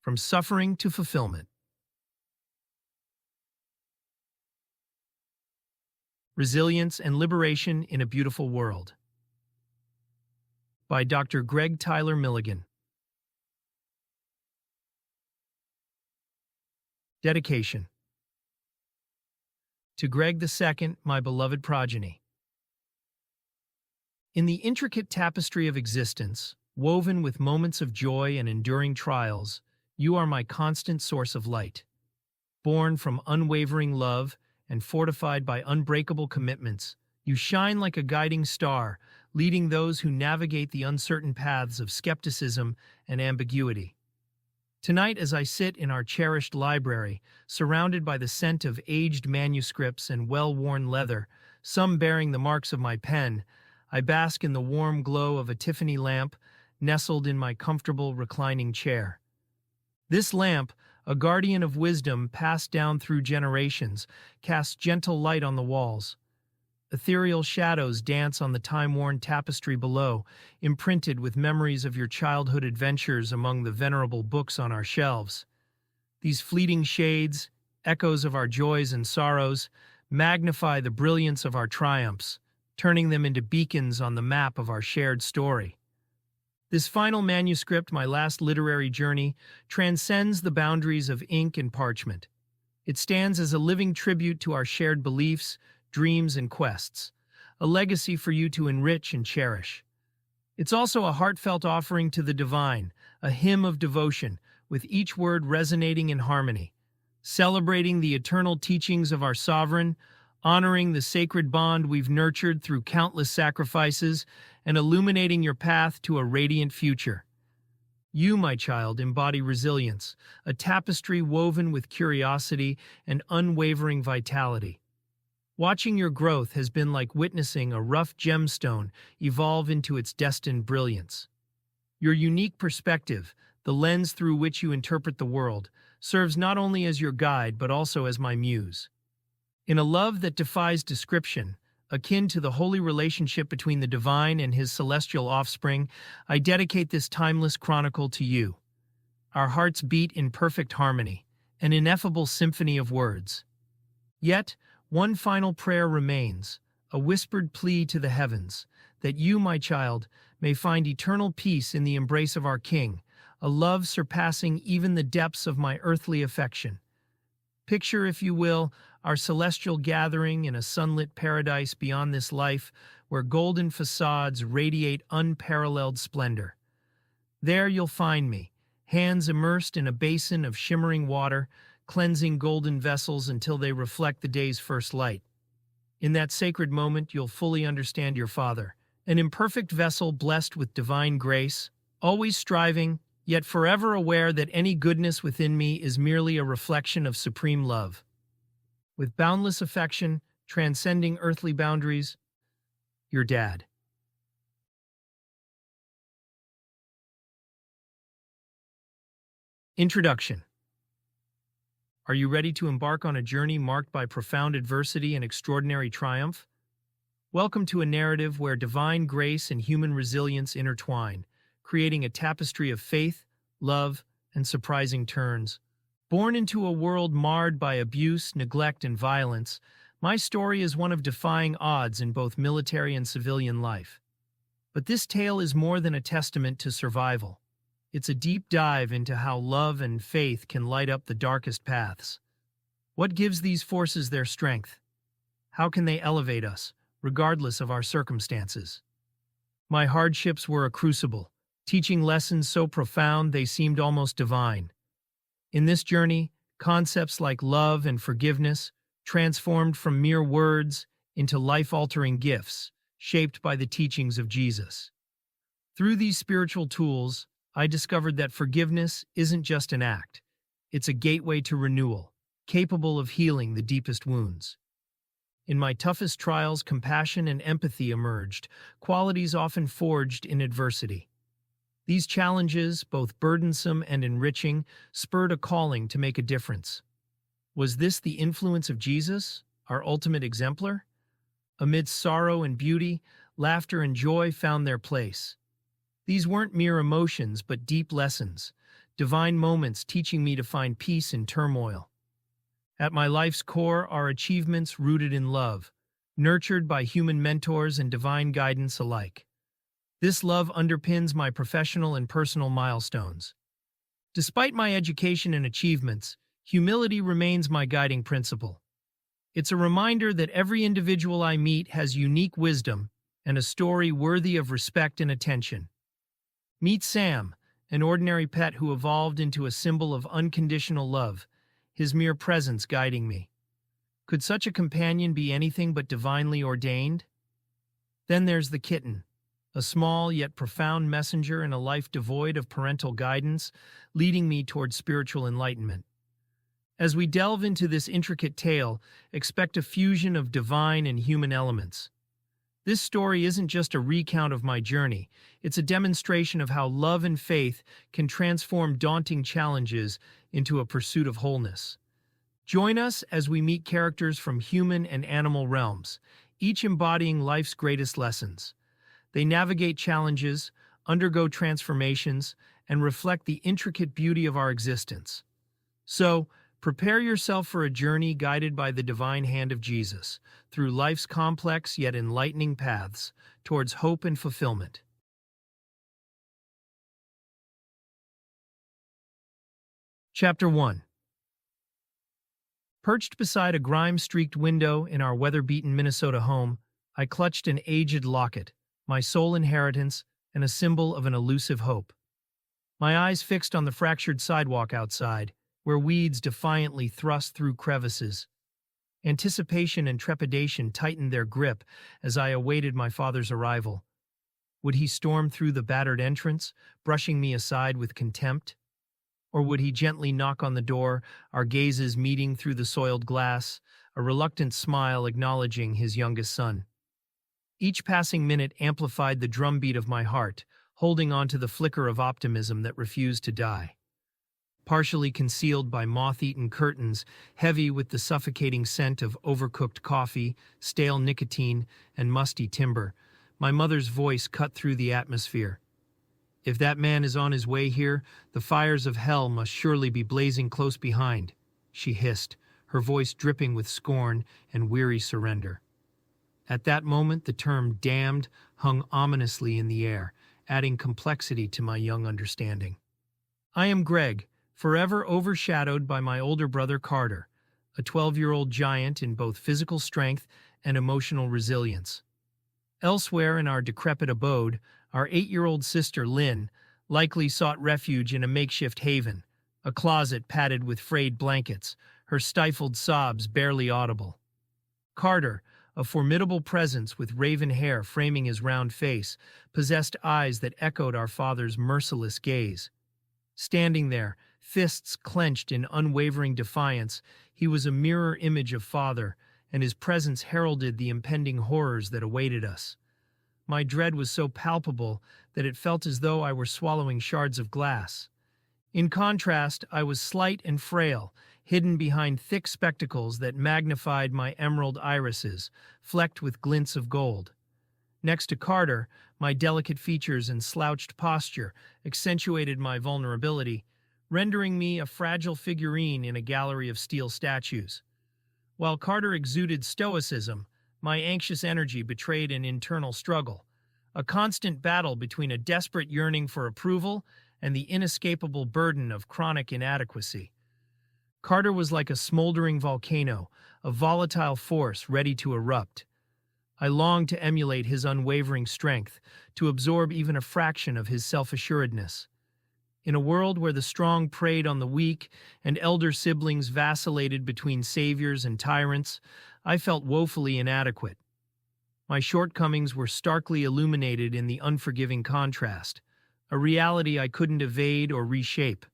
From Suffering to Fulfillment. Resilience and Liberation in a Beautiful World. By Dr. Gregg Milligan. Dedication. To Gregg II, my beloved progeny. In the intricate tapestry of existence, woven with moments of joy and enduring trials, you are my constant source of light. Born from unwavering love and fortified by unbreakable commitments, you shine like a guiding star, leading those who navigate the uncertain paths of skepticism and ambiguity. Tonight, as I sit in our cherished library, surrounded by the scent of aged manuscripts and well-worn leather, some bearing the marks of my pen, I bask in the warm glow of a Tiffany lamp, nestled in my comfortable reclining chair. This lamp, a guardian of wisdom passed down through generations, casts gentle light on the walls. Ethereal shadows dance on the time-worn tapestry below, imprinted with memories of your childhood adventures among the venerable books on our shelves. These fleeting shades, echoes of our joys and sorrows, magnify the brilliance of our triumphs, turning them into beacons on the map of our shared story. This final manuscript, my last literary journey, transcends the boundaries of ink and parchment. It stands as a living tribute to our shared beliefs, dreams, and quests, a legacy for you to enrich and cherish. It's also a heartfelt offering to the divine, a hymn of devotion, with each word resonating in harmony, celebrating the eternal teachings of our sovereign, honoring the sacred bond we've nurtured through countless sacrifices, and illuminating your path to a radiant future. You, my child, embody resilience, a tapestry woven with curiosity and unwavering vitality. Watching your growth has been like witnessing a rough gemstone evolve into its destined brilliance. Your unique perspective, the lens through which you interpret the world, serves not only as your guide but also as my muse. In a love that defies description, akin to the holy relationship between the divine and his celestial offspring, I dedicate this timeless chronicle to you. Our hearts beat in perfect harmony, an ineffable symphony of words. Yet, one final prayer remains, a whispered plea to the heavens, that you, my child, may find eternal peace in the embrace of our King, a love surpassing even the depths of my earthly affection. Picture, if you will, our celestial gathering in a sunlit paradise beyond this life, where golden facades radiate unparalleled splendor. There you'll find me, hands immersed in a basin of shimmering water, cleansing golden vessels until they reflect the day's first light. In that sacred moment, you'll fully understand your Father, an imperfect vessel blessed with divine grace, always striving, yet forever aware that any goodness within me is merely a reflection of supreme love. With boundless affection, transcending earthly boundaries, your dad. Introduction. Are you ready to embark on a journey marked by profound adversity and extraordinary triumph? Welcome to a narrative where divine grace and human resilience intertwine, creating a tapestry of faith, love, and surprising turns. Born into a world marred by abuse, neglect, and violence, my story is one of defying odds in both military and civilian life. But this tale is more than a testament to survival. It's a deep dive into how love and faith can light up the darkest paths. What gives these forces their strength? How can they elevate us, regardless of our circumstances? My hardships were a crucible, teaching lessons so profound they seemed almost divine. In this journey, concepts like love and forgiveness transformed from mere words into life-altering gifts, shaped by the teachings of Jesus. Through these spiritual tools, I discovered that forgiveness isn't just an act. It's a gateway to renewal, capable of healing the deepest wounds. In my toughest trials, compassion and empathy emerged, qualities often forged in adversity. These challenges, both burdensome and enriching, spurred a calling to make a difference. Was this the influence of Jesus, our ultimate exemplar? Amidst sorrow and beauty, laughter and joy found their place. These weren't mere emotions, but deep lessons, divine moments teaching me to find peace in turmoil. At my life's core are achievements rooted in love, nurtured by human mentors and divine guidance alike. This love underpins my professional and personal milestones. Despite my education and achievements, humility remains my guiding principle. It's a reminder that every individual I meet has unique wisdom and a story worthy of respect and attention. Meet Sam, an ordinary pet who evolved into a symbol of unconditional love, his mere presence guiding me. Could such a companion be anything but divinely ordained? Then there's the kitten, a small yet profound messenger in a life devoid of parental guidance, leading me toward spiritual enlightenment. As we delve into this intricate tale, expect a fusion of divine and human elements. This story isn't just a recount of my journey, it's a demonstration of how love and faith can transform daunting challenges into a pursuit of wholeness. Join us as we meet characters from human and animal realms, each embodying life's greatest lessons. They navigate challenges, undergo transformations, and reflect the intricate beauty of our existence. So, prepare yourself for a journey guided by the divine hand of Jesus, through life's complex yet enlightening paths towards hope and fulfillment. Chapter 1. Perched beside a grime-streaked window in our weather-beaten Minnesota home, I clutched an aged locket, my sole inheritance and a symbol of an elusive hope. My eyes fixed on the fractured sidewalk outside, where weeds defiantly thrust through crevices. Anticipation and trepidation tightened their grip as I awaited my father's arrival. Would he storm through the battered entrance, brushing me aside with contempt? Or would he gently knock on the door, our gazes meeting through the soiled glass, a reluctant smile acknowledging his youngest son? Each passing minute amplified the drumbeat of my heart, holding on to the flicker of optimism that refused to die. Partially concealed by moth-eaten curtains, heavy with the suffocating scent of overcooked coffee, stale nicotine, and musty timber, my mother's voice cut through the atmosphere. If that man is on his way here, the fires of hell must surely be blazing close behind, she hissed, her voice dripping with scorn and weary surrender. At that moment, the term damned hung ominously in the air, adding complexity to my young understanding. I am Gregg, forever overshadowed by my older brother Carter, a 12-year-old giant in both physical strength and emotional resilience. Elsewhere in our decrepit abode, our 8-year-old sister Lynn likely sought refuge in a makeshift haven, a closet padded with frayed blankets, her stifled sobs barely audible. Carter, a formidable presence with raven hair framing his round face, possessed eyes that echoed our father's merciless gaze. Standing there, fists clenched in unwavering defiance, he was a mirror image of father, and his presence heralded the impending horrors that awaited us. My dread was so palpable that it felt as though I were swallowing shards of glass. In contrast, I was slight and frail, hidden behind thick spectacles that magnified my emerald irises, flecked with glints of gold. Next to Carter, my delicate features and slouched posture accentuated my vulnerability, rendering me a fragile figurine in a gallery of steel statues. While Carter exuded stoicism, my anxious energy betrayed an internal struggle, a constant battle between a desperate yearning for approval and the inescapable burden of chronic inadequacy. Carter was like a smoldering volcano, a volatile force ready to erupt. I longed to emulate his unwavering strength, to absorb even a fraction of his self-assuredness. In a world where the strong preyed on the weak and elder siblings vacillated between saviors and tyrants, I felt woefully inadequate. My shortcomings were starkly illuminated in the unforgiving contrast, a reality I couldn't evade or reshape.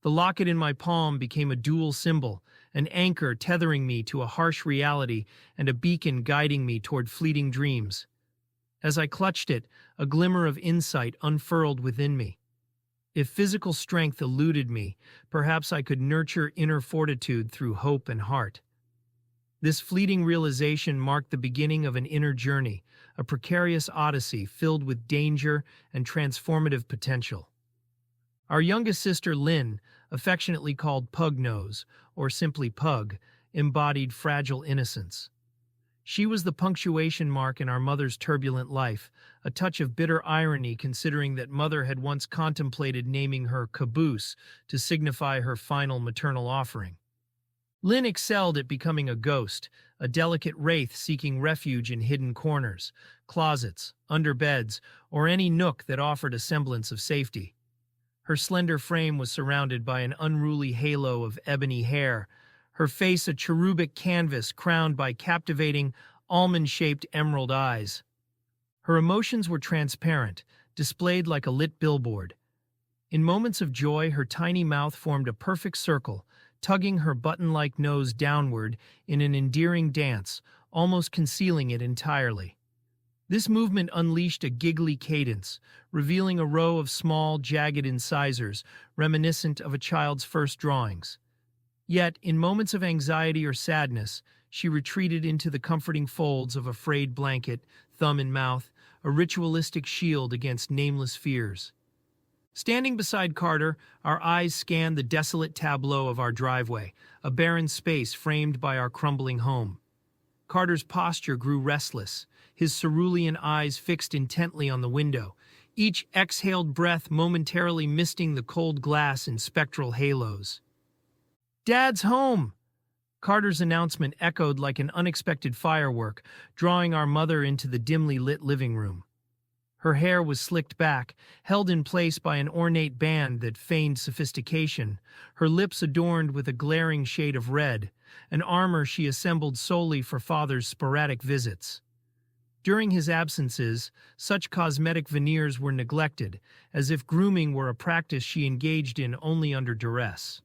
The locket in my palm became a dual symbol, an anchor tethering me to a harsh reality and a beacon guiding me toward fleeting dreams. As I clutched it, a glimmer of insight unfurled within me. If physical strength eluded me, perhaps I could nurture inner fortitude through hope and heart. This fleeting realization marked the beginning of an inner journey, a precarious odyssey filled with danger and transformative potential. Our youngest sister, Lynn, affectionately called Pug Nose, or simply Pug, embodied fragile innocence. She was the punctuation mark in our mother's turbulent life, a touch of bitter irony considering that mother had once contemplated naming her Caboose to signify her final maternal offering. Lynn excelled at becoming a ghost, a delicate wraith seeking refuge in hidden corners, closets, under beds, or any nook that offered a semblance of safety. Her slender frame was surrounded by an unruly halo of ebony hair, her face a cherubic canvas crowned by captivating, almond-shaped emerald eyes. Her emotions were transparent, displayed like a lit billboard. In moments of joy, her tiny mouth formed a perfect circle, tugging her button-like nose downward in an endearing dance, almost concealing it entirely. This movement unleashed a giggly cadence, revealing a row of small, jagged incisors, reminiscent of a child's first drawings. Yet, in moments of anxiety or sadness, she retreated into the comforting folds of a frayed blanket, thumb in mouth, a ritualistic shield against nameless fears. Standing beside Carter, our eyes scanned the desolate tableau of our driveway, a barren space framed by our crumbling home. Carter's posture grew restless, his cerulean eyes fixed intently on the window, each exhaled breath momentarily misting the cold glass in spectral halos. "Dad's home!" Carter's announcement echoed like an unexpected firework, drawing our mother into the dimly lit living room. Her hair was slicked back, held in place by an ornate band that feigned sophistication, her lips adorned with a glaring shade of red, an armor she assembled solely for Father's sporadic visits. During his absences, such cosmetic veneers were neglected, as if grooming were a practice she engaged in only under duress.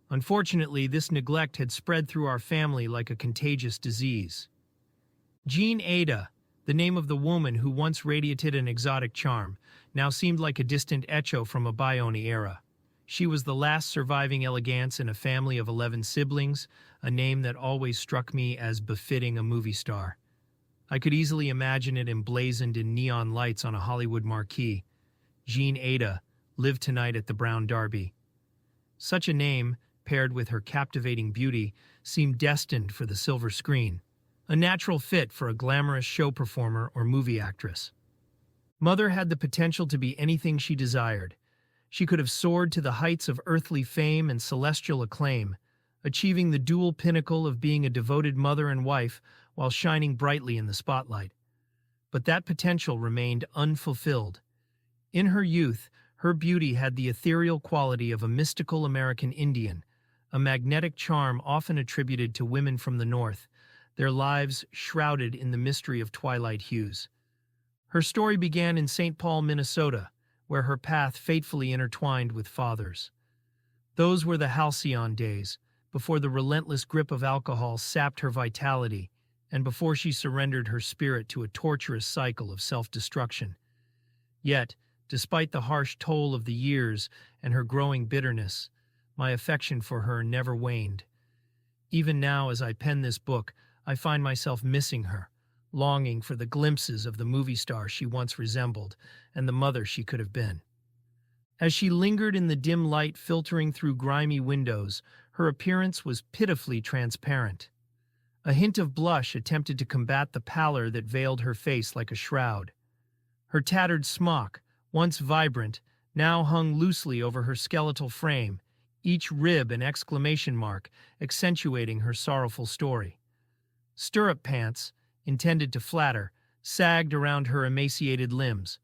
Unfortunately, this neglect had spread through our family like a contagious disease. Jean Ada, the name of the woman who once radiated an exotic charm, now seemed like a distant echo from a bygone era. She was the last surviving elegance in a family of 11 siblings, a name that always struck me as befitting a movie star. I could easily imagine it emblazoned in neon lights on a Hollywood marquee. Jean Ada, live tonight at the Brown Derby. Such a name, paired with her captivating beauty, seemed destined for the silver screen, a natural fit for a glamorous show performer or movie actress. Mother had the potential to be anything she desired. She could have soared to the heights of earthly fame and celestial acclaim, achieving the dual pinnacle of being a devoted mother and wife while shining brightly in the spotlight. But that potential remained unfulfilled. In her youth, her beauty had the ethereal quality of a mystical American Indian, a magnetic charm often attributed to women from the North, their lives shrouded in the mystery of twilight hues. Her story began in St. Paul, Minnesota, where her path fatefully intertwined with Father's. Those were the halcyon days, before the relentless grip of alcohol sapped her vitality, and before she surrendered her spirit to a torturous cycle of self-destruction. Yet, despite the harsh toll of the years and her growing bitterness, my affection for her never waned. Even now, as I pen this book, I find myself missing her, longing for the glimpses of the movie star she once resembled and the mother she could have been. As she lingered in the dim light filtering through grimy windows, her appearance was pitifully transparent. A hint of blush attempted to combat the pallor that veiled her face like a shroud. Her tattered smock, once vibrant, now hung loosely over her skeletal frame, each rib an exclamation mark accentuating her sorrowful story. Stirrup pants, intended to flatter, sagged around her emaciated limbs.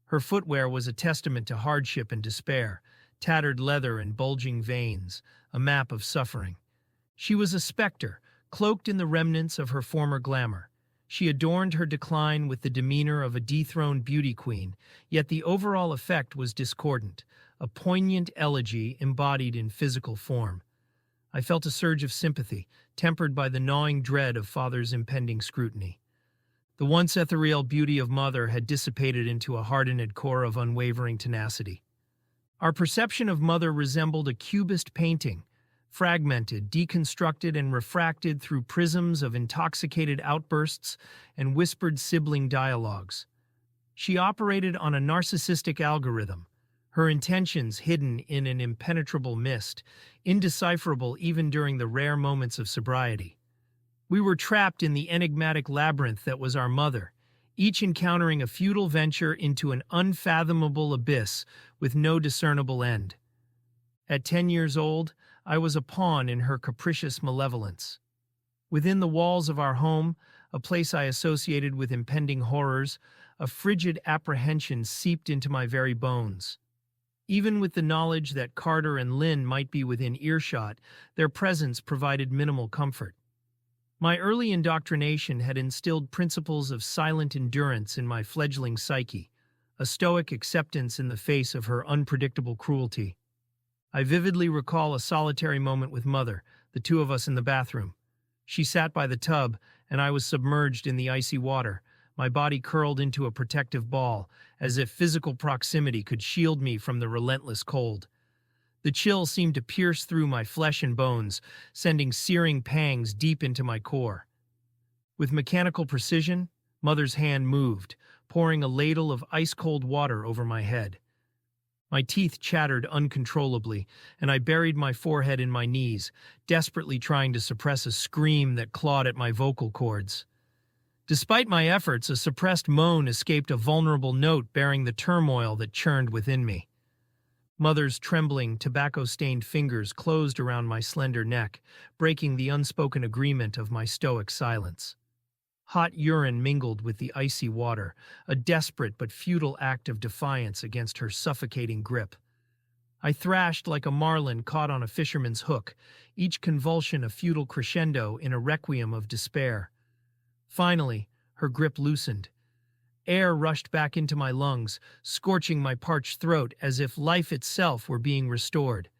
Her footwear was a testament to hardship and despair, tattered leather and bulging veins, a map of suffering. She was a specter, cloaked in the remnants of her former glamour. She adorned her decline with the demeanor of a dethroned beauty queen, yet the overall effect was discordant, a poignant elegy embodied in physical form. I felt a surge of sympathy, tempered by the gnawing dread of Father's impending scrutiny. The once ethereal beauty of Mother had dissipated into a hardened core of unwavering tenacity. Our perception of Mother resembled a cubist painting, fragmented, deconstructed, and refracted through prisms of intoxicated outbursts and whispered sibling dialogues. She operated on a narcissistic algorithm, her intentions hidden in an impenetrable mist, indecipherable even during the rare moments of sobriety. We were trapped in the enigmatic labyrinth that was our mother, each encountering a futile venture into an unfathomable abyss with no discernible end. At 10 years old, I was a pawn in her capricious malevolence. Within the walls of our home, a place I associated with impending horrors, a frigid apprehension seeped into my very bones. Even with the knowledge that Carter and Lynn might be within earshot, their presence provided minimal comfort. My early indoctrination had instilled principles of silent endurance in my fledgling psyche, a stoic acceptance in the face of her unpredictable cruelty. I vividly recall a solitary moment with Mother, the two of us in the bathroom. She sat by the tub, and I was submerged in the icy water, my body curled into a protective ball, as if physical proximity could shield me from the relentless cold. The chill seemed to pierce through my flesh and bones, sending searing pangs deep into my core. With mechanical precision, Mother's hand moved, pouring a ladle of ice-cold water over my head. My teeth chattered uncontrollably, and I buried my forehead in my knees, desperately trying to suppress a scream that clawed at my vocal cords. Despite my efforts, a suppressed moan escaped a vulnerable note bearing the turmoil that churned within me. Mother's trembling, tobacco-stained fingers closed around my slender neck, breaking the unspoken agreement of my stoic silence. Hot urine mingled with the icy water, a desperate but futile act of defiance against her suffocating grip. I thrashed like a marlin caught on a fisherman's hook, each convulsion a futile crescendo in a requiem of despair. Finally, her grip loosened. Air rushed back into my lungs, scorching my parched throat as if life itself were being restored.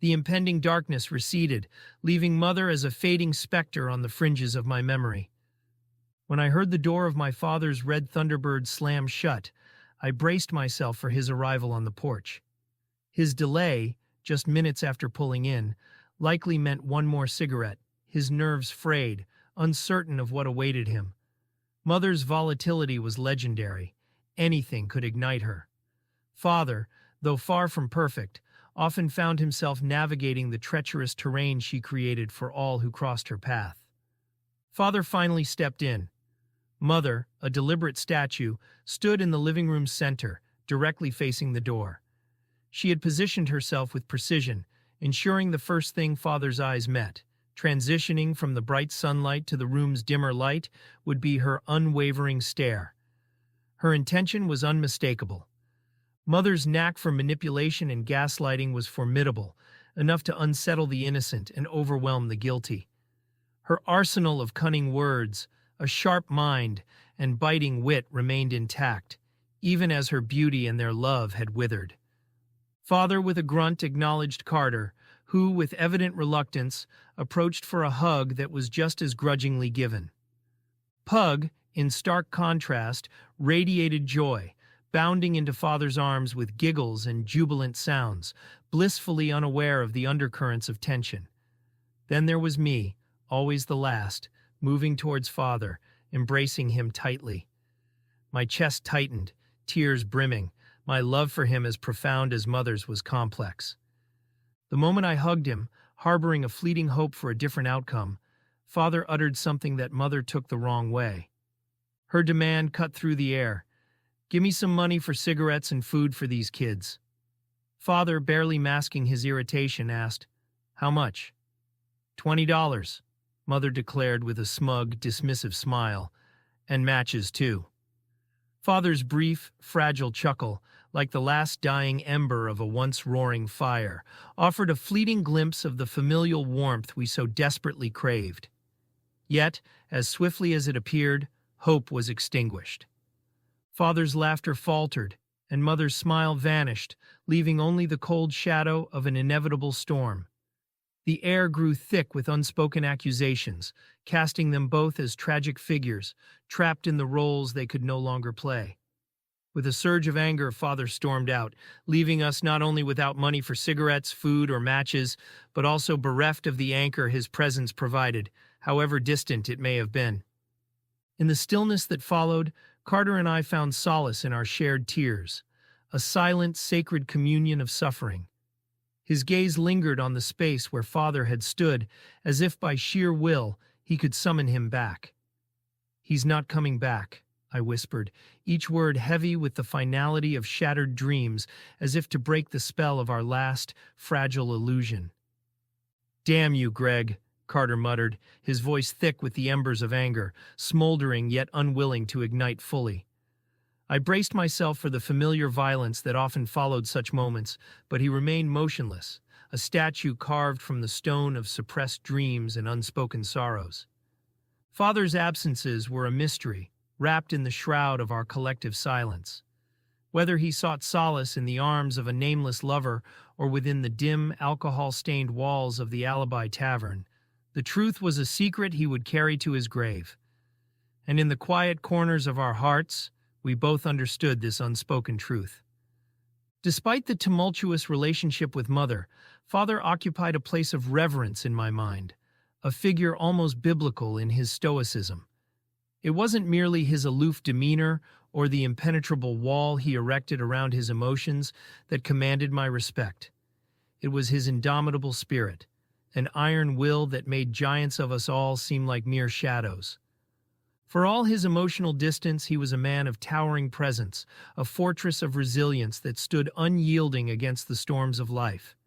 The impending darkness receded, leaving Mother as a fading specter on the fringes of my memory. When I heard the door of my father's red Thunderbird slam shut, I braced myself for his arrival on the porch. His delay, just minutes after pulling in, likely meant one more cigarette, his nerves frayed, uncertain of what awaited him. Mother's volatility was legendary. Anything could ignite her. Father, though far from perfect, often found himself navigating the treacherous terrain she created for all who crossed her path. Father finally stepped in. Mother, a deliberate statue, stood in the living room's center, directly facing the door. She had positioned herself with precision, ensuring the first thing Father's eyes met, transitioning from the bright sunlight to the room's dimmer light, would be her unwavering stare. Her intention was unmistakable. Mother's knack for manipulation and gaslighting was formidable, enough to unsettle the innocent and overwhelm the guilty. Her arsenal of cunning words, a sharp mind, and biting wit remained intact, even as her beauty and their love had withered. Father, with a grunt, acknowledged Carter, who, with evident reluctance, approached for a hug that was just as grudgingly given. Pug, in stark contrast, radiated joy, bounding into Father's arms with giggles and jubilant sounds, blissfully unaware of the undercurrents of tension. Then there was me, always the last, moving towards Father, embracing him tightly. My chest tightened, tears brimming, my love for him as profound as Mother's was complex. The moment I hugged him, harboring a fleeting hope for a different outcome, Father uttered something that Mother took the wrong way. Her demand cut through the air. "Give me some money for cigarettes and food for these kids." Father, barely masking his irritation, asked, "How much?" $20, Mother declared with a smug, dismissive smile. "And matches, too." Father's brief, fragile chuckle, like the last dying ember of a once roaring fire, offered a fleeting glimpse of the familial warmth we so desperately craved. Yet, as swiftly as it appeared, hope was extinguished. Father's laughter faltered, and Mother's smile vanished, leaving only the cold shadow of an inevitable storm. The air grew thick with unspoken accusations, casting them both as tragic figures, trapped in the roles they could no longer play. With a surge of anger, Father stormed out, leaving us not only without money for cigarettes, food, or matches, but also bereft of the anchor his presence provided, however distant it may have been. In the stillness that followed, Carter and I found solace in our shared tears, a silent, sacred communion of suffering. His gaze lingered on the space where Father had stood, as if by sheer will he could summon him back. "He's not coming back," I whispered, each word heavy with the finality of shattered dreams, as if to break the spell of our last, fragile illusion. "Damn you, Gregg," Carter muttered, his voice thick with the embers of anger, smoldering yet unwilling to ignite fully. I braced myself for the familiar violence that often followed such moments, but he remained motionless, a statue carved from the stone of suppressed dreams and unspoken sorrows. Father's absences were a mystery, wrapped in the shroud of our collective silence. Whether he sought solace in the arms of a nameless lover or within the dim, alcohol-stained walls of the Alibi Tavern, the truth was a secret he would carry to his grave. And in the quiet corners of our hearts, we both understood this unspoken truth. Despite the tumultuous relationship with Mother, Father occupied a place of reverence in my mind, a figure almost biblical in his stoicism. It wasn't merely his aloof demeanor or the impenetrable wall he erected around his emotions that commanded my respect. It was his indomitable spirit, an iron will that made giants of us all seem like mere shadows. For all his emotional distance, he was a man of towering presence, a fortress of resilience that stood unyielding against the storms of life.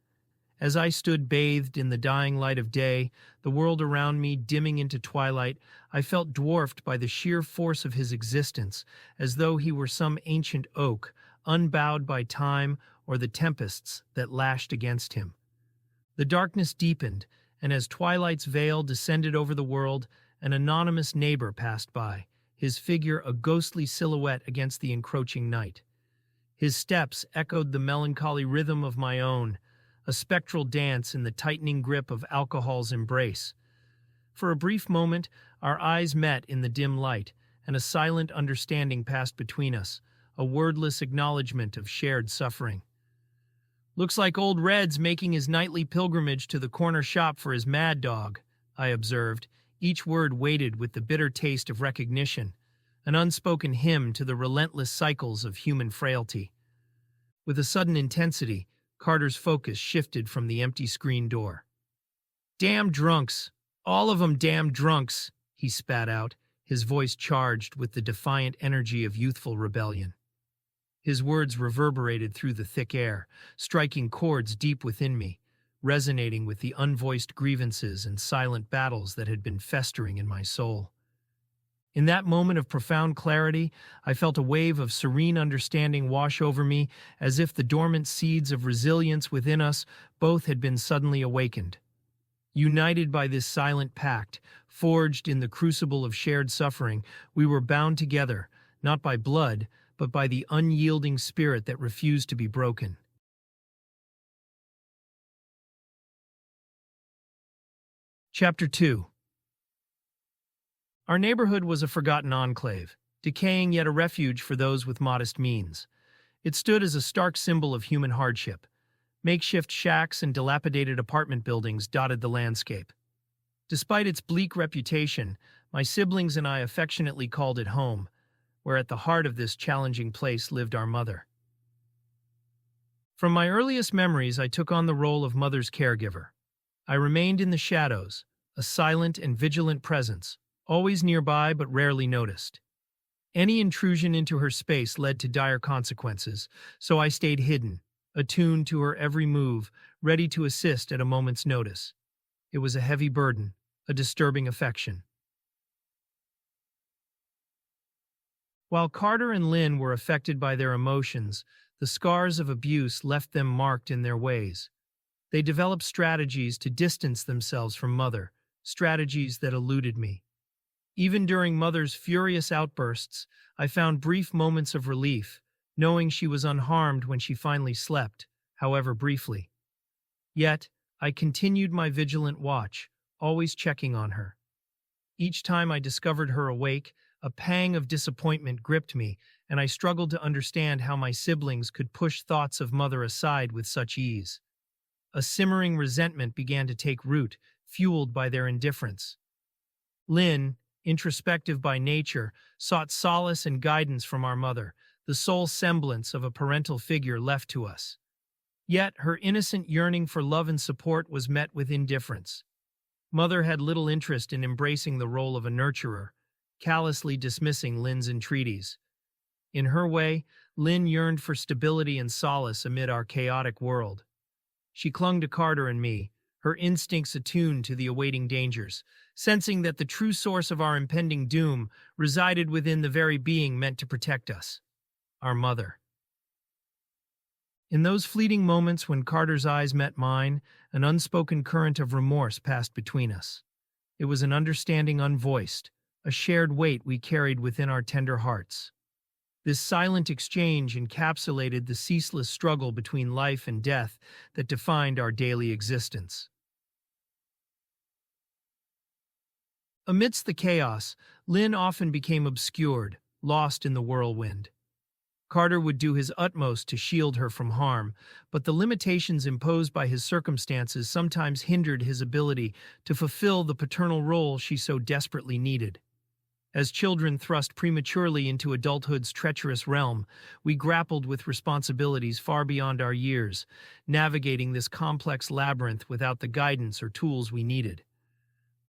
As I stood bathed in the dying light of day, the world around me dimming into twilight, I felt dwarfed by the sheer force of his existence, as though he were some ancient oak, unbowed by time or the tempests that lashed against him. The darkness deepened, and as twilight's veil descended over the world, an anonymous neighbor passed by, his figure a ghostly silhouette against the encroaching night. His steps echoed the melancholy rhythm of my own, a spectral dance in the tightening grip of alcohol's embrace. For a brief moment, our eyes met in the dim light, and a silent understanding passed between us, a wordless acknowledgement of shared suffering. "Looks like old Red's making his nightly pilgrimage to the corner shop for his mad dog," I observed, each word weighted with the bitter taste of recognition, an unspoken hymn to the relentless cycles of human frailty. With a sudden intensity, Carter's focus shifted from the empty screen door. "Damn drunks! All of 'em damn drunks!" he spat out, his voice charged with the defiant energy of youthful rebellion. His words reverberated through the thick air, striking chords deep within me, resonating with the unvoiced grievances and silent battles that had been festering in my soul. In that moment of profound clarity, I felt a wave of serene understanding wash over me, as if the dormant seeds of resilience within us both had been suddenly awakened. United by this silent pact, forged in the crucible of shared suffering, we were bound together, not by blood, but by the unyielding spirit that refused to be broken. Chapter 2. Our neighborhood was a forgotten enclave, decaying yet a refuge for those with modest means. It stood as a stark symbol of human hardship. Makeshift shacks and dilapidated apartment buildings dotted the landscape. Despite its bleak reputation, my siblings and I affectionately called it home, where at the heart of this challenging place lived our mother. From my earliest memories, I took on the role of mother's caregiver. I remained in the shadows, a silent and vigilant presence, always nearby but rarely noticed. Any intrusion into her space led to dire consequences, so I stayed hidden, attuned to her every move, ready to assist at a moment's notice. It was a heavy burden, a disturbing affection. While Carter and Lynn were affected by their emotions, the scars of abuse left them marked in their ways. They developed strategies to distance themselves from Mother, strategies that eluded me. Even during Mother's furious outbursts, I found brief moments of relief, knowing she was unharmed when she finally slept, however briefly. Yet, I continued my vigilant watch, always checking on her. Each time I discovered her awake, a pang of disappointment gripped me, and I struggled to understand how my siblings could push thoughts of Mother aside with such ease. A simmering resentment began to take root, fueled by their indifference. Lynn, introspective by nature, sought solace and guidance from our mother, the sole semblance of a parental figure left to us. Yet her innocent yearning for love and support was met with indifference. Mother had little interest in embracing the role of a nurturer, callously dismissing Lynn's entreaties. In her way, Lynn yearned for stability and solace amid our chaotic world. She clung to Carter and me, her instincts attuned to the awaiting dangers, sensing that the true source of our impending doom resided within the very being meant to protect us, our mother. In those fleeting moments when Carter's eyes met mine, an unspoken current of remorse passed between us. It was an understanding unvoiced, a shared weight we carried within our tender hearts. This silent exchange encapsulated the ceaseless struggle between life and death that defined our daily existence. Amidst the chaos, Lynn often became obscured, lost in the whirlwind. Carter would do his utmost to shield her from harm, but the limitations imposed by his circumstances sometimes hindered his ability to fulfill the paternal role she so desperately needed. As children thrust prematurely into adulthood's treacherous realm, we grappled with responsibilities far beyond our years, navigating this complex labyrinth without the guidance or tools we needed.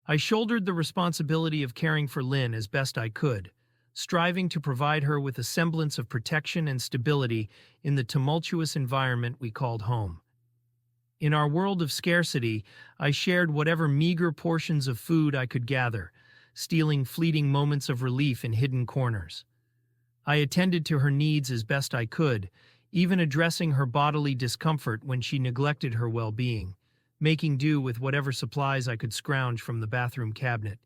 I shouldered the responsibility of caring for Lynn as best I could, striving to provide her with a semblance of protection and stability in the tumultuous environment we called home. In our world of scarcity, I shared whatever meager portions of food I could gather, stealing fleeting moments of relief in hidden corners. I attended to her needs as best I could, even addressing her bodily discomfort when she neglected her well-being, making do with whatever supplies I could scrounge from the bathroom cabinet.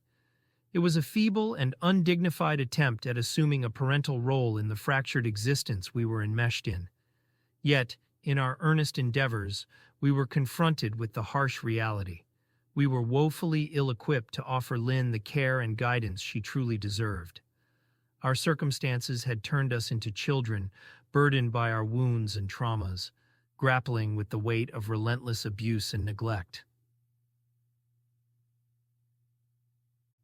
It was a feeble and undignified attempt at assuming a parental role in the fractured existence we were enmeshed in. Yet, in our earnest endeavors, we were confronted with the harsh reality. We were woefully ill-equipped to offer Lynn the care and guidance she truly deserved. Our circumstances had turned us into children, burdened by our wounds and traumas, grappling with the weight of relentless abuse and neglect.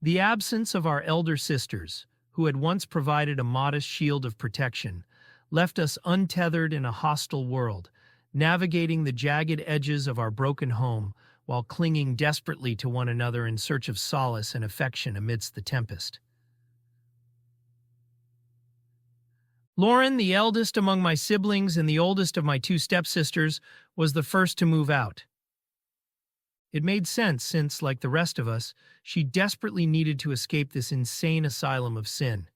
The absence of our elder sisters, who had once provided a modest shield of protection, left us untethered in a hostile world, navigating the jagged edges of our broken home while clinging desperately to one another in search of solace and affection amidst the tempest. Lauren, the eldest among my siblings and the oldest of my two stepsisters, was the first to move out. It made sense since, like the rest of us, she desperately needed to escape this insane asylum of sin.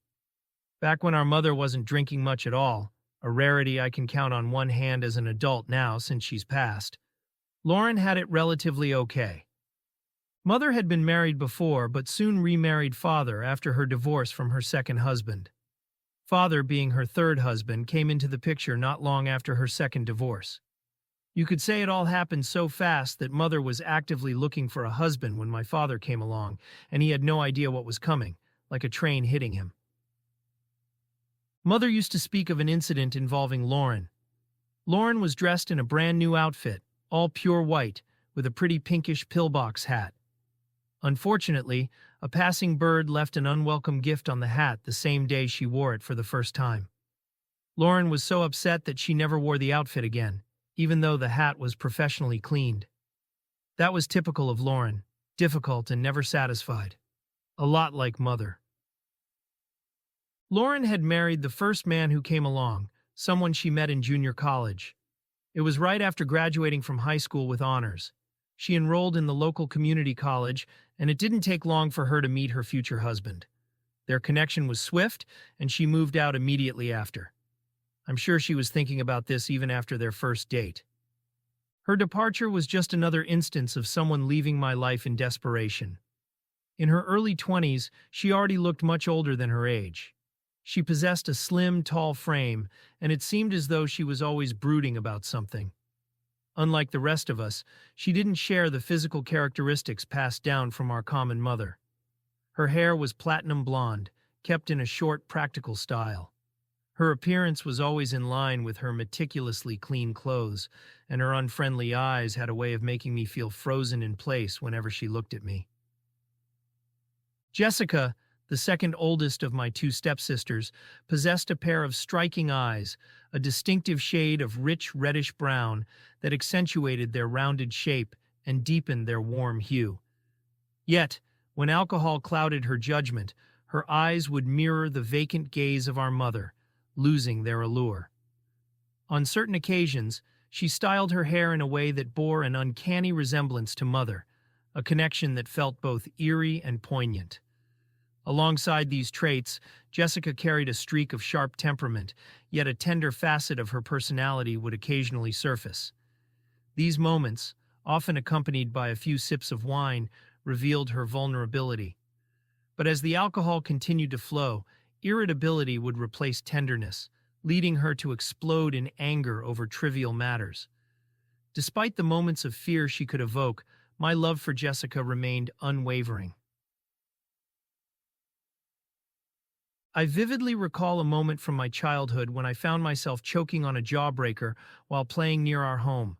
Back when our mother wasn't drinking much at all, a rarity I can count on one hand as an adult now since she's passed, Lauren had it relatively okay. Mother had been married before, but soon remarried father after her divorce from her second husband. Father, being her third husband, came into the picture not long after her second divorce. You could say it all happened so fast that Mother was actively looking for a husband when my father came along, and he had no idea what was coming, like a train hitting him. Mother used to speak of an incident involving Lauren. Lauren was dressed in a brand new outfit, all pure white, with a pretty pinkish pillbox hat. Unfortunately, a passing bird left an unwelcome gift on the hat the same day she wore it for the first time. Lauren was so upset that she never wore the outfit again, even though the hat was professionally cleaned. That was typical of Lauren, difficult and never satisfied. A lot like Mother. Lauren had married the first man who came along, someone she met in junior college. It was right after graduating from high school with honors. She enrolled in the local community college, and it didn't take long for her to meet her future husband. Their connection was swift, and she moved out immediately after. I'm sure she was thinking about this even after their first date. Her departure was just another instance of someone leaving my life in desperation. In her early 20s, she already looked much older than her age. She possessed a slim, tall frame, and it seemed as though she was always brooding about something. Unlike the rest of us, she didn't share the physical characteristics passed down from our common mother. Her hair was platinum blonde, kept in a short, practical style. Her appearance was always in line with her meticulously clean clothes, and her unfriendly eyes had a way of making me feel frozen in place whenever she looked at me. Jessica, the second oldest of my two stepsisters, possessed a pair of striking eyes, a distinctive shade of rich reddish brown that accentuated their rounded shape and deepened their warm hue. Yet, when alcohol clouded her judgment, her eyes would mirror the vacant gaze of our mother, losing their allure. On certain occasions, she styled her hair in a way that bore an uncanny resemblance to mother, a connection that felt both eerie and poignant. Alongside these traits, Jessica carried a streak of sharp temperament, yet a tender facet of her personality would occasionally surface. These moments, often accompanied by a few sips of wine, revealed her vulnerability. But as the alcohol continued to flow, irritability would replace tenderness, leading her to explode in anger over trivial matters. Despite the moments of fear she could evoke, my love for Jessica remained unwavering. I vividly recall a moment from my childhood when I found myself choking on a jawbreaker while playing near our home.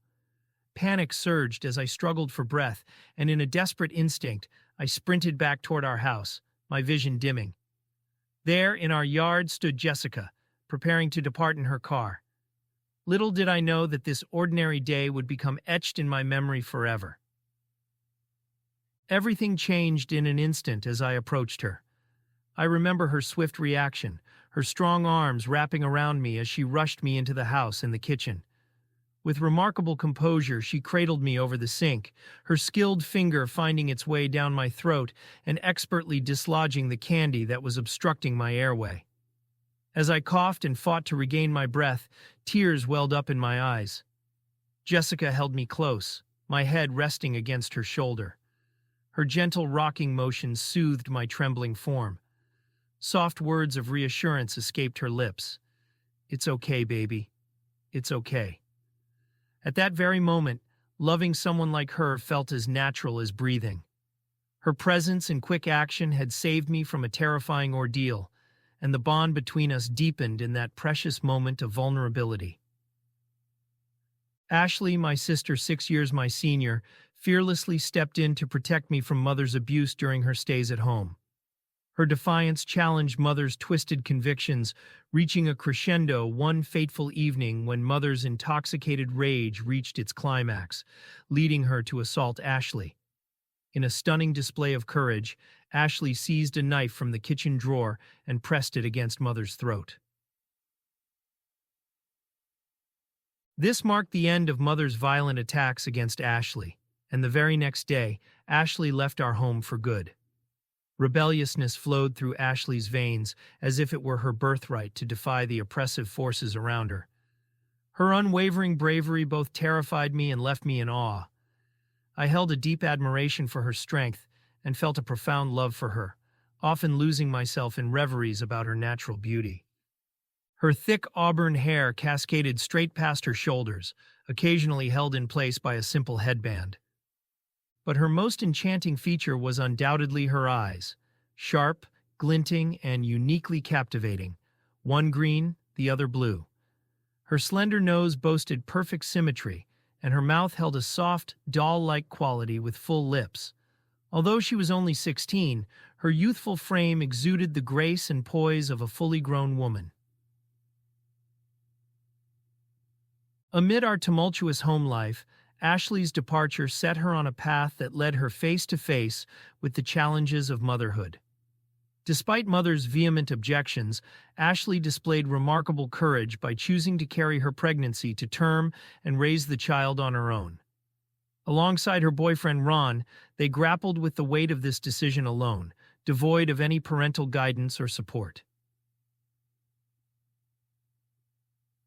Panic surged as I struggled for breath, and in a desperate instinct, I sprinted back toward our house, my vision dimming. There, in our yard, stood Jessica, preparing to depart in her car. Little did I know that this ordinary day would become etched in my memory forever. Everything changed in an instant as I approached her. I remember her swift reaction, her strong arms wrapping around me as she rushed me into the house and the kitchen. With remarkable composure, she cradled me over the sink, her skilled finger finding its way down my throat and expertly dislodging the candy that was obstructing my airway. As I coughed and fought to regain my breath, tears welled up in my eyes. Jessica held me close, my head resting against her shoulder. Her gentle rocking motion soothed my trembling form. Soft words of reassurance escaped her lips. "It's okay, baby. It's okay." At that very moment, loving someone like her felt as natural as breathing. Her presence and quick action had saved me from a terrifying ordeal, and the bond between us deepened in that precious moment of vulnerability. Ashley, my sister 6 years my senior, fearlessly stepped in to protect me from Mother's abuse during her stays at home. Her defiance challenged Mother's twisted convictions, reaching a crescendo one fateful evening when Mother's intoxicated rage reached its climax, leading her to assault Ashley. In a stunning display of courage, Ashley seized a knife from the kitchen drawer and pressed it against Mother's throat. This marked the end of Mother's violent attacks against Ashley, and the very next day, Ashley left our home for good. Rebelliousness flowed through Ashley's veins as if it were her birthright to defy the oppressive forces around her. Her unwavering bravery both terrified me and left me in awe. I held a deep admiration for her strength and felt a profound love for her, often losing myself in reveries about her natural beauty. Her thick auburn hair cascaded straight past her shoulders, occasionally held in place by a simple headband. But her most enchanting feature was undoubtedly her eyes, sharp, glinting, and uniquely captivating, one green, the other blue. Her slender nose boasted perfect symmetry, and her mouth held a soft, doll-like quality with full lips. Although she was only 16, her youthful frame exuded the grace and poise of a fully grown woman. Amid our tumultuous home life, Ashley's departure set her on a path that led her face to face with the challenges of motherhood. Despite Mother's vehement objections, Ashley displayed remarkable courage by choosing to carry her pregnancy to term and raise the child on her own. Alongside her boyfriend Ron, they grappled with the weight of this decision alone, devoid of any parental guidance or support.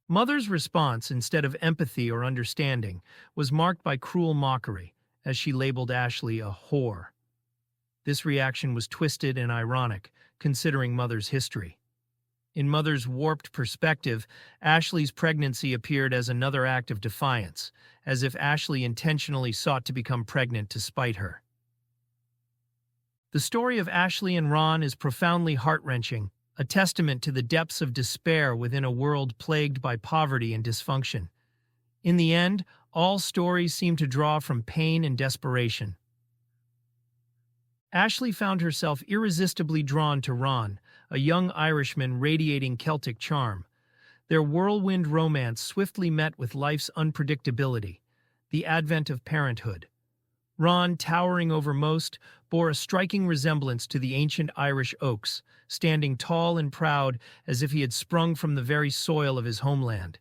Mother's response, instead of empathy or understanding, was marked by cruel mockery, as she labeled Ashley a whore. This reaction was twisted and ironic, considering Mother's history. In Mother's warped perspective, Ashley's pregnancy appeared as another act of defiance, as if Ashley intentionally sought to become pregnant to spite her. The story of Ashley and Ron is profoundly heart-wrenching, a testament to the depths of despair within a world plagued by poverty and dysfunction. In the end, all stories seem to draw from pain and desperation. Ashley found herself irresistibly drawn to Ron, a young Irishman radiating Celtic charm. Their whirlwind romance swiftly met with life's unpredictability, the advent of parenthood. Ron, towering over most, bore a striking resemblance to the ancient Irish oaks, standing tall and proud as if he had sprung from the very soil of his homeland.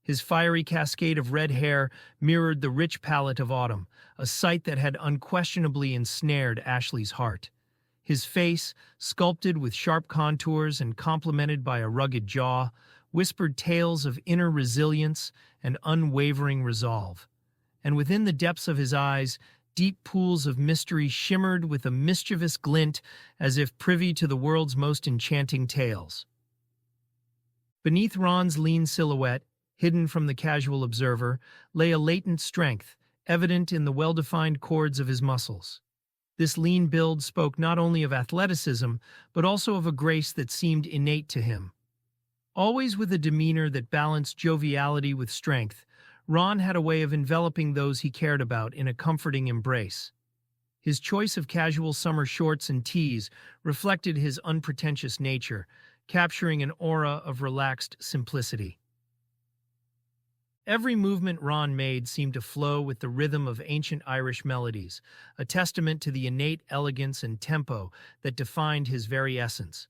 His fiery cascade of red hair mirrored the rich palette of autumn, a sight that had unquestionably ensnared Ashley's heart. His face, sculpted with sharp contours and complemented by a rugged jaw, whispered tales of inner resilience and unwavering resolve. And within the depths of his eyes, deep pools of mystery shimmered with a mischievous glint as if privy to the world's most enchanting tales. Beneath Ron's lean silhouette, hidden from the casual observer, lay a latent strength, evident in the well-defined chords of his muscles. This lean build spoke not only of athleticism, but also of a grace that seemed innate to him. Always with a demeanor that balanced joviality with strength, Ron had a way of enveloping those he cared about in a comforting embrace. His choice of casual summer shorts and tees reflected his unpretentious nature, capturing an aura of relaxed simplicity. Every movement Ron made seemed to flow with the rhythm of ancient Irish melodies, a testament to the innate elegance and tempo that defined his very essence.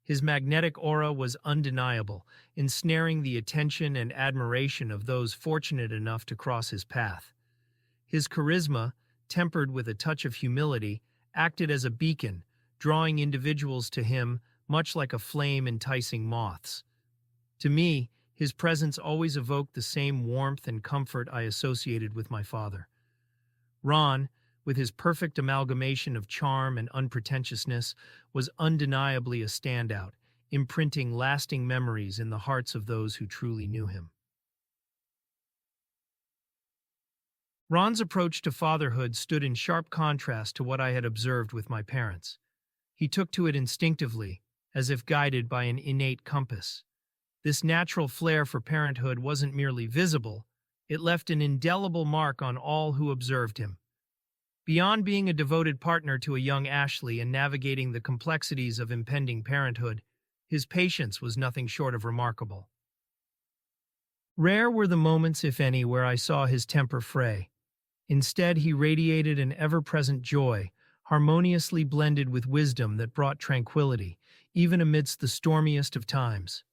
His magnetic aura was undeniable, ensnaring the attention and admiration of those fortunate enough to cross his path. His charisma, tempered with a touch of humility, acted as a beacon, drawing individuals to him much like a flame enticing moths. To me, his presence always evoked the same warmth and comfort I associated with my father. Ron, with his perfect amalgamation of charm and unpretentiousness, was undeniably a standout, imprinting lasting memories in the hearts of those who truly knew him. Ron's approach to fatherhood stood in sharp contrast to what I had observed with my parents. He took to it instinctively, as if guided by an innate compass. This natural flair for parenthood wasn't merely visible, it left an indelible mark on all who observed him. Beyond being a devoted partner to a young Ashley and navigating the complexities of impending parenthood, his patience was nothing short of remarkable. Rare were the moments, if any, where I saw his temper fray. Instead, he radiated an ever-present joy, harmoniously blended with wisdom that brought tranquility, even amidst the stormiest of times.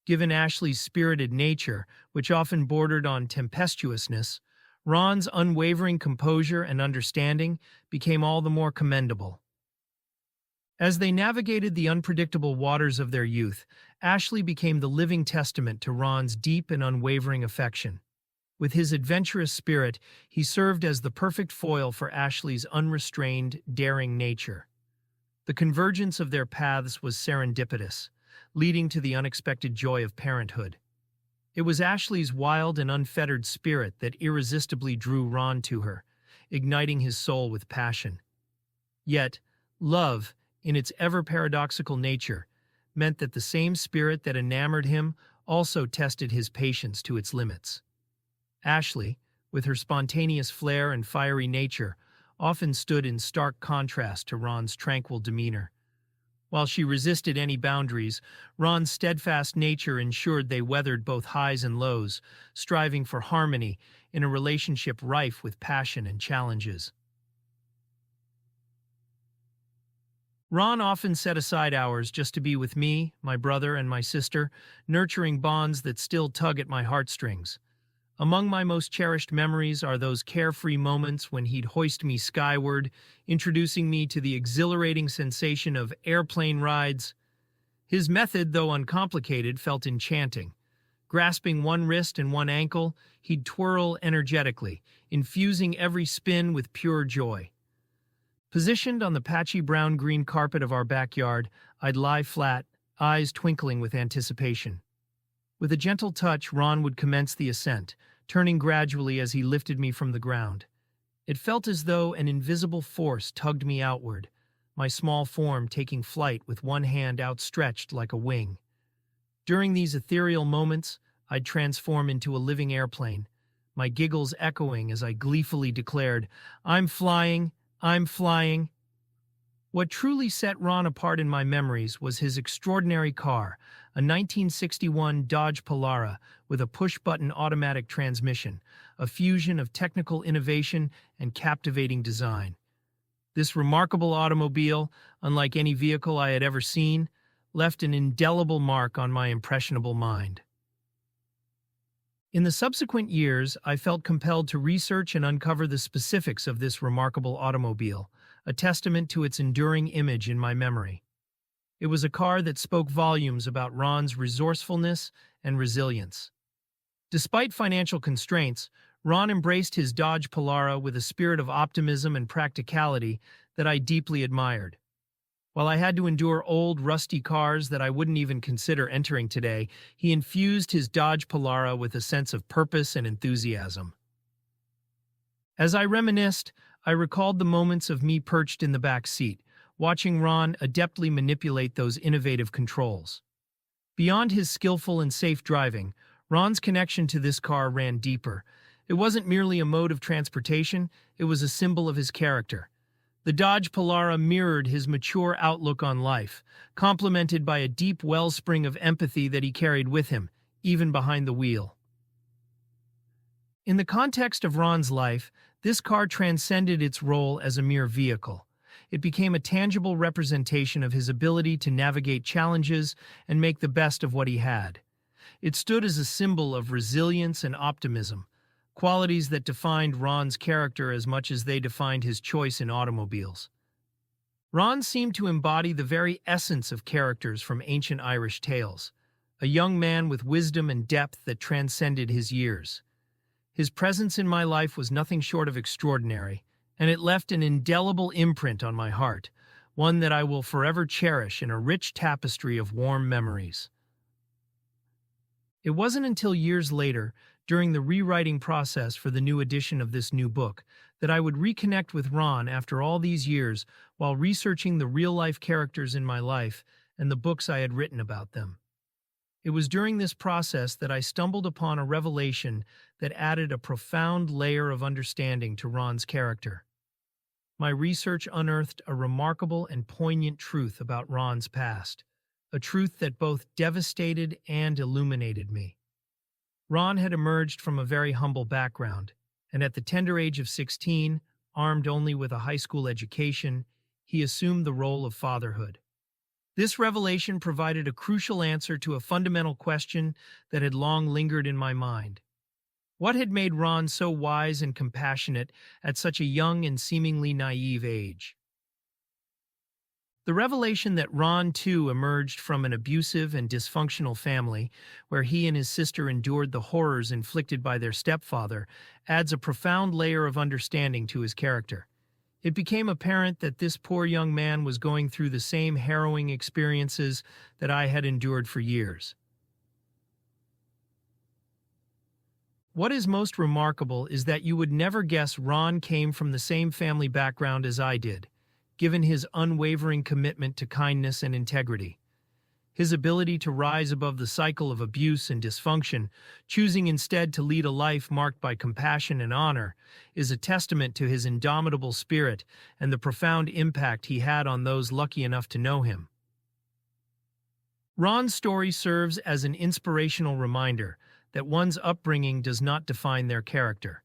Given Ashley's spirited nature, which often bordered on tempestuousness, Ron's unwavering composure and understanding became all the more commendable. As they navigated the unpredictable waters of their youth, Ashley became the living testament to Ron's deep and unwavering affection. With his adventurous spirit, he served as the perfect foil for Ashley's unrestrained, daring nature. The convergence of their paths was serendipitous, leading to the unexpected joy of parenthood. It was Ashley's wild and unfettered spirit that irresistibly drew Ron to her, igniting his soul with passion. Yet, love, in its ever-paradoxical nature, meant that the same spirit that enamored him also tested his patience to its limits. Ashley, with her spontaneous flair and fiery nature, often stood in stark contrast to Ron's tranquil demeanor. While she resisted any boundaries, Ron's steadfast nature ensured they weathered both highs and lows, striving for harmony in a relationship rife with passion and challenges. Ron often set aside hours just to be with me, my brother, and my sister, nurturing bonds that still tug at my heartstrings. Among my most cherished memories are those carefree moments when he'd hoist me skyward, introducing me to the exhilarating sensation of airplane rides. His method, though uncomplicated, felt enchanting. Grasping one wrist and one ankle, he'd twirl energetically, infusing every spin with pure joy. Positioned on the patchy brown-green carpet of our backyard, I'd lie flat, eyes twinkling with anticipation. With a gentle touch, Ron would commence the ascent, turning gradually as he lifted me from the ground. It felt as though an invisible force tugged me outward, my small form taking flight with one hand outstretched like a wing. During these ethereal moments, I'd transform into a living airplane, my giggles echoing as I gleefully declared, "I'm flying, I'm flying." What truly set Ron apart in my memories was his extraordinary car, a 1961 Dodge Polara with a push-button automatic transmission, a fusion of technical innovation and captivating design. This remarkable automobile, unlike any vehicle I had ever seen, left an indelible mark on my impressionable mind. In the subsequent years, I felt compelled to research and uncover the specifics of this remarkable automobile, a testament to its enduring image in my memory. It was a car that spoke volumes about Ron's resourcefulness and resilience. Despite financial constraints, Ron embraced his Dodge Polara with a spirit of optimism and practicality that I deeply admired. While I had to endure old, rusty cars that I wouldn't even consider entering today, he infused his Dodge Polara with a sense of purpose and enthusiasm. As I reminisced, I recalled the moments of me perched in the back seat, watching Ron adeptly manipulate those innovative controls. Beyond his skillful and safe driving, Ron's connection to this car ran deeper. It wasn't merely a mode of transportation, it was a symbol of his character. The Dodge Polara mirrored his mature outlook on life, complemented by a deep wellspring of empathy that he carried with him, even behind the wheel. In the context of Ron's life, this car transcended its role as a mere vehicle. It became a tangible representation of his ability to navigate challenges and make the best of what he had. It stood as a symbol of resilience and optimism, qualities that defined Ron's character as much as they defined his choice in automobiles. Ron seemed to embody the very essence of characters from ancient Irish tales, a young man with wisdom and depth that transcended his years. His presence in my life was nothing short of extraordinary, and it left an indelible imprint on my heart, one that I will forever cherish in a rich tapestry of warm memories. It wasn't until years later, during the rewriting process for the new edition of this new book, that I would reconnect with Ron after all these years while researching the real-life characters in my life and the books I had written about them. It was during this process that I stumbled upon a revelation that added a profound layer of understanding to Ron's character. My research unearthed a remarkable and poignant truth about Ron's past, a truth that both devastated and illuminated me. Ron had emerged from a very humble background, and at the tender age of 16, armed only with a high school education, he assumed the role of fatherhood. This revelation provided a crucial answer to a fundamental question that had long lingered in my mind. What had made Ron so wise and compassionate at such a young and seemingly naive age? The revelation that Ron, too, emerged from an abusive and dysfunctional family, where he and his sister endured the horrors inflicted by their stepfather, adds a profound layer of understanding to his character. It became apparent that this poor young man was going through the same harrowing experiences that I had endured for years. What is most remarkable is that you would never guess Ron came from the same family background as I did, given his unwavering commitment to kindness and integrity. His ability to rise above the cycle of abuse and dysfunction, choosing instead to lead a life marked by compassion and honor, is a testament to his indomitable spirit and the profound impact he had on those lucky enough to know him. Ron's story serves as an inspirational reminder that one's upbringing does not define their character.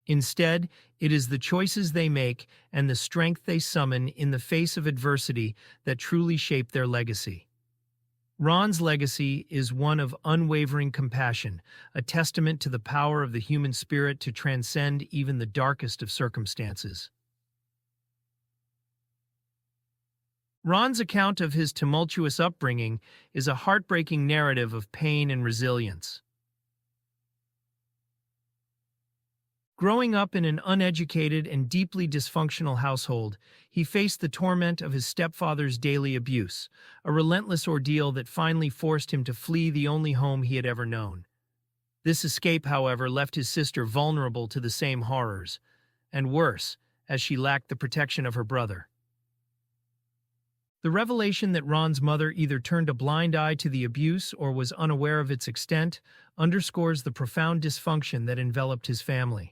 Instead, it is the choices they make and the strength they summon in the face of adversity that truly shape their legacy. Ron's legacy is one of unwavering compassion, a testament to the power of the human spirit to transcend even the darkest of circumstances. Ron's account of his tumultuous upbringing is a heartbreaking narrative of pain and resilience. Growing up in an uneducated and deeply dysfunctional household, he faced the torment of his stepfather's daily abuse, a relentless ordeal that finally forced him to flee the only home he had ever known. This escape, however, left his sister vulnerable to the same horrors, and worse, as she lacked the protection of her brother. The revelation that Ron's mother either turned a blind eye to the abuse or was unaware of its extent underscores the profound dysfunction that enveloped his family.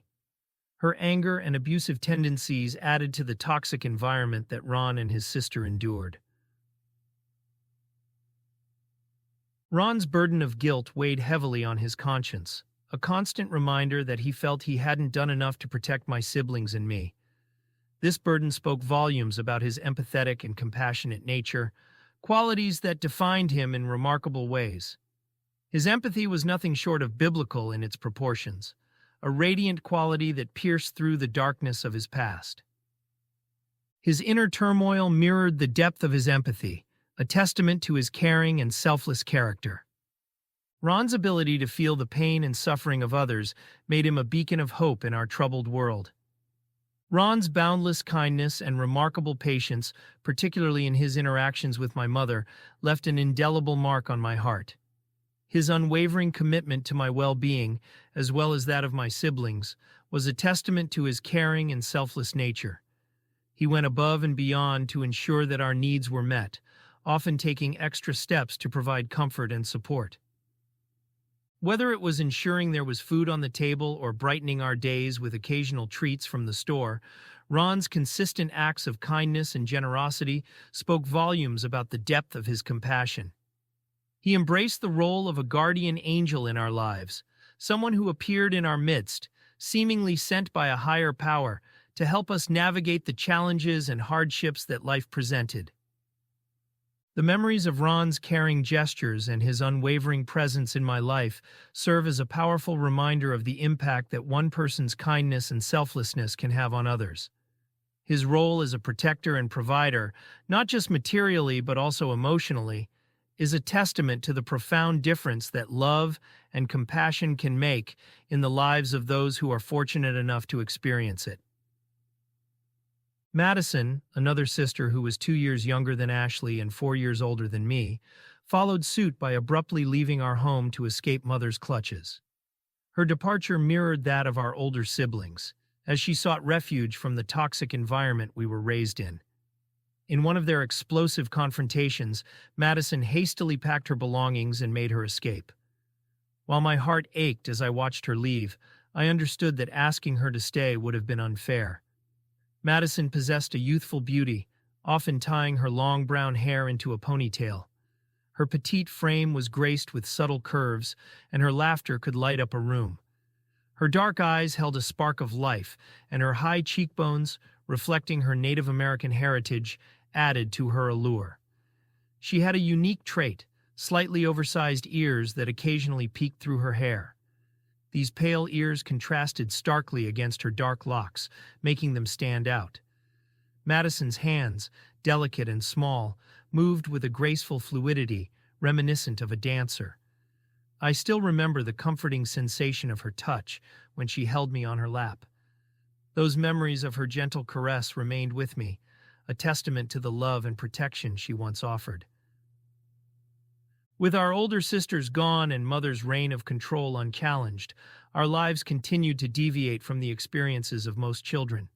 Her anger and abusive tendencies added to the toxic environment that Ron and his sister endured. Ron's burden of guilt weighed heavily on his conscience, a constant reminder that he felt he hadn't done enough to protect my siblings and me. This burden spoke volumes about his empathetic and compassionate nature, qualities that defined him in remarkable ways. His empathy was nothing short of biblical in its proportions, a radiant quality that pierced through the darkness of his past. His inner turmoil mirrored the depth of his empathy, a testament to his caring and selfless character. Ron's ability to feel the pain and suffering of others made him a beacon of hope in our troubled world. Ron's boundless kindness and remarkable patience, particularly in his interactions with my mother, left an indelible mark on my heart. His unwavering commitment to my well-being, as well as that of my siblings, was a testament to his caring and selfless nature. He went above and beyond to ensure that our needs were met, often taking extra steps to provide comfort and support. Whether it was ensuring there was food on the table or brightening our days with occasional treats from the store, Ron's consistent acts of kindness and generosity spoke volumes about the depth of his compassion. He embraced the role of a guardian angel in our lives, someone who appeared in our midst, seemingly sent by a higher power, to help us navigate the challenges and hardships that life presented. The memories of Ron's caring gestures and his unwavering presence in my life serve as a powerful reminder of the impact that one person's kindness and selflessness can have on others. His role as a protector and provider, not just materially but also emotionally, is a testament to the profound difference that love and compassion can make in the lives of those who are fortunate enough to experience it. Madison, another sister who was 2 years younger than Ashley and 4 years older than me, followed suit by abruptly leaving our home to escape mother's clutches. Her departure mirrored that of our older siblings, as she sought refuge from the toxic environment we were raised in. In one of their explosive confrontations, Madison hastily packed her belongings and made her escape. While my heart ached as I watched her leave, I understood that asking her to stay would have been unfair. Madison possessed a youthful beauty, often tying her long brown hair into a ponytail. Her petite frame was graced with subtle curves, and her laughter could light up a room. Her dark eyes held a spark of life, and her high cheekbones, reflecting her Native American heritage, added to her allure. She had a unique trait, slightly oversized ears that occasionally peeked through her hair. These pale ears contrasted starkly against her dark locks, making them stand out. Madison's hands, delicate and small, moved with a graceful fluidity, reminiscent of a dancer. I still remember the comforting sensation of her touch when she held me on her lap. Those memories of her gentle caress remained with me, a testament to the love and protection she once offered. With our older sisters gone and mother's reign of control unchallenged, our lives continued to deviate from the experiences of most children.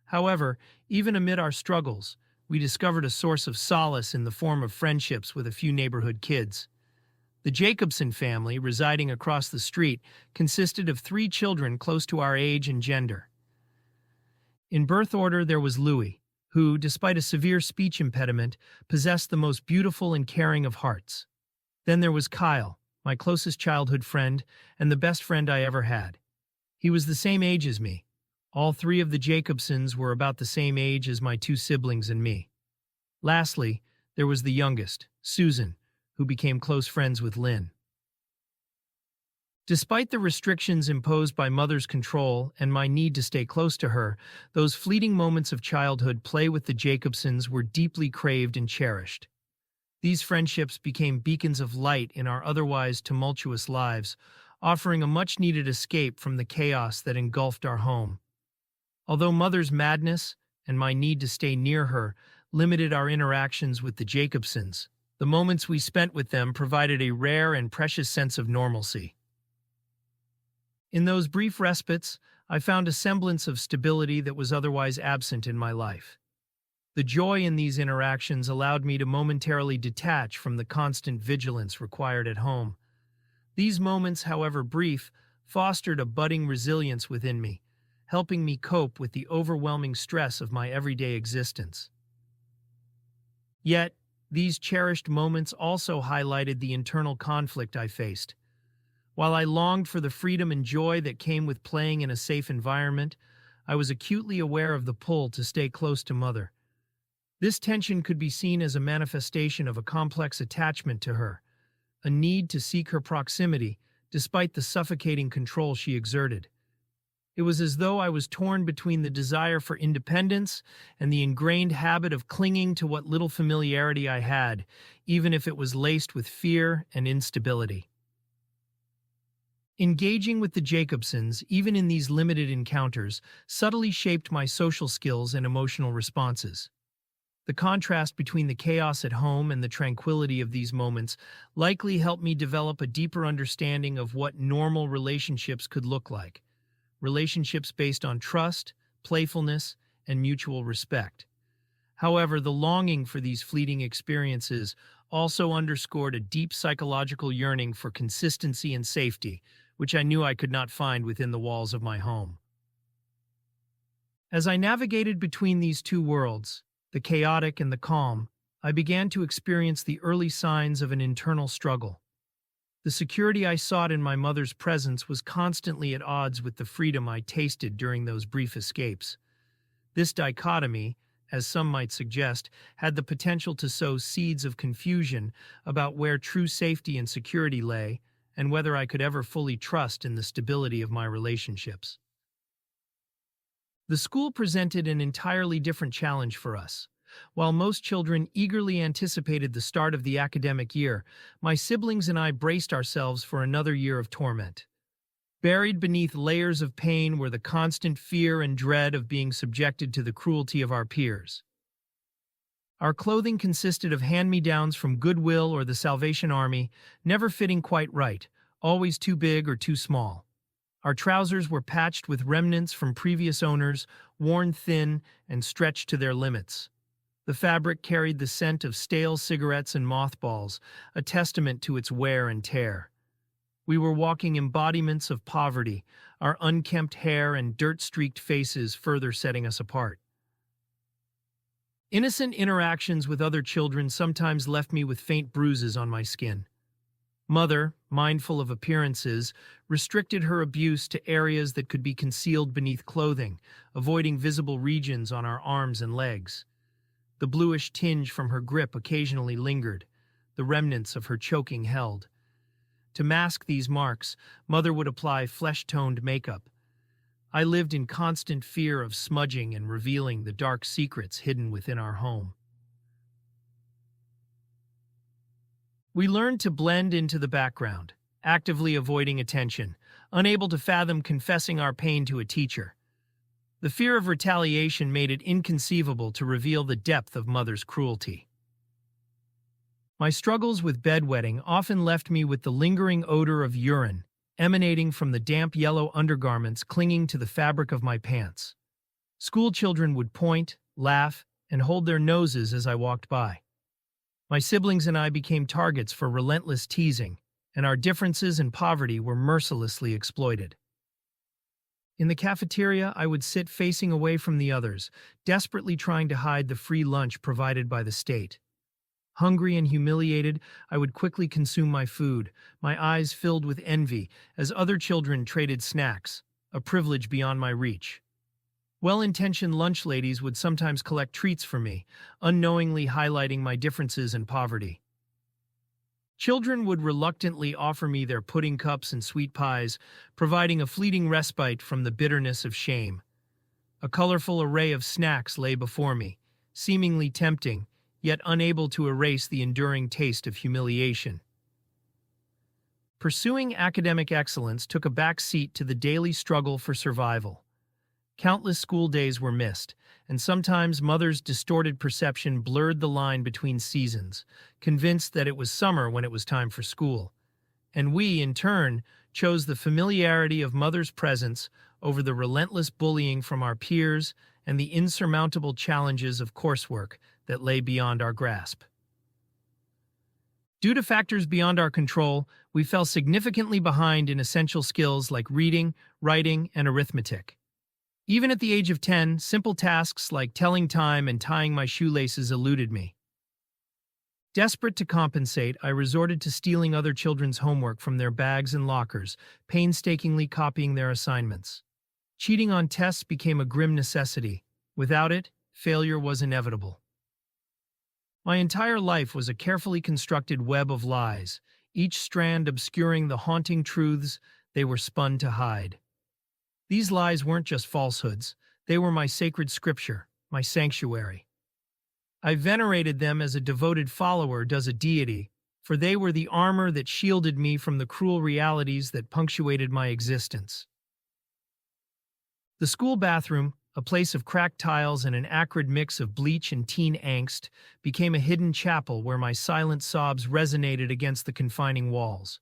However, even amid our struggles, we discovered a source of solace in the form of friendships with a few neighborhood kids. The Jacobson family, residing across the street, consisted of 3 children close to our age and gender. In birth order, there was Louis, who, despite a severe speech impediment, possessed the most beautiful and caring of hearts. Then there was Kyle, my closest childhood friend and the best friend I ever had. He was the same age as me. All 3 of the Jacobsons were about the same age as my 2 siblings and me. Lastly, there was the youngest, Susan, who became close friends with Lynn. Despite the restrictions imposed by mother's control and my need to stay close to her, those fleeting moments of childhood play with the Jacobsons were deeply craved and cherished. These friendships became beacons of light in our otherwise tumultuous lives, offering a much-needed escape from the chaos that engulfed our home. Although Mother's madness and my need to stay near her limited our interactions with the Jacobsons, the moments we spent with them provided a rare and precious sense of normalcy. In those brief respites, I found a semblance of stability that was otherwise absent in my life. The joy in these interactions allowed me to momentarily detach from the constant vigilance required at home. These moments, however brief, fostered a budding resilience within me, helping me cope with the overwhelming stress of my everyday existence. Yet, these cherished moments also highlighted the internal conflict I faced. While I longed for the freedom and joy that came with playing in a safe environment, I was acutely aware of the pull to stay close to Mother. This tension could be seen as a manifestation of a complex attachment to her, a need to seek her proximity despite the suffocating control she exerted. It was as though I was torn between the desire for independence and the ingrained habit of clinging to what little familiarity I had, even if it was laced with fear and instability. Engaging with the Jacobsons, even in these limited encounters, subtly shaped my social skills and emotional responses. The contrast between the chaos at home and the tranquility of these moments likely helped me develop a deeper understanding of what normal relationships could look like. Relationships based on trust, playfulness, and mutual respect. However, the longing for these fleeting experiences also underscored a deep psychological yearning for consistency and safety, which I knew I could not find within the walls of my home. As I navigated between these two worlds, the chaotic and the calm, I began to experience the early signs of an internal struggle. The security I sought in my mother's presence was constantly at odds with the freedom I tasted during those brief escapes. This dichotomy, as some might suggest, had the potential to sow seeds of confusion about where true safety and security lay, and whether I could ever fully trust in the stability of my relationships. The school presented an entirely different challenge for us. While most children eagerly anticipated the start of the academic year, my siblings and I braced ourselves for another year of torment. Buried beneath layers of pain were the constant fear and dread of being subjected to the cruelty of our peers. Our clothing consisted of hand-me-downs from Goodwill or the Salvation Army, never fitting quite right, always too big or too small. Our trousers were patched with remnants from previous owners, worn thin and stretched to their limits. The fabric carried the scent of stale cigarettes and mothballs, a testament to its wear and tear. We were walking embodiments of poverty, our unkempt hair and dirt-streaked faces further setting us apart. Innocent interactions with other children sometimes left me with faint bruises on my skin. Mother, mindful of appearances, restricted her abuse to areas that could be concealed beneath clothing, avoiding visible regions on our arms and legs. The bluish tinge from her grip occasionally lingered, the remnants of her choking held. To mask these marks, Mother would apply flesh-toned makeup. I lived in constant fear of smudging and revealing the dark secrets hidden within our home. We learned to blend into the background, actively avoiding attention, unable to fathom confessing our pain to a teacher. The fear of retaliation made it inconceivable to reveal the depth of Mother's cruelty. My struggles with bedwetting often left me with the lingering odor of urine, emanating from the damp yellow undergarments clinging to the fabric of my pants. School children would point, laugh, and hold their noses as I walked by. My siblings and I became targets for relentless teasing, and our differences and poverty were mercilessly exploited. In the cafeteria, I would sit facing away from the others, desperately trying to hide the free lunch provided by the state. Hungry and humiliated, I would quickly consume my food, my eyes filled with envy as other children traded snacks, a privilege beyond my reach. Well-intentioned lunch ladies would sometimes collect treats for me, unknowingly highlighting my differences and poverty. Children would reluctantly offer me their pudding cups and sweet pies, providing a fleeting respite from the bitterness of shame. A colorful array of snacks lay before me, seemingly tempting, yet unable to erase the enduring taste of humiliation. Pursuing academic excellence took a back seat to the daily struggle for survival. Countless school days were missed, and sometimes Mother's distorted perception blurred the line between seasons, convinced that it was summer when it was time for school. And we, in turn, chose the familiarity of Mother's presence over the relentless bullying from our peers and the insurmountable challenges of coursework that lay beyond our grasp. Due to factors beyond our control, we fell significantly behind in essential skills like reading, writing, and arithmetic. Even at the age of 10, simple tasks like telling time and tying my shoelaces eluded me. Desperate to compensate, I resorted to stealing other children's homework from their bags and lockers, painstakingly copying their assignments. Cheating on tests became a grim necessity. Without it, failure was inevitable. My entire life was a carefully constructed web of lies, each strand obscuring the haunting truths they were spun to hide. These lies weren't just falsehoods, they were my sacred scripture, my sanctuary. I venerated them as a devoted follower does a deity, for they were the armor that shielded me from the cruel realities that punctuated my existence. The school bathroom, a place of cracked tiles and an acrid mix of bleach and teen angst, became a hidden chapel where my silent sobs resonated against the confining walls.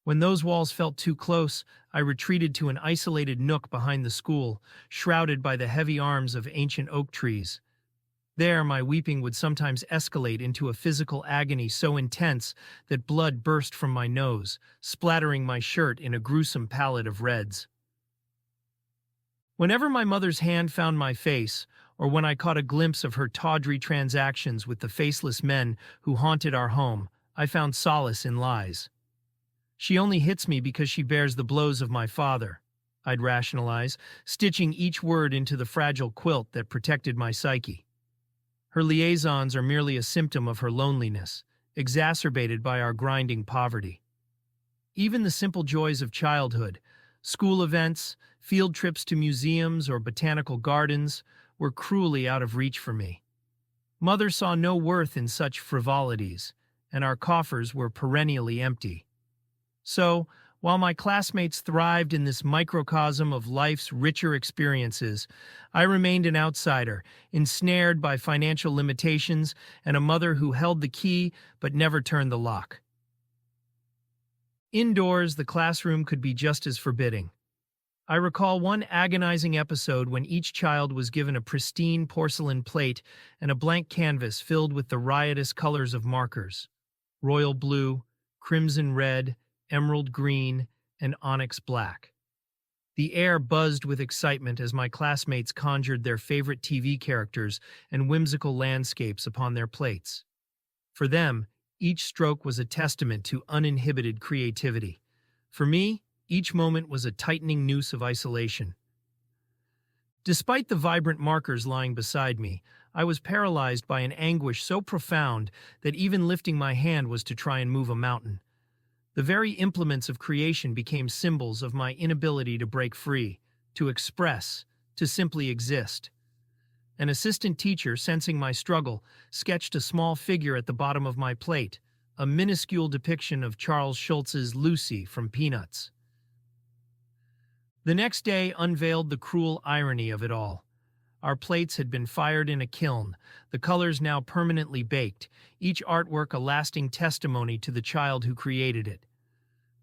When those walls felt too close, I retreated to an isolated nook behind the school, shrouded by the heavy arms of ancient oak trees. There, my weeping would sometimes escalate into a physical agony so intense that blood burst from my nose, splattering my shirt in a gruesome palette of reds. Whenever my mother's hand found my face, or when I caught a glimpse of her tawdry transactions with the faceless men who haunted our home, I found solace in lies. She only hits me because she bears the blows of my father, I'd rationalize, stitching each word into the fragile quilt that protected my psyche. Her liaisons are merely a symptom of her loneliness, exacerbated by our grinding poverty. Even the simple joys of childhood, school events, field trips to museums or botanical gardens, were cruelly out of reach for me. Mother saw no worth in such frivolities, and our coffers were perennially empty. So, while my classmates thrived in this microcosm of life's richer experiences, I remained an outsider, ensnared by financial limitations and a mother who held the key but never turned the lock. Indoors, the classroom could be just as forbidding. I recall one agonizing episode when each child was given a pristine porcelain plate and a blank canvas filled with the riotous colors of markers: royal blue, crimson red, emerald green, and onyx black. The air buzzed with excitement as my classmates conjured their favorite TV characters and whimsical landscapes upon their plates. For them, each stroke was a testament to uninhibited creativity. For me, each moment was a tightening noose of isolation. Despite the vibrant markers lying beside me, I was paralyzed by an anguish so profound that even lifting my hand was to try and move a mountain. The very implements of creation became symbols of my inability to break free, to express, to simply exist. An assistant teacher, sensing my struggle, sketched a small figure at the bottom of my plate, a minuscule depiction of Charles Schulz's Lucy from Peanuts. The next day unveiled the cruel irony of it all. Our plates had been fired in a kiln, the colors now permanently baked, each artwork a lasting testimony to the child who created it.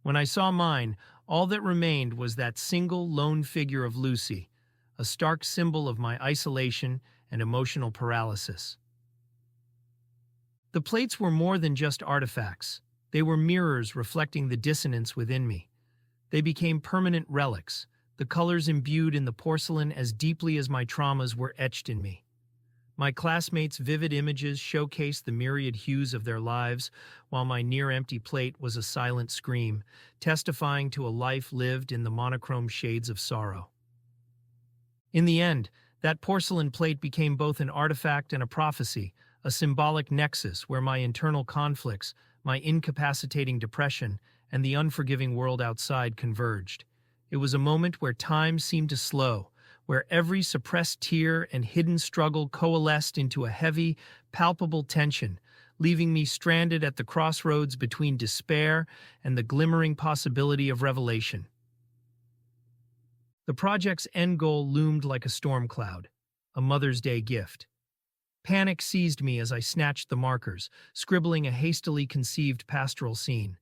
When I saw mine, all that remained was that single lone figure of Lucy, a stark symbol of my isolation and emotional paralysis. The plates were more than just artifacts. They were mirrors reflecting the dissonance within me. They became permanent relics, the colors imbued in the porcelain as deeply as my traumas were etched in me. My classmates' vivid images showcased the myriad hues of their lives, while my near-empty plate was a silent scream, testifying to a life lived in the monochrome shades of sorrow. In the end, that porcelain plate became both an artifact and a prophecy, a symbolic nexus where my internal conflicts, my incapacitating depression, and the unforgiving world outside converged. It was a moment where time seemed to slow, where every suppressed tear and hidden struggle coalesced into a heavy, palpable tension, leaving me stranded at the crossroads between despair and the glimmering possibility of revelation. The project's end goal loomed like a storm cloud, a Mother's Day gift. Panic seized me as I snatched the markers, scribbling a hastily conceived pastoral scene.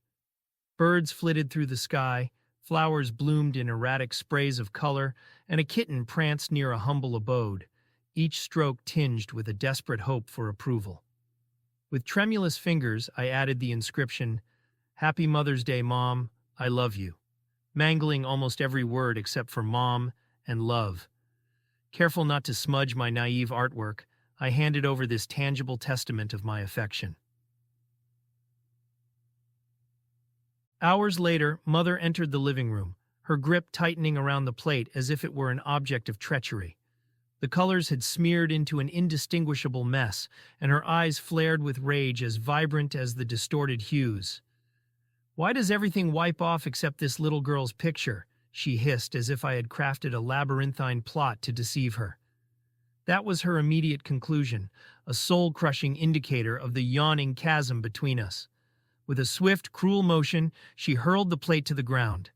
Birds flitted through the sky, flowers bloomed in erratic sprays of color, and a kitten pranced near a humble abode, each stroke tinged with a desperate hope for approval. With tremulous fingers, I added the inscription, "Happy Mother's Day, Mom, I love you," mangling almost every word except for mom and love. Careful not to smudge my naive artwork, I handed over this tangible testament of my affection. Hours later, Mother entered the living room, her grip tightening around the plate as if it were an object of treachery. The colors had smeared into an indistinguishable mess, and her eyes flared with rage as vibrant as the distorted hues. "Why does everything wipe off except this little girl's picture?" she hissed as if I had crafted a labyrinthine plot to deceive her. That was her immediate conclusion, a soul-crushing indicator of the yawning chasm between us. With a swift, cruel motion, she hurled the plate to the ground.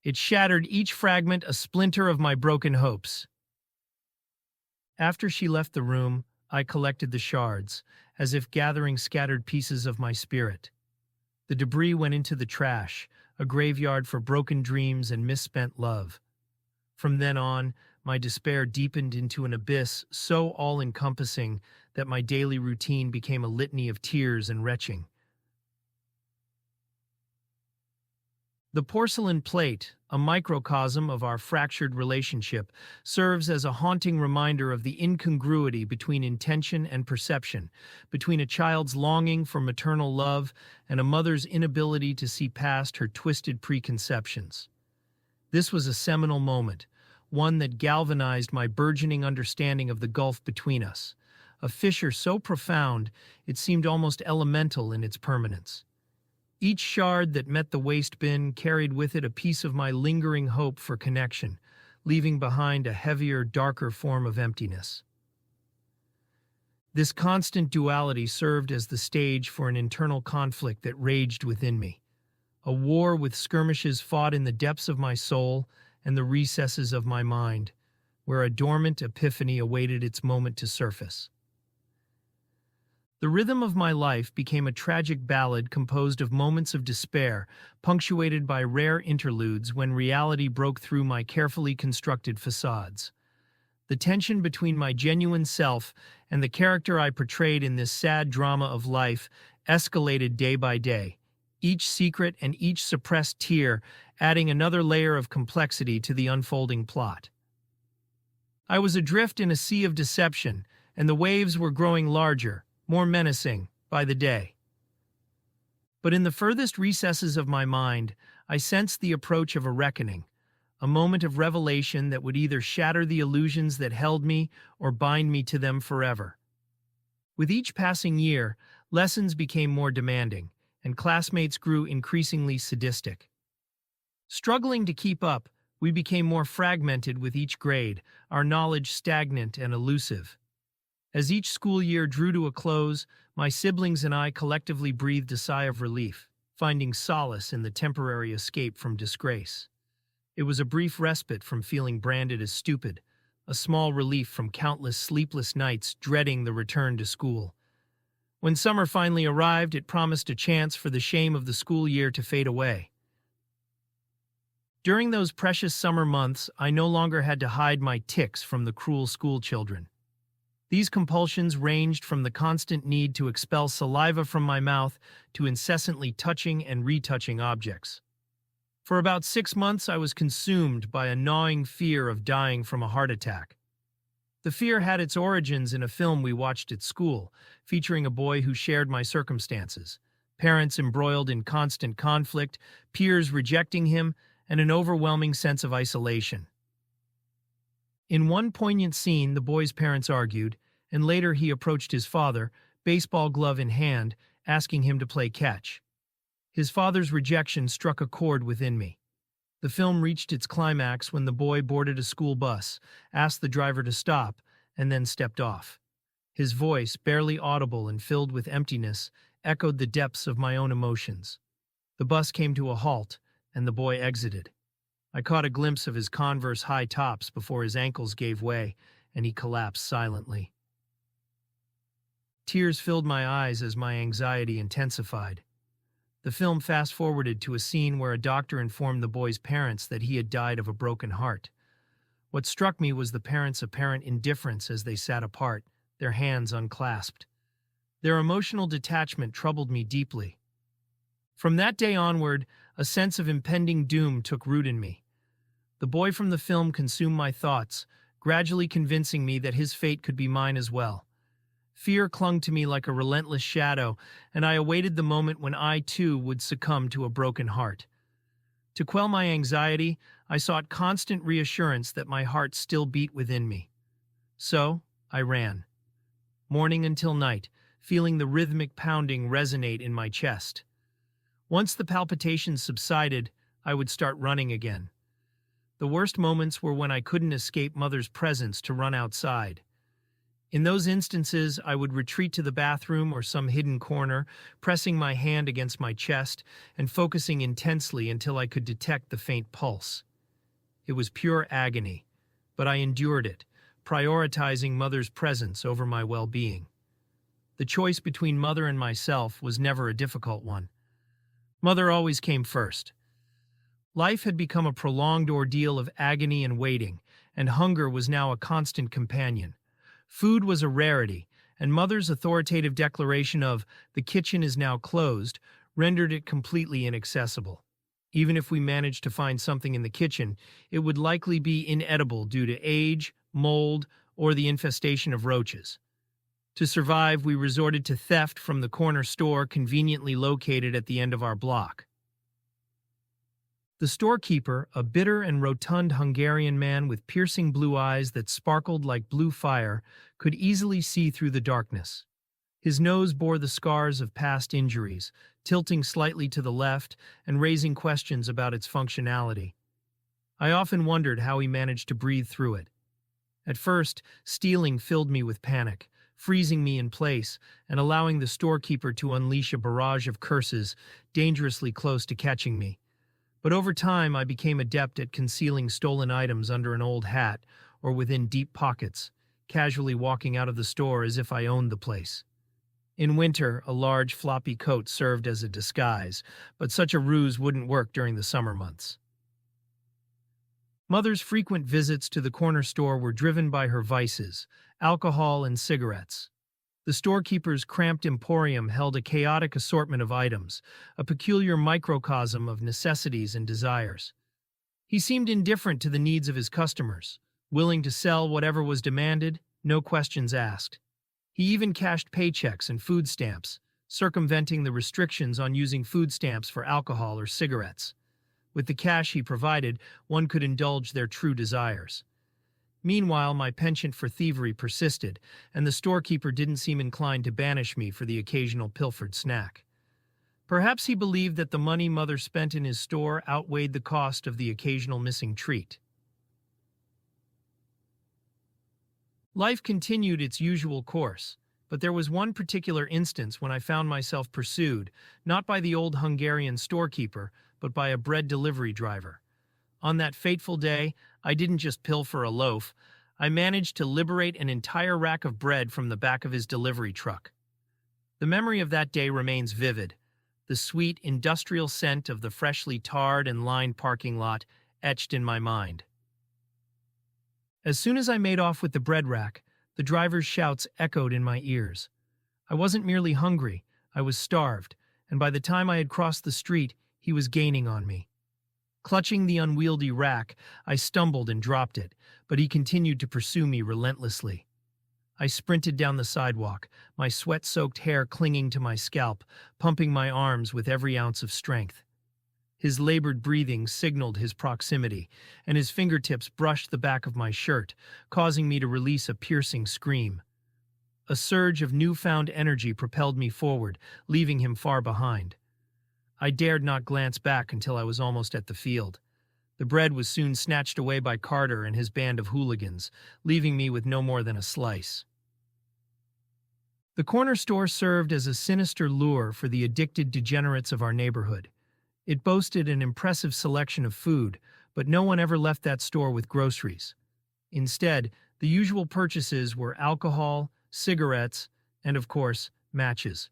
It shattered each fragment, a splinter of my broken hopes. After she left the room, I collected the shards, as if gathering scattered pieces of my spirit. The debris went into the trash, a graveyard for broken dreams and misspent love. From then on, my despair deepened into an abyss so all-encompassing that my daily routine became a litany of tears and retching. The porcelain plate, a microcosm of our fractured relationship, serves as a haunting reminder of the incongruity between intention and perception, between a child's longing for maternal love and a mother's inability to see past her twisted preconceptions. This was a seminal moment, one that galvanized my burgeoning understanding of the gulf between us, a fissure so profound it seemed almost elemental in its permanence. Each shard that met the waste bin carried with it a piece of my lingering hope for connection, leaving behind a heavier, darker form of emptiness. This constant duality served as the stage for an internal conflict that raged within me, a war with skirmishes fought in the depths of my soul and the recesses of my mind, where a dormant epiphany awaited its moment to surface. The rhythm of my life became a tragic ballad composed of moments of despair, punctuated by rare interludes when reality broke through my carefully constructed facades. The tension between my genuine self and the character I portrayed in this sad drama of life escalated day by day, each secret and each suppressed tear adding another layer of complexity to the unfolding plot. I was adrift in a sea of deception, and the waves were growing larger, more menacing, by the day. But in the furthest recesses of my mind, I sensed the approach of a reckoning, a moment of revelation that would either shatter the illusions that held me or bind me to them forever. With each passing year, lessons became more demanding, and classmates grew increasingly sadistic. Struggling to keep up, we became more fragmented with each grade, our knowledge stagnant and elusive. As each school year drew to a close, my siblings and I collectively breathed a sigh of relief, finding solace in the temporary escape from disgrace. It was a brief respite from feeling branded as stupid, a small relief from countless sleepless nights dreading the return to school. When summer finally arrived, it promised a chance for the shame of the school year to fade away. During those precious summer months, I no longer had to hide my tics from the cruel school children. These compulsions ranged from the constant need to expel saliva from my mouth to incessantly touching and retouching objects. For about 6 months, I was consumed by a gnawing fear of dying from a heart attack. The fear had its origins in a film we watched at school, featuring a boy who shared my circumstances, parents embroiled in constant conflict, peers rejecting him, and an overwhelming sense of isolation. In one poignant scene, the boy's parents argued, and later he approached his father, baseball glove in hand, asking him to play catch. His father's rejection struck a chord within me. The film reached its climax when the boy boarded a school bus, asked the driver to stop, and then stepped off. His voice, barely audible and filled with emptiness, echoed the depths of my own emotions. The bus came to a halt, and the boy exited. I caught a glimpse of his Converse high tops before his ankles gave way, and he collapsed silently. Tears filled my eyes as my anxiety intensified. The film fast-forwarded to a scene where a doctor informed the boy's parents that he had died of a broken heart. What struck me was the parents' apparent indifference as they sat apart, their hands unclasped. Their emotional detachment troubled me deeply. From that day onward, a sense of impending doom took root in me. The boy from the film consumed my thoughts, gradually convincing me that his fate could be mine as well. Fear clung to me like a relentless shadow, and I awaited the moment when I, too, would succumb to a broken heart. To quell my anxiety, I sought constant reassurance that my heart still beat within me. So, I ran, morning until night, feeling the rhythmic pounding resonate in my chest. Once the palpitations subsided, I would start running again. The worst moments were when I couldn't escape Mother's presence to run outside. In those instances, I would retreat to the bathroom or some hidden corner, pressing my hand against my chest and focusing intensely until I could detect the faint pulse. It was pure agony, but I endured it, prioritizing Mother's presence over my well-being. The choice between Mother and myself was never a difficult one. Mother always came first. Life had become a prolonged ordeal of agony and waiting, and hunger was now a constant companion. Food was a rarity, and Mother's authoritative declaration of, "The kitchen is now closed," rendered it completely inaccessible. Even if we managed to find something in the kitchen, it would likely be inedible due to age, mold, or the infestation of roaches. To survive, we resorted to theft from the corner store conveniently located at the end of our block. The storekeeper, a bitter and rotund Hungarian man with piercing blue eyes that sparkled like blue fire, could easily see through the darkness. His nose bore the scars of past injuries, tilting slightly to the left and raising questions about its functionality. I often wondered how he managed to breathe through it. At first, stealing filled me with panic, freezing me in place and allowing the storekeeper to unleash a barrage of curses dangerously close to catching me. But over time, I became adept at concealing stolen items under an old hat or within deep pockets, casually walking out of the store as if I owned the place. In winter, a large floppy coat served as a disguise, but such a ruse wouldn't work during the summer months. Mother's frequent visits to the corner store were driven by her vices, alcohol and cigarettes. The storekeeper's cramped emporium held a chaotic assortment of items, a peculiar microcosm of necessities and desires. He seemed indifferent to the needs of his customers, willing to sell whatever was demanded, no questions asked. He even cashed paychecks and food stamps, circumventing the restrictions on using food stamps for alcohol or cigarettes. With the cash he provided, one could indulge their true desires. Meanwhile, my penchant for thievery persisted, and the storekeeper didn't seem inclined to banish me for the occasional pilfered snack. Perhaps he believed that the money Mother spent in his store outweighed the cost of the occasional missing treat. Life continued its usual course, but there was one particular instance when I found myself pursued, not by the old Hungarian storekeeper, but by a bread delivery driver. On that fateful day, I didn't just pilfer a loaf, I managed to liberate an entire rack of bread from the back of his delivery truck. The memory of that day remains vivid, the sweet, industrial scent of the freshly tarred and lined parking lot etched in my mind. As soon as I made off with the bread rack, the driver's shouts echoed in my ears. I wasn't merely hungry, I was starved, and by the time I had crossed the street, he was gaining on me. Clutching the unwieldy rack, I stumbled and dropped it, but he continued to pursue me relentlessly. I sprinted down the sidewalk, my sweat-soaked hair clinging to my scalp, pumping my arms with every ounce of strength. His labored breathing signaled his proximity, and his fingertips brushed the back of my shirt, causing me to release a piercing scream. A surge of newfound energy propelled me forward, leaving him far behind. I dared not glance back until I was almost at the field. The bread was soon snatched away by Carter and his band of hooligans, leaving me with no more than a slice. The corner store served as a sinister lure for the addicted degenerates of our neighborhood. It boasted an impressive selection of food, but no one ever left that store with groceries. Instead, the usual purchases were alcohol, cigarettes, and, of course, matches.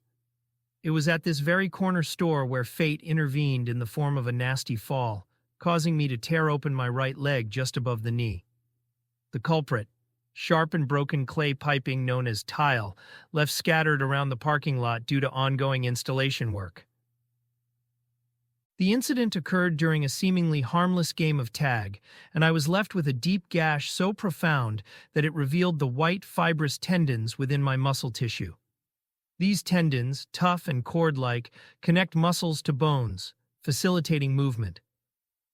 It was at this very corner store where fate intervened in the form of a nasty fall, causing me to tear open my right leg just above the knee. The culprit, sharp and broken clay piping known as tile, left scattered around the parking lot due to ongoing installation work. The incident occurred during a seemingly harmless game of tag, and I was left with a deep gash so profound that it revealed the white, fibrous tendons within my muscle tissue. These tendons, tough and cord-like, connect muscles to bones, facilitating movement.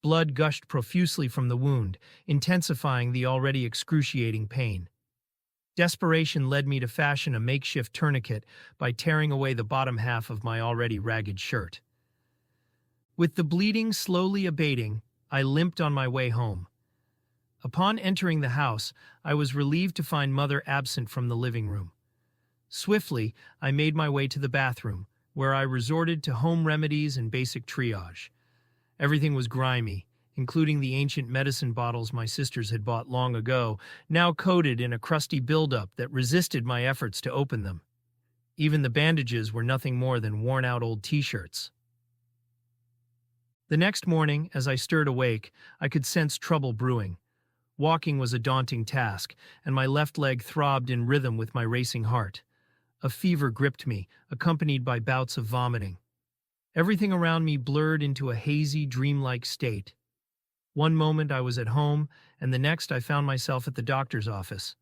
Blood gushed profusely from the wound, intensifying the already excruciating pain. Desperation led me to fashion a makeshift tourniquet by tearing away the bottom half of my already ragged shirt. With the bleeding slowly abating, I limped on my way home. Upon entering the house, I was relieved to find Mother absent from the living room. Swiftly, I made my way to the bathroom, where I resorted to home remedies and basic triage. Everything was grimy, including the ancient medicine bottles my sisters had bought long ago, now coated in a crusty buildup that resisted my efforts to open them. Even the bandages were nothing more than worn-out old t-shirts. The next morning, as I stirred awake, I could sense trouble brewing. Walking was a daunting task, and my left leg throbbed in rhythm with my racing heart. A fever gripped me, accompanied by bouts of vomiting. Everything around me blurred into a hazy, dreamlike state. One moment I was at home, and the next I found myself at the doctor's office.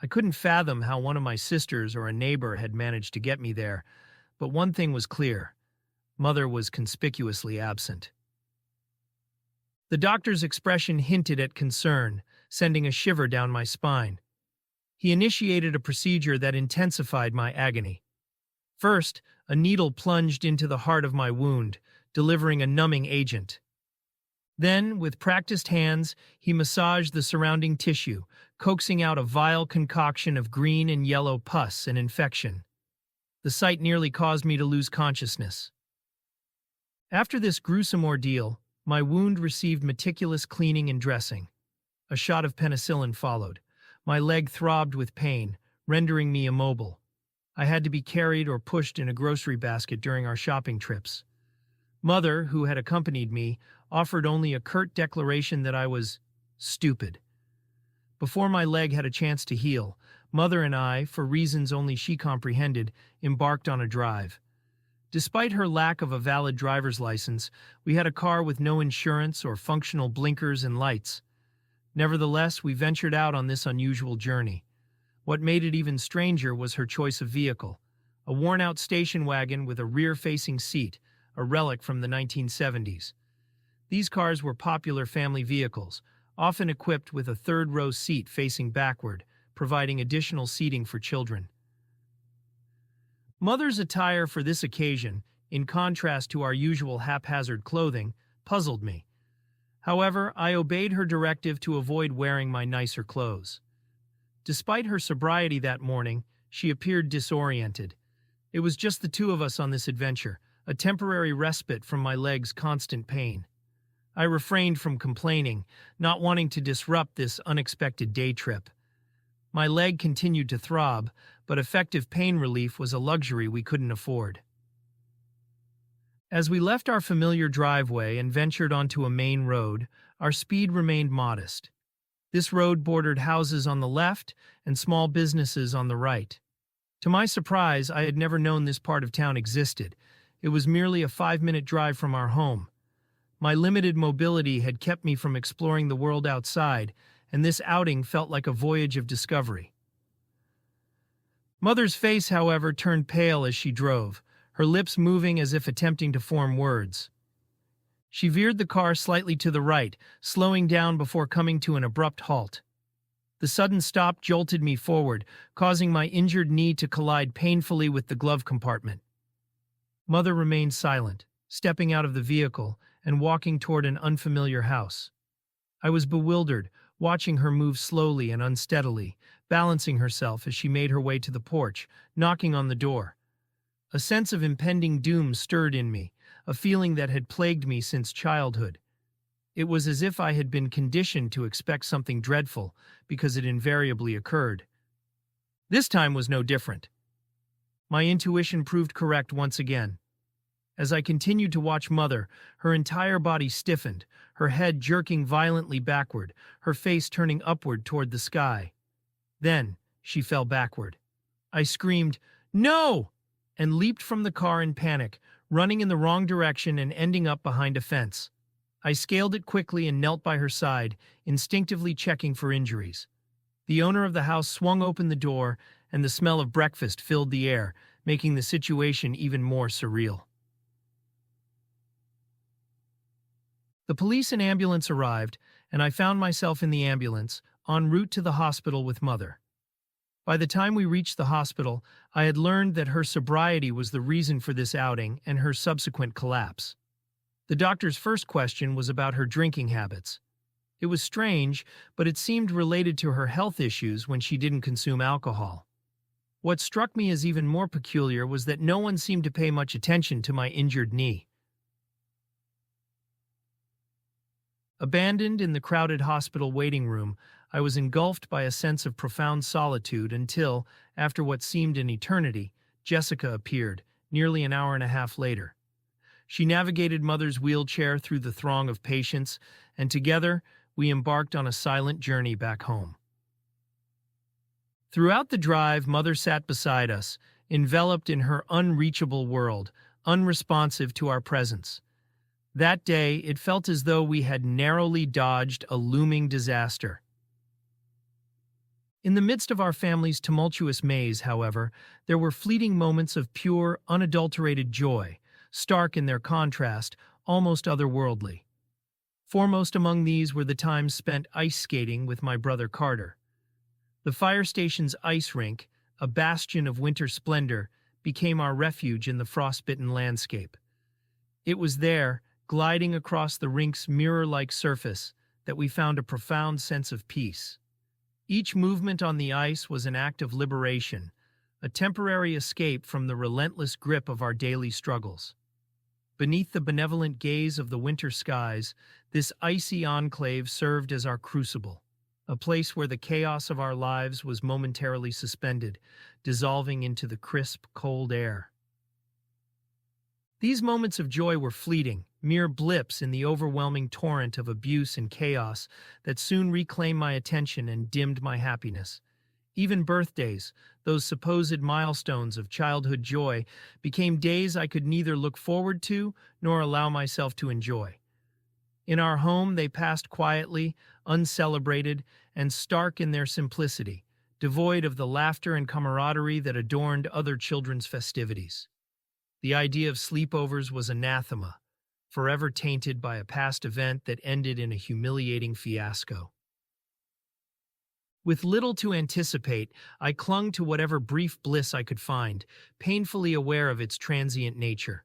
I couldn't fathom how one of my sisters or a neighbor had managed to get me there, but one thing was clear. Mother was conspicuously absent. The doctor's expression hinted at concern, sending a shiver down my spine. He initiated a procedure that intensified my agony. First, a needle plunged into the heart of my wound, delivering a numbing agent. Then, with practiced hands, he massaged the surrounding tissue, coaxing out a vile concoction of green and yellow pus and infection. The sight nearly caused me to lose consciousness. After this gruesome ordeal, my wound received meticulous cleaning and dressing. A shot of penicillin followed. My leg throbbed with pain, rendering me immobile. I had to be carried or pushed in a grocery basket during our shopping trips. Mother, who had accompanied me, offered only a curt declaration that I was stupid. Before my leg had a chance to heal, Mother and I, for reasons only she comprehended, embarked on a drive. Despite her lack of a valid driver's license, we had a car with no insurance or functional blinkers and lights. Nevertheless, we ventured out on this unusual journey. What made it even stranger was her choice of vehicle, a worn-out station wagon with a rear-facing seat, a relic from the 1970s. These cars were popular family vehicles, often equipped with a third-row seat facing backward, providing additional seating for children. Mother's attire for this occasion, in contrast to our usual haphazard clothing, puzzled me. However, I obeyed her directive to avoid wearing my nicer clothes. Despite her sobriety that morning, she appeared disoriented. It was just the two of us on this adventure, a temporary respite from my leg's constant pain. I refrained from complaining, not wanting to disrupt this unexpected day trip. My leg continued to throb, but effective pain relief was a luxury we couldn't afford. As we left our familiar driveway and ventured onto a main road, our speed remained modest. This road bordered houses on the left and small businesses on the right. To my surprise, I had never known this part of town existed. It was merely a 5-minute drive from our home. My limited mobility had kept me from exploring the world outside, and this outing felt like a voyage of discovery. Mother's face, however, turned pale as she drove, her lips moving as if attempting to form words. She veered the car slightly to the right, slowing down before coming to an abrupt halt. The sudden stop jolted me forward, causing my injured knee to collide painfully with the glove compartment. Mother remained silent, stepping out of the vehicle and walking toward an unfamiliar house. I was bewildered, watching her move slowly and unsteadily, balancing herself as she made her way to the porch, knocking on the door. A sense of impending doom stirred in me, a feeling that had plagued me since childhood. It was as if I had been conditioned to expect something dreadful because it invariably occurred. This time was no different. My intuition proved correct once again. As I continued to watch Mother, her entire body stiffened, her head jerking violently backward, her face turning upward toward the sky. Then, she fell backward. I screamed, "No!" and leaped from the car in panic, running in the wrong direction and ending up behind a fence. I scaled it quickly and knelt by her side, instinctively checking for injuries. The owner of the house swung open the door, and the smell of breakfast filled the air, making the situation even more surreal. The police and ambulance arrived, and I found myself in the ambulance, en route to the hospital with Mother. By the time we reached the hospital, I had learned that her sobriety was the reason for this outing and her subsequent collapse. The doctor's first question was about her drinking habits. It was strange, but it seemed related to her health issues when she didn't consume alcohol. What struck me as even more peculiar was that no one seemed to pay much attention to my injured knee. Abandoned in the crowded hospital waiting room, I was engulfed by a sense of profound solitude until, after what seemed an eternity, Jessica appeared, nearly an hour and a half later. She navigated Mother's wheelchair through the throng of patients, and together, we embarked on a silent journey back home. Throughout the drive, Mother sat beside us, enveloped in her unreachable world, unresponsive to our presence. That day, it felt as though we had narrowly dodged a looming disaster. In the midst of our family's tumultuous maze, however, there were fleeting moments of pure, unadulterated joy, stark in their contrast, almost otherworldly. Foremost among these were the times spent ice skating with my brother Carter. The fire station's ice rink, a bastion of winter splendor, became our refuge in the frostbitten landscape. It was there, gliding across the rink's mirror-like surface, that we found a profound sense of peace. Each movement on the ice was an act of liberation, a temporary escape from the relentless grip of our daily struggles. Beneath the benevolent gaze of the winter skies, this icy enclave served as our crucible, a place where the chaos of our lives was momentarily suspended, dissolving into the crisp, cold air. These moments of joy were fleeting, mere blips in the overwhelming torrent of abuse and chaos that soon reclaimed my attention and dimmed my happiness. Even birthdays, those supposed milestones of childhood joy, became days I could neither look forward to nor allow myself to enjoy. In our home, they passed quietly, uncelebrated, and stark in their simplicity, devoid of the laughter and camaraderie that adorned other children's festivities. The idea of sleepovers was anathema, forever tainted by a past event that ended in a humiliating fiasco. With little to anticipate, I clung to whatever brief bliss I could find, painfully aware of its transient nature.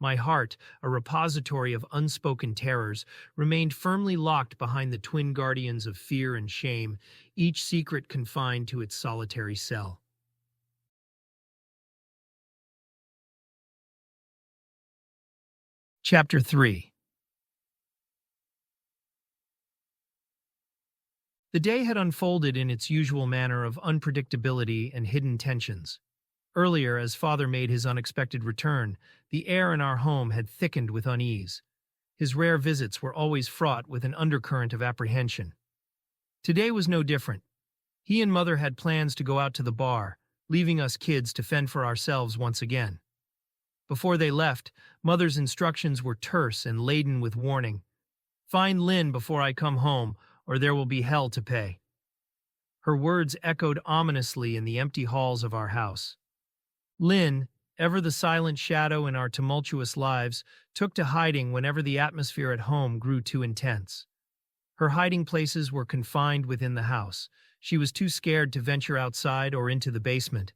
My heart, a repository of unspoken terrors, remained firmly locked behind the twin guardians of fear and shame, each secret confined to its solitary cell. Chapter 3. The day had unfolded in its usual manner of unpredictability and hidden tensions. Earlier, as Father made his unexpected return, the air in our home had thickened with unease. His rare visits were always fraught with an undercurrent of apprehension. Today was no different. He and Mother had plans to go out to the bar, leaving us kids to fend for ourselves once again. Before they left, Mother's instructions were terse and laden with warning. "Find Lynn before I come home, or there will be hell to pay." Her words echoed ominously in the empty halls of our house. Lynn, ever the silent shadow in our tumultuous lives, took to hiding whenever the atmosphere at home grew too intense. Her hiding places were confined within the house. She was too scared to venture outside or into the basement.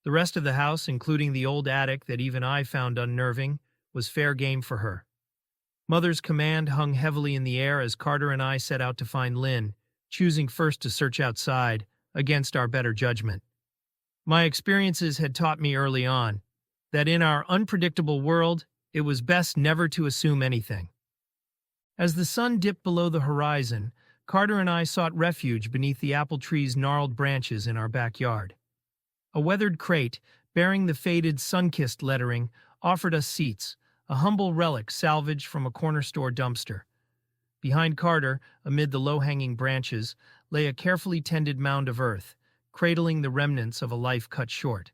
The rest of the house, including the old attic that even I found unnerving, was fair game for her. Mother's command hung heavily in the air as Carter and I set out to find Lynn, choosing first to search outside, against our better judgment. My experiences had taught me early on that in our unpredictable world, it was best never to assume anything. As the sun dipped below the horizon, Carter and I sought refuge beneath the apple tree's gnarled branches in our backyard. A weathered crate, bearing the faded, sun-kissed lettering, offered us seats, a humble relic salvaged from a corner store dumpster. Behind Carter, amid the low-hanging branches, lay a carefully tended mound of earth, cradling the remnants of a life cut short.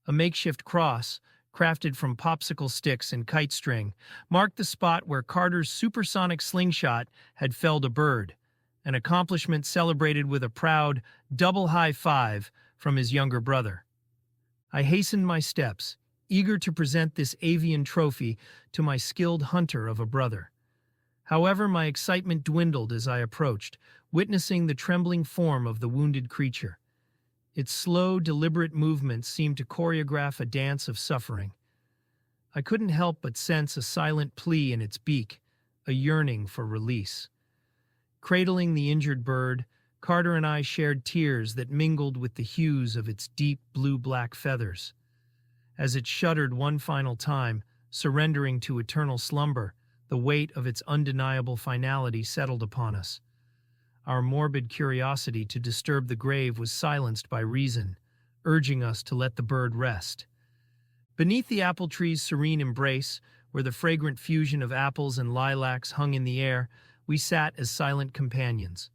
A makeshift cross, crafted from popsicle sticks and kite string, marked the spot where Carter's supersonic slingshot had felled a bird, an accomplishment celebrated with a proud double high five from his younger brother. I hastened my steps, eager to present this avian trophy to my skilled hunter of a brother. However, my excitement dwindled as I approached, witnessing the trembling form of the wounded creature. Its slow, deliberate movements seemed to choreograph a dance of suffering. I couldn't help but sense a silent plea in its beak, a yearning for release. Cradling the injured bird, Carter and I shared tears that mingled with the hues of its deep blue-black feathers. As it shuddered one final time, surrendering to eternal slumber, the weight of its undeniable finality settled upon us. Our morbid curiosity to disturb the grave was silenced by reason, urging us to let the bird rest. Beneath the apple tree's serene embrace, where the fragrant fusion of apples and lilacs hung in the air, we sat as silent companions.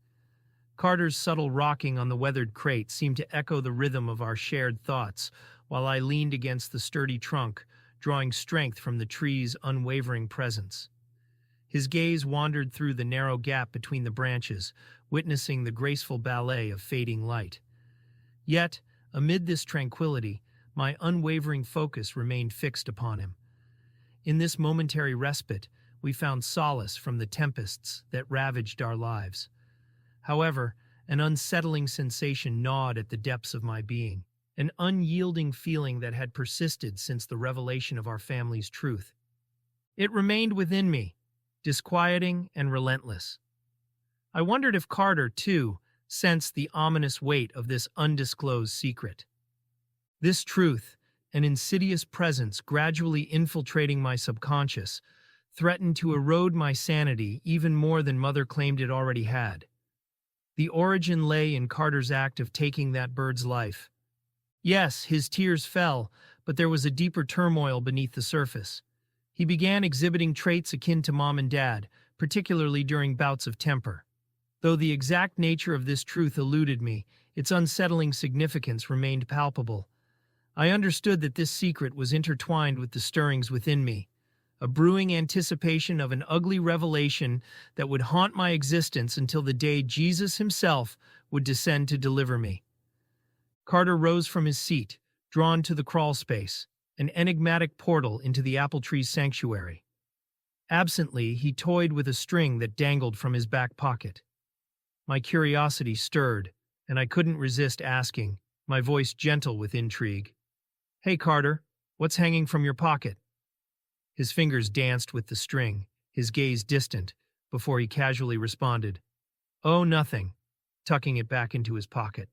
Carter's subtle rocking on the weathered crate seemed to echo the rhythm of our shared thoughts, while I leaned against the sturdy trunk, drawing strength from the tree's unwavering presence. His gaze wandered through the narrow gap between the branches, witnessing the graceful ballet of fading light. Yet, amid this tranquility, my unwavering focus remained fixed upon him. In this momentary respite, we found solace from the tempests that ravaged our lives. However, an unsettling sensation gnawed at the depths of my being, an unyielding feeling that had persisted since the revelation of our family's truth. It remained within me, disquieting and relentless. I wondered if Carter, too, sensed the ominous weight of this undisclosed secret. This truth, an insidious presence gradually infiltrating my subconscious, threatened to erode my sanity even more than Mother claimed it already had. The origin lay in Carter's act of taking that bird's life. Yes, his tears fell, but there was a deeper turmoil beneath the surface. He began exhibiting traits akin to Mom and Dad, particularly during bouts of temper. Though the exact nature of this truth eluded me, its unsettling significance remained palpable. I understood that this secret was intertwined with the stirrings within me, a brewing anticipation of an ugly revelation that would haunt my existence until the day Jesus himself would descend to deliver me. Carter rose from his seat, drawn to the crawl space, an enigmatic portal into the apple tree's sanctuary. Absently, he toyed with a string that dangled from his back pocket. My curiosity stirred, and I couldn't resist asking, my voice gentle with intrigue. "Hey, Carter, what's hanging from your pocket?" His fingers danced with the string, his gaze distant, before he casually responded, "Oh, nothing," tucking it back into his pocket.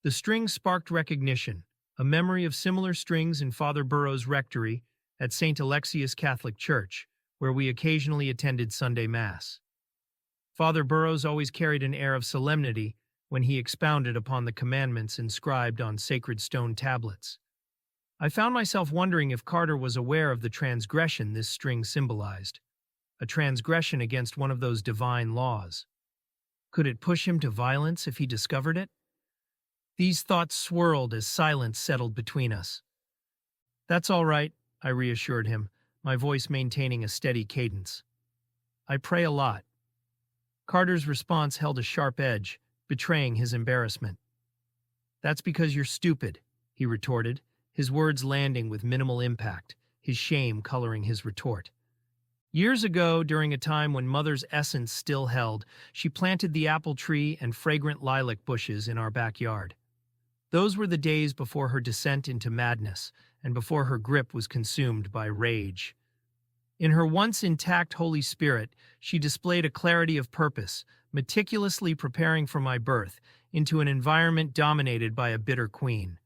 The string sparked recognition, a memory of similar strings in Father Burroughs' rectory at St. Alexius Catholic Church, where we occasionally attended Sunday Mass. Father Burroughs always carried an air of solemnity when he expounded upon the commandments inscribed on sacred stone tablets. I found myself wondering if Carter was aware of the transgression this string symbolized, a transgression against one of those divine laws. Could it push him to violence if he discovered it? These thoughts swirled as silence settled between us. "That's all right," I reassured him, my voice maintaining a steady cadence. "I pray a lot." Carter's response held a sharp edge, betraying his embarrassment. "That's because you're stupid," he retorted, his words landing with minimal impact, his shame coloring his retort. Years ago, during a time when Mother's essence still held, she planted the apple tree and fragrant lilac bushes in our backyard. Those were the days before her descent into madness, and before her grip was consumed by rage. In her once intact Holy Spirit, she displayed a clarity of purpose, meticulously preparing for my birth into an environment dominated by a bitter queen.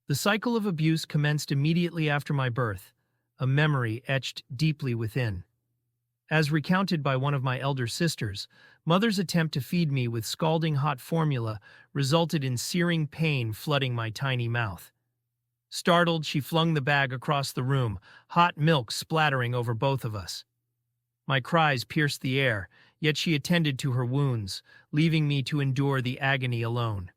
The cycle of abuse commenced immediately after my birth, a memory etched deeply within. As recounted by one of my elder sisters, Mother's attempt to feed me with scalding hot formula resulted in searing pain flooding my tiny mouth. Startled, she flung the bag across the room, hot milk splattering over both of us. My cries pierced the air, yet she attended to her wounds, leaving me to endure the agony alone.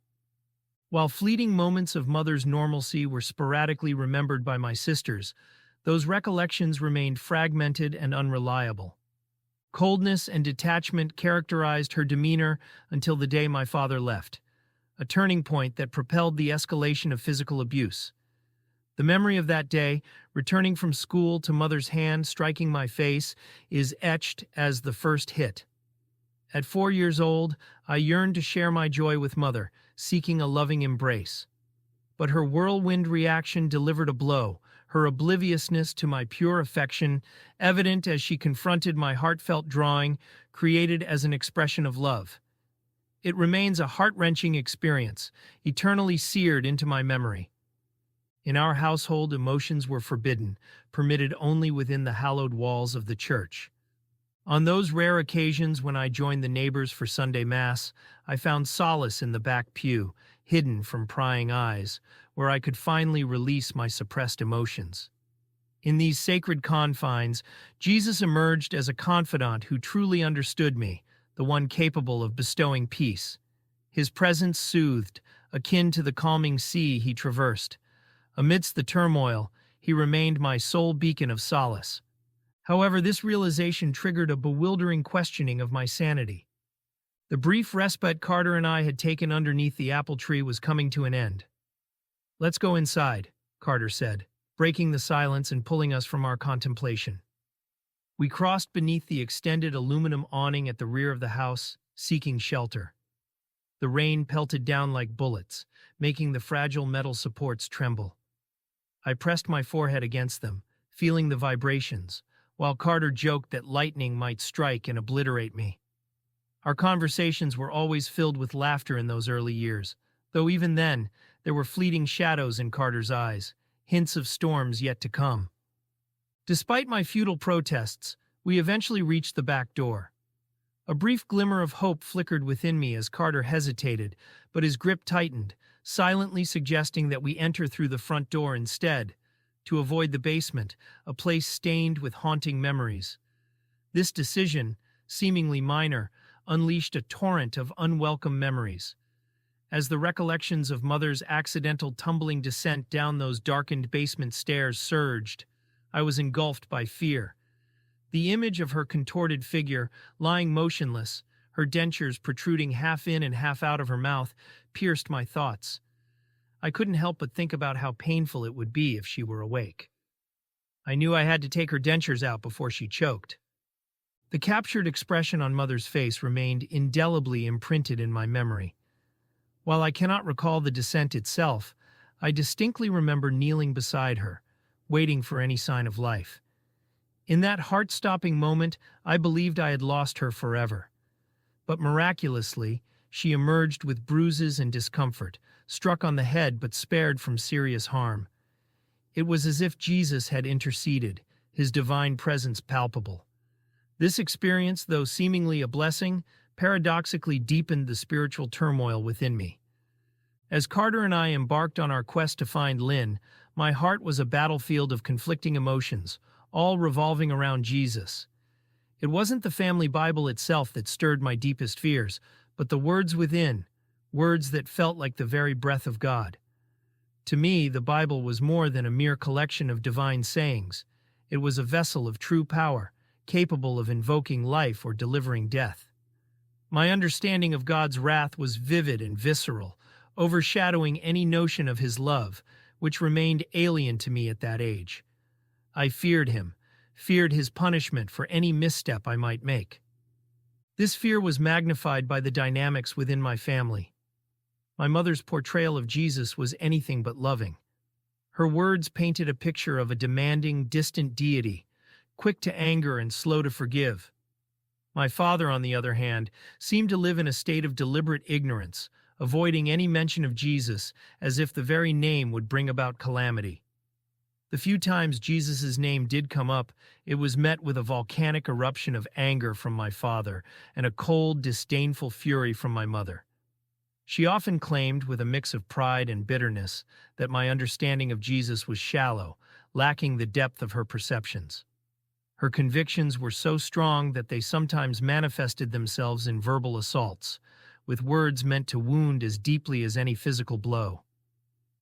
While fleeting moments of mother's normalcy were sporadically remembered by my sisters, those recollections remained fragmented and unreliable. Coldness and detachment characterized her demeanor until the day my father left, a turning point that propelled the escalation of physical abuse. The memory of that day, returning from school to mother's hand striking my face, is etched as the first hit. At 4 years old, I yearned to share my joy with mother, seeking a loving embrace. But her whirlwind reaction delivered a blow, her obliviousness to my pure affection, evident as she confronted my heartfelt drawing, created as an expression of love. It remains a heart-wrenching experience, eternally seared into my memory. In our household, emotions were forbidden, permitted only within the hallowed walls of the church. On those rare occasions when I joined the neighbors for Sunday Mass, I found solace in the back pew, hidden from prying eyes, where I could finally release my suppressed emotions. In these sacred confines, Jesus emerged as a confidant who truly understood me, the one capable of bestowing peace. His presence soothed, akin to the calming sea he traversed. Amidst the turmoil, he remained my sole beacon of solace. However, this realization triggered a bewildering questioning of my sanity. The brief respite Carter and I had taken underneath the apple tree was coming to an end. "Let's go inside," Carter said, breaking the silence and pulling us from our contemplation. We crossed beneath the extended aluminum awning at the rear of the house, seeking shelter. The rain pelted down like bullets, making the fragile metal supports tremble. I pressed my forehead against them, feeling the vibrations, while Carter joked that lightning might strike and obliterate me. Our conversations were always filled with laughter in those early years, though even then, there were fleeting shadows in Carter's eyes, hints of storms yet to come. Despite my futile protests, we eventually reached the back door. A brief glimmer of hope flickered within me as Carter hesitated, but his grip tightened, silently suggesting that we enter through the front door instead, to avoid the basement, a place stained with haunting memories. This decision, seemingly minor, unleashed a torrent of unwelcome memories. As the recollections of Mother's accidental tumbling descent down those darkened basement stairs surged, I was engulfed by fear. The image of her contorted figure, lying motionless, her dentures protruding half in and half out of her mouth, pierced my thoughts. I couldn't help but think about how painful it would be if she were awake. I knew I had to take her dentures out before she choked. The captured expression on Mother's face remained indelibly imprinted in my memory. While I cannot recall the descent itself, I distinctly remember kneeling beside her, waiting for any sign of life. In that heart-stopping moment, I believed I had lost her forever. But miraculously, she emerged with bruises and discomfort, struck on the head but spared from serious harm. It was as if Jesus had interceded, his divine presence palpable. This experience, though seemingly a blessing, paradoxically deepened the spiritual turmoil within me. As Carter and I embarked on our quest to find Lynn, my heart was a battlefield of conflicting emotions, all revolving around Jesus. It wasn't the family Bible itself that stirred my deepest fears, but the words within, words that felt like the very breath of God. To me, the Bible was more than a mere collection of divine sayings. It was a vessel of true power, capable of invoking life or delivering death. My understanding of God's wrath was vivid and visceral, overshadowing any notion of his love, which remained alien to me at that age. I feared him, feared his punishment for any misstep I might make. This fear was magnified by the dynamics within my family. My mother's portrayal of Jesus was anything but loving. Her words painted a picture of a demanding, distant deity, quick to anger and slow to forgive. My father, on the other hand, seemed to live in a state of deliberate ignorance, avoiding any mention of Jesus as if the very name would bring about calamity. The few times Jesus' name did come up, it was met with a volcanic eruption of anger from my father and a cold, disdainful fury from my mother. She often claimed, with a mix of pride and bitterness, that my understanding of Jesus was shallow, lacking the depth of her perceptions. Her convictions were so strong that they sometimes manifested themselves in verbal assaults, with words meant to wound as deeply as any physical blow.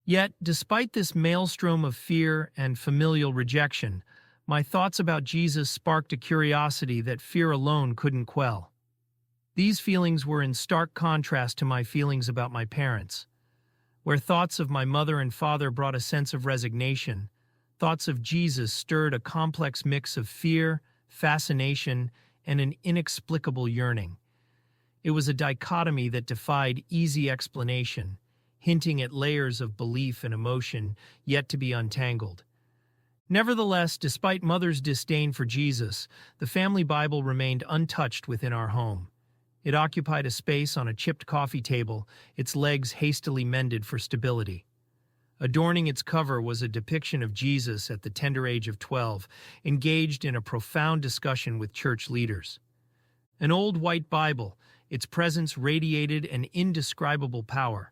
Yet, despite this maelstrom of fear and familial rejection, my thoughts about Jesus sparked a curiosity that fear alone couldn't quell. These feelings were in stark contrast to my feelings about my parents. Where thoughts of my mother and father brought a sense of resignation, thoughts of Jesus stirred a complex mix of fear, fascination, and an inexplicable yearning. It was a dichotomy that defied easy explanation, hinting at layers of belief and emotion yet to be untangled. Nevertheless, despite Mother's disdain for Jesus, the family Bible remained untouched within our home. It occupied a space on a chipped coffee table, its legs hastily mended for stability. Adorning its cover was a depiction of Jesus at the tender age of 12, engaged in a profound discussion with church leaders. An old white Bible, its presence radiated an indescribable power,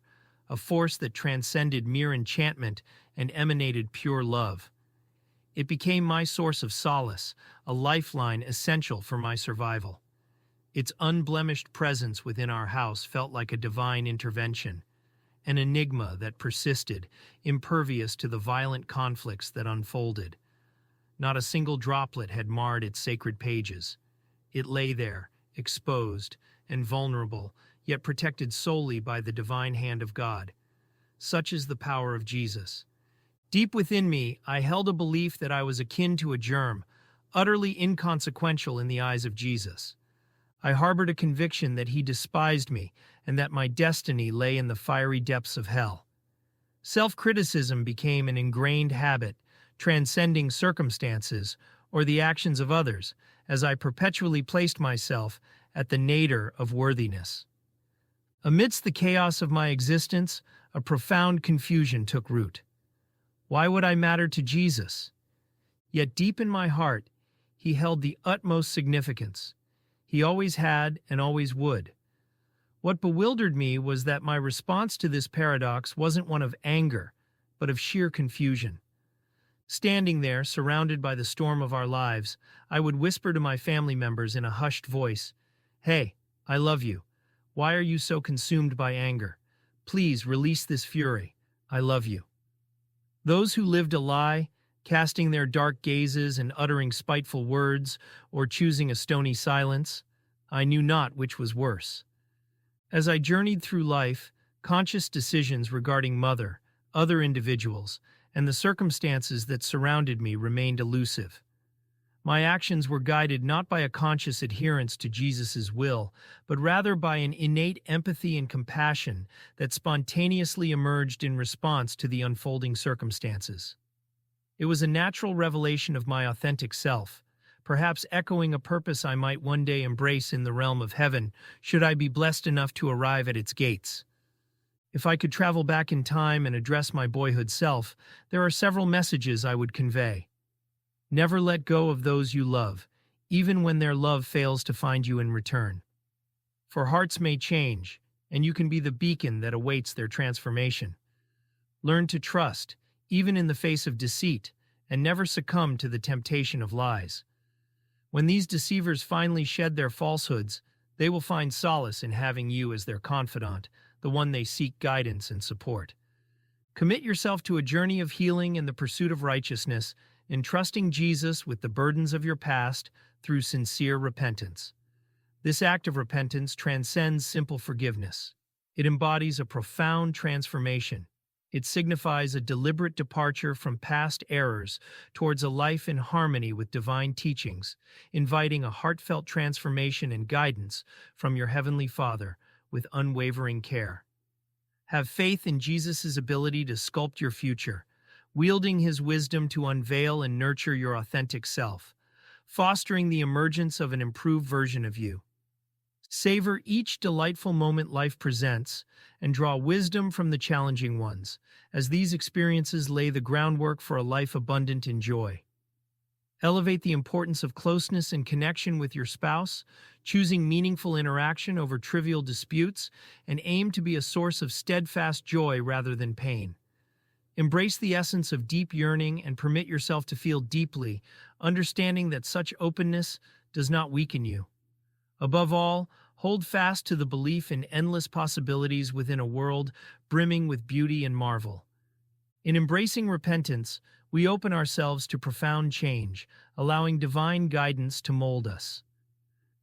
a force that transcended mere enchantment and emanated pure love. It became my source of solace, a lifeline essential for my survival. Its unblemished presence within our house felt like a divine intervention, an enigma that persisted, impervious to the violent conflicts that unfolded. Not a single droplet had marred its sacred pages. It lay there, exposed and vulnerable, yet protected solely by the divine hand of God. Such is the power of Jesus. Deep within me, I held a belief that I was akin to a germ, utterly inconsequential in the eyes of Jesus. I harbored a conviction that he despised me and that my destiny lay in the fiery depths of hell. Self-criticism became an ingrained habit, transcending circumstances or the actions of others, as I perpetually placed myself at the nadir of worthiness. Amidst the chaos of my existence, a profound confusion took root. Why would I matter to Jesus? Yet deep in my heart, he held the utmost significance. He always had and always would. What bewildered me was that my response to this paradox wasn't one of anger, but of sheer confusion. Standing there, surrounded by the storm of our lives, I would whisper to my family members in a hushed voice, "Hey, I love you. Why are you so consumed by anger? Please release this fury. I love you." Those who lived a lie, casting their dark gazes and uttering spiteful words, or choosing a stony silence, I knew not which was worse. As I journeyed through life, conscious decisions regarding Mother, other individuals, and the circumstances that surrounded me remained elusive. My actions were guided not by a conscious adherence to Jesus' will, but rather by an innate empathy and compassion that spontaneously emerged in response to the unfolding circumstances. It was a natural revelation of my authentic self, perhaps echoing a purpose I might one day embrace in the realm of heaven, should I be blessed enough to arrive at its gates. If I could travel back in time and address my boyhood self, there are several messages I would convey. Never let go of those you love, even when their love fails to find you in return. For hearts may change, and you can be the beacon that awaits their transformation. Learn to trust, even in the face of deceit, and never succumb to the temptation of lies. When these deceivers finally shed their falsehoods, they will find solace in having you as their confidant, the one they seek guidance and support. Commit yourself to a journey of healing in the pursuit of righteousness, entrusting Jesus with the burdens of your past through sincere repentance. This act of repentance transcends simple forgiveness. It embodies a profound transformation. It signifies a deliberate departure from past errors towards a life in harmony with divine teachings, inviting a heartfelt transformation and guidance from your Heavenly Father with unwavering care. Have faith in Jesus' ability to sculpt your future, wielding his wisdom to unveil and nurture your authentic self, fostering the emergence of an improved version of you. Savor each delightful moment life presents and draw wisdom from the challenging ones, as these experiences lay the groundwork for a life abundant in joy. Elevate the importance of closeness and connection with your spouse, choosing meaningful interaction over trivial disputes, and aim to be a source of steadfast joy rather than pain. Embrace the essence of deep yearning and permit yourself to feel deeply, understanding that such openness does not weaken you. Above all, hold fast to the belief in endless possibilities within a world brimming with beauty and marvel. In embracing repentance, we open ourselves to profound change, allowing divine guidance to mold us.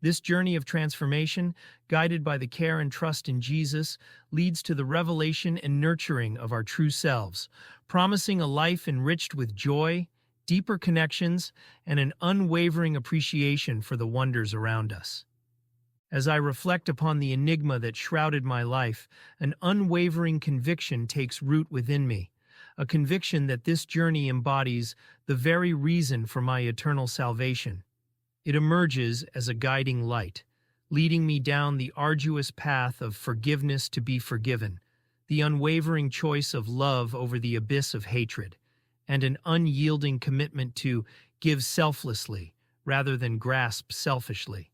This journey of transformation, guided by the care and trust in Jesus, leads to the revelation and nurturing of our true selves, promising a life enriched with joy, deeper connections, and an unwavering appreciation for the wonders around us. As I reflect upon the enigma that shrouded my life, an unwavering conviction takes root within me, a conviction that this journey embodies the very reason for my eternal salvation. It emerges as a guiding light, leading me down the arduous path of forgiveness to be forgiven, the unwavering choice of love over the abyss of hatred, and an unyielding commitment to give selflessly rather than grasp selfishly.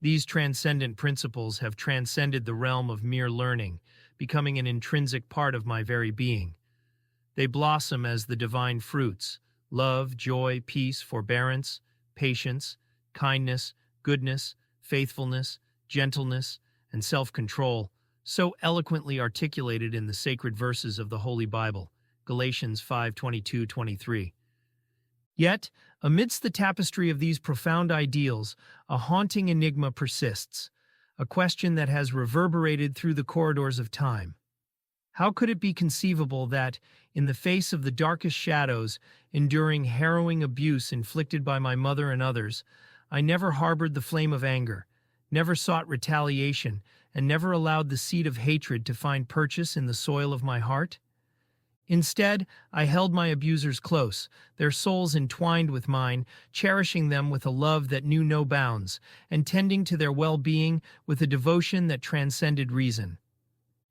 These transcendent principles have transcended the realm of mere learning, becoming an intrinsic part of my very being. They blossom as the divine fruits: love, joy, peace, forbearance, patience, kindness, goodness, faithfulness, gentleness, and self-control, so eloquently articulated in the sacred verses of the Holy Bible, Galatians 5:22-23. Yet, amidst the tapestry of these profound ideals, a haunting enigma persists, a question that has reverberated through the corridors of time. How could it be conceivable that, in the face of the darkest shadows, enduring harrowing abuse inflicted by my mother and others, I never harbored the flame of anger, never sought retaliation, and never allowed the seed of hatred to find purchase in the soil of my heart? Instead, I held my abusers close, their souls entwined with mine, cherishing them with a love that knew no bounds, and tending to their well-being with a devotion that transcended reason.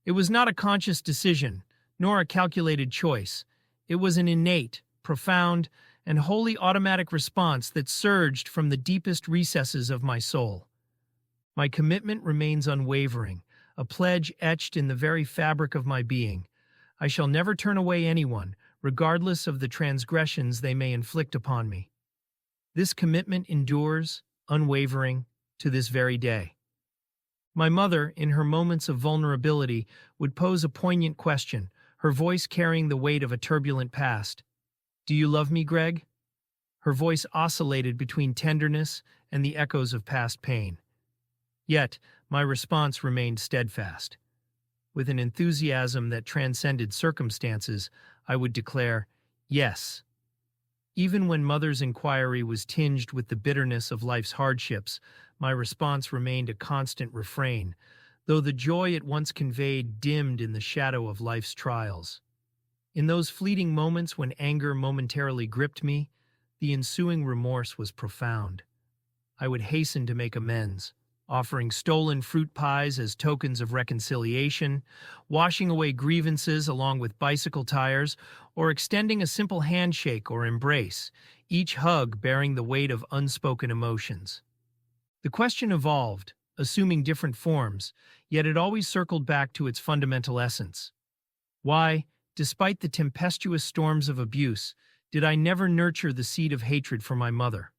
It was not a conscious decision, nor a calculated choice. It was an innate, profound, and wholly automatic response that surged from the deepest recesses of my soul. My commitment remains unwavering, a pledge etched in the very fabric of my being. I shall never turn away anyone, regardless of the transgressions they may inflict upon me. This commitment endures, unwavering, to this very day. My mother, in her moments of vulnerability, would pose a poignant question, her voice carrying the weight of a turbulent past. "Do you love me, Gregg?" Her voice oscillated between tenderness and the echoes of past pain. Yet, my response remained steadfast. With an enthusiasm that transcended circumstances, I would declare, "Yes." Even when Mother's inquiry was tinged with the bitterness of life's hardships, my response remained a constant refrain, though the joy it once conveyed dimmed in the shadow of life's trials. In those fleeting moments when anger momentarily gripped me, the ensuing remorse was profound. I would hasten to make amends, offering stolen fruit pies as tokens of reconciliation, washing away grievances along with bicycle tires, or extending a simple handshake or embrace, each hug bearing the weight of unspoken emotions. The question evolved, assuming different forms, yet it always circled back to its fundamental essence. Why, despite the tempestuous storms of abuse, did I never nurture the seed of hatred for my mother?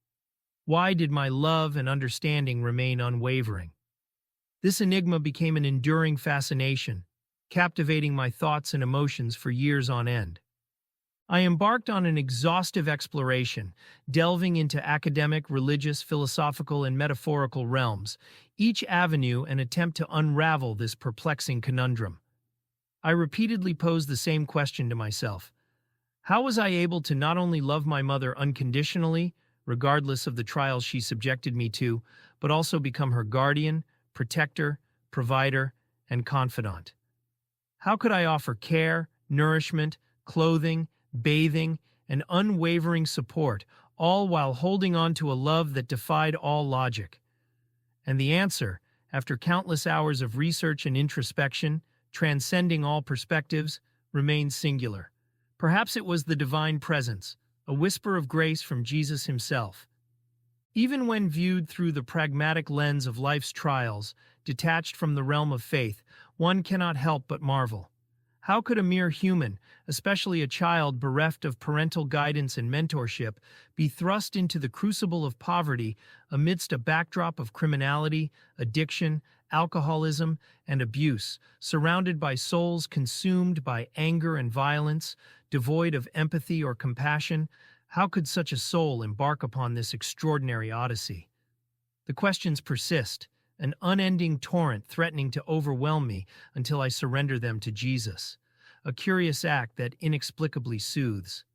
Why did my love and understanding remain unwavering? This enigma became an enduring fascination, captivating my thoughts and emotions for years on end. I embarked on an exhaustive exploration, delving into academic, religious, philosophical, and metaphorical realms, each avenue an attempt to unravel this perplexing conundrum. I repeatedly posed the same question to myself. How was I able to not only love my mother unconditionally, regardless of the trials she subjected me to, but also become her guardian, protector, provider, and confidant? How could I offer care, nourishment, clothing, bathing, and unwavering support, all while holding on to a love that defied all logic? And the answer, after countless hours of research and introspection, transcending all perspectives, remains singular. Perhaps it was the divine presence, a whisper of grace from Jesus himself. Even when viewed through the pragmatic lens of life's trials, detached from the realm of faith, one cannot help but marvel. How could a mere human, especially a child bereft of parental guidance and mentorship, be thrust into the crucible of poverty amidst a backdrop of criminality, addiction, alcoholism, and abuse, surrounded by souls consumed by anger and violence, devoid of empathy or compassion? How could such a soul embark upon this extraordinary odyssey? The questions persist, an unending torrent threatening to overwhelm me until I surrender them to Jesus, a curious act that inexplicably soothes.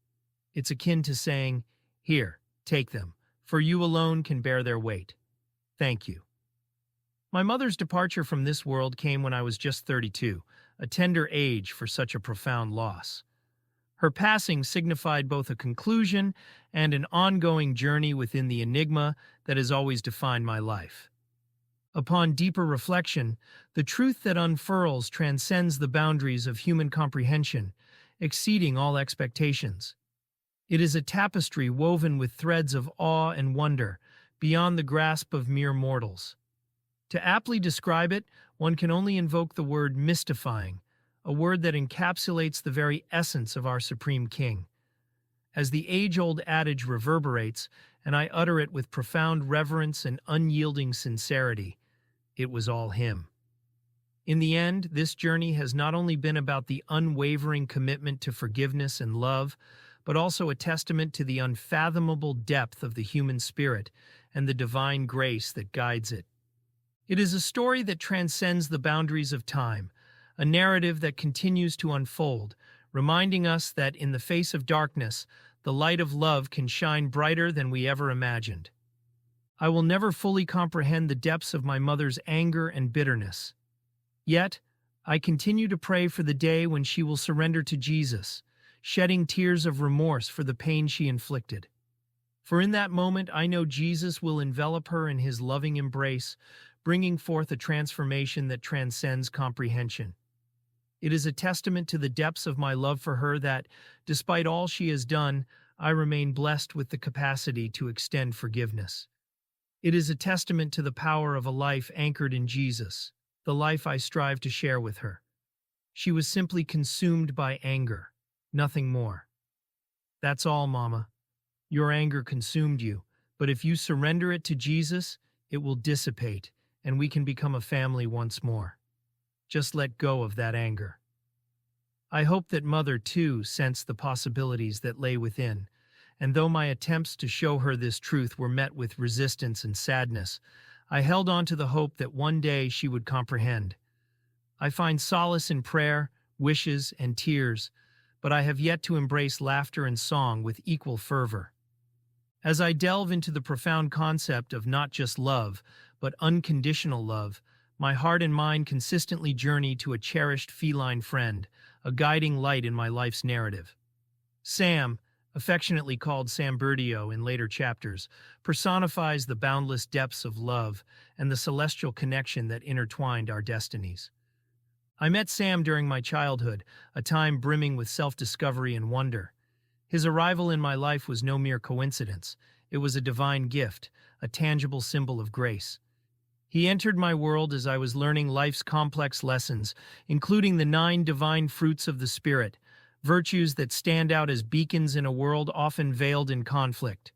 It's akin to saying, "Here, take them, for you alone can bear their weight. Thank you." My mother's departure from this world came when I was just 32, a tender age for such a profound loss. Her passing signified both a conclusion and an ongoing journey within the enigma that has always defined my life. Upon deeper reflection, the truth that unfurls transcends the boundaries of human comprehension, exceeding all expectations. It is a tapestry woven with threads of awe and wonder, beyond the grasp of mere mortals. To aptly describe it, one can only invoke the word mystifying, a word that encapsulates the very essence of our Supreme King. As the age-old adage reverberates, and I utter it with profound reverence and unyielding sincerity, it was all him. In the end, this journey has not only been about the unwavering commitment to forgiveness and love, but also a testament to the unfathomable depth of the human spirit and the divine grace that guides it. It is a story that transcends the boundaries of time, a narrative that continues to unfold, reminding us that in the face of darkness, the light of love can shine brighter than we ever imagined. I will never fully comprehend the depths of my mother's anger and bitterness. Yet, I continue to pray for the day when she will surrender to Jesus, shedding tears of remorse for the pain she inflicted. For in that moment, I know Jesus will envelop her in his loving embrace, bringing forth a transformation that transcends comprehension. It is a testament to the depths of my love for her that, despite all she has done, I remain blessed with the capacity to extend forgiveness. It is a testament to the power of a life anchored in Jesus, the life I strive to share with her. She was simply consumed by anger, nothing more. That's all, Mama. Your anger consumed you, but if you surrender it to Jesus, it will dissipate, and we can become a family once more. Just let go of that anger. I hope that Mother, too, sensed the possibilities that lay within, and though my attempts to show her this truth were met with resistance and sadness, I held on to the hope that one day she would comprehend. I find solace in prayer, wishes, and tears, but I have yet to embrace laughter and song with equal fervor. As I delve into the profound concept of not just love, but unconditional love, my heart and mind consistently journey to a cherished feline friend, a guiding light in my life's narrative. Sam, affectionately called Sam Berdio in later chapters, personifies the boundless depths of love and the celestial connection that intertwined our destinies. I met Sam during my childhood, a time brimming with self-discovery and wonder. His arrival in my life was no mere coincidence. It was a divine gift, a tangible symbol of grace. He entered my world as I was learning life's complex lessons, including the 9 divine fruits of the Spirit, virtues that stand out as beacons in a world often veiled in conflict.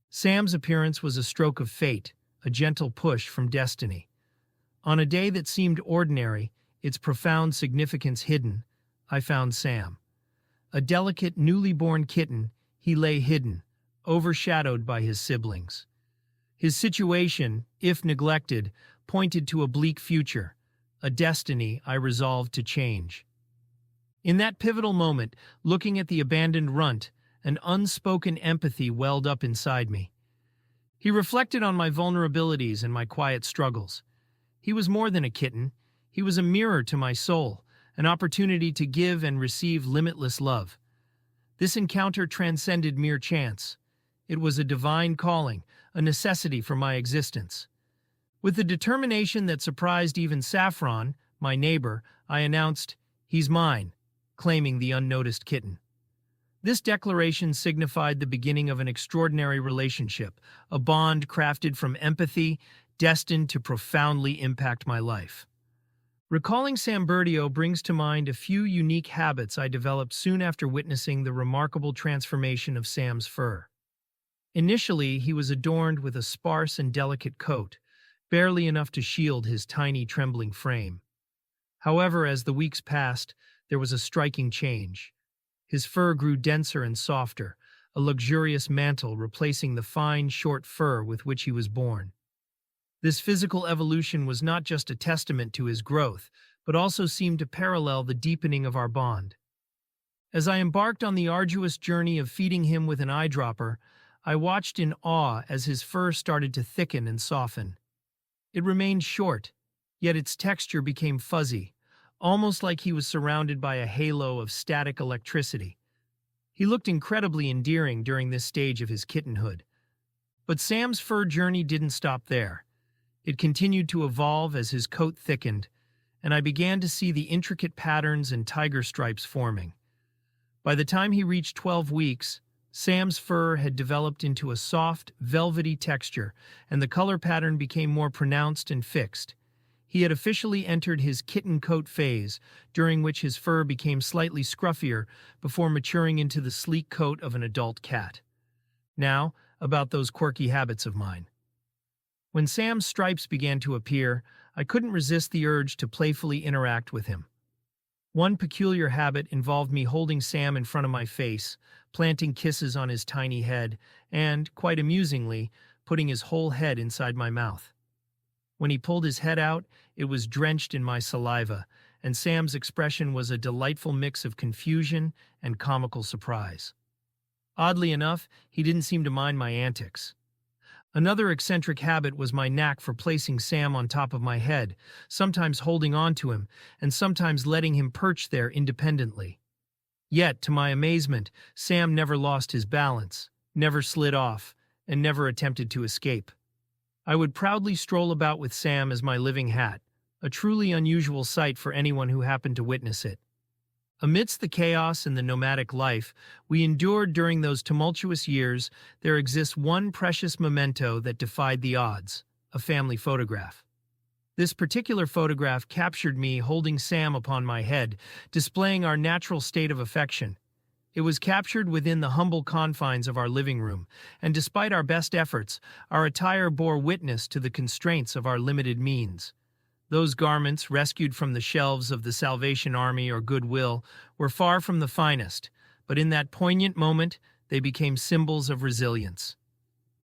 Sam's appearance was a stroke of fate, a gentle push from destiny. On a day that seemed ordinary, its profound significance hidden, I found Sam. A delicate, newly born kitten, he lay hidden, overshadowed by his siblings. His situation, if neglected, pointed to a bleak future, a destiny I resolved to change. In that pivotal moment, looking at the abandoned runt, an unspoken empathy welled up inside me. He reflected on my vulnerabilities and my quiet struggles. He was more than a kitten. He was a mirror to my soul, an opportunity to give and receive limitless love. This encounter transcended mere chance. It was a divine calling, a necessity for my existence. With a determination that surprised even Saffron, my neighbor, I announced, "He's mine," claiming the unnoticed kitten. This declaration signified the beginning of an extraordinary relationship, a bond crafted from empathy, destined to profoundly impact my life. Recalling Sambertio brings to mind a few unique habits I developed soon after witnessing the remarkable transformation of Sam's fur. Initially, he was adorned with a sparse and delicate coat, barely enough to shield his tiny, trembling frame. However, as the weeks passed, there was a striking change. His fur grew denser and softer, a luxurious mantle replacing the fine, short fur with which he was born. This physical evolution was not just a testament to his growth, but also seemed to parallel the deepening of our bond. As I embarked on the arduous journey of feeding him with an eyedropper, I watched in awe as his fur started to thicken and soften. It remained short, yet its texture became fuzzy, almost like he was surrounded by a halo of static electricity. He looked incredibly endearing during this stage of his kittenhood. But Sam's fur journey didn't stop there. It continued to evolve as his coat thickened, and I began to see the intricate patterns and tiger stripes forming. By the time he reached 12 weeks, Sam's fur had developed into a soft, velvety texture, and the color pattern became more pronounced and fixed. He had officially entered his kitten coat phase, during which his fur became slightly scruffier before maturing into the sleek coat of an adult cat. Now, about those quirky habits of mine. When Sam's stripes began to appear, I couldn't resist the urge to playfully interact with him. One peculiar habit involved me holding Sam in front of my face, planting kisses on his tiny head, and, quite amusingly, putting his whole head inside my mouth. When he pulled his head out, it was drenched in my saliva, and Sam's expression was a delightful mix of confusion and comical surprise. Oddly enough, he didn't seem to mind my antics. Another eccentric habit was my knack for placing Sam on top of my head, sometimes holding on to him, and sometimes letting him perch there independently. Yet, to my amazement, Sam never lost his balance, never slid off, and never attempted to escape. I would proudly stroll about with Sam as my living hat, a truly unusual sight for anyone who happened to witness it. Amidst the chaos and the nomadic life we endured during those tumultuous years, there exists one precious memento that defied the odds: a family photograph. This particular photograph captured me holding Sam upon my head, displaying our natural state of affection. It was captured within the humble confines of our living room, and despite our best efforts, our attire bore witness to the constraints of our limited means. Those garments, rescued from the shelves of the Salvation Army or Goodwill, were far from the finest, but in that poignant moment, they became symbols of resilience.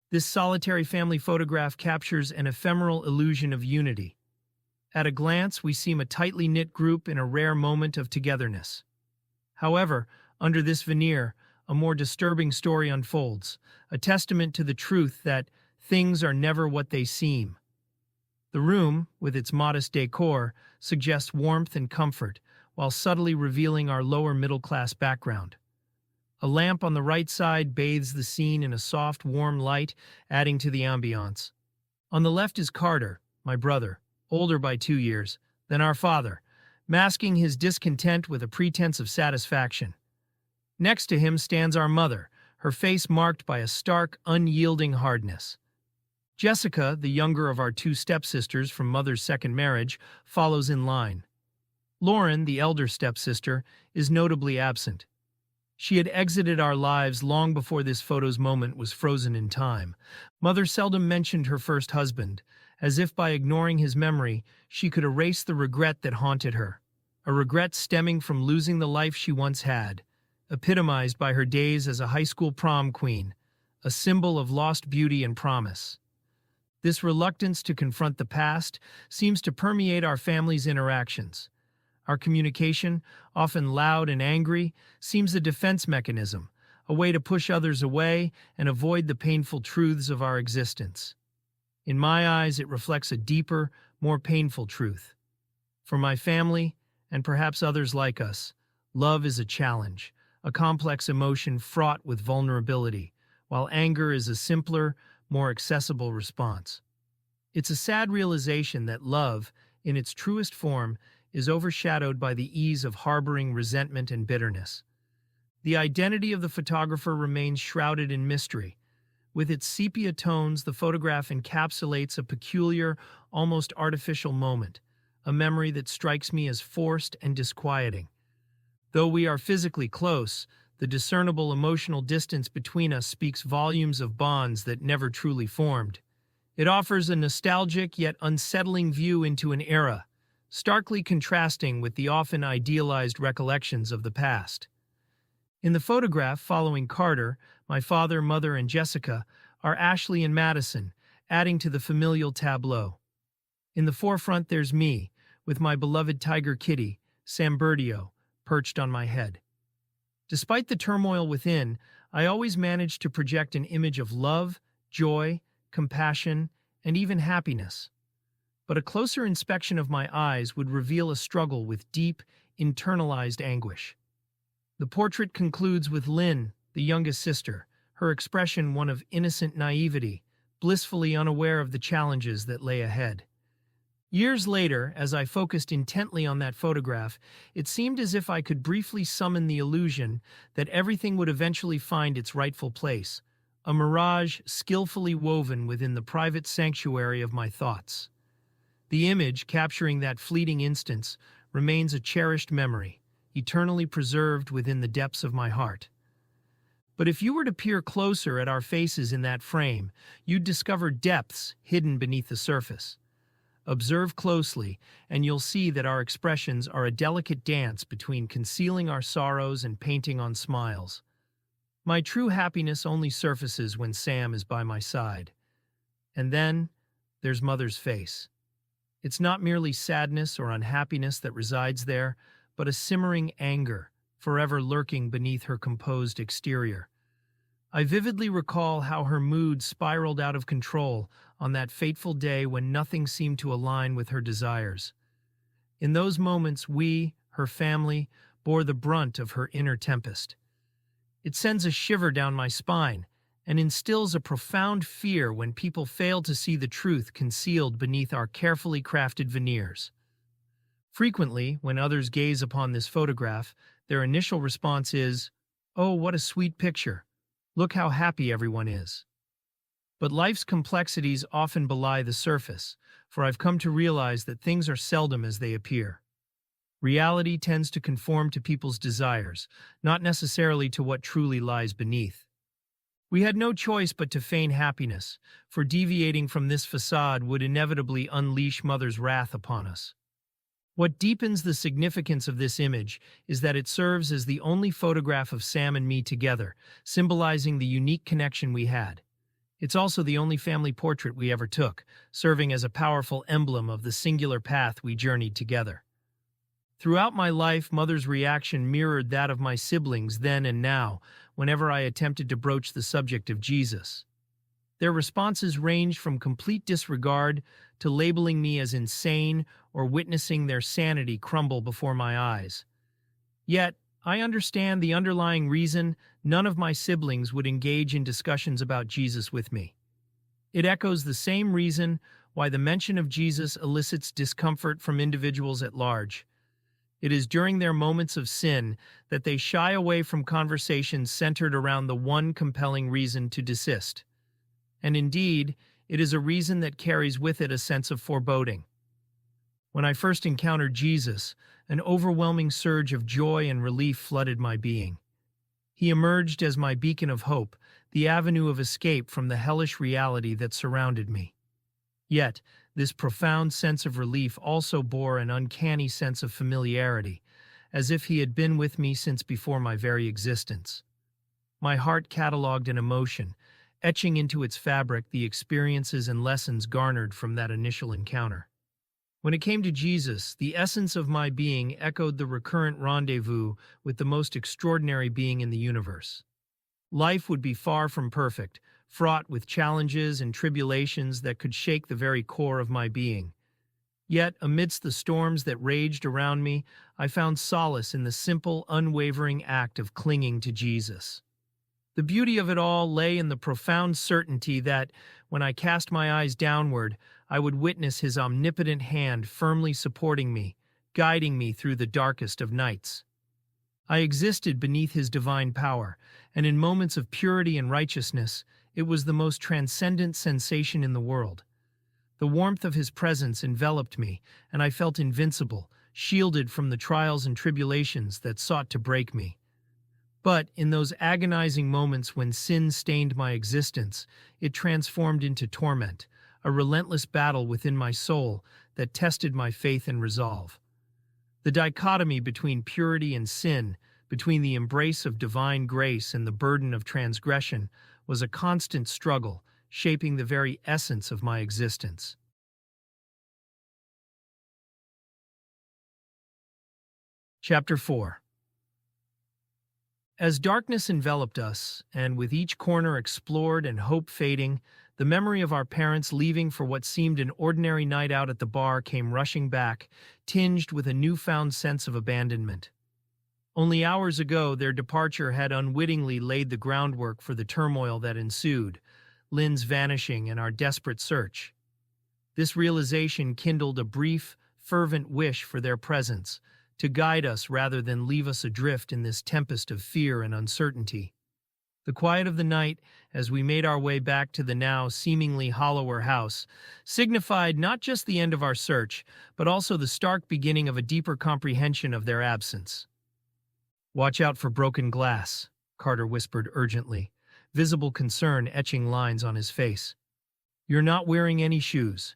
This solitary family photograph captures an ephemeral illusion of unity. At a glance, we seem a tightly knit group in a rare moment of togetherness. However, under this veneer, a more disturbing story unfolds, a testament to the truth that things are never what they seem. The room, with its modest decor, suggests warmth and comfort, while subtly revealing our lower middle-class background. A lamp on the right side bathes the scene in a soft, warm light, adding to the ambiance. On the left is Carter, my brother, older by 2 years, than our father, masking his discontent with a pretense of satisfaction. Next to him stands our mother, her face marked by a stark, unyielding hardness. Jessica, the younger of our 2 stepsisters from mother's second marriage, follows in line. Lauren, the elder stepsister, is notably absent. She had exited our lives long before this photo's moment was frozen in time. Mother seldom mentioned her first husband, as if by ignoring his memory, she could erase the regret that haunted her, a regret stemming from losing the life she once had, epitomized by her days as a high school prom queen, a symbol of lost beauty and promise. This reluctance to confront the past seems to permeate our family's interactions. Our communication, often loud and angry, seems a defense mechanism, a way to push others away and avoid the painful truths of our existence. In my eyes, it reflects a deeper, more painful truth. For my family, and perhaps others like us, love is a challenge, a complex emotion fraught with vulnerability, while anger is a simpler, more accessible response. It's a sad realization that love, in its truest form, is overshadowed by the ease of harboring resentment and bitterness. The identity of the photographer remains shrouded in mystery. With its sepia tones, the photograph encapsulates a peculiar, almost artificial moment, a memory that strikes me as forced and disquieting. Though we are physically close, the discernible emotional distance between us speaks volumes of bonds that never truly formed. It offers a nostalgic yet unsettling view into an era, starkly contrasting with the often idealized recollections of the past. In the photograph following Carter, my father, mother, and Jessica are Ashley and Madison, adding to the familial tableau. In the forefront there's me, with my beloved tiger kitty, Sam Berdio, perched on my head. Despite the turmoil within, I always managed to project an image of love, joy, compassion, and even happiness. But a closer inspection of my eyes would reveal a struggle with deep, internalized anguish. The portrait concludes with Lynn, the youngest sister, her expression one of innocent naivety, blissfully unaware of the challenges that lay ahead. Years later, as I focused intently on that photograph, it seemed as if I could briefly summon the illusion that everything would eventually find its rightful place, a mirage skillfully woven within the private sanctuary of my thoughts. The image, capturing that fleeting instance, remains a cherished memory, eternally preserved within the depths of my heart. But if you were to peer closer at our faces in that frame, you'd discover depths hidden beneath the surface. Observe closely, and you'll see that our expressions are a delicate dance between concealing our sorrows and painting on smiles. My true happiness only surfaces when Sam is by my side. And then, there's Mother's face. It's not merely sadness or unhappiness that resides there, but a simmering anger, forever lurking beneath her composed exterior. I vividly recall how her mood spiraled out of control on that fateful day when nothing seemed to align with her desires. In those moments, we, her family, bore the brunt of her inner tempest. It sends a shiver down my spine and instills a profound fear when people fail to see the truth concealed beneath our carefully crafted veneers. Frequently, when others gaze upon this photograph, their initial response is, "Oh, what a sweet picture. Look how happy everyone is." But life's complexities often belie the surface, for I've come to realize that things are seldom as they appear. Reality tends to conform to people's desires, not necessarily to what truly lies beneath. We had no choice but to feign happiness, for deviating from this facade would inevitably unleash Mother's wrath upon us. What deepens the significance of this image is that it serves as the only photograph of Sam and me together, symbolizing the unique connection we had. It's also the only family portrait we ever took, serving as a powerful emblem of the singular path we journeyed together. Throughout my life, Mother's reaction mirrored that of my siblings then and now, whenever I attempted to broach the subject of Jesus. Their responses ranged from complete disregard to labeling me as insane or witnessing their sanity crumble before my eyes. Yet, I understand the underlying reason none of my siblings would engage in discussions about Jesus with me. It echoes the same reason why the mention of Jesus elicits discomfort from individuals at large. It is during their moments of sin that they shy away from conversations centered around the one compelling reason to desist. And indeed, it is a reason that carries with it a sense of foreboding. When I first encountered Jesus, an overwhelming surge of joy and relief flooded my being. He emerged as my beacon of hope, the avenue of escape from the hellish reality that surrounded me. Yet, this profound sense of relief also bore an uncanny sense of familiarity, as if he had been with me since before my very existence. My heart cataloged an emotion, etching into its fabric the experiences and lessons garnered from that initial encounter. When it came to Jesus, the essence of my being echoed the recurrent rendezvous with the most extraordinary being in the universe. Life would be far from perfect, fraught with challenges and tribulations that could shake the very core of my being. Yet, amidst the storms that raged around me, I found solace in the simple, unwavering act of clinging to Jesus. The beauty of it all lay in the profound certainty that, when I cast my eyes downward, I would witness his omnipotent hand firmly supporting me, guiding me through the darkest of nights. I existed beneath his divine power, and in moments of purity and righteousness, it was the most transcendent sensation in the world. The warmth of his presence enveloped me, and I felt invincible, shielded from the trials and tribulations that sought to break me. But in those agonizing moments when sin stained my existence, it transformed into torment, a relentless battle within my soul that tested my faith and resolve. The dichotomy between purity and sin, between the embrace of divine grace and the burden of transgression, was a constant struggle, shaping the very essence of my existence. Chapter 4. As darkness enveloped us, and with each corner explored and hope fading, the memory of our parents leaving for what seemed an ordinary night out at the bar came rushing back, tinged with a newfound sense of abandonment. Only hours ago, their departure had unwittingly laid the groundwork for the turmoil that ensued, Lynn's vanishing and our desperate search. This realization kindled a brief, fervent wish for their presence, to guide us rather than leave us adrift in this tempest of fear and uncertainty. The quiet of the night, as we made our way back to the now seemingly hollower house, signified not just the end of our search, but also the stark beginning of a deeper comprehension of their absence. "Watch out for broken glass," Carter whispered urgently, visible concern etching lines on his face. "You're not wearing any shoes."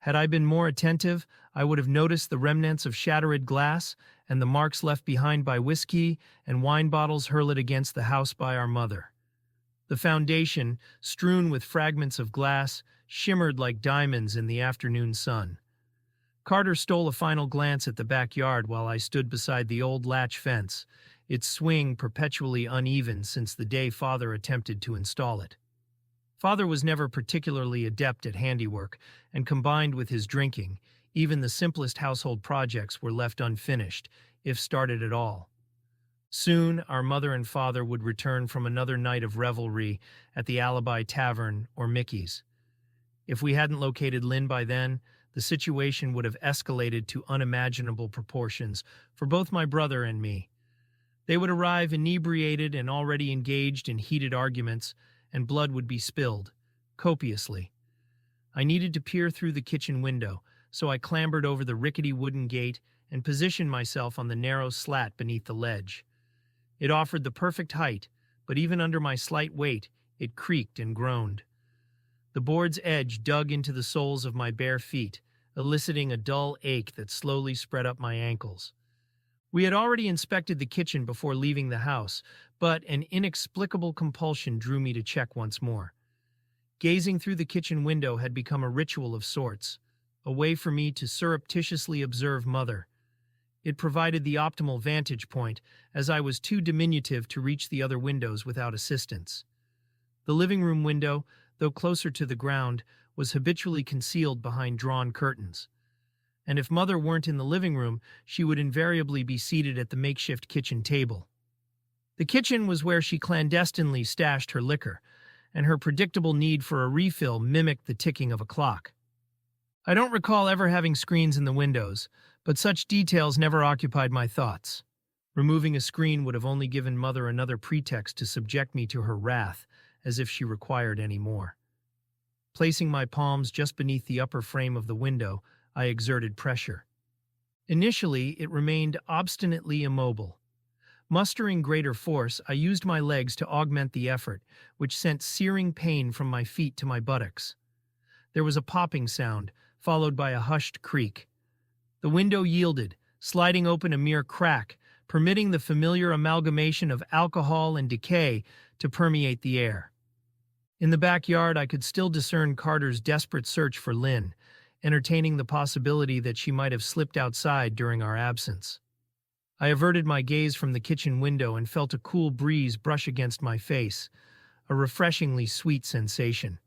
Had I been more attentive, I would have noticed the remnants of shattered glass and the marks left behind by whiskey and wine bottles hurled against the house by our mother. The foundation, strewn with fragments of glass, shimmered like diamonds in the afternoon sun. Carter stole a final glance at the backyard while I stood beside the old latch fence, its swing perpetually uneven since the day Father attempted to install it. Father was never particularly adept at handiwork, and combined with his drinking, even the simplest household projects were left unfinished, if started at all. Soon, our mother and father would return from another night of revelry at the Alibi Tavern or Mickey's. If we hadn't located Lynn by then, the situation would have escalated to unimaginable proportions for both my brother and me. They would arrive inebriated and already engaged in heated arguments, and blood would be spilled, copiously. I needed to peer through the kitchen window, so I clambered over the rickety wooden gate and positioned myself on the narrow slat beneath the ledge. It offered the perfect height, but even under my slight weight, it creaked and groaned. The board's edge dug into the soles of my bare feet, eliciting a dull ache that slowly spread up my ankles. We had already inspected the kitchen before leaving the house, but an inexplicable compulsion drew me to check once more. Gazing through the kitchen window had become a ritual of sorts, a way for me to surreptitiously observe Mother. It provided the optimal vantage point, as I was too diminutive to reach the other windows without assistance. The living room window, though closer to the ground, was habitually concealed behind drawn curtains. And if Mother weren't in the living room, she would invariably be seated at the makeshift kitchen table. The kitchen was where she clandestinely stashed her liquor, and her predictable need for a refill mimicked the ticking of a clock. I don't recall ever having screens in the windows, but such details never occupied my thoughts. Removing a screen would have only given Mother another pretext to subject me to her wrath, as if she required any more. Placing my palms just beneath the upper frame of the window, I exerted pressure. Initially, it remained obstinately immobile. Mustering greater force, I used my legs to augment the effort, which sent searing pain from my feet to my buttocks. There was a popping sound, followed by a hushed creak. The window yielded, sliding open a mere crack, permitting the familiar amalgamation of alcohol and decay to permeate the air. In the backyard, I could still discern Carter's desperate search for Lynn, entertaining the possibility that she might have slipped outside during our absence. I averted my gaze from the kitchen window and felt a cool breeze brush against my face, a refreshingly sweet sensation.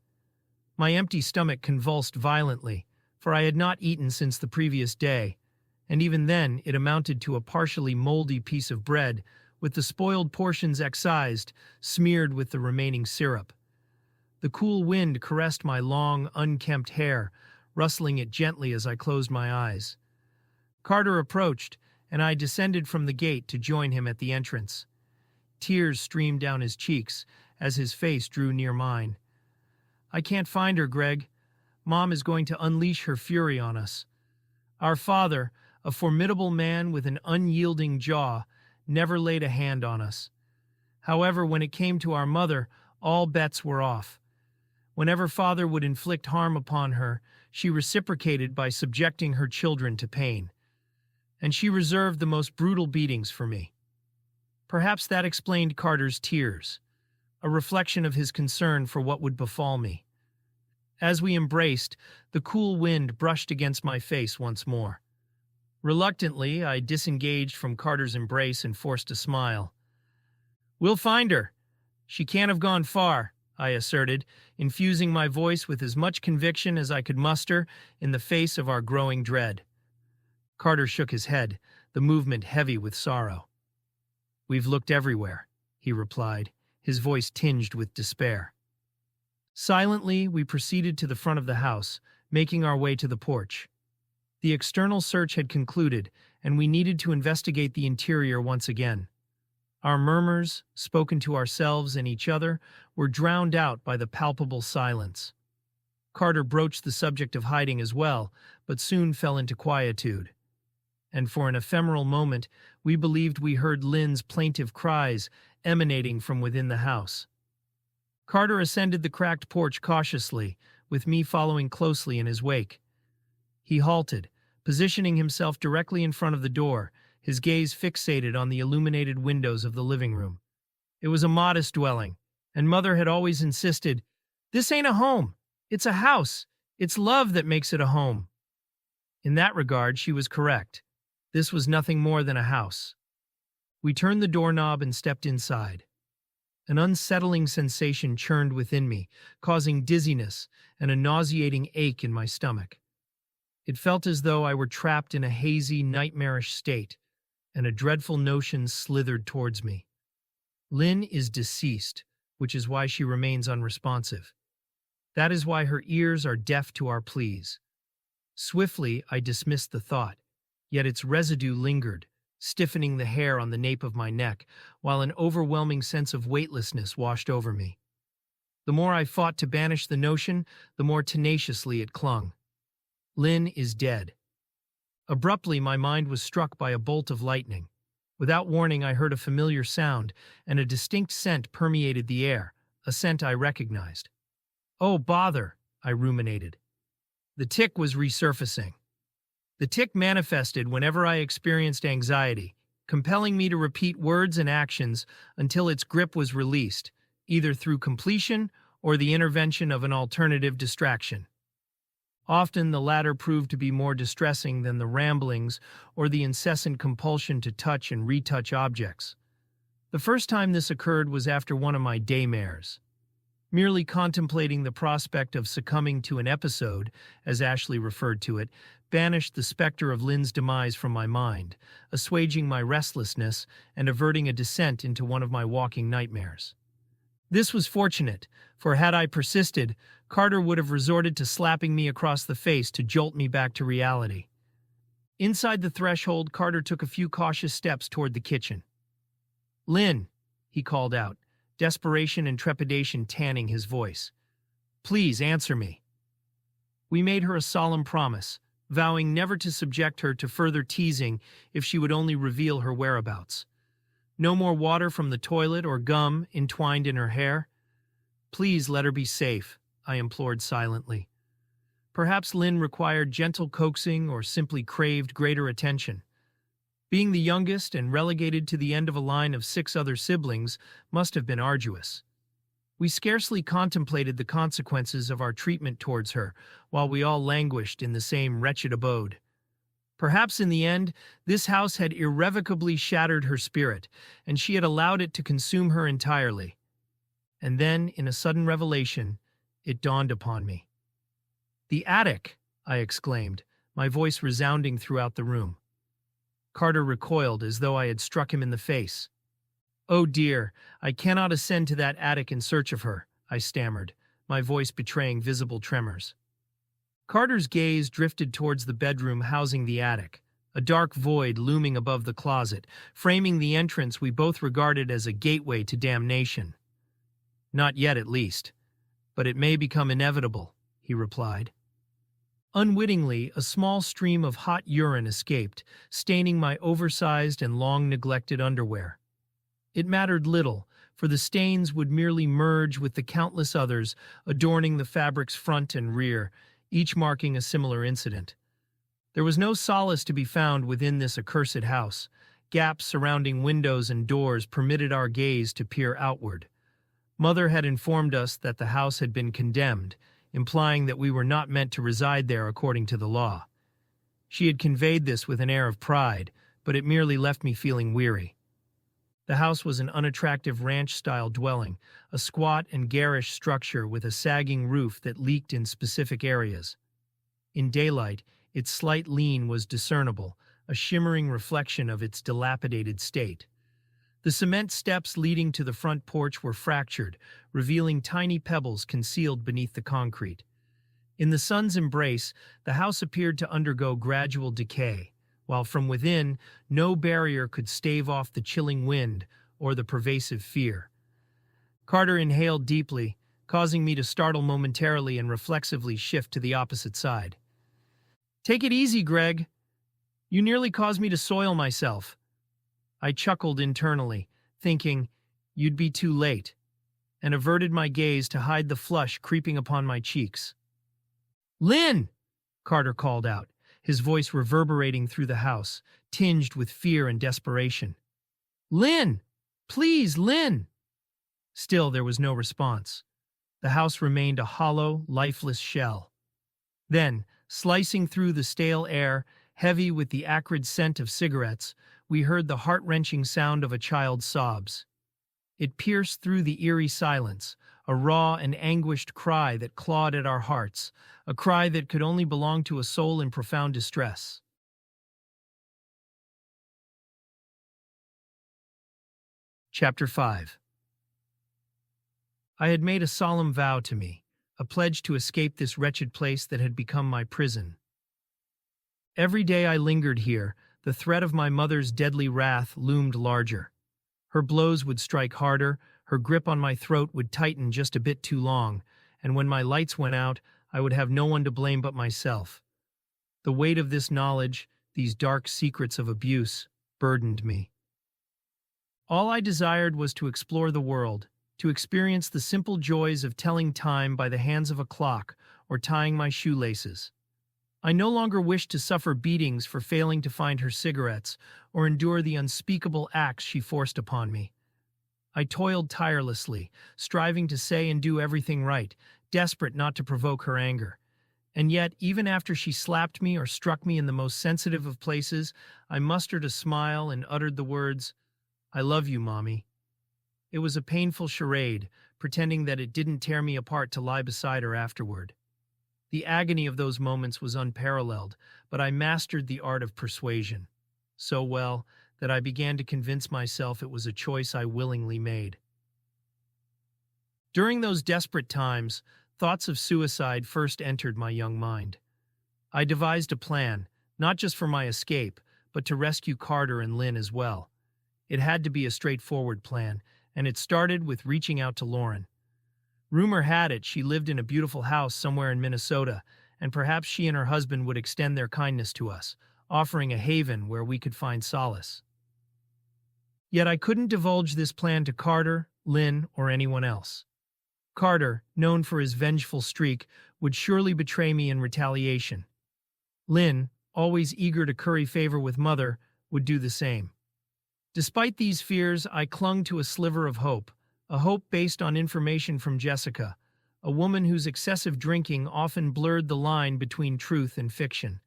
My empty stomach convulsed violently, for I had not eaten since the previous day, and even then it amounted to a partially moldy piece of bread, with the spoiled portions excised, smeared with the remaining syrup. The cool wind caressed my long, unkempt hair, rustling it gently as I closed my eyes. Carter approached, and I descended from the gate to join him at the entrance. Tears streamed down his cheeks as his face drew near mine. "I can't find her, Gregg. Mom is going to unleash her fury on us. Our father, a formidable man with an unyielding jaw, never laid a hand on us. However, when it came to our mother, all bets were off. Whenever father would inflict harm upon her, she reciprocated by subjecting her children to pain. And she reserved the most brutal beatings for me. Perhaps that explained Carter's tears, a reflection of his concern for what would befall me. As we embraced, the cool wind brushed against my face once more. Reluctantly, I disengaged from Carter's embrace and forced a smile. "We'll find her. She can't have gone far," I asserted, infusing my voice with as much conviction as I could muster in the face of our growing dread. Carter shook his head, the movement heavy with sorrow. "We've looked everywhere," he replied, his voice tinged with despair. Silently, we proceeded to the front of the house, making our way to the porch. The external search had concluded, and we needed to investigate the interior once again. Our murmurs, spoken to ourselves and each other, were drowned out by the palpable silence. Carter broached the subject of hiding as well, but soon fell into quietude. And for an ephemeral moment, we believed we heard Lynn's plaintive cries emanating from within the house. Carter ascended the cracked porch cautiously, with me following closely in his wake. He halted, positioning himself directly in front of the door, his gaze fixated on the illuminated windows of the living room. It was a modest dwelling, and Mother had always insisted, "This ain't a home, it's a house. It's love that makes it a home." In that regard, she was correct. This was nothing more than a house. We turned the doorknob and stepped inside. An unsettling sensation churned within me, causing dizziness and a nauseating ache in my stomach. It felt as though I were trapped in a hazy, nightmarish state, and a dreadful notion slithered towards me. Lynn is deceased, which is why she remains unresponsive. That is why her ears are deaf to our pleas. Swiftly, I dismissed the thought, yet its residue lingered, stiffening the hair on the nape of my neck, while an overwhelming sense of weightlessness washed over me. The more I fought to banish the notion, the more tenaciously it clung. Lynn is dead. Abruptly, my mind was struck by a bolt of lightning. Without warning, I heard a familiar sound, and a distinct scent permeated the air, a scent I recognized. "Oh, bother," I ruminated. The tic was resurfacing. The tic manifested whenever I experienced anxiety, compelling me to repeat words and actions until its grip was released, either through completion or the intervention of an alternative distraction. Often the latter proved to be more distressing than the ramblings or the incessant compulsion to touch and retouch objects. The first time this occurred was after one of my daymares. Merely contemplating the prospect of succumbing to an episode, as Ashley referred to it, banished the specter of Lynn's demise from my mind, assuaging my restlessness and averting a descent into one of my walking nightmares. This was fortunate, for had I persisted, Carter would have resorted to slapping me across the face to jolt me back to reality. Inside the threshold, Carter took a few cautious steps toward the kitchen. "Lynn," he called out, desperation and trepidation tanning his voice. "Please answer me." We made her a solemn promise, vowing never to subject her to further teasing if she would only reveal her whereabouts. No more water from the toilet or gum entwined in her hair. "Please let her be safe," I implored silently. Perhaps Lynn required gentle coaxing or simply craved greater attention. Being the youngest and relegated to the end of a line of 6 other siblings must have been arduous. We scarcely contemplated the consequences of our treatment towards her, while we all languished in the same wretched abode. Perhaps in the end, this house had irrevocably shattered her spirit, and she had allowed it to consume her entirely. And then, in a sudden revelation, it dawned upon me. "The attic!" I exclaimed, my voice resounding throughout the room. Carter recoiled as though I had struck him in the face. "Oh dear, I cannot ascend to that attic in search of her," I stammered, my voice betraying visible tremors. Carter's gaze drifted towards the bedroom housing the attic, a dark void looming above the closet, framing the entrance we both regarded as a gateway to damnation. "Not yet, at least. But it may become inevitable," he replied. Unwittingly, a small stream of hot urine escaped, staining my oversized and long-neglected underwear. It mattered little, for the stains would merely merge with the countless others adorning the fabric's front and rear, each marking a similar incident. There was no solace to be found within this accursed house. Gaps surrounding windows and doors permitted our gaze to peer outward. Mother had informed us that the house had been condemned, implying that we were not meant to reside there according to the law. She had conveyed this with an air of pride, but it merely left me feeling weary. The house was an unattractive ranch-style dwelling, a squat and garish structure with a sagging roof that leaked in specific areas. In daylight, its slight lean was discernible, a shimmering reflection of its dilapidated state. The cement steps leading to the front porch were fractured, revealing tiny pebbles concealed beneath the concrete. In the sun's embrace, the house appeared to undergo gradual decay, while from within, no barrier could stave off the chilling wind or the pervasive fear. Carter inhaled deeply, causing me to startle momentarily and reflexively shift to the opposite side. "Take it easy, Gregg. You nearly caused me to soil myself." I chuckled internally, thinking, "You'd be too late," and averted my gaze to hide the flush creeping upon my cheeks. "Lynn!" Carter called out, his voice reverberating through the house, tinged with fear and desperation. "Lynn! Please, Lynn!" Still, there was no response. The house remained a hollow, lifeless shell. Then, slicing through the stale air, heavy with the acrid scent of cigarettes, we heard the heart-wrenching sound of a child's sobs. It pierced through the eerie silence, a raw and anguished cry that clawed at our hearts, a cry that could only belong to a soul in profound distress. Chapter 5. I had made a solemn vow to me, a pledge to escape this wretched place that had become my prison. Every day I lingered here, the threat of my mother's deadly wrath loomed larger. Her blows would strike harder, her grip on my throat would tighten just a bit too long, and when my lights went out, I would have no one to blame but myself. The weight of this knowledge, these dark secrets of abuse, burdened me. All I desired was to explore the world, to experience the simple joys of telling time by the hands of a clock or tying my shoelaces. I no longer wished to suffer beatings for failing to find her cigarettes or endure the unspeakable acts she forced upon me. I toiled tirelessly, striving to say and do everything right, desperate not to provoke her anger. And yet, even after she slapped me or struck me in the most sensitive of places, I mustered a smile and uttered the words, "I love you, Mommy." It was a painful charade, pretending that it didn't tear me apart to lie beside her afterward. The agony of those moments was unparalleled, but I mastered the art of persuasion so well that I began to convince myself it was a choice I willingly made. During those desperate times, thoughts of suicide first entered my young mind. I devised a plan, not just for my escape, but to rescue Carter and Lynn as well. It had to be a straightforward plan, and it started with reaching out to Lauren. Rumor had it she lived in a beautiful house somewhere in Minnesota, and perhaps she and her husband would extend their kindness to us, offering a haven where we could find solace. Yet I couldn't divulge this plan to Carter, Lynn, or anyone else. Carter, known for his vengeful streak, would surely betray me in retaliation. Lynn, always eager to curry favor with Mother, would do the same. Despite these fears, I clung to a sliver of hope, a hope based on information from Jessica, a woman whose excessive drinking often blurred the line between truth and fiction.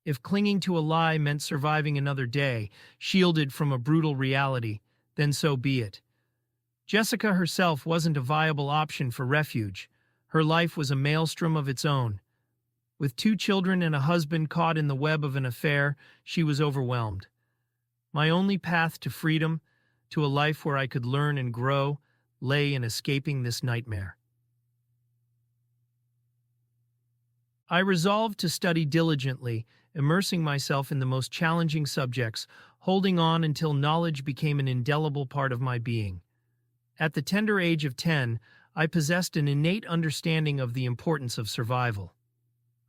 If clinging to a lie meant surviving another day, shielded from a brutal reality, then so be it. Jessica herself wasn't a viable option for refuge. Her life was a maelstrom of its own. With 2 children and a husband caught in the web of an affair, she was overwhelmed. My only path to freedom, to a life where I could learn and grow, lay in escaping this nightmare. I resolved to study diligently, immersing myself in the most challenging subjects, holding on until knowledge became an indelible part of my being. At the tender age of 10, I possessed an innate understanding of the importance of survival.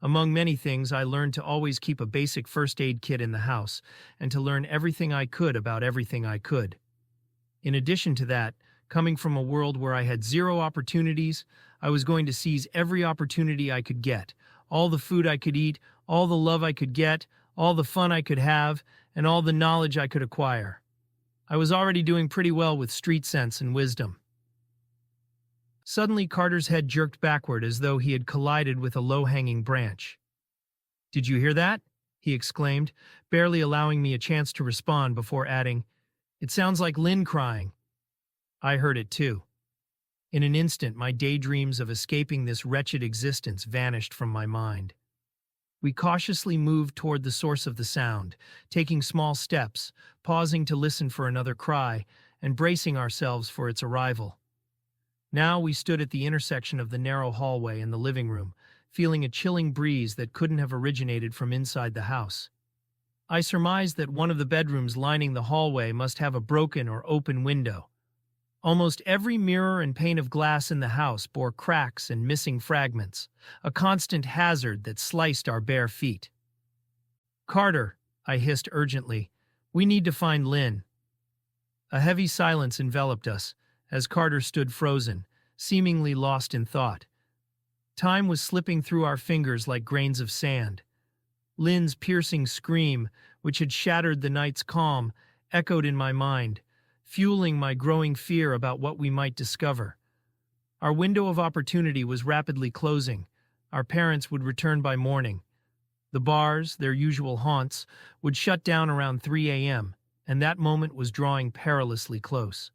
Among many things, I learned to always keep a basic first aid kit in the house and to learn everything I could about everything I could. In addition to that, coming from a world where I had zero opportunities, I was going to seize every opportunity I could get, all the food I could eat, all the love I could get, all the fun I could have, and all the knowledge I could acquire. I was already doing pretty well with street sense and wisdom. Suddenly, Carter's head jerked backward as though he had collided with a low-hanging branch. "Did you hear that?" he exclaimed, barely allowing me a chance to respond before adding, "It sounds like Lynn crying." I heard it too. In an instant, my daydreams of escaping this wretched existence vanished from my mind. We cautiously moved toward the source of the sound, taking small steps, pausing to listen for another cry, and bracing ourselves for its arrival. Now we stood at the intersection of the narrow hallway and the living room, feeling a chilling breeze that couldn't have originated from inside the house. I surmised that one of the bedrooms lining the hallway must have a broken or open window. Almost every mirror and pane of glass in the house bore cracks and missing fragments, a constant hazard that sliced our bare feet. "Carter," I hissed urgently, "we need to find Lynn." A heavy silence enveloped us, as Carter stood frozen, seemingly lost in thought. Time was slipping through our fingers like grains of sand. Lynn's piercing scream, which had shattered the night's calm, echoed in my mind, fueling my growing fear about what we might discover. Our window of opportunity was rapidly closing. Our parents would return by morning. The bars, their usual haunts, would shut down around 3 a.m., and that moment was drawing perilously close.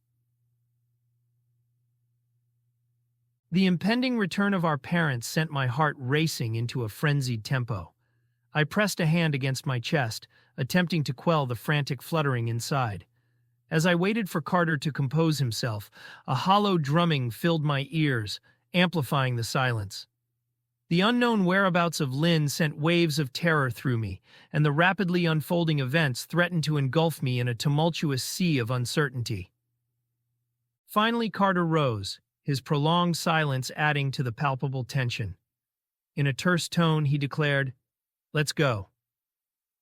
The impending return of our parents sent my heart racing into a frenzied tempo. I pressed a hand against my chest, attempting to quell the frantic fluttering inside. As I waited for Carter to compose himself, a hollow drumming filled my ears, amplifying the silence. The unknown whereabouts of Lynn sent waves of terror through me, and the rapidly unfolding events threatened to engulf me in a tumultuous sea of uncertainty. Finally, Carter rose, his prolonged silence adding to the palpable tension. In a terse tone, he declared, "Let's go."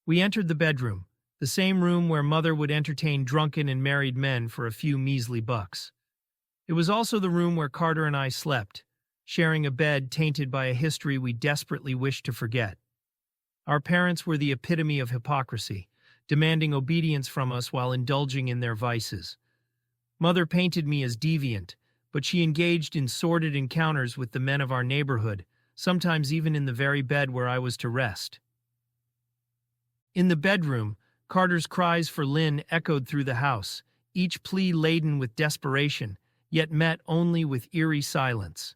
We entered the bedroom, the same room where Mother would entertain drunken and married men for a few measly bucks. It was also the room where Carter and I slept, sharing a bed tainted by a history we desperately wished to forget. Our parents were the epitome of hypocrisy, demanding obedience from us while indulging in their vices. Mother painted me as deviant, but she engaged in sordid encounters with the men of our neighborhood, sometimes even in the very bed where I was to rest. In the bedroom, Carter's cries for Lynn echoed through the house, each plea laden with desperation, yet met only with eerie silence.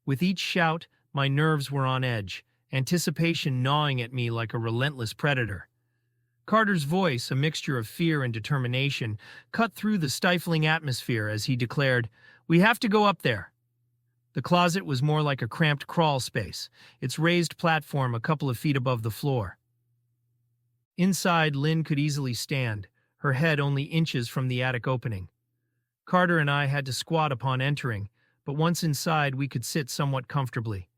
With each shout, my nerves were on edge, anticipation gnawing at me like a relentless predator. Carter's voice, a mixture of fear and determination, cut through the stifling atmosphere as he declared, "We have to go up there." The closet was more like a cramped crawl space, its raised platform a couple of feet above the floor. Inside, Lynn could easily stand, her head only inches from the attic opening. Carter and I had to squat upon entering, but once inside we could sit somewhat comfortably.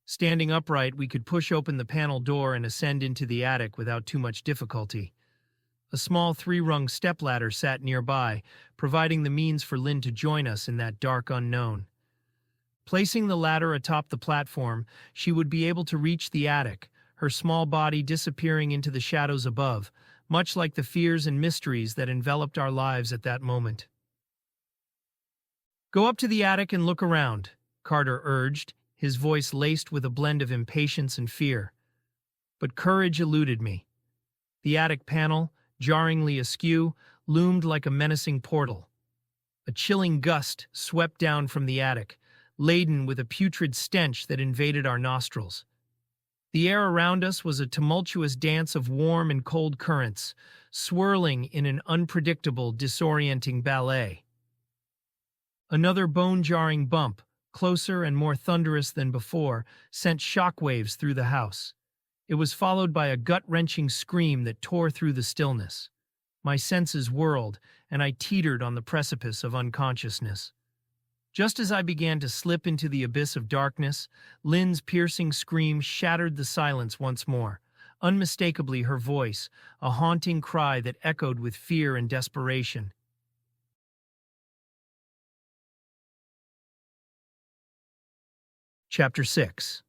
Standing upright, we could push open the panel door and ascend into the attic without too much difficulty. A small 3-rung stepladder sat nearby, providing the means for Lynn to join us in that dark unknown. Placing the ladder atop the platform, she would be able to reach the attic, her small body disappearing into the shadows above, much like the fears and mysteries that enveloped our lives at that moment. "Go up to the attic and look around," Carter urged, his voice laced with a blend of impatience and fear. But courage eluded me. The attic panel, jarringly askew, loomed like a menacing portal. A chilling gust swept down from the attic, laden with a putrid stench that invaded our nostrils. The air around us was a tumultuous dance of warm and cold currents, swirling in an unpredictable, disorienting ballet. Another bone-jarring bump, closer and more thunderous than before, sent shockwaves through the house. It was followed by a gut-wrenching scream that tore through the stillness. My senses whirled, and I teetered on the precipice of unconsciousness. Just as I began to slip into the abyss of darkness, Lynn's piercing scream shattered the silence once more. Unmistakably her voice, a haunting cry that echoed with fear and desperation. Chapter 6.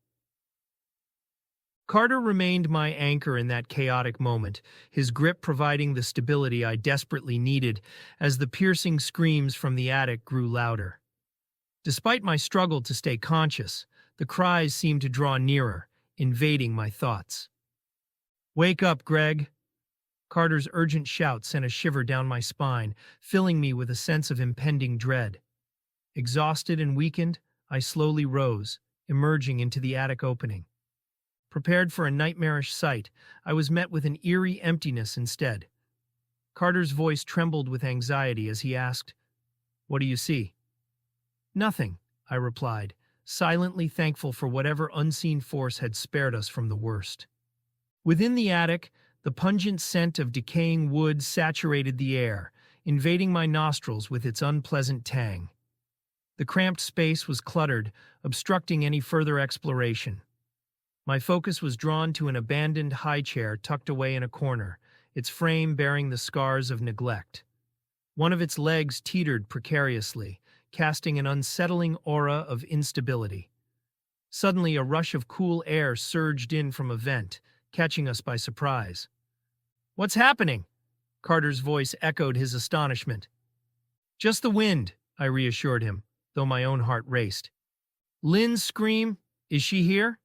Carter remained my anchor in that chaotic moment, his grip providing the stability I desperately needed as the piercing screams from the attic grew louder. Despite my struggle to stay conscious, the cries seemed to draw nearer, invading my thoughts. "Wake up, Gregg!" Carter's urgent shout sent a shiver down my spine, filling me with a sense of impending dread. Exhausted and weakened, I slowly rose, emerging into the attic opening. Prepared for a nightmarish sight, I was met with an eerie emptiness instead. Carter's voice trembled with anxiety as he asked, "What do you see?" "Nothing," I replied, silently thankful for whatever unseen force had spared us from the worst. Within the attic, the pungent scent of decaying wood saturated the air, invading my nostrils with its unpleasant tang. The cramped space was cluttered, obstructing any further exploration. My focus was drawn to an abandoned high chair tucked away in a corner, its frame bearing the scars of neglect. One of its legs teetered precariously, casting an unsettling aura of instability. Suddenly, a rush of cool air surged in from a vent, catching us by surprise. "What's happening?" Carter's voice echoed his astonishment. "Just the wind," I reassured him, though my own heart raced. "Lynn's scream? Is she here?"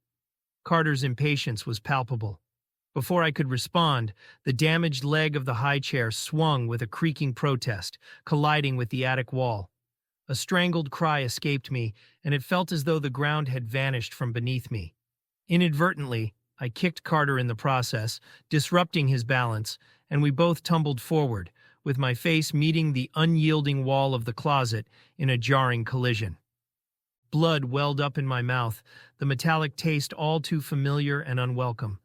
Carter's impatience was palpable. Before I could respond, the damaged leg of the high chair swung with a creaking protest, colliding with the attic wall. A strangled cry escaped me, and it felt as though the ground had vanished from beneath me. Inadvertently, I kicked Carter in the process, disrupting his balance, and we both tumbled forward, with my face meeting the unyielding wall of the closet in a jarring collision. Blood welled up in my mouth, the metallic taste all too familiar and unwelcome.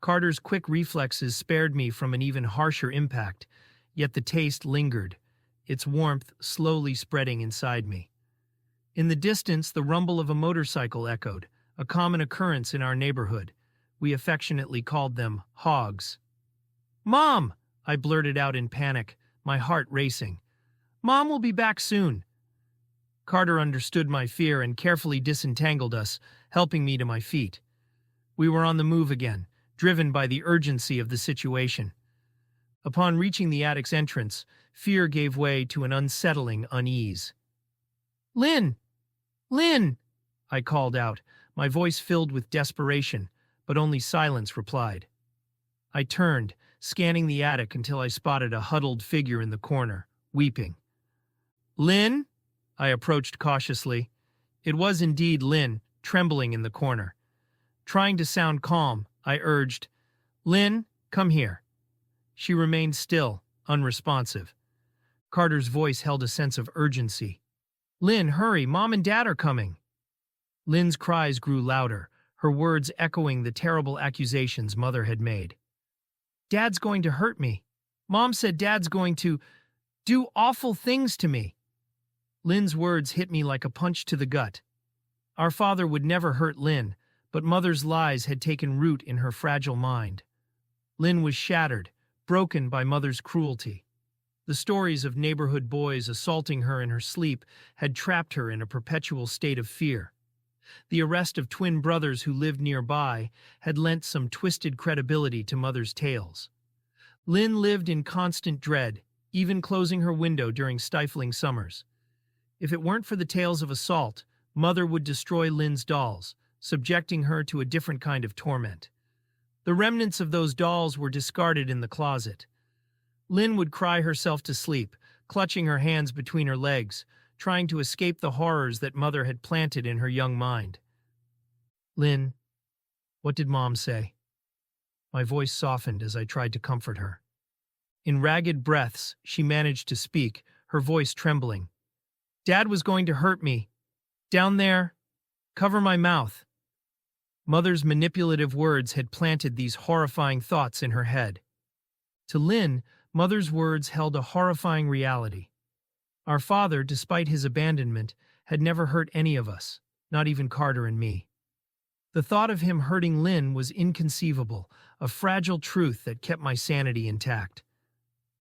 Carter's quick reflexes spared me from an even harsher impact, yet the taste lingered, its warmth slowly spreading inside me. In the distance, the rumble of a motorcycle echoed, a common occurrence in our neighborhood. We affectionately called them hogs. "Mom!" I blurted out in panic, my heart racing. "Mom will be back soon." Carter understood my fear and carefully disentangled us, helping me to my feet. We were on the move again, driven by the urgency of the situation. Upon reaching the attic's entrance, fear gave way to an unsettling unease. "Lynn! Lynn!" I called out, my voice filled with desperation, but only silence replied. I turned, scanning the attic until I spotted a huddled figure in the corner, weeping. "Lynn?" I approached cautiously. It was indeed Lynn, trembling in the corner. Trying to sound calm, I urged, "Lynn, come here." She remained still, unresponsive. Carter's voice held a sense of urgency. "Lynn, hurry, Mom and Dad are coming." Lynn's cries grew louder, her words echoing the terrible accusations Mother had made. "Dad's going to hurt me. Mom said Dad's going to do awful things to me." Lynn's words hit me like a punch to the gut. Our father would never hurt Lynn, but Mother's lies had taken root in her fragile mind. Lynn was shattered, broken by Mother's cruelty. The stories of neighborhood boys assaulting her in her sleep had trapped her in a perpetual state of fear. The arrest of twin brothers who lived nearby had lent some twisted credibility to Mother's tales. Lynn lived in constant dread, even closing her window during stifling summers. If it weren't for the tales of assault, Mother would destroy Lynn's dolls, subjecting her to a different kind of torment. The remnants of those dolls were discarded in the closet. Lynn would cry herself to sleep, clutching her hands between her legs, trying to escape the horrors that Mother had planted in her young mind. "Lynn, what did Mom say?" My voice softened as I tried to comfort her. In ragged breaths, she managed to speak, her voice trembling. "Dad was going to hurt me. Down there. Cover my mouth." Mother's manipulative words had planted these horrifying thoughts in her head. To Lynn, Mother's words held a horrifying reality. Our father, despite his abandonment, had never hurt any of us, not even Carter and me. The thought of him hurting Lynn was inconceivable, a fragile truth that kept my sanity intact.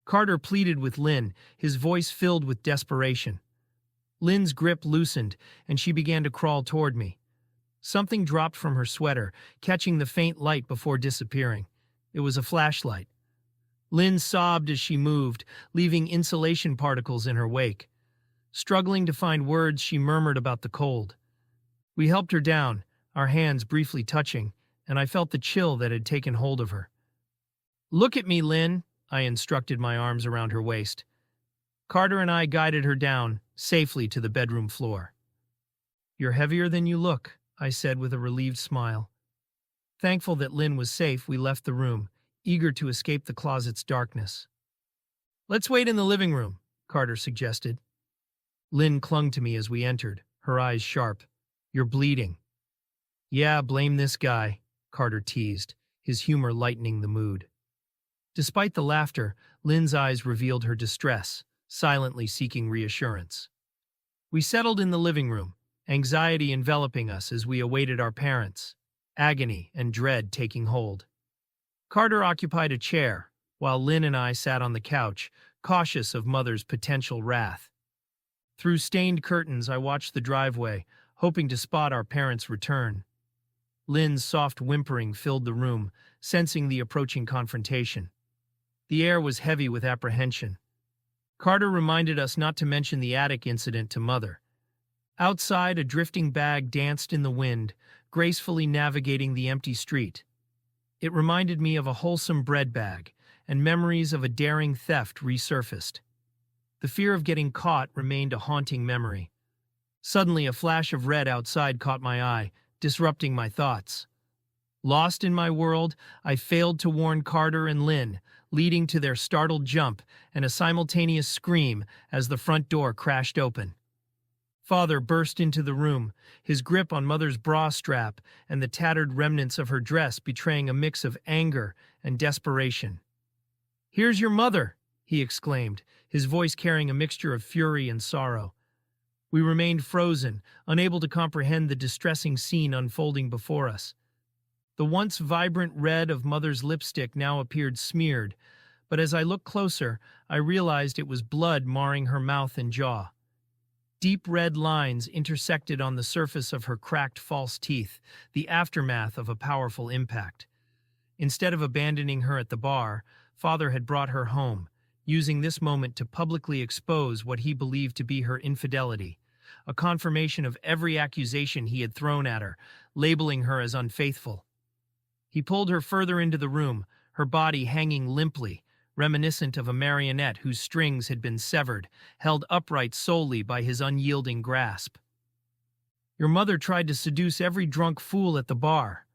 Carter pleaded with Lynn, his voice filled with desperation. Lynn's grip loosened, and she began to crawl toward me. Something dropped from her sweater, catching the faint light before disappearing. It was a flashlight. Lynn sobbed as she moved, leaving insulation particles in her wake. Struggling to find words, she murmured about the cold. We helped her down, our hands briefly touching, and I felt the chill that had taken hold of her. "Look at me, Lynn," I instructed, my arms around her waist. Carter and I guided her down, safely to the bedroom floor. "You're heavier than you look," I said with a relieved smile. Thankful that Lynn was safe, we left the room, eager to escape the closet's darkness. "Let's wait in the living room," Carter suggested. Lynn clung to me as we entered, her eyes sharp. "You're bleeding." "Yeah, blame this guy," Carter teased, his humor lightening the mood. Despite the laughter, Lynn's eyes revealed her distress, silently seeking reassurance. We settled in the living room, anxiety enveloping us as we awaited our parents, agony and dread taking hold. Carter occupied a chair, while Lynn and I sat on the couch, cautious of Mother's potential wrath. Through stained curtains, I watched the driveway, hoping to spot our parents' return. Lynn's soft whimpering filled the room, sensing the approaching confrontation. The air was heavy with apprehension. Carter reminded us not to mention the attic incident to Mother. Outside, a drifting bag danced in the wind, gracefully navigating the empty street. It reminded me of a wholesome bread bag, and memories of a daring theft resurfaced. The fear of getting caught remained a haunting memory. Suddenly, a flash of red outside caught my eye, disrupting my thoughts. Lost in my world, I failed to warn Carter and Lynn, leading to their startled jump and a simultaneous scream as the front door crashed open. Father burst into the room, his grip on Mother's bra strap and the tattered remnants of her dress betraying a mix of anger and desperation. "Here's your mother," he exclaimed, his voice carrying a mixture of fury and sorrow. We remained frozen, unable to comprehend the distressing scene unfolding before us. The once vibrant red of Mother's lipstick now appeared smeared, but as I looked closer, I realized it was blood marring her mouth and jaw. Deep red lines intersected on the surface of her cracked false teeth, the aftermath of a powerful impact. Instead of abandoning her at the bar, Father had brought her home, using this moment to publicly expose what he believed to be her infidelity, a confirmation of every accusation he had thrown at her, labeling her as unfaithful. He pulled her further into the room, her body hanging limply, reminiscent of a marionette whose strings had been severed, held upright solely by his unyielding grasp. "Your mother tried to seduce every drunk fool at the bar."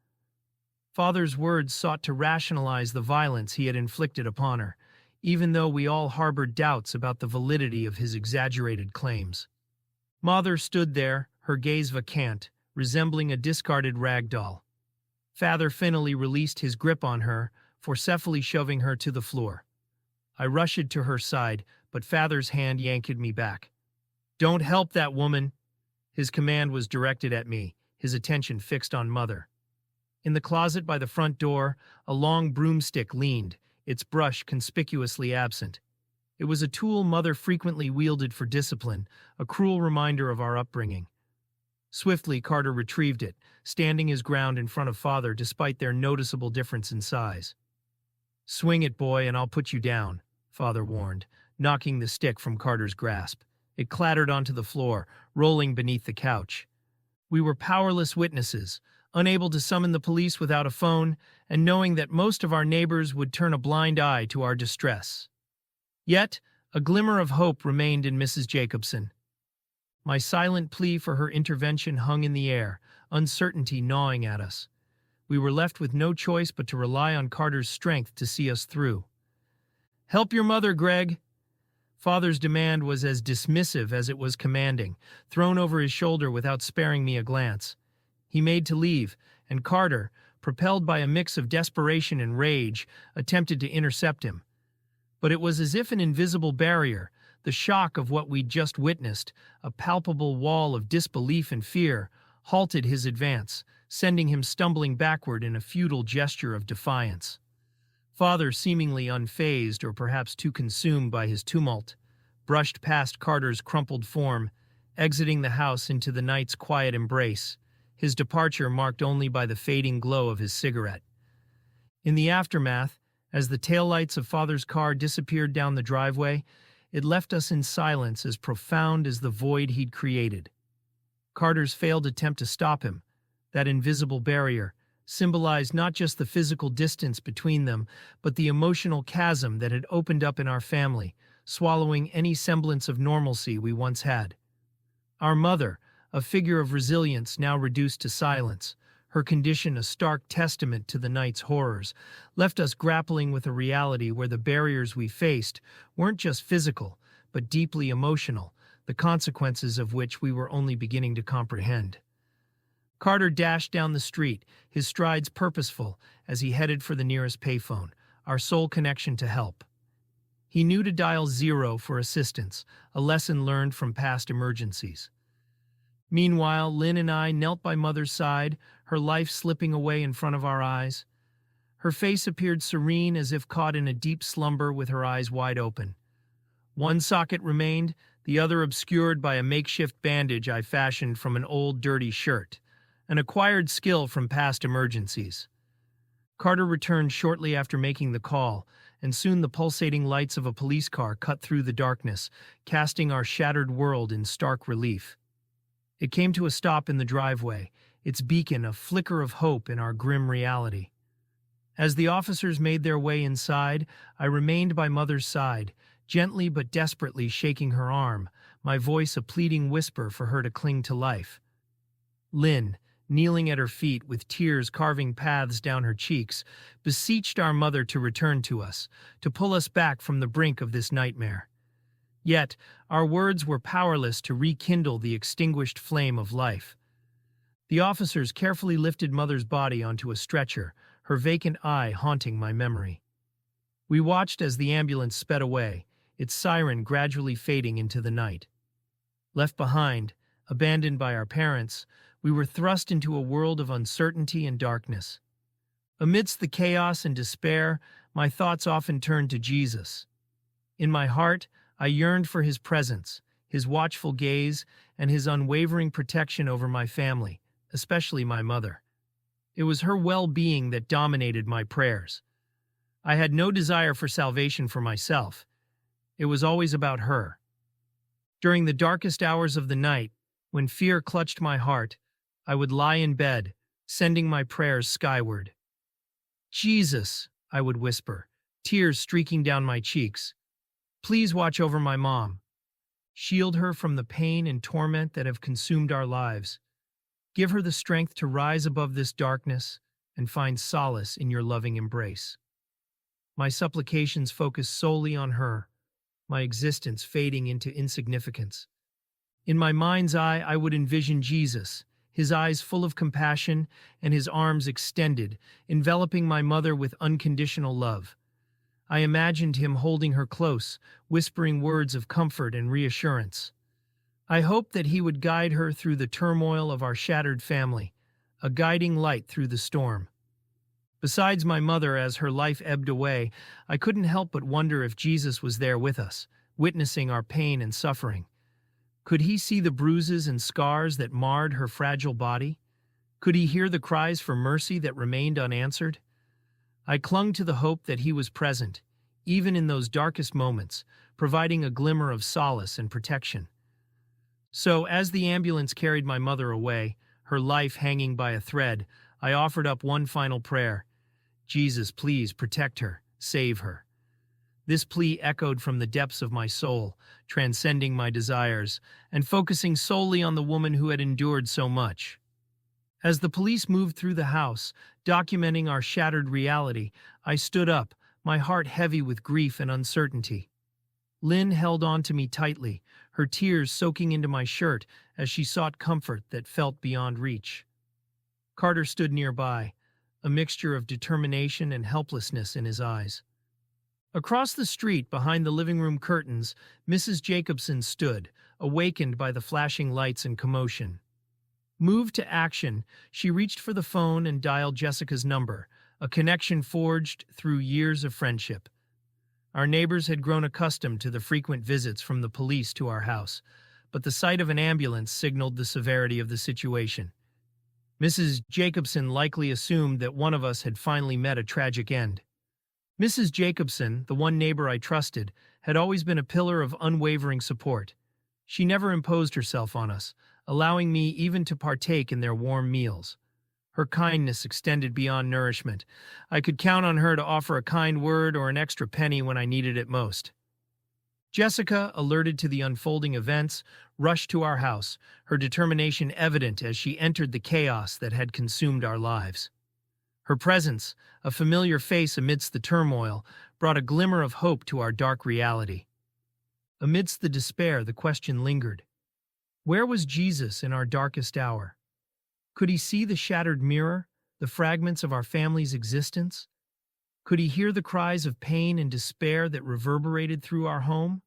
Father's words sought to rationalize the violence he had inflicted upon her, even though we all harbored doubts about the validity of his exaggerated claims. Mother stood there, her gaze vacant, resembling a discarded rag doll. Father finally released his grip on her, forcefully shoving her to the floor. I rushed to her side, but Father's hand yanked me back. "Don't help that woman!" His command was directed at me, his attention fixed on Mother. In the closet by the front door, a long broomstick leaned, its brush conspicuously absent. It was a tool Mother frequently wielded for discipline, a cruel reminder of our upbringing. Swiftly, Carter retrieved it, standing his ground in front of Father despite their noticeable difference in size. "Swing it, boy, and I'll put you down," Father warned, knocking the stick from Carter's grasp. It clattered onto the floor, rolling beneath the couch. We were powerless witnesses, unable to summon the police without a phone, and knowing that most of our neighbors would turn a blind eye to our distress. Yet, a glimmer of hope remained in Mrs. Jacobson. My silent plea for her intervention hung in the air, uncertainty gnawing at us. We were left with no choice but to rely on Carter's strength to see us through. "Help your mother, Gregg." Father's demand was as dismissive as it was commanding, thrown over his shoulder without sparing me a glance. He made to leave, and Carter, propelled by a mix of desperation and rage, attempted to intercept him. But it was as if an invisible barrier, The shock of what we'd just witnessed, a palpable wall of disbelief and fear, halted his advance, sending him stumbling backward in a futile gesture of defiance. Father, seemingly unfazed or perhaps too consumed by his tumult, brushed past Carter's crumpled form, exiting the house into the night's quiet embrace, his departure marked only by the fading glow of his cigarette. In the aftermath, as the taillights of Father's car disappeared down the driveway, it left us in silence as profound as the void he'd created. Carter's failed attempt to stop him, that invisible barrier, symbolized not just the physical distance between them, but the emotional chasm that had opened up in our family, swallowing any semblance of normalcy we once had. Our mother, a figure of resilience now reduced to silence, her condition a stark testament to the night's horrors, left us grappling with a reality where the barriers we faced weren't just physical, but deeply emotional, the consequences of which we were only beginning to comprehend. Carter dashed down the street, his strides purposeful as he headed for the nearest payphone, our sole connection to help. He knew to dial 0 for assistance, a lesson learned from past emergencies. Meanwhile, Lynn and I knelt by Mother's side, her life slipping away in front of our eyes. Her face appeared serene as if caught in a deep slumber with her eyes wide open. One socket remained, the other obscured by a makeshift bandage I fashioned from an old dirty shirt, an acquired skill from past emergencies. Carter returned shortly after making the call, and soon the pulsating lights of a police car cut through the darkness, casting our shattered world in stark relief. It came to a stop in the driveway, its beacon a flicker of hope in our grim reality. As the officers made their way inside, I remained by Mother's side, gently but desperately shaking her arm, my voice a pleading whisper for her to cling to life. Lynn, kneeling at her feet with tears carving paths down her cheeks, beseeched our mother to return to us, to pull us back from the brink of this nightmare. Yet, our words were powerless to rekindle the extinguished flame of life. The officers carefully lifted Mother's body onto a stretcher, her vacant eye haunting my memory. We watched as the ambulance sped away, its siren gradually fading into the night. Left behind, abandoned by our parents, we were thrust into a world of uncertainty and darkness. Amidst the chaos and despair, my thoughts often turned to Jesus. In my heart, I yearned for his presence, his watchful gaze, and his unwavering protection over my family, especially my mother. It was her well-being that dominated my prayers. I had no desire for salvation for myself. It was always about her. During the darkest hours of the night, when fear clutched my heart, I would lie in bed, sending my prayers skyward. "Jesus," I would whisper, tears streaking down my cheeks. "Please watch over my mom. Shield her from the pain and torment that have consumed our lives. Give her the strength to rise above this darkness and find solace in your loving embrace." My supplications focused solely on her, my existence fading into insignificance. In my mind's eye, I would envision Jesus, his eyes full of compassion and his arms extended, enveloping my mother with unconditional love. I imagined him holding her close, whispering words of comfort and reassurance. I hoped that he would guide her through the turmoil of our shattered family, a guiding light through the storm. Besides my mother, as her life ebbed away, I couldn't help but wonder if Jesus was there with us, witnessing our pain and suffering. Could he see the bruises and scars that marred her fragile body? Could he hear the cries for mercy that remained unanswered? I clung to the hope that he was present, even in those darkest moments, providing a glimmer of solace and protection. So, as the ambulance carried my mother away, her life hanging by a thread, I offered up one final prayer. "Jesus, please protect her, save her." This plea echoed from the depths of my soul, transcending my desires, and focusing solely on the woman who had endured so much. As the police moved through the house, documenting our shattered reality, I stood up, my heart heavy with grief and uncertainty. Lynn held on to me tightly, her tears soaking into my shirt as she sought comfort that felt beyond reach. Carter stood nearby, a mixture of determination and helplessness in his eyes. Across the street, behind the living room curtains, Mrs. Jacobson stood, awakened by the flashing lights and commotion. Moved to action, she reached for the phone and dialed Jessica's number, a connection forged through years of friendship. Our neighbors had grown accustomed to the frequent visits from the police to our house, but the sight of an ambulance signaled the severity of the situation. Mrs. Jacobson likely assumed that one of us had finally met a tragic end. Mrs. Jacobson, the one neighbor I trusted, had always been a pillar of unwavering support. She never imposed herself on us, allowing me even to partake in their warm meals. Her kindness extended beyond nourishment. I could count on her to offer a kind word or an extra penny when I needed it most. Jessica, alerted to the unfolding events, rushed to our house, her determination evident as she entered the chaos that had consumed our lives. Her presence, a familiar face amidst the turmoil, brought a glimmer of hope to our dark reality. Amidst the despair, the question lingered. Where was Jesus in our darkest hour? Could he see the shattered mirror, the fragments of our family's existence? Could he hear the cries of pain and despair that reverberated through our home?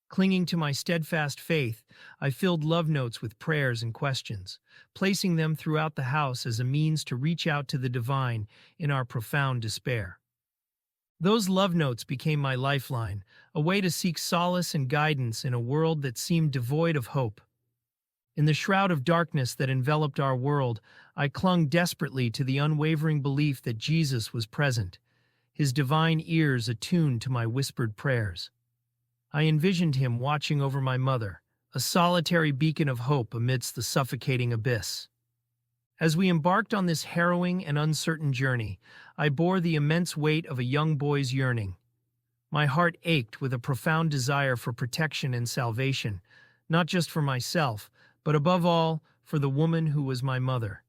Clinging to my steadfast faith, I filled love notes with prayers and questions, placing them throughout the house as a means to reach out to the divine in our profound despair. Those love notes became my lifeline, a way to seek solace and guidance in a world that seemed devoid of hope. In the shroud of darkness that enveloped our world, I clung desperately to the unwavering belief that Jesus was present, his divine ears attuned to my whispered prayers. I envisioned him watching over my mother, a solitary beacon of hope amidst the suffocating abyss. As we embarked on this harrowing and uncertain journey, I bore the immense weight of a young boy's yearning. My heart ached with a profound desire for protection and salvation, not just for myself, but above all, for the woman who was my mother.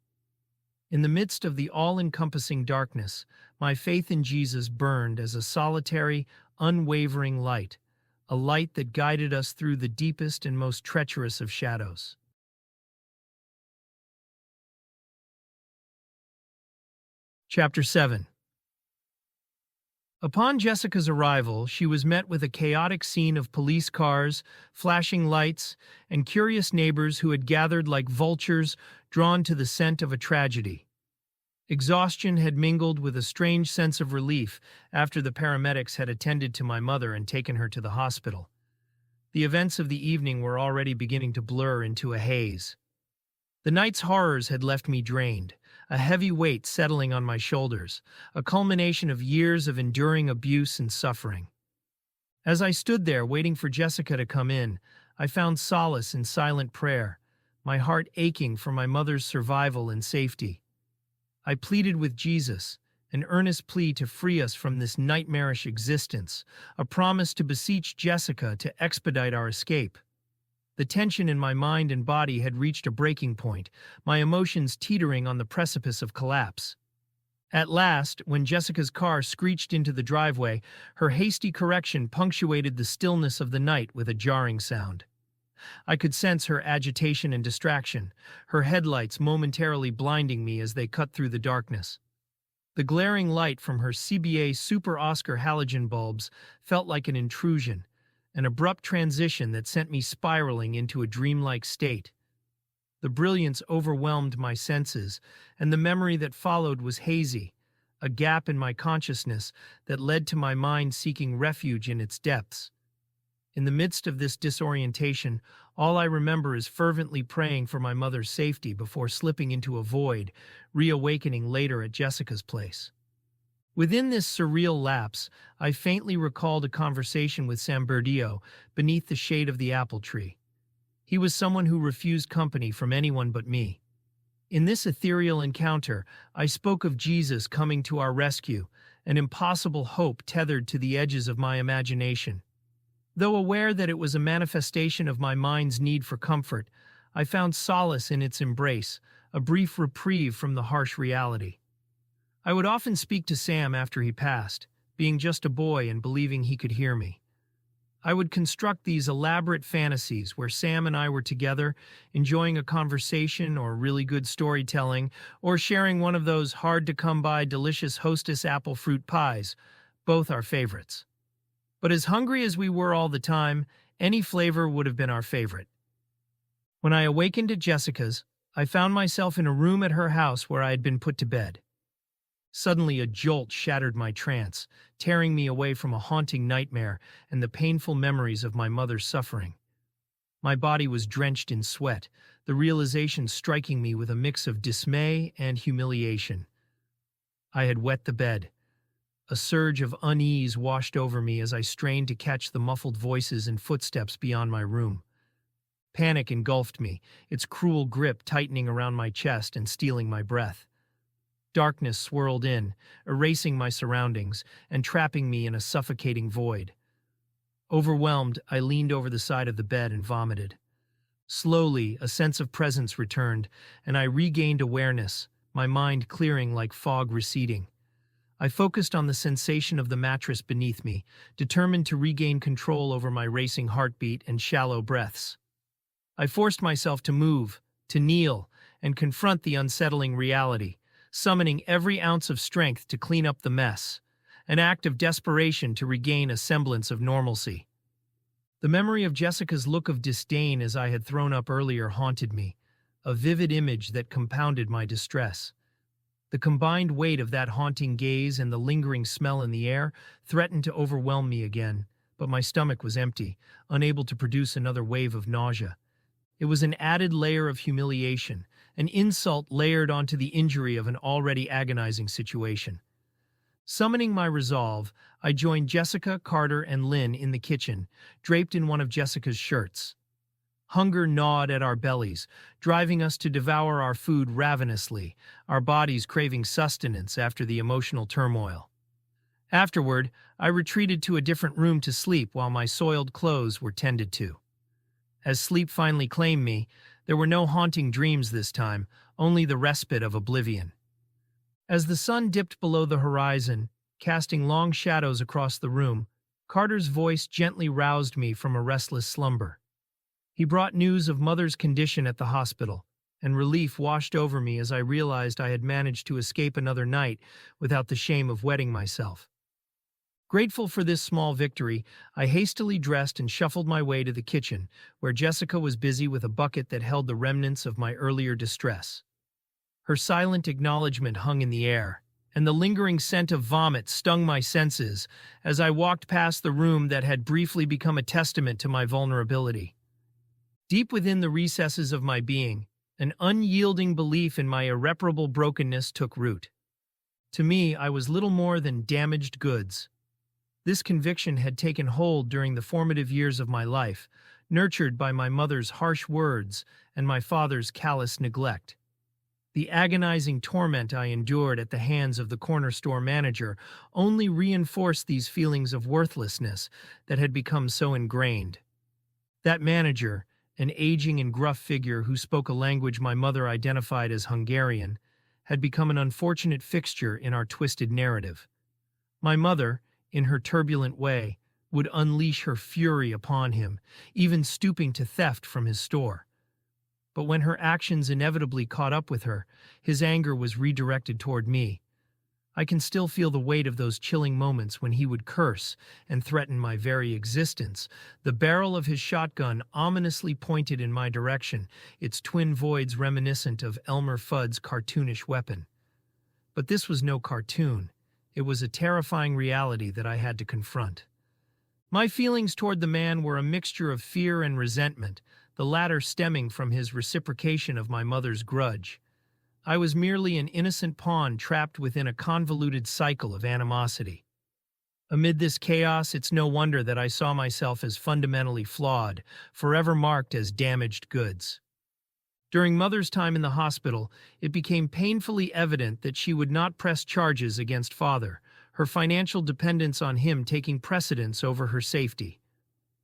In the midst of the all-encompassing darkness, my faith in Jesus burned as a solitary, unwavering light, a light that guided us through the deepest and most treacherous of shadows. Chapter 7. Upon Jessica's arrival, she was met with a chaotic scene of police cars, flashing lights, and curious neighbors who had gathered like vultures drawn to the scent of a tragedy. Exhaustion had mingled with a strange sense of relief after the paramedics had attended to my mother and taken her to the hospital. The events of the evening were already beginning to blur into a haze. The night's horrors had left me drained, a heavy weight settling on my shoulders, a culmination of years of enduring abuse and suffering. As I stood there waiting for Jessica to come in, I found solace in silent prayer, my heart aching for my mother's survival and safety. I pleaded with Jesus, an earnest plea to free us from this nightmarish existence, a promise to beseech Jessica to expedite our escape. The tension in my mind and body had reached a breaking point, my emotions teetering on the precipice of collapse. At last, when Jessica's car screeched into the driveway, her hasty correction punctuated the stillness of the night with a jarring sound. I could sense her agitation and distraction, her headlights momentarily blinding me as they cut through the darkness. The glaring light from her CBA Super Oscar halogen bulbs felt like an intrusion, an abrupt transition that sent me spiraling into a dreamlike state. The brilliance overwhelmed my senses, and the memory that followed was hazy, a gap in my consciousness that led to my mind seeking refuge in its depths. In the midst of this disorientation, all I remember is fervently praying for my mother's safety before slipping into a void, reawakening later at Jessica's place. Within this surreal lapse, I faintly recalled a conversation with Sam Berdillo beneath the shade of the apple tree. He was someone who refused company from anyone but me. In this ethereal encounter, I spoke of Jesus coming to our rescue, an impossible hope tethered to the edges of my imagination. Though aware that it was a manifestation of my mind's need for comfort, I found solace in its embrace, a brief reprieve from the harsh reality. I would often speak to Sam after he passed, being just a boy and believing he could hear me. I would construct these elaborate fantasies where Sam and I were together, enjoying a conversation or really good storytelling, or sharing one of those hard-to-come-by delicious Hostess apple fruit pies. both our favorites. But as hungry as we were all the time, any flavor would have been our favorite. When I awakened at Jessica's, I found myself in a room at her house where I had been put to bed. Suddenly a jolt shattered my trance, tearing me away from a haunting nightmare and the painful memories of my mother's suffering. My body was drenched in sweat, the realization striking me with a mix of dismay and humiliation. I had wet the bed. A surge of unease washed over me as I strained to catch the muffled voices and footsteps beyond my room. Panic engulfed me, its cruel grip tightening around my chest and stealing my breath. Darkness swirled in, erasing my surroundings and trapping me in a suffocating void. Overwhelmed, I leaned over the side of the bed and vomited. Slowly, a sense of presence returned, and I regained awareness, my mind clearing like fog receding. I focused on the sensation of the mattress beneath me, determined to regain control over my racing heartbeat and shallow breaths. I forced myself to move, to kneel, and confront the unsettling reality, summoning every ounce of strength to clean up the mess, an act of desperation to regain a semblance of normalcy. The memory of Jessica's look of disdain as I had thrown up earlier haunted me, a vivid image that compounded my distress. The combined weight of that haunting gaze and the lingering smell in the air threatened to overwhelm me again, but my stomach was empty, unable to produce another wave of nausea. It was an added layer of humiliation, an insult layered onto the injury of an already agonizing situation. Summoning my resolve, I joined Jessica, Carter, and Lynn in the kitchen, draped in one of Jessica's shirts. Hunger gnawed at our bellies, driving us to devour our food ravenously, our bodies craving sustenance after the emotional turmoil. Afterward, I retreated to a different room to sleep while my soiled clothes were tended to. As sleep finally claimed me, there were no haunting dreams this time, only the respite of oblivion. As the sun dipped below the horizon, casting long shadows across the room, Carter's voice gently roused me from a restless slumber. He brought news of Mother's condition at the hospital, and relief washed over me as I realized I had managed to escape another night without the shame of wetting myself. Grateful for this small victory, I hastily dressed and shuffled my way to the kitchen, where Jessica was busy with a bucket that held the remnants of my earlier distress. Her silent acknowledgement hung in the air, and the lingering scent of vomit stung my senses as I walked past the room that had briefly become a testament to my vulnerability. Deep within the recesses of my being, an unyielding belief in my irreparable brokenness took root. To me, I was little more than damaged goods. This conviction had taken hold during the formative years of my life, nurtured by my mother's harsh words and my father's callous neglect. The agonizing torment I endured at the hands of the corner store manager only reinforced these feelings of worthlessness that had become so ingrained. That manager, an aging and gruff figure who spoke a language my mother identified as Hungarian, had become an unfortunate fixture in our twisted narrative. My mother, in her turbulent way, would unleash her fury upon him, even stooping to theft from his store. But when her actions inevitably caught up with her, his anger was redirected toward me. I can still feel the weight of those chilling moments when he would curse and threaten my very existence, the barrel of his shotgun ominously pointed in my direction, its twin voids reminiscent of Elmer Fudd's cartoonish weapon. But this was no cartoon. It was a terrifying reality that I had to confront. My feelings toward the man were a mixture of fear and resentment, the latter stemming from his reciprocation of my mother's grudge. I was merely an innocent pawn trapped within a convoluted cycle of animosity. Amid this chaos, it's no wonder that I saw myself as fundamentally flawed, forever marked as damaged goods. During Mother's time in the hospital, it became painfully evident that she would not press charges against Father, her financial dependence on him taking precedence over her safety.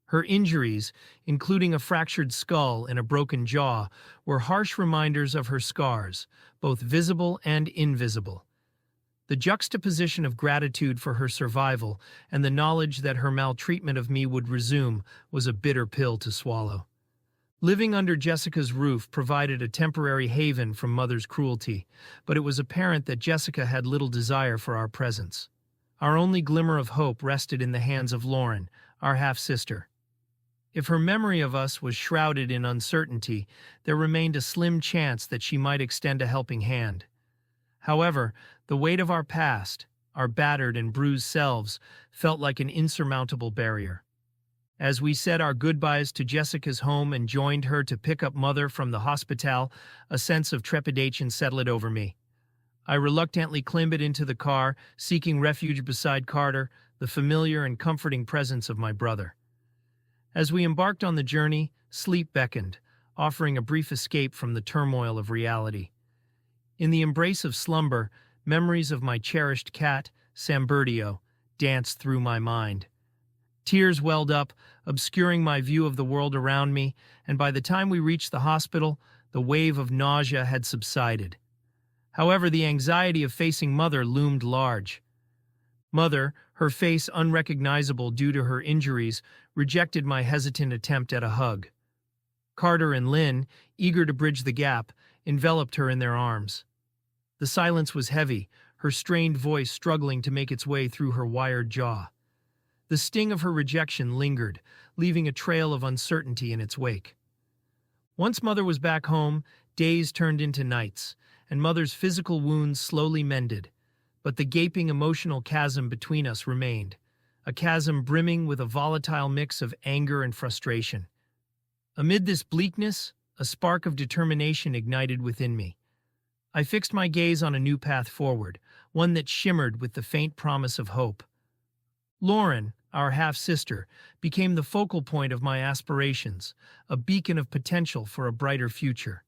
Her injuries, including a fractured skull and a broken jaw, were harsh reminders of her scars, both visible and invisible. The juxtaposition of gratitude for her survival and the knowledge that her maltreatment of me would resume was a bitter pill to swallow. Living under Jessica's roof provided a temporary haven from Mother's cruelty, but it was apparent that Jessica had little desire for our presence. Our only glimmer of hope rested in the hands of Lauren, our half-sister. If her memory of us was shrouded in uncertainty, there remained a slim chance that she might extend a helping hand. However, the weight of our past, our battered and bruised selves, felt like an insurmountable barrier. As we said our goodbyes to Jessica's home and joined her to pick up Mother from the hospital, a sense of trepidation settled over me. I reluctantly clambered into the car, seeking refuge beside Carter, the familiar and comforting presence of my brother. As we embarked on the journey, sleep beckoned, offering a brief escape from the turmoil of reality. In the embrace of slumber, memories of my cherished cat, Sambertio, danced through my mind. Tears welled up, obscuring my view of the world around me, and by the time we reached the hospital, the wave of nausea had subsided. However, the anxiety of facing Mother loomed large. Mother, her face unrecognizable due to her injuries, rejected my hesitant attempt at a hug. Carter and Lynn, eager to bridge the gap, enveloped her in their arms. The silence was heavy, her strained voice struggling to make its way through her wired jaw. The sting of her rejection lingered, leaving a trail of uncertainty in its wake. Once Mother was back home, days turned into nights, and Mother's physical wounds slowly mended. But the gaping emotional chasm between us remained, a chasm brimming with a volatile mix of anger and frustration. Amid this bleakness, a spark of determination ignited within me. I fixed my gaze on a new path forward, one that shimmered with the faint promise of hope. Lauren, our half-sister, became the focal point of my aspirations, a beacon of potential for a brighter future.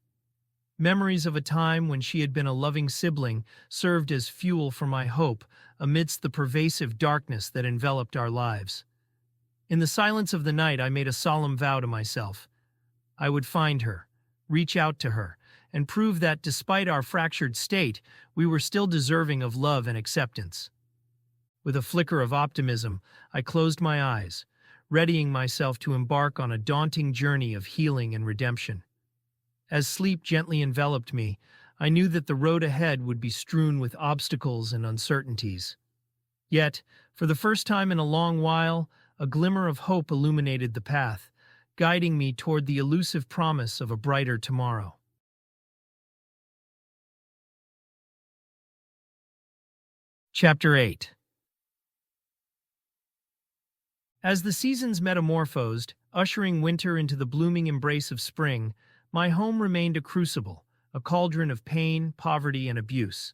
Memories of a time when she had been a loving sibling served as fuel for my hope amidst the pervasive darkness that enveloped our lives. In the silence of the night, I made a solemn vow to myself. I would find her, reach out to her, and prove that despite our fractured state, we were still deserving of love and acceptance. With a flicker of optimism, I closed my eyes, readying myself to embark on a daunting journey of healing and redemption. As sleep gently enveloped me, I knew that the road ahead would be strewn with obstacles and uncertainties. Yet, for the first time in a long while, a glimmer of hope illuminated the path, guiding me toward the elusive promise of a brighter tomorrow. Chapter 8. As the seasons metamorphosed, ushering winter into the blooming embrace of spring, my home remained a crucible, a cauldron of pain, poverty, and abuse.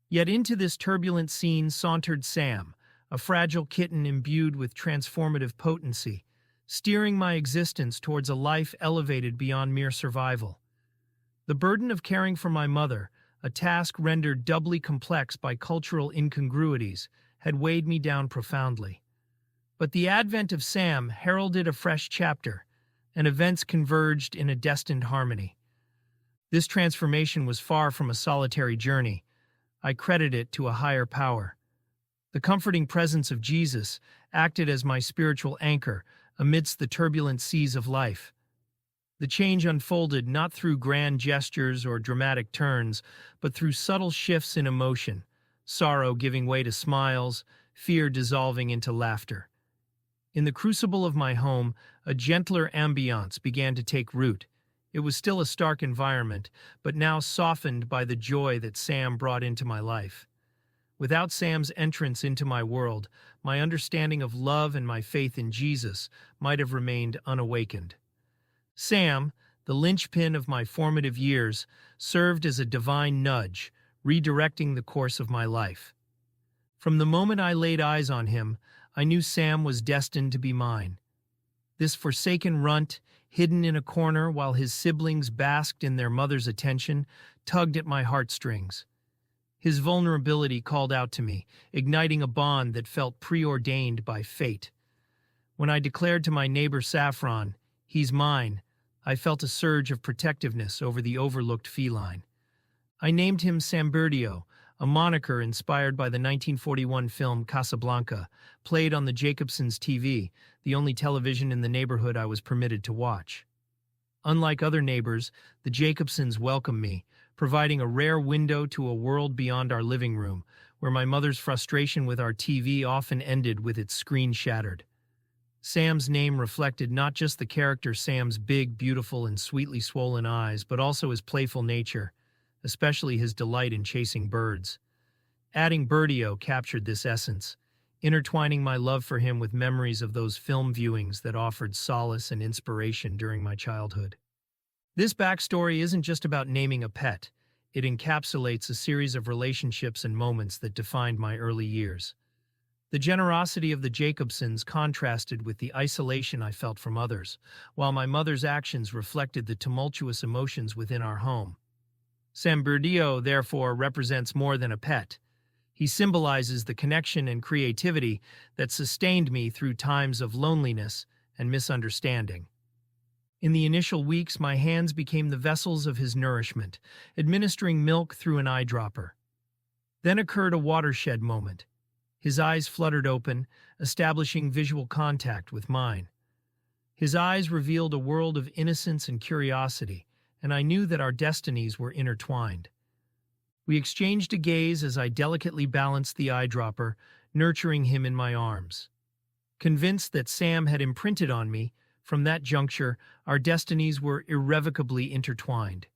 Yet into this turbulent scene sauntered Sam, a fragile kitten imbued with transformative potency, steering my existence towards a life elevated beyond mere survival. The burden of caring for my mother, a task rendered doubly complex by cultural incongruities, had weighed me down profoundly. But the advent of Sam heralded a fresh chapter, and events converged in a destined harmony. This transformation was far from a solitary journey. I credit it to a higher power. The comforting presence of Jesus acted as my spiritual anchor amidst the turbulent seas of life. The change unfolded not through grand gestures or dramatic turns, but through subtle shifts in emotion, sorrow giving way to smiles, fear dissolving into laughter. In the crucible of my home, a gentler ambiance began to take root. It was still a stark environment, but now softened by the joy that Sam brought into my life. Without Sam's entrance into my world, my understanding of love and my faith in Jesus might have remained unawakened. Sam, the linchpin of my formative years, served as a divine nudge, redirecting the course of my life. From the moment I laid eyes on him, I knew Sam was destined to be mine. This forsaken runt, hidden in a corner while his siblings basked in their mother's attention, tugged at my heartstrings. His vulnerability called out to me, igniting a bond that felt preordained by fate. When I declared to my neighbor Saffron, "He's mine," I felt a surge of protectiveness over the overlooked feline. I named him Sambertio, a moniker inspired by the 1941 film Casablanca, played on the Jacobsons' TV, the only television in the neighborhood I was permitted to watch. Unlike other neighbors, the Jacobsons welcomed me, providing a rare window to a world beyond our living room, where my mother's frustration with our TV often ended with its screen shattered. Sam's name reflected not just the character Sam's big, beautiful, and sweetly swollen eyes, but also his playful nature, especially his delight in chasing birds. Adding Birdio captured this essence, intertwining my love for him with memories of those film viewings that offered solace and inspiration during my childhood. This backstory isn't just about naming a pet. It encapsulates a series of relationships and moments that defined my early years. The generosity of the Jacobsons contrasted with the isolation I felt from others, while my mother's actions reflected the tumultuous emotions within our home. Sam Birdio, therefore, represents more than a pet. He symbolizes the connection and creativity that sustained me through times of loneliness and misunderstanding. In the initial weeks, my hands became the vessels of his nourishment, administering milk through an eyedropper. Then occurred a watershed moment. His eyes fluttered open, establishing visual contact with mine. His eyes revealed a world of innocence and curiosity, and I knew that our destinies were intertwined. We exchanged a gaze as I delicately balanced the eyedropper, nurturing him in my arms. Convinced that Sam had imprinted on me, from that juncture, our destinies were irrevocably intertwined.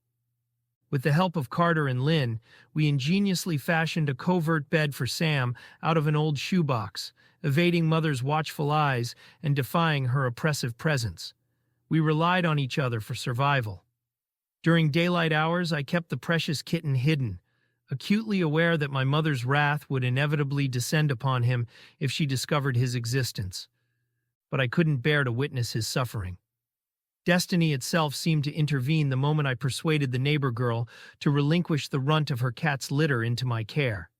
With the help of Carter and Lynn, we ingeniously fashioned a covert bed for Sam out of an old shoebox, evading Mother's watchful eyes and defying her oppressive presence. We relied on each other for survival. During daylight hours, I kept the precious kitten hidden, acutely aware that my mother's wrath would inevitably descend upon him if she discovered his existence. But I couldn't bear to witness his suffering. Destiny itself seemed to intervene the moment I persuaded the neighbor girl to relinquish the runt of her cat's litter into my care.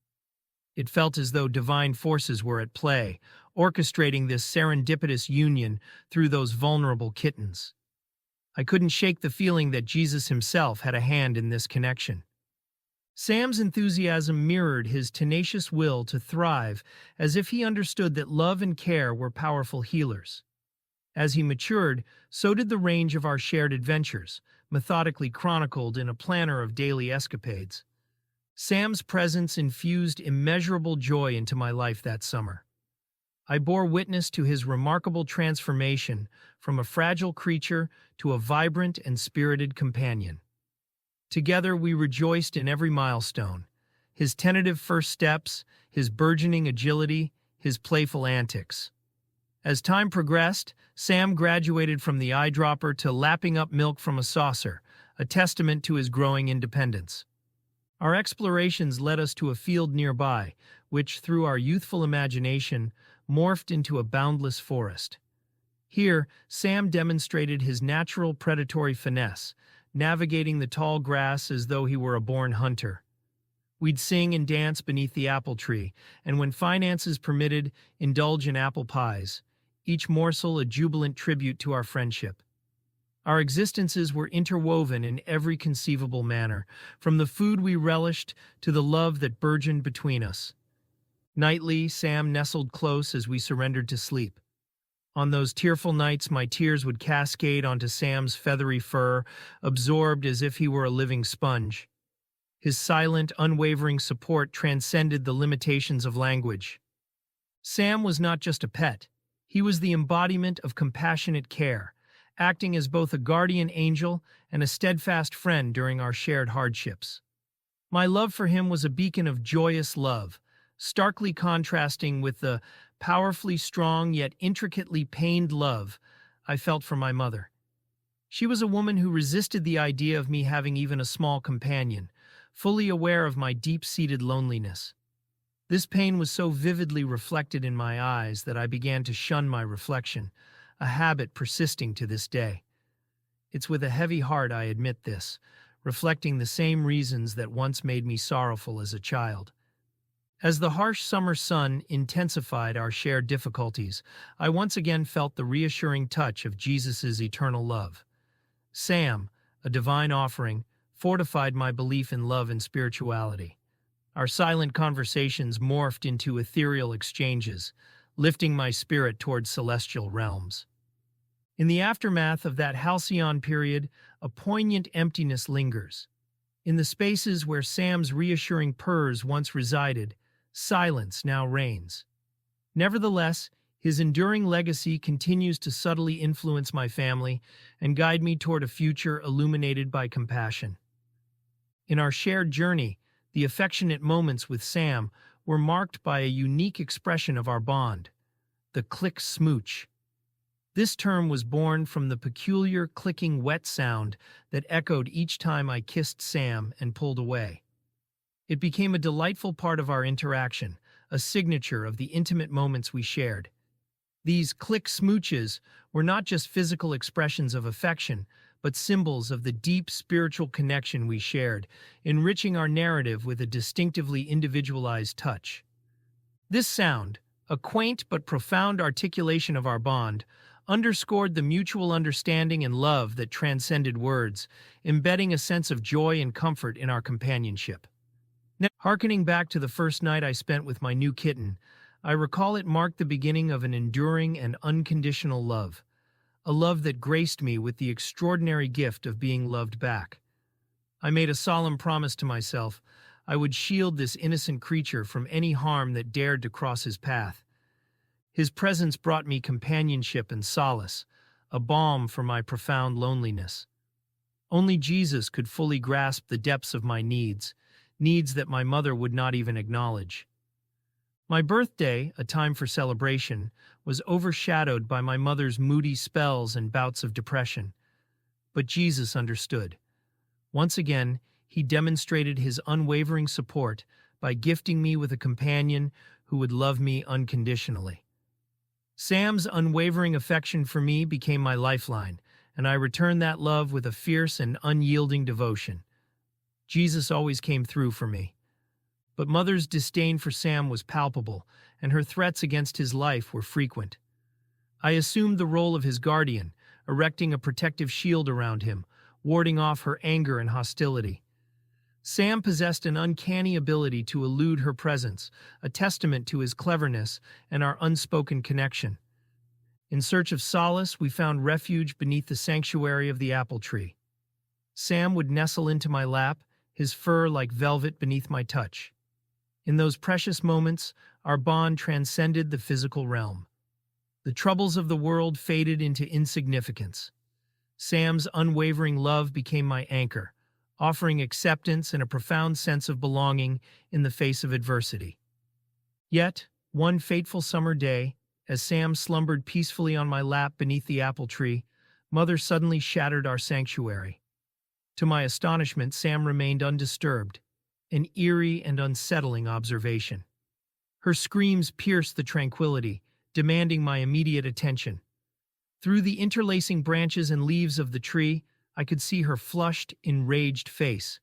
It felt as though divine forces were at play, orchestrating this serendipitous union through those vulnerable kittens. I couldn't shake the feeling that Jesus himself had a hand in this connection. Sam's enthusiasm mirrored his tenacious will to thrive, as if he understood that love and care were powerful healers. As he matured, so did the range of our shared adventures, methodically chronicled in a planner of daily escapades. Sam's presence infused immeasurable joy into my life that summer. I bore witness to his remarkable transformation from a fragile creature to a vibrant and spirited companion. Together we rejoiced in every milestone, his tentative first steps, his burgeoning agility, his playful antics. As time progressed, Sam graduated from the eyedropper to lapping up milk from a saucer, a testament to his growing independence. Our explorations led us to a field nearby, which, through our youthful imagination, morphed into a boundless forest. Here, Sam demonstrated his natural predatory finesse, navigating the tall grass as though he were a born hunter. We'd sing and dance beneath the apple tree, and when finances permitted, indulge in apple pies, each morsel a jubilant tribute to our friendship. Our existences were interwoven in every conceivable manner, from the food we relished to the love that burgeoned between us. Nightly, Sam nestled close as we surrendered to sleep. On those tearful nights, my tears would cascade onto Sam's feathery fur, absorbed as if he were a living sponge. His silent, unwavering support transcended the limitations of language. Sam was not just a pet. He was the embodiment of compassionate care, acting as both a guardian angel and a steadfast friend during our shared hardships. My love for him was a beacon of joyous love, starkly contrasting with the powerfully strong yet intricately pained love I felt for my mother. She was a woman who resisted the idea of me having even a small companion, fully aware of my deep-seated loneliness. This pain was so vividly reflected in my eyes that I began to shun my reflection, a habit persisting to this day. It's with a heavy heart I admit this, reflecting the same reasons that once made me sorrowful as a child. As the harsh summer sun intensified our shared difficulties, I once again felt the reassuring touch of Jesus' eternal love. Sam, a divine offering, fortified my belief in love and spirituality. Our silent conversations morphed into ethereal exchanges, lifting my spirit toward celestial realms. In the aftermath of that halcyon period, a poignant emptiness lingers. In the spaces where Sam's reassuring purrs once resided, silence now reigns. Nevertheless, his enduring legacy continues to subtly influence my family and guide me toward a future illuminated by compassion. In our shared journey, the affectionate moments with Sam were marked by a unique expression of our bond, the click smooch. This term was born from the peculiar clicking wet sound that echoed each time I kissed Sam and pulled away. It became a delightful part of our interaction, a signature of the intimate moments we shared. These click smooches were not just physical expressions of affection, but symbols of the deep spiritual connection we shared, enriching our narrative with a distinctively individualized touch. This sound, a quaint but profound articulation of our bond, underscored the mutual understanding and love that transcended words, embedding a sense of joy and comfort in our companionship. Now, hearkening back to the first night I spent with my new kitten, I recall it marked the beginning of an enduring and unconditional love, a love that graced me with the extraordinary gift of being loved back. I made a solemn promise to myself I would shield this innocent creature from any harm that dared to cross his path. His presence brought me companionship and solace, a balm for my profound loneliness. Only Jesus could fully grasp the depths of my needs that my mother would not even acknowledge. My birthday, a time for celebration, was overshadowed by my mother's moody spells and bouts of depression. But Jesus understood. Once again, he demonstrated his unwavering support by gifting me with a companion who would love me unconditionally. Sam's unwavering affection for me became my lifeline, and I returned that love with a fierce and unyielding devotion. Jesus always came through for me. But Mother's disdain for Sam was palpable, and her threats against his life were frequent. I assumed the role of his guardian, erecting a protective shield around him, warding off her anger and hostility. Sam possessed an uncanny ability to elude her presence, a testament to his cleverness and our unspoken connection. In search of solace, we found refuge beneath the sanctuary of the apple tree. Sam would nestle into my lap, his fur like velvet beneath my touch. In those precious moments, our bond transcended the physical realm. The troubles of the world faded into insignificance. Sam's unwavering love became my anchor, offering acceptance and a profound sense of belonging in the face of adversity. Yet, one fateful summer day, as Sam slumbered peacefully on my lap beneath the apple tree, Mother suddenly shattered our sanctuary. To my astonishment, Sam remained undisturbed, an eerie and unsettling observation. Her screams pierced the tranquility, demanding my immediate attention. Through the interlacing branches and leaves of the tree, I could see her flushed, enraged face.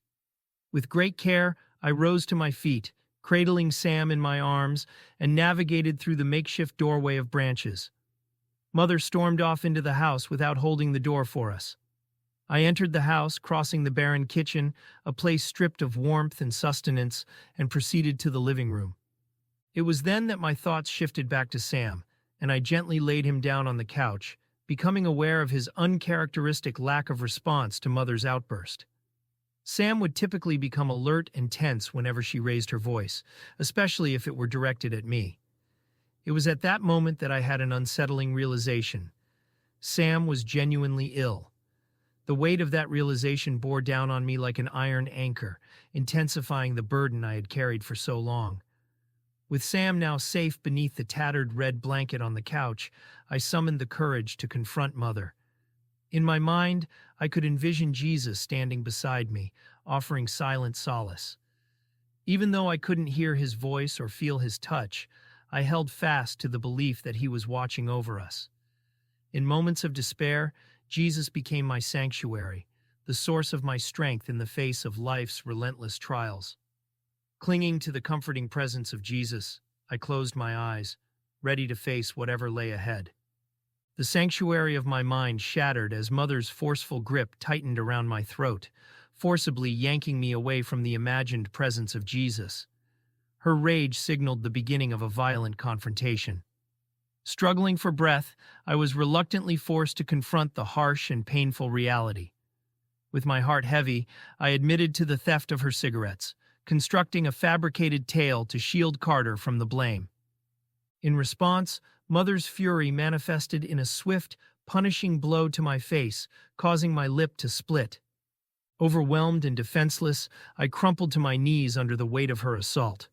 With great care, I rose to my feet, cradling Sam in my arms, and navigated through the makeshift doorway of branches. Mother stormed off into the house without holding the door for us. I entered the house, crossing the barren kitchen, a place stripped of warmth and sustenance, and proceeded to the living room. It was then that my thoughts shifted back to Sam, and I gently laid him down on the couch, becoming aware of his uncharacteristic lack of response to Mother's outburst. Sam would typically become alert and tense whenever she raised her voice, especially if it were directed at me. It was at that moment that I had an unsettling realization. Sam was genuinely ill. The weight of that realization bore down on me like an iron anchor, intensifying the burden I had carried for so long. With Sam now safe beneath the tattered red blanket on the couch, I summoned the courage to confront Mother. In my mind, I could envision Jesus standing beside me, offering silent solace. Even though I couldn't hear his voice or feel his touch, I held fast to the belief that he was watching over us. In moments of despair, Jesus became my sanctuary, the source of my strength in the face of life's relentless trials. Clinging to the comforting presence of Jesus, I closed my eyes, ready to face whatever lay ahead. The sanctuary of my mind shattered as Mother's forceful grip tightened around my throat, forcibly yanking me away from the imagined presence of Jesus. Her rage signaled the beginning of a violent confrontation. Struggling for breath, I was reluctantly forced to confront the harsh and painful reality. With my heart heavy, I admitted to the theft of her cigarettes, constructing a fabricated tale to shield Carter from the blame. In response, Mother's fury manifested in a swift, punishing blow to my face, causing my lip to split. Overwhelmed and defenseless, I crumpled to my knees under the weight of her assault.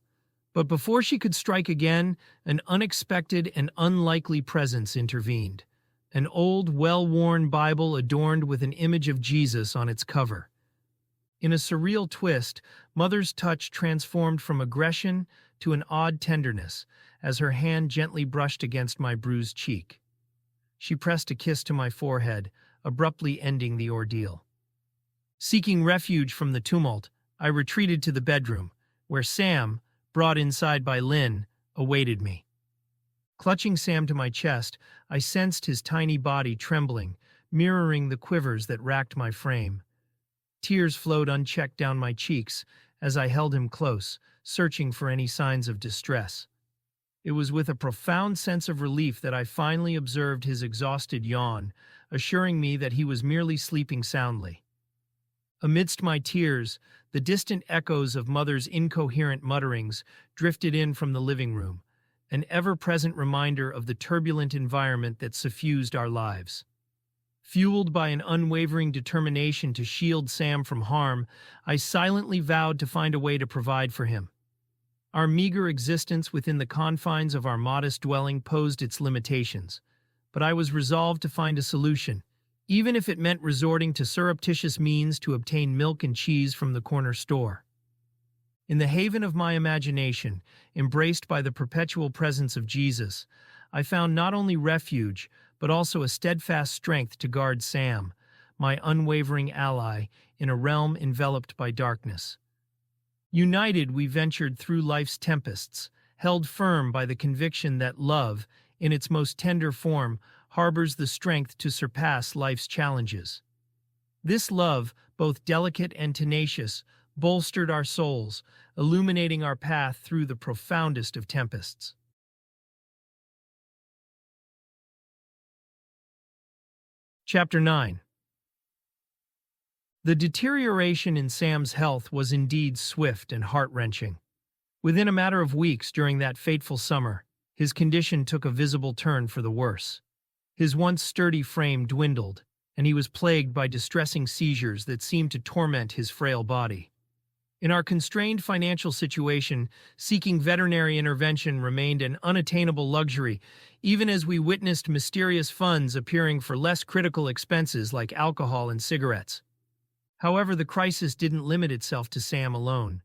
But before she could strike again, an unexpected and unlikely presence intervened. An old, well-worn Bible adorned with an image of Jesus on its cover. In a surreal twist, Mother's touch transformed from aggression to an odd tenderness as her hand gently brushed against my bruised cheek. She pressed a kiss to my forehead, abruptly ending the ordeal. Seeking refuge from the tumult, I retreated to the bedroom, where Sam, brought inside by Lynn, awaited me. Clutching Sam to my chest, I sensed his tiny body trembling, mirroring the quivers that racked my frame. Tears flowed unchecked down my cheeks as I held him close, searching for any signs of distress. It was with a profound sense of relief that I finally observed his exhausted yawn, assuring me that he was merely sleeping soundly. Amidst my tears, the distant echoes of Mother's incoherent mutterings drifted in from the living room, an ever-present reminder of the turbulent environment that suffused our lives. Fueled by an unwavering determination to shield Sam from harm, I silently vowed to find a way to provide for him. Our meager existence within the confines of our modest dwelling posed its limitations, but I was resolved to find a solution, even if it meant resorting to surreptitious means to obtain milk and cheese from the corner store. In the haven of my imagination, embraced by the perpetual presence of Jesus, I found not only refuge, but also a steadfast strength to guard Sam, my unwavering ally, in a realm enveloped by darkness. United, we ventured through life's tempests, held firm by the conviction that love, in its most tender form, harbors the strength to surpass life's challenges. This love, both delicate and tenacious, bolstered our souls, illuminating our path through the profoundest of tempests. Chapter 9. The deterioration in Sam's health was indeed swift and heart-wrenching. Within a matter of weeks during that fateful summer, his condition took a visible turn for the worse. His once sturdy frame dwindled, and he was plagued by distressing seizures that seemed to torment his frail body. In our constrained financial situation, seeking veterinary intervention remained an unattainable luxury, even as we witnessed mysterious funds appearing for less critical expenses like alcohol and cigarettes. However, the crisis didn't limit itself to Sam alone.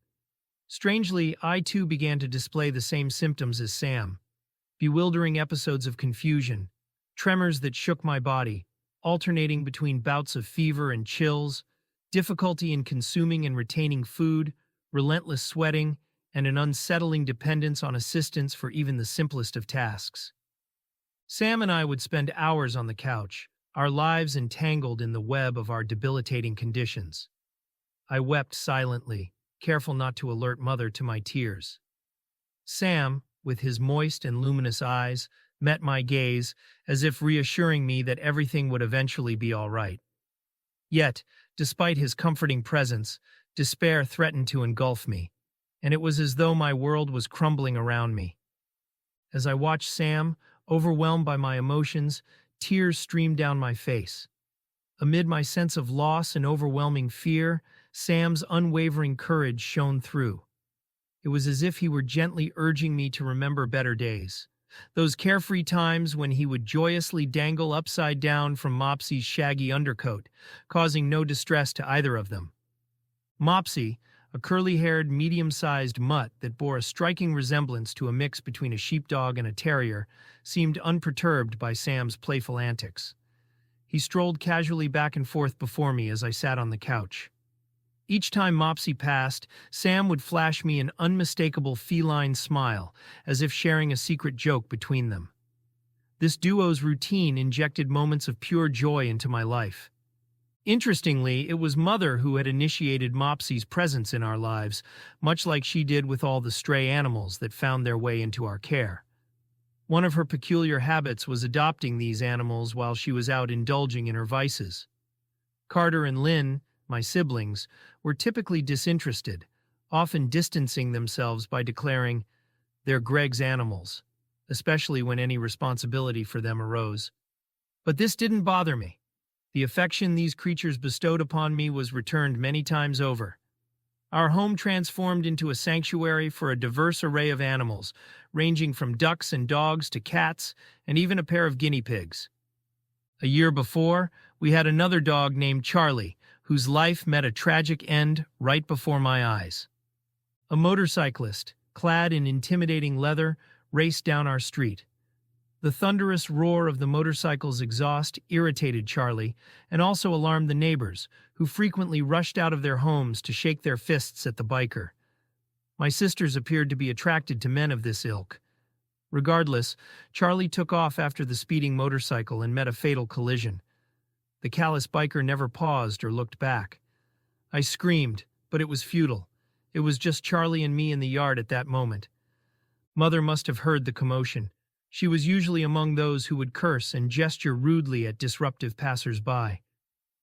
Strangely, I too began to display the same symptoms as Sam. Bewildering episodes of confusion, tremors that shook my body, alternating between bouts of fever and chills, difficulty in consuming and retaining food, relentless sweating, and an unsettling dependence on assistance for even the simplest of tasks. Sam and I would spend hours on the couch, our lives entangled in the web of our debilitating conditions. I wept silently, careful not to alert Mother to my tears. Sam, with his moist and luminous eyes, met my gaze as if reassuring me that everything would eventually be all right. Yet, despite his comforting presence, despair threatened to engulf me, and it was as though my world was crumbling around me. As I watched Sam, overwhelmed by my emotions, tears streamed down my face. Amid my sense of loss and overwhelming fear, Sam's unwavering courage shone through. It was as if he were gently urging me to remember better days. Those carefree times when he would joyously dangle upside down from Mopsy's shaggy undercoat, causing no distress to either of them. Mopsy, a curly-haired, medium-sized mutt that bore a striking resemblance to a mix between a sheepdog and a terrier, seemed unperturbed by Sam's playful antics. He strolled casually back and forth before me as I sat on the couch. Each time Mopsy passed, Sam would flash me an unmistakable feline smile, as if sharing a secret joke between them. This duo's routine injected moments of pure joy into my life. Interestingly, it was Mother who had initiated Mopsy's presence in our lives, much like she did with all the stray animals that found their way into our care. One of her peculiar habits was adopting these animals while she was out indulging in her vices. Carter and Lynn, my siblings, were typically disinterested, often distancing themselves by declaring, "They're Gregg's animals," especially when any responsibility for them arose. But this didn't bother me. The affection these creatures bestowed upon me was returned many times over. Our home transformed into a sanctuary for a diverse array of animals, ranging from ducks and dogs to cats and even a pair of guinea pigs. A year before, we had another dog named Charlie, whose life met a tragic end right before my eyes. A motorcyclist, clad in intimidating leather, raced down our street. The thunderous roar of the motorcycle's exhaust irritated Charlie and also alarmed the neighbors, who frequently rushed out of their homes to shake their fists at the biker. My sisters appeared to be attracted to men of this ilk. Regardless, Charlie took off after the speeding motorcycle and met a fatal collision. The callous biker never paused or looked back. I screamed, but it was futile. It was just Charlie and me in the yard at that moment. Mother must have heard the commotion. She was usually among those who would curse and gesture rudely at disruptive passers-by.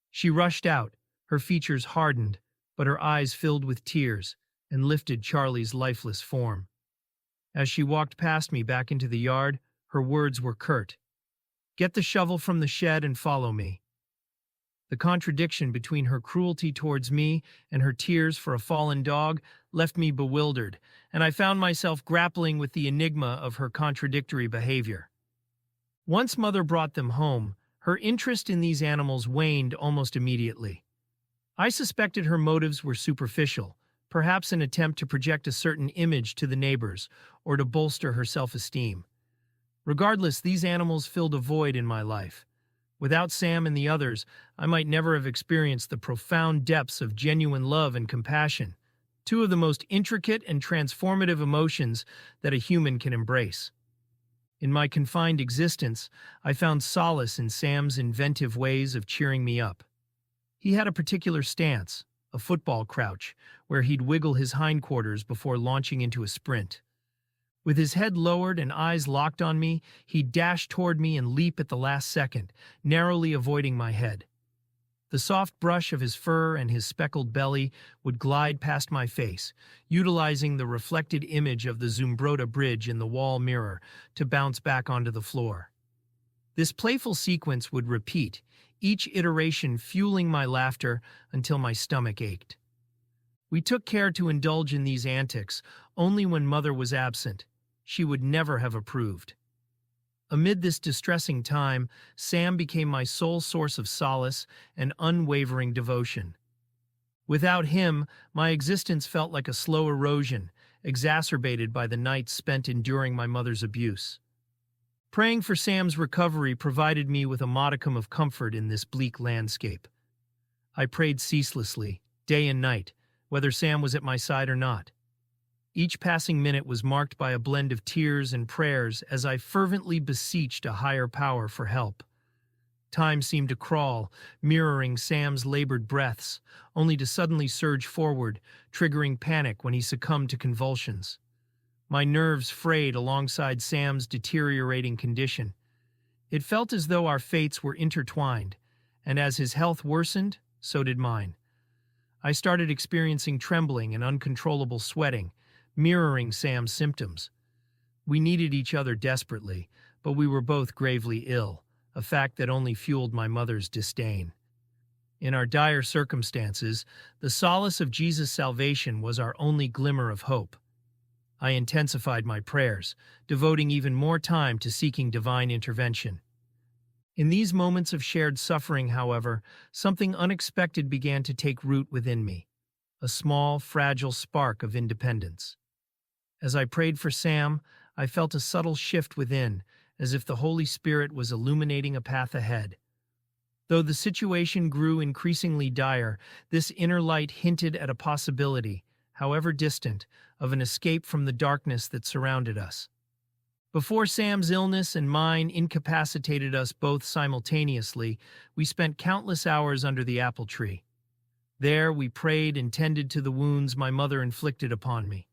She rushed out, her features hardened, but her eyes filled with tears, and lifted Charlie's lifeless form. As she walked past me back into the yard, her words were curt. "Get the shovel from the shed and follow me." The contradiction between her cruelty towards me and her tears for a fallen dog left me bewildered, and I found myself grappling with the enigma of her contradictory behavior. Once Mother brought them home, her interest in these animals waned almost immediately. I suspected her motives were superficial, perhaps an attempt to project a certain image to the neighbors or to bolster her self-esteem. Regardless, these animals filled a void in my life. Without Sam and the others, I might never have experienced the profound depths of genuine love and compassion, two of the most intricate and transformative emotions that a human can embrace. In my confined existence, I found solace in Sam's inventive ways of cheering me up. He had a particular stance, a football crouch, where he'd wiggle his hindquarters before launching into a sprint. With his head lowered and eyes locked on me, he'd dash toward me and leap at the last second, narrowly avoiding my head. The soft brush of his fur and his speckled belly would glide past my face, utilizing the reflected image of the Zumbrota Bridge in the wall mirror to bounce back onto the floor. This playful sequence would repeat, each iteration fueling my laughter until my stomach ached. We took care to indulge in these antics only when Mother was absent. She would never have approved. Amid this distressing time, Sam became my sole source of solace and unwavering devotion. Without him, my existence felt like a slow erosion, exacerbated by the nights spent enduring my mother's abuse. Praying for Sam's recovery provided me with a modicum of comfort in this bleak landscape. I prayed ceaselessly, day and night, whether Sam was at my side or not. Each passing minute was marked by a blend of tears and prayers as I fervently beseeched a higher power for help. Time seemed to crawl, mirroring Sam's labored breaths, only to suddenly surge forward, triggering panic when he succumbed to convulsions. My nerves frayed alongside Sam's deteriorating condition. It felt as though our fates were intertwined, and as his health worsened, so did mine. I started experiencing trembling and uncontrollable sweating, mirroring Sam's symptoms. We needed each other desperately, but we were both gravely ill, a fact that only fueled my mother's disdain. In our dire circumstances, the solace of Jesus' salvation was our only glimmer of hope. I intensified my prayers, devoting even more time to seeking divine intervention. In these moments of shared suffering, however, something unexpected began to take root within me, a small, fragile spark of independence. As I prayed for Sam, I felt a subtle shift within, as if the Holy Spirit was illuminating a path ahead. Though the situation grew increasingly dire, this inner light hinted at a possibility, however distant, of an escape from the darkness that surrounded us. Before Sam's illness and mine incapacitated us both simultaneously, we spent countless hours under the apple tree. There we prayed and tended to the wounds my mother inflicted upon me.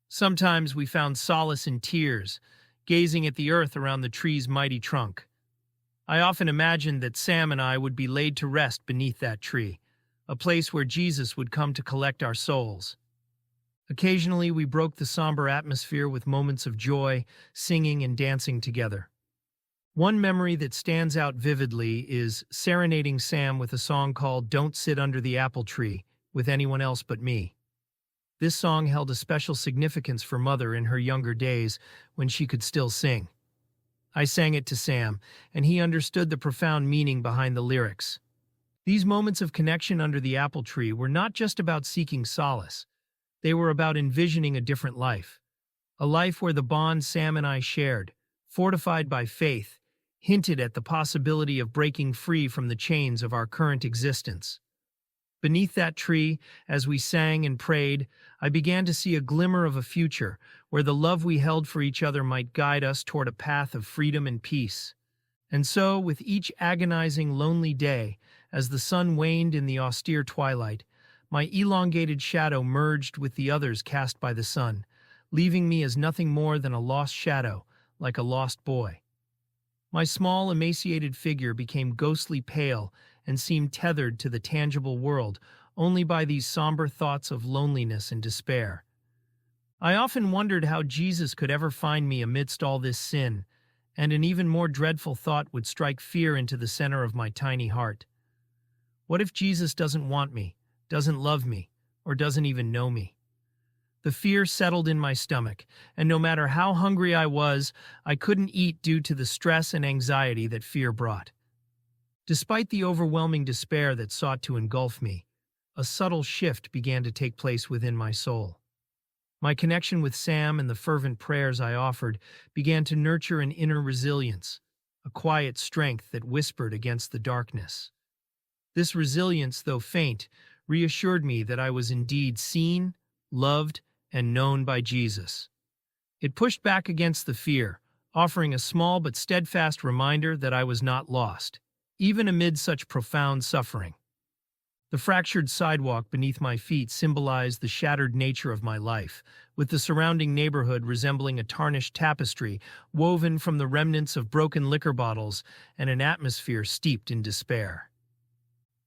Sometimes we found solace in tears, gazing at the earth around the tree's mighty trunk. I often imagined that Sam and I would be laid to rest beneath that tree, a place where Jesus would come to collect our souls. Occasionally, we broke the somber atmosphere with moments of joy, singing and dancing together. One memory that stands out vividly is serenading Sam with a song called "Don't Sit Under the Apple Tree" with anyone else but me. This song held a special significance for Mother in her younger days when she could still sing. I sang it to Sam, and he understood the profound meaning behind the lyrics. These moments of connection under the apple tree were not just about seeking solace. They were about envisioning a different life. A life where the bond Sam and I shared, fortified by faith, hinted at the possibility of breaking free from the chains of our current existence. Beneath that tree, as we sang and prayed, I began to see a glimmer of a future where the love we held for each other might guide us toward a path of freedom and peace. And so, with each agonizing, lonely day, as the sun waned in the austere twilight, my elongated shadow merged with the others cast by the sun, leaving me as nothing more than a lost shadow, like a lost boy. My small, emaciated figure became ghostly pale and seemed tethered to the tangible world only by these somber thoughts of loneliness and despair. I often wondered how Jesus could ever find me amidst all this sin, and an even more dreadful thought would strike fear into the center of my tiny heart. What if Jesus doesn't want me, doesn't love me, or doesn't even know me? The fear settled in my stomach, and no matter how hungry I was, I couldn't eat due to the stress and anxiety that fear brought. Despite the overwhelming despair that sought to engulf me, a subtle shift began to take place within my soul. My connection with Sam and the fervent prayers I offered began to nurture an inner resilience, a quiet strength that whispered against the darkness. This resilience, though faint, reassured me that I was indeed seen, loved, and known by Jesus. It pushed back against the fear, offering a small but steadfast reminder that I was not lost, even amid such profound suffering. The fractured sidewalk beneath my feet symbolized the shattered nature of my life, with the surrounding neighborhood resembling a tarnished tapestry woven from the remnants of broken liquor bottles and an atmosphere steeped in despair.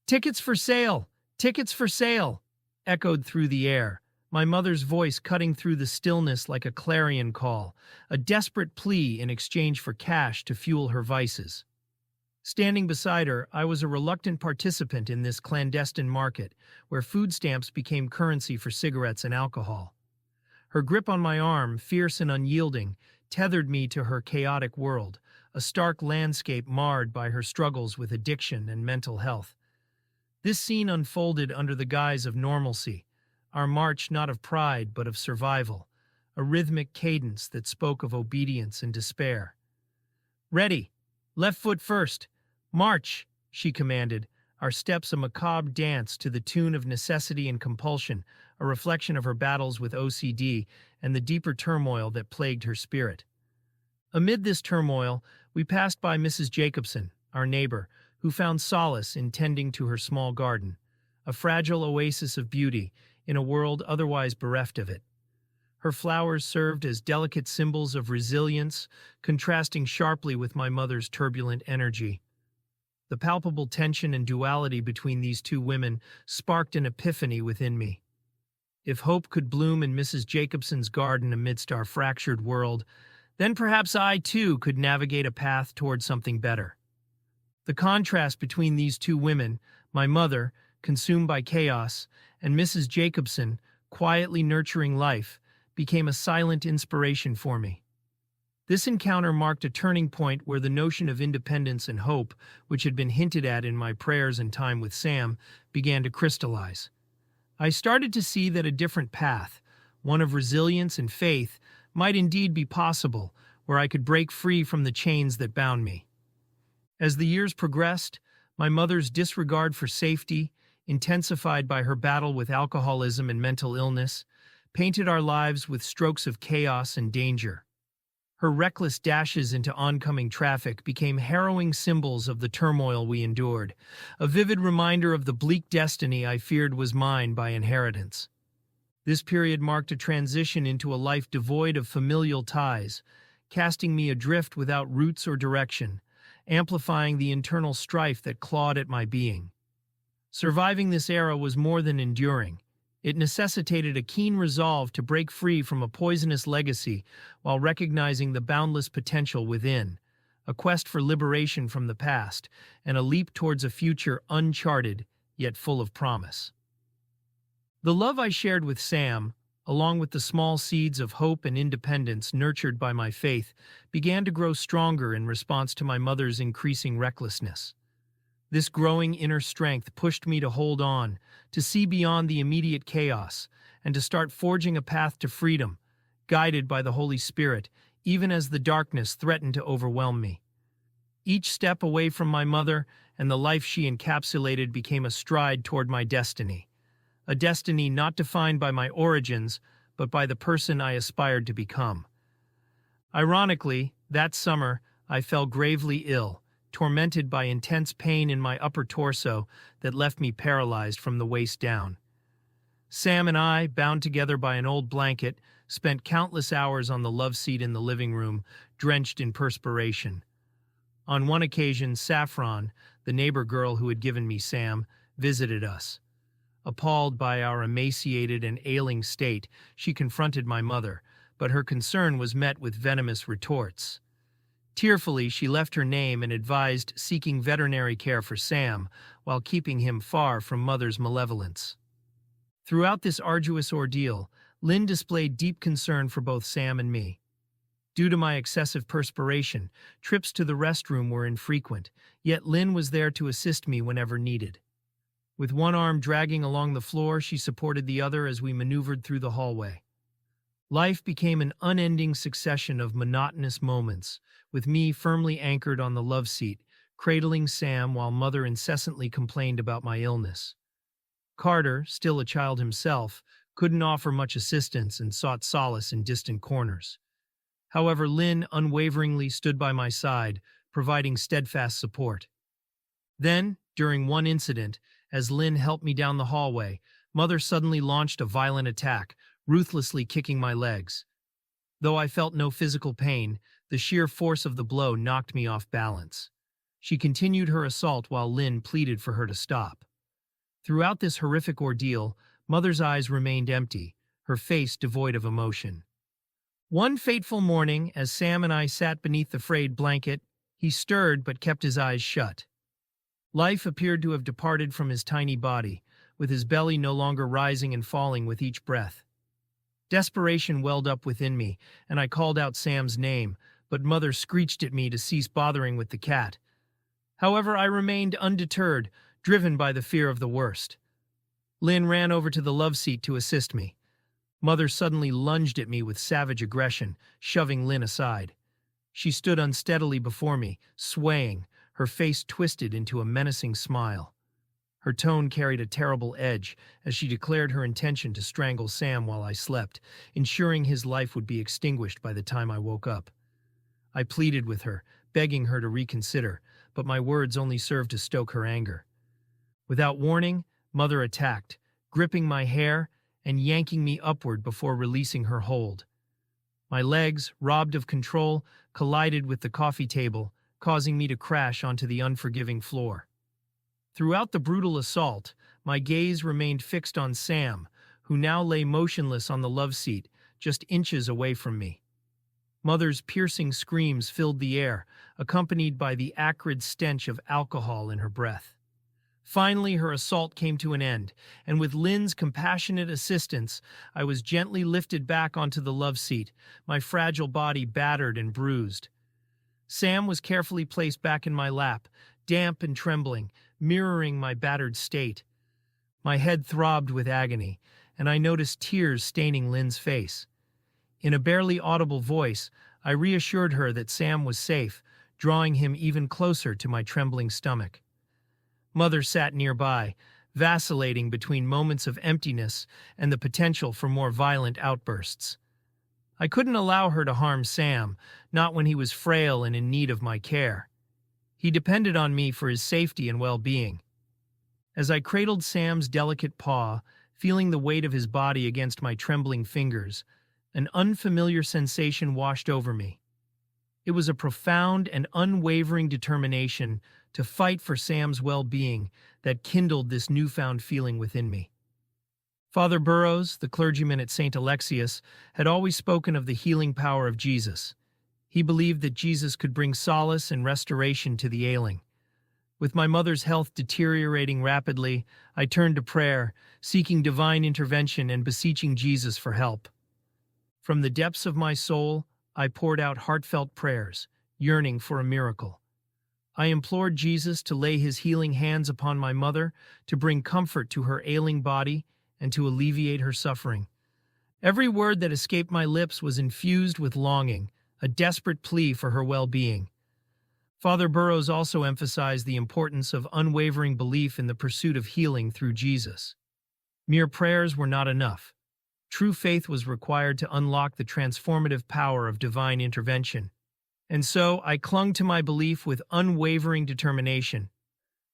"Tickets for sale! Tickets for sale!" echoed through the air, my mother's voice cutting through the stillness like a clarion call, a desperate plea in exchange for cash to fuel her vices. Standing beside her, I was a reluctant participant in this clandestine market, where food stamps became currency for cigarettes and alcohol. Her grip on my arm, fierce and unyielding, tethered me to her chaotic world, a stark landscape marred by her struggles with addiction and mental health. This scene unfolded under the guise of normalcy, our march not of pride but of survival, a rhythmic cadence that spoke of obedience and despair. "Ready! Left foot first! March!" she commanded, our steps a macabre dance to the tune of necessity and compulsion, a reflection of her battles with OCD and the deeper turmoil that plagued her spirit. Amid this turmoil, we passed by Mrs. Jacobson, our neighbor, who found solace in tending to her small garden, a fragile oasis of beauty in a world otherwise bereft of it. Her flowers served as delicate symbols of resilience, contrasting sharply with my mother's turbulent energy. The palpable tension and duality between these two women sparked an epiphany within me. If hope could bloom in Mrs. Jacobson's garden amidst our fractured world, then perhaps I, too, could navigate a path toward something better. The contrast between these two women, my mother, consumed by chaos, and Mrs. Jacobson, quietly nurturing life, became a silent inspiration for me. This encounter marked a turning point where the notion of independence and hope, which had been hinted at in my prayers and time with Sam, began to crystallize. I started to see that a different path, one of resilience and faith, might indeed be possible, where I could break free from the chains that bound me. As the years progressed, my mother's disregard for safety, intensified by her battle with alcoholism and mental illness, painted our lives with strokes of chaos and danger. Her reckless dashes into oncoming traffic became harrowing symbols of the turmoil we endured, a vivid reminder of the bleak destiny I feared was mine by inheritance. This period marked a transition into a life devoid of familial ties, casting me adrift without roots or direction, amplifying the internal strife that clawed at my being. Surviving this era was more than enduring. It necessitated a keen resolve to break free from a poisonous legacy while recognizing the boundless potential within, a quest for liberation from the past, and a leap towards a future uncharted yet full of promise. The love I shared with Sam, along with the small seeds of hope and independence nurtured by my faith, began to grow stronger in response to my mother's increasing recklessness. This growing inner strength pushed me to hold on, to see beyond the immediate chaos, and to start forging a path to freedom, guided by the Holy Spirit, even as the darkness threatened to overwhelm me. Each step away from my mother and the life she encapsulated became a stride toward my destiny, a destiny not defined by my origins, but by the person I aspired to become. Ironically, that summer, I fell gravely ill, tormented by intense pain in my upper torso that left me paralyzed from the waist down. Sam and I, bound together by an old blanket, spent countless hours on the love seat in the living room, drenched in perspiration. On one occasion, Saffron, the neighbor girl who had given me Sam, visited us. Appalled by our emaciated and ailing state, she confronted my mother, but her concern was met with venomous retorts. Tearfully, she left her name and advised seeking veterinary care for Sam while keeping him far from Mother's malevolence. Throughout this arduous ordeal, Lynn displayed deep concern for both Sam and me. Due to my excessive perspiration, trips to the restroom were infrequent, yet Lynn was there to assist me whenever needed. With one arm dragging along the floor, she supported the other as we maneuvered through the hallway. Life became an unending succession of monotonous moments, with me firmly anchored on the love seat, cradling Sam while Mother incessantly complained about my illness. Carter, still a child himself, couldn't offer much assistance and sought solace in distant corners. However, Lynn unwaveringly stood by my side, providing steadfast support. Then, during one incident, as Lynn helped me down the hallway, Mother suddenly launched a violent attack, ruthlessly kicking my legs. Though I felt no physical pain, the sheer force of the blow knocked me off balance. She continued her assault while Lynn pleaded for her to stop. Throughout this horrific ordeal, Mother's eyes remained empty, her face devoid of emotion. One fateful morning, as Sam and I sat beneath the frayed blanket, he stirred but kept his eyes shut. Life appeared to have departed from his tiny body, with his belly no longer rising and falling with each breath. Desperation welled up within me, and I called out Sam's name, but Mother screeched at me to cease bothering with the cat. However, I remained undeterred, driven by the fear of the worst. Lynn ran over to the love seat to assist me. Mother suddenly lunged at me with savage aggression, shoving Lynn aside. She stood unsteadily before me, swaying, her face twisted into a menacing smile. Her tone carried a terrible edge as she declared her intention to strangle Sam while I slept, ensuring his life would be extinguished by the time I woke up. I pleaded with her, begging her to reconsider, but my words only served to stoke her anger. Without warning, Mother attacked, gripping my hair and yanking me upward before releasing her hold. My legs, robbed of control, collided with the coffee table, causing me to crash onto the unforgiving floor. Throughout the brutal assault, my gaze remained fixed on Sam, who now lay motionless on the love seat, just inches away from me. Mother's piercing screams filled the air, accompanied by the acrid stench of alcohol in her breath. Finally, her assault came to an end, and with Lynn's compassionate assistance, I was gently lifted back onto the love seat, my fragile body battered and bruised. Sam was carefully placed back in my lap, damp and trembling, mirroring my battered state. My head throbbed with agony, and I noticed tears staining Lynn's face. In a barely audible voice, I reassured her that Sam was safe, drawing him even closer to my trembling stomach. Mother sat nearby, vacillating between moments of emptiness and the potential for more violent outbursts. I couldn't allow her to harm Sam, not when he was frail and in need of my care. He depended on me for his safety and well-being. As I cradled Sam's delicate paw, feeling the weight of his body against my trembling fingers, an unfamiliar sensation washed over me. It was a profound and unwavering determination to fight for Sam's well-being that kindled this newfound feeling within me. Father Burroughs, the clergyman at St. Alexius, had always spoken of the healing power of Jesus. He believed that Jesus could bring solace and restoration to the ailing. With my mother's health deteriorating rapidly, I turned to prayer, seeking divine intervention and beseeching Jesus for help. From the depths of my soul, I poured out heartfelt prayers, yearning for a miracle. I implored Jesus to lay his healing hands upon my mother, to bring comfort to her ailing body, and to alleviate her suffering. Every word that escaped my lips was infused with longing, a desperate plea for her well-being. Father Burroughs also emphasized the importance of unwavering belief in the pursuit of healing through Jesus. Mere prayers were not enough. True faith was required to unlock the transformative power of divine intervention. And so I clung to my belief with unwavering determination.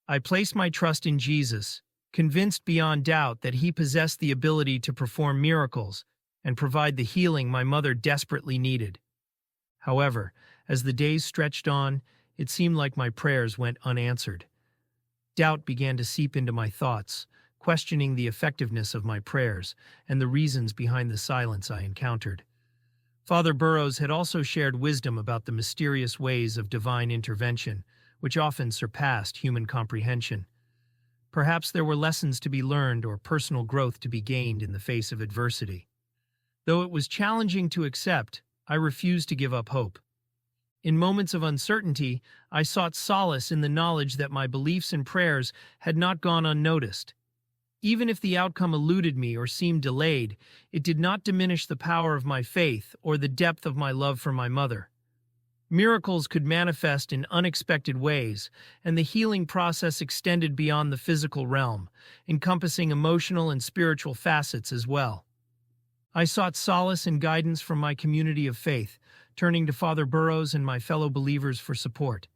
I placed my trust in Jesus, convinced beyond doubt that he possessed the ability to perform miracles and provide the healing my mother desperately needed. However, as the days stretched on, it seemed like my prayers went unanswered. Doubt began to seep into my thoughts, questioning the effectiveness of my prayers and the reasons behind the silence I encountered. Father Burroughs had also shared wisdom about the mysterious ways of divine intervention, which often surpassed human comprehension. Perhaps there were lessons to be learned or personal growth to be gained in the face of adversity. Though it was challenging to accept, I refused to give up hope. In moments of uncertainty, I sought solace in the knowledge that my beliefs and prayers had not gone unnoticed. Even if the outcome eluded me or seemed delayed, it did not diminish the power of my faith or the depth of my love for my mother. Miracles could manifest in unexpected ways, and the healing process extended beyond the physical realm, encompassing emotional and spiritual facets as well. I sought solace and guidance from my community of faith, turning to Father Burroughs and my fellow believers for support.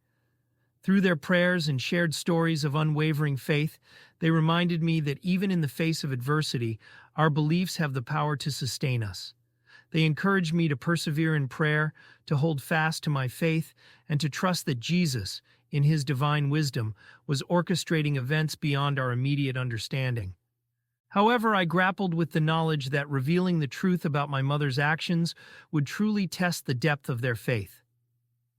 Through their prayers and shared stories of unwavering faith, they reminded me that even in the face of adversity, our beliefs have the power to sustain us. They encouraged me to persevere in prayer, to hold fast to my faith, and to trust that Jesus, in his divine wisdom, was orchestrating events beyond our immediate understanding. However, I grappled with the knowledge that revealing the truth about my mother's actions would truly test the depth of their faith.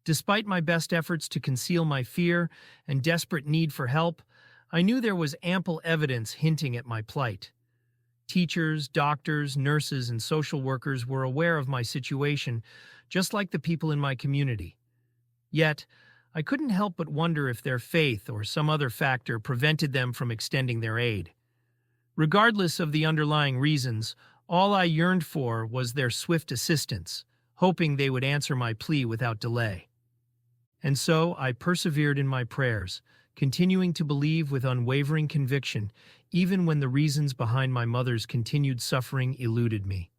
Despite my best efforts to conceal my fear and desperate need for help, I knew there was ample evidence hinting at my plight. Teachers, doctors, nurses, and social workers were aware of my situation, just like the people in my community. Yet, I couldn't help but wonder if their faith or some other factor prevented them from extending their aid. Regardless of the underlying reasons, all I yearned for was their swift assistance, hoping they would answer my plea without delay. And so I persevered in my prayers, continuing to believe with unwavering conviction, even when the reasons behind my mother's continued suffering eluded me.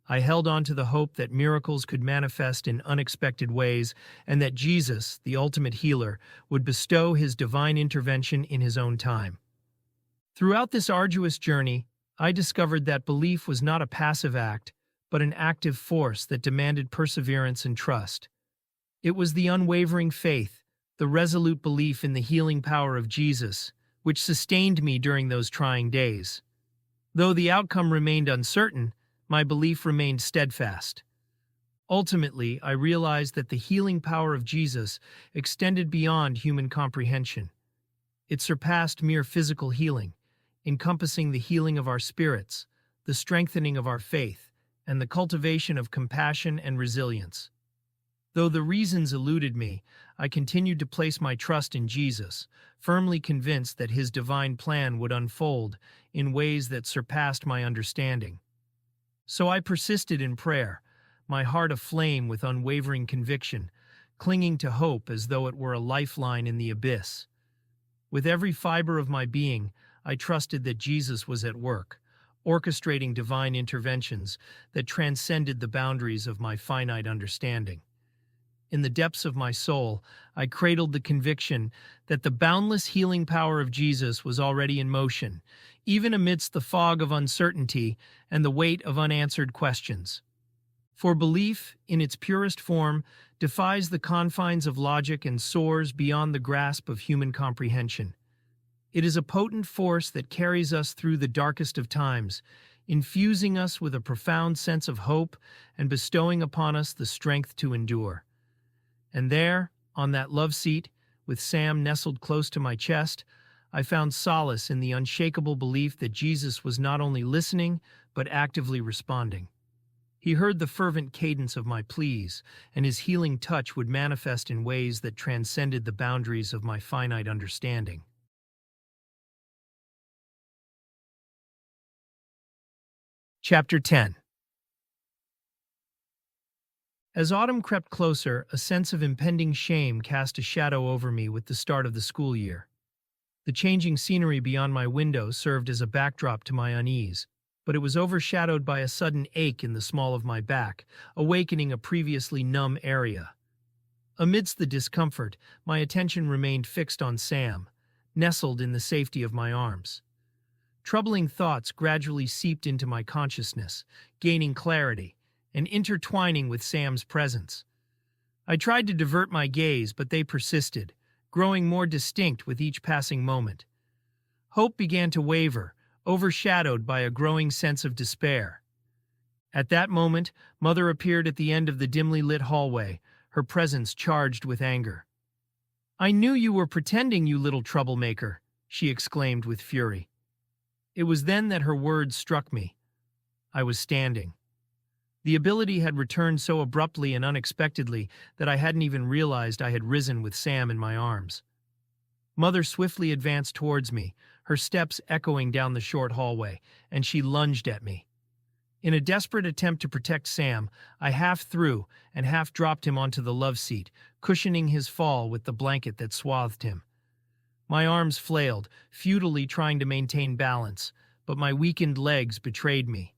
I held on to the hope that miracles could manifest in unexpected ways and that Jesus, the ultimate healer, would bestow his divine intervention in his own time. Throughout this arduous journey, I discovered that belief was not a passive act, but an active force that demanded perseverance and trust. It was the unwavering faith, the resolute belief in the healing power of Jesus, which sustained me during those trying days. Though the outcome remained uncertain, my belief remained steadfast. Ultimately, I realized that the healing power of Jesus extended beyond human comprehension. It surpassed mere physical healing, encompassing the healing of our spirits, the strengthening of our faith, and the cultivation of compassion and resilience. Though the reasons eluded me, I continued to place my trust in Jesus, firmly convinced that his divine plan would unfold in ways that surpassed my understanding. So I persisted in prayer, my heart aflame with unwavering conviction, clinging to hope as though it were a lifeline in the abyss. With every fiber of my being, I trusted that Jesus was at work, orchestrating divine interventions that transcended the boundaries of my finite understanding. In the depths of my soul, I cradled the conviction that the boundless healing power of Jesus was already in motion, even amidst the fog of uncertainty and the weight of unanswered questions. For belief, in its purest form, defies the confines of logic and soars beyond the grasp of human comprehension. It is a potent force that carries us through the darkest of times, infusing us with a profound sense of hope and bestowing upon us the strength to endure. And there, on that love seat, with Sam nestled close to my chest, I found solace in the unshakable belief that Jesus was not only listening, but actively responding. He heard the fervent cadence of my pleas, and his healing touch would manifest in ways that transcended the boundaries of my finite understanding. Chapter 10. As autumn crept closer, a sense of impending shame cast a shadow over me with the start of the school year. The changing scenery beyond my window served as a backdrop to my unease, but it was overshadowed by a sudden ache in the small of my back, awakening a previously numb area. Amidst the discomfort, my attention remained fixed on Sam, nestled in the safety of my arms. Troubling thoughts gradually seeped into my consciousness, gaining clarity and intertwining with Sam's presence. I tried to divert my gaze, but they persisted, growing more distinct with each passing moment. Hope began to waver, overshadowed by a growing sense of despair. At that moment, Mother appeared at the end of the dimly lit hallway, her presence charged with anger. "I knew you were pretending, you little troublemaker," she exclaimed with fury. It was then that her words struck me. I was standing. The ability had returned so abruptly and unexpectedly that I hadn't even realized I had risen with Sam in my arms. Mother swiftly advanced towards me, her steps echoing down the short hallway, and she lunged at me. In a desperate attempt to protect Sam, I half threw and half dropped him onto the love seat, cushioning his fall with the blanket that swathed him. My arms flailed, futilely trying to maintain balance, but my weakened legs betrayed me.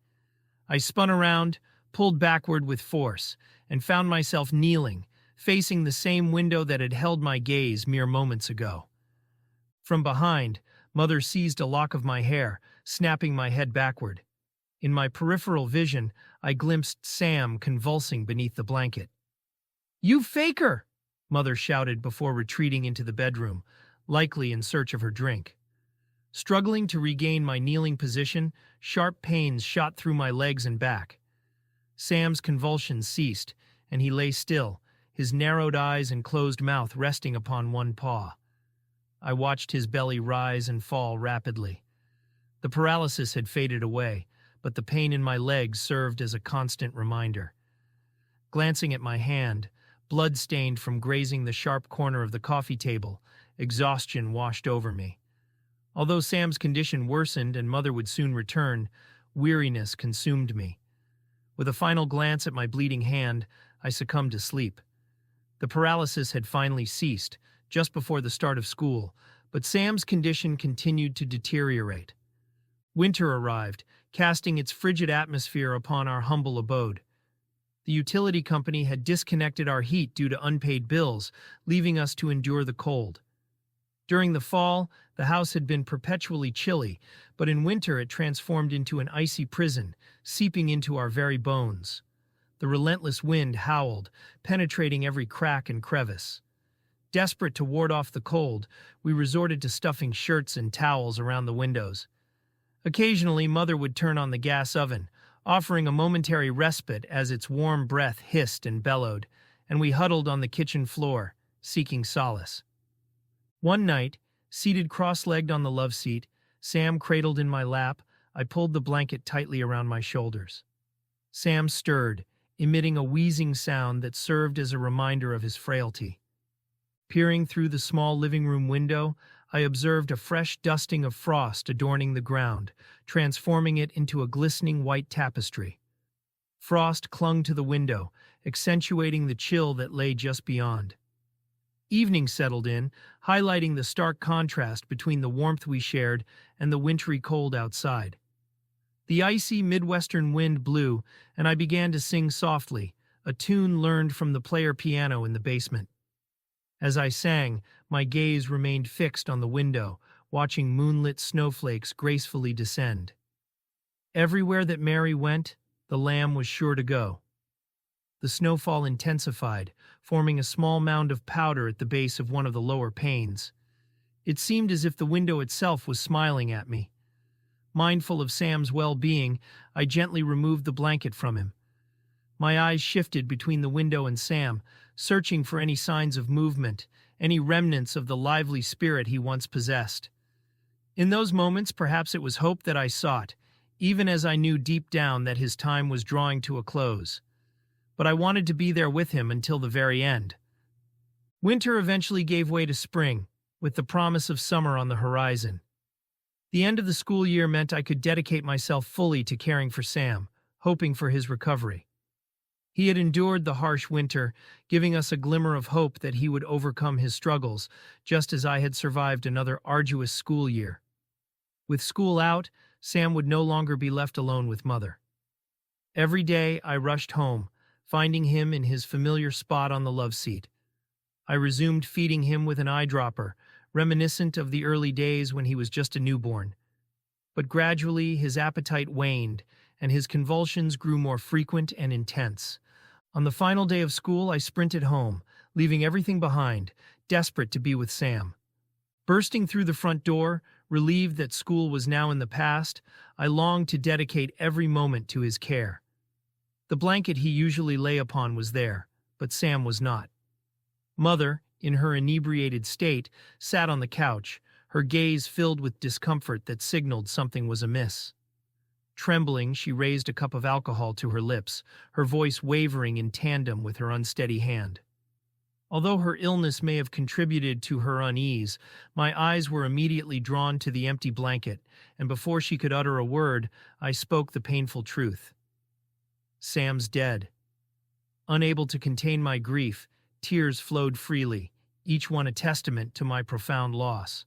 I spun around, pulled backward with force, and found myself kneeling, facing the same window that had held my gaze mere moments ago. From behind, Mother seized a lock of my hair, snapping my head backward. In my peripheral vision, I glimpsed Sam convulsing beneath the blanket. "You faker!" Mother shouted before retreating into the bedroom, likely in search of her drink. Struggling to regain my kneeling position, sharp pains shot through my legs and back. Sam's convulsions ceased, and he lay still, his narrowed eyes and closed mouth resting upon one paw. I watched his belly rise and fall rapidly. The paralysis had faded away, but the pain in my legs served as a constant reminder. Glancing at my hand, blood-stained from grazing the sharp corner of the coffee table, exhaustion washed over me. Although Sam's condition worsened and Mother would soon return, weariness consumed me. With a final glance at my bleeding hand, I succumbed to sleep. The paralysis had finally ceased, just before the start of school, but Sam's condition continued to deteriorate. Winter arrived, casting its frigid atmosphere upon our humble abode. The utility company had disconnected our heat due to unpaid bills, leaving us to endure the cold. During the fall, the house had been perpetually chilly, but in winter it transformed into an icy prison, seeping into our very bones. The relentless wind howled, penetrating every crack and crevice. Desperate to ward off the cold, we resorted to stuffing shirts and towels around the windows. Occasionally, Mother would turn on the gas oven, offering a momentary respite as its warm breath hissed and bellowed, and we huddled on the kitchen floor, seeking solace. One night, seated cross-legged on the love seat, Sam cradled in my lap, I pulled the blanket tightly around my shoulders. Sam stirred, emitting a wheezing sound that served as a reminder of his frailty. Peering through the small living room window, I observed a fresh dusting of frost adorning the ground, transforming it into a glistening white tapestry. Frost clung to the window, accentuating the chill that lay just beyond. Evening settled in, highlighting the stark contrast between the warmth we shared and the wintry cold outside. The icy Midwestern wind blew, and I began to sing softly, a tune learned from the player piano in the basement. As I sang, my gaze remained fixed on the window, watching moonlit snowflakes gracefully descend. Everywhere that Mary went, the lamb was sure to go. The snowfall intensified, forming a small mound of powder at the base of one of the lower panes. It seemed as if the window itself was smiling at me. Mindful of Sam's well-being, I gently removed the blanket from him. My eyes shifted between the window and Sam, searching for any signs of movement, any remnants of the lively spirit he once possessed. In those moments, perhaps it was hope that I sought, even as I knew deep down that his time was drawing to a close. But I wanted to be there with him until the very end. Winter eventually gave way to spring, with the promise of summer on the horizon. The end of the school year meant I could dedicate myself fully to caring for Sam, hoping for his recovery. He had endured the harsh winter, giving us a glimmer of hope that he would overcome his struggles, just as I had survived another arduous school year. With school out, Sam would no longer be left alone with Mother. Every day I rushed home, finding him in his familiar spot on the love seat. I resumed feeding him with an eyedropper, reminiscent of the early days when he was just a newborn. But gradually his appetite waned, and his convulsions grew more frequent and intense. On the final day of school, I sprinted home, leaving everything behind, desperate to be with Sam. Bursting through the front door, relieved that school was now in the past, I longed to dedicate every moment to his care. The blanket he usually lay upon was there, but Sam was not. Mother, in her inebriated state, sat on the couch, her gaze filled with discomfort that signaled something was amiss. Trembling, she raised a cup of alcohol to her lips, her voice wavering in tandem with her unsteady hand. Although her illness may have contributed to her unease, my eyes were immediately drawn to the empty blanket, and before she could utter a word, I spoke the painful truth. Sam's dead. Unable to contain my grief, tears flowed freely, each one a testament to my profound loss.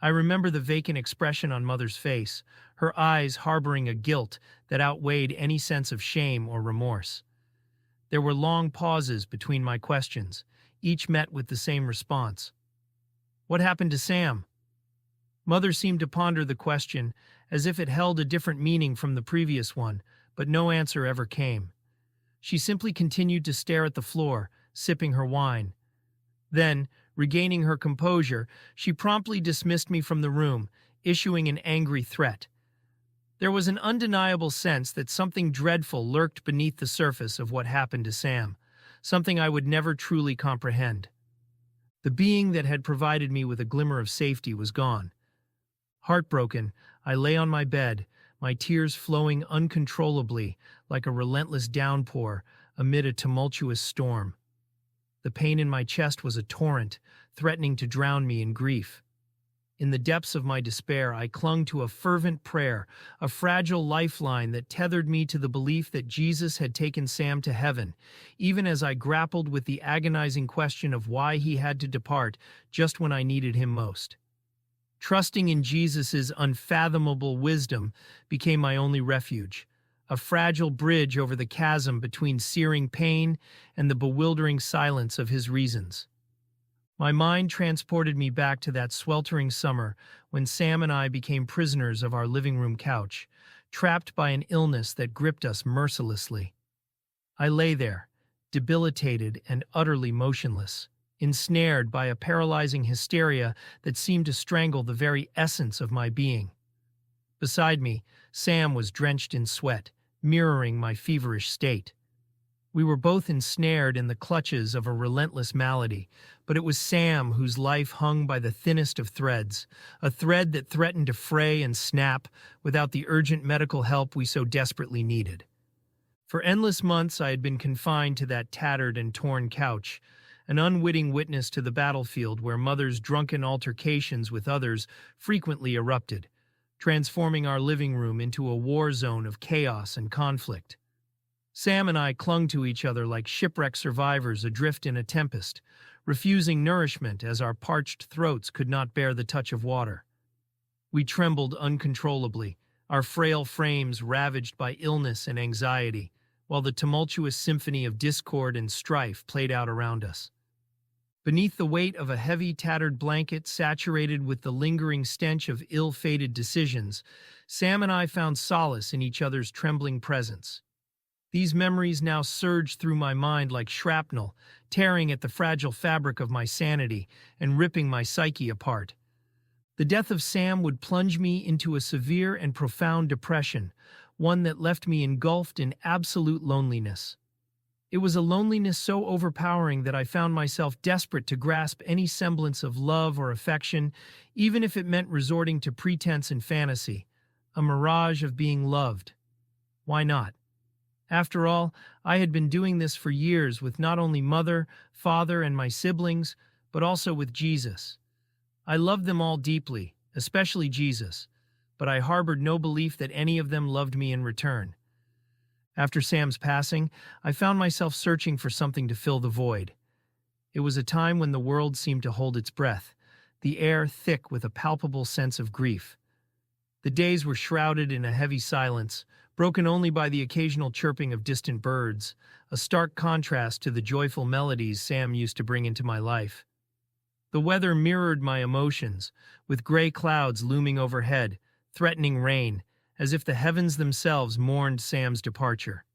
I remember the vacant expression on Mother's face, her eyes harboring a guilt that outweighed any sense of shame or remorse. There were long pauses between my questions, each met with the same response. What happened to Sam? Mother seemed to ponder the question, as if it held a different meaning from the previous one, but no answer ever came. She simply continued to stare at the floor, sipping her wine. Then, regaining her composure, she promptly dismissed me from the room, issuing an angry threat. There was an undeniable sense that something dreadful lurked beneath the surface of what happened to Sam, something I would never truly comprehend. The being that had provided me with a glimmer of safety was gone. Heartbroken, I lay on my bed, my tears flowing uncontrollably like a relentless downpour amid a tumultuous storm. The pain in my chest was a torrent, threatening to drown me in grief. In the depths of my despair, I clung to a fervent prayer, a fragile lifeline that tethered me to the belief that Jesus had taken Sam to heaven, even as I grappled with the agonizing question of why he had to depart just when I needed him most. Trusting in Jesus' unfathomable wisdom became my only refuge, a fragile bridge over the chasm between searing pain and the bewildering silence of his reasons. My mind transported me back to that sweltering summer when Sam and I became prisoners of our living room couch, trapped by an illness that gripped us mercilessly. I lay there, debilitated and utterly motionless, ensnared by a paralyzing hysteria that seemed to strangle the very essence of my being. Beside me, Sam was drenched in sweat, mirroring my feverish state. We were both ensnared in the clutches of a relentless malady, but it was Sam whose life hung by the thinnest of threads, a thread that threatened to fray and snap without the urgent medical help we so desperately needed. For endless months I had been confined to that tattered and torn couch, an unwitting witness to the battlefield where Mother's drunken altercations with others frequently erupted, transforming our living room into a war zone of chaos and conflict. Sam and I clung to each other like shipwrecked survivors adrift in a tempest, refusing nourishment as our parched throats could not bear the touch of water. We trembled uncontrollably, our frail frames ravaged by illness and anxiety, while the tumultuous symphony of discord and strife played out around us. Beneath the weight of a heavy, tattered blanket saturated with the lingering stench of ill-fated decisions, Sam and I found solace in each other's trembling presence. These memories now surged through my mind like shrapnel, tearing at the fragile fabric of my sanity and ripping my psyche apart. The death of Sam would plunge me into a severe and profound depression, one that left me engulfed in absolute loneliness. It was a loneliness so overpowering that I found myself desperate to grasp any semblance of love or affection, even if it meant resorting to pretense and fantasy, a mirage of being loved. Why not? After all, I had been doing this for years with not only mother, father, and my siblings, but also with Jesus. I loved them all deeply, especially Jesus, but I harbored no belief that any of them loved me in return. After Sam's passing, I found myself searching for something to fill the void. It was a time when the world seemed to hold its breath, the air thick with a palpable sense of grief. The days were shrouded in a heavy silence, broken only by the occasional chirping of distant birds, a stark contrast to the joyful melodies Sam used to bring into my life. The weather mirrored my emotions, with gray clouds looming overhead, threatening rain, as if the heavens themselves mourned Sam's departure.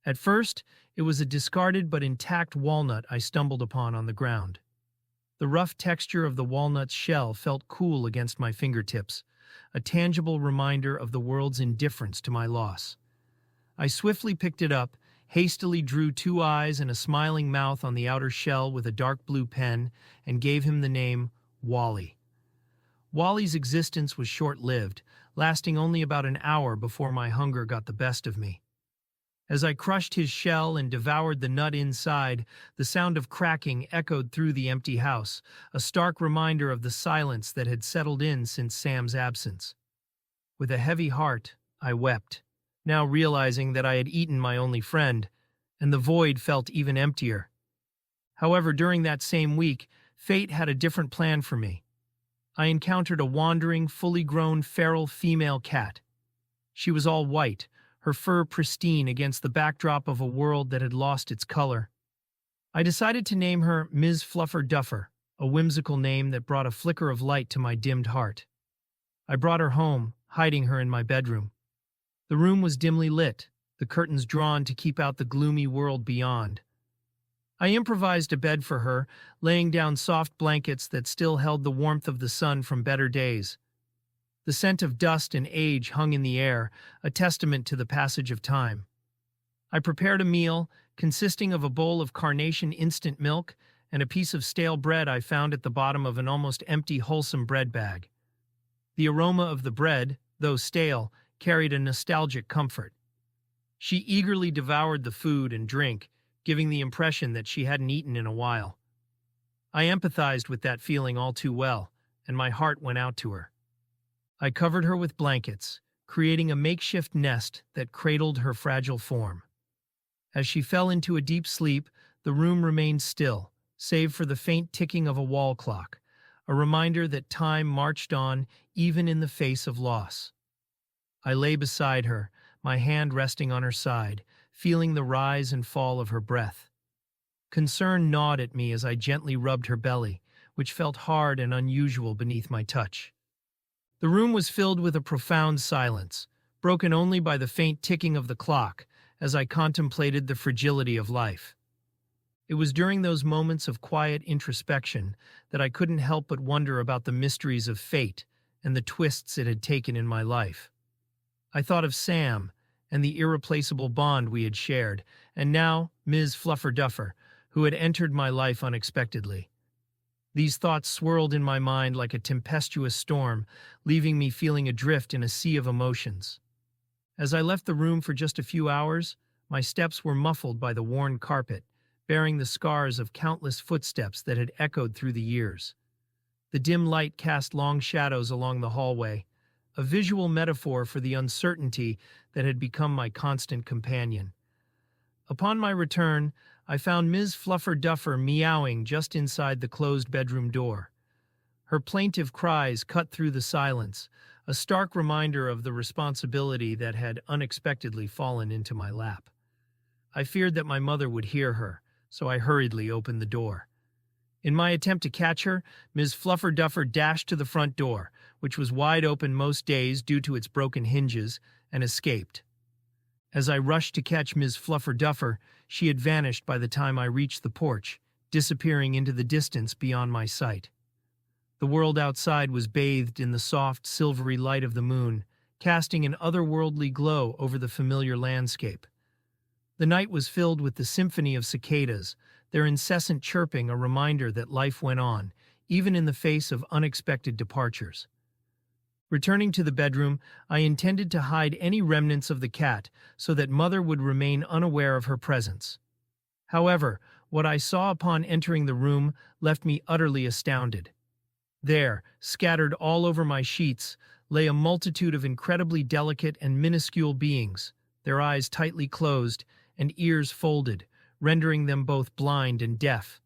At first, it was a discarded but intact walnut I stumbled upon on the ground. The rough texture of the walnut's shell felt cool against my fingertips, a tangible reminder of the world's indifference to my loss. I swiftly picked it up, hastily drew 2 eyes and a smiling mouth on the outer shell with a dark blue pen, and gave him the name Wally. Wally's existence was short-lived, lasting only about an hour before my hunger got the best of me. As I crushed his shell and devoured the nut inside, the sound of cracking echoed through the empty house, a stark reminder of the silence that had settled in since Sam's absence. With a heavy heart, I wept, now realizing that I had eaten my only friend, and the void felt even emptier. However, during that same week, fate had a different plan for me. I encountered a wandering, fully grown feral female cat. She was all white, her fur pristine against the backdrop of a world that had lost its color. I decided to name her Ms. Fluffer Duffer, a whimsical name that brought a flicker of light to my dimmed heart. I brought her home, hiding her in my bedroom. The room was dimly lit, the curtains drawn to keep out the gloomy world beyond. I improvised a bed for her, laying down soft blankets that still held the warmth of the sun from better days. The scent of dust and age hung in the air, a testament to the passage of time. I prepared a meal, consisting of a bowl of carnation instant milk and a piece of stale bread I found at the bottom of an almost empty wholesome bread bag. The aroma of the bread, though stale, carried a nostalgic comfort. She eagerly devoured the food and drink, giving the impression that she hadn't eaten in a while. I empathized with that feeling all too well, and my heart went out to her. I covered her with blankets, creating a makeshift nest that cradled her fragile form. As she fell into a deep sleep, the room remained still, save for the faint ticking of a wall clock, a reminder that time marched on even in the face of loss. I lay beside her, my hand resting on her side, feeling the rise and fall of her breath. Concern gnawed at me as I gently rubbed her belly, which felt hard and unusual beneath my touch. The room was filled with a profound silence, broken only by the faint ticking of the clock as I contemplated the fragility of life. It was during those moments of quiet introspection that I couldn't help but wonder about the mysteries of fate and the twists it had taken in my life. I thought of Sam and the irreplaceable bond we had shared, and now Ms. Fluffer Duffer, who had entered my life unexpectedly. These thoughts swirled in my mind like a tempestuous storm, leaving me feeling adrift in a sea of emotions. As I left the room for just a few hours, my steps were muffled by the worn carpet, bearing the scars of countless footsteps that had echoed through the years. The dim light cast long shadows along the hallway, a visual metaphor for the uncertainty that had become my constant companion. Upon my return, I found Ms. Fluffer Duffer meowing just inside the closed bedroom door. Her plaintive cries cut through the silence, a stark reminder of the responsibility that had unexpectedly fallen into my lap. I feared that my mother would hear her, so I hurriedly opened the door. In my attempt to catch her, Ms. Fluffer Duffer dashed to the front door, which was wide open most days due to its broken hinges, and escaped. As I rushed to catch Ms. Fluffer Duffer, she had vanished by the time I reached the porch, disappearing into the distance beyond my sight. The world outside was bathed in the soft, silvery light of the moon, casting an otherworldly glow over the familiar landscape. The night was filled with the symphony of cicadas, their incessant chirping a reminder that life went on, even in the face of unexpected departures. Returning to the bedroom, I intended to hide any remnants of the cat so that Mother would remain unaware of her presence. However, what I saw upon entering the room left me utterly astounded. There, scattered all over my sheets, lay a multitude of incredibly delicate and minuscule beings, their eyes tightly closed and ears folded, rendering them both blind and deaf.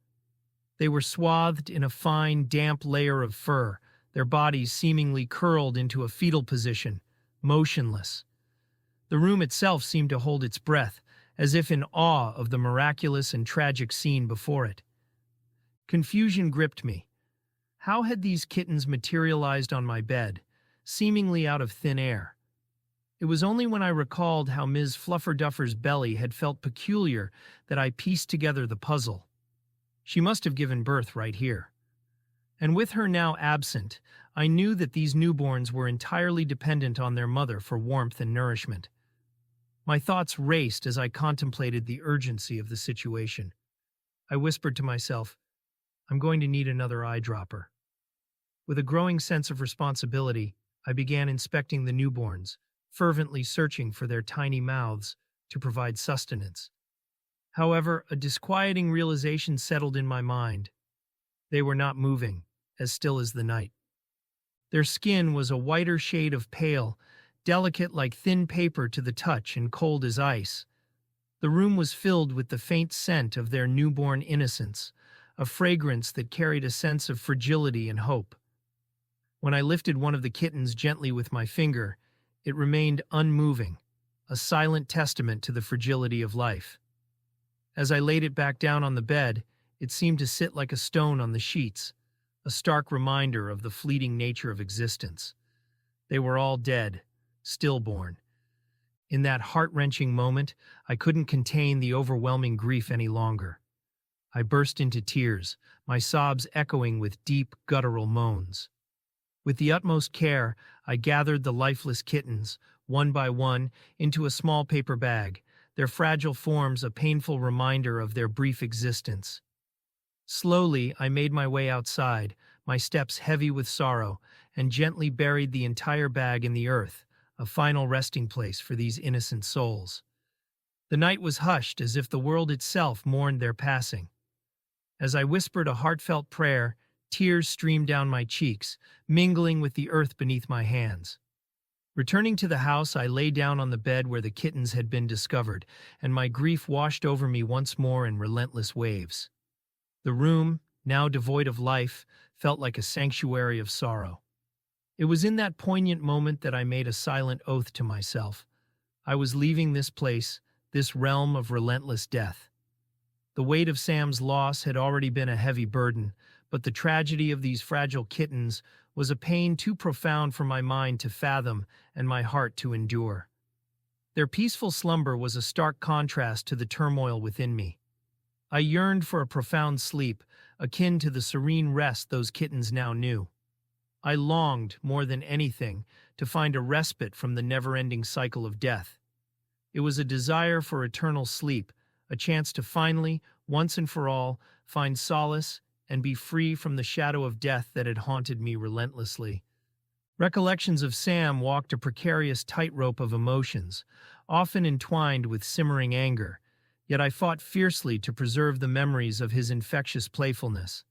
They were swathed in a fine, damp layer of fur, their bodies seemingly curled into a fetal position, motionless. The room itself seemed to hold its breath, as if in awe of the miraculous and tragic scene before it. Confusion gripped me. How had these kittens materialized on my bed, seemingly out of thin air? It was only when I recalled how Ms. Flufferduffer's belly had felt peculiar that I pieced together the puzzle. She must have given birth right here. And with her now absent, I knew that these newborns were entirely dependent on their mother for warmth and nourishment. My thoughts raced as I contemplated the urgency of the situation. I whispered to myself, I'm going to need another eyedropper. With a growing sense of responsibility, I began inspecting the newborns, fervently searching for their tiny mouths to provide sustenance. However, a disquieting realization settled in my mind. They were not moving, as still as the night. Their skin was a whiter shade of pale, delicate like thin paper to the touch and cold as ice. The room was filled with the faint scent of their newborn innocence, a fragrance that carried a sense of fragility and hope. When I lifted one of the kittens gently with my finger, it remained unmoving, a silent testament to the fragility of life. As I laid it back down on the bed, it seemed to sit like a stone on the sheets, a stark reminder of the fleeting nature of existence. They were all dead, stillborn. In that heart-wrenching moment, I couldn't contain the overwhelming grief any longer. I burst into tears, my sobs echoing with deep, guttural moans. With the utmost care, I gathered the lifeless kittens, one by one, into a small paper bag, their fragile forms a painful reminder of their brief existence. Slowly, I made my way outside, my steps heavy with sorrow, and gently buried the entire bag in the earth, a final resting place for these innocent souls. The night was hushed as if the world itself mourned their passing. As I whispered a heartfelt prayer, tears streamed down my cheeks, mingling with the earth beneath my hands. Returning to the house, I lay down on the bed where the kittens had been discovered, and my grief washed over me once more in relentless waves. The room, now devoid of life, felt like a sanctuary of sorrow. It was in that poignant moment that I made a silent oath to myself. I was leaving this place, this realm of relentless death. The weight of Sam's loss had already been a heavy burden, but the tragedy of these fragile kittens was a pain too profound for my mind to fathom and my heart to endure. Their peaceful slumber was a stark contrast to the turmoil within me. I yearned for a profound sleep, akin to the serene rest those kittens now knew. I longed, more than anything, to find a respite from the never-ending cycle of death. It was a desire for eternal sleep, a chance to finally, once and for all, find solace and be free from the shadow of death that had haunted me relentlessly. Recollections of Sam walked a precarious tightrope of emotions, often entwined with simmering anger, yet I fought fiercely to preserve the memories of his infectious playfulness.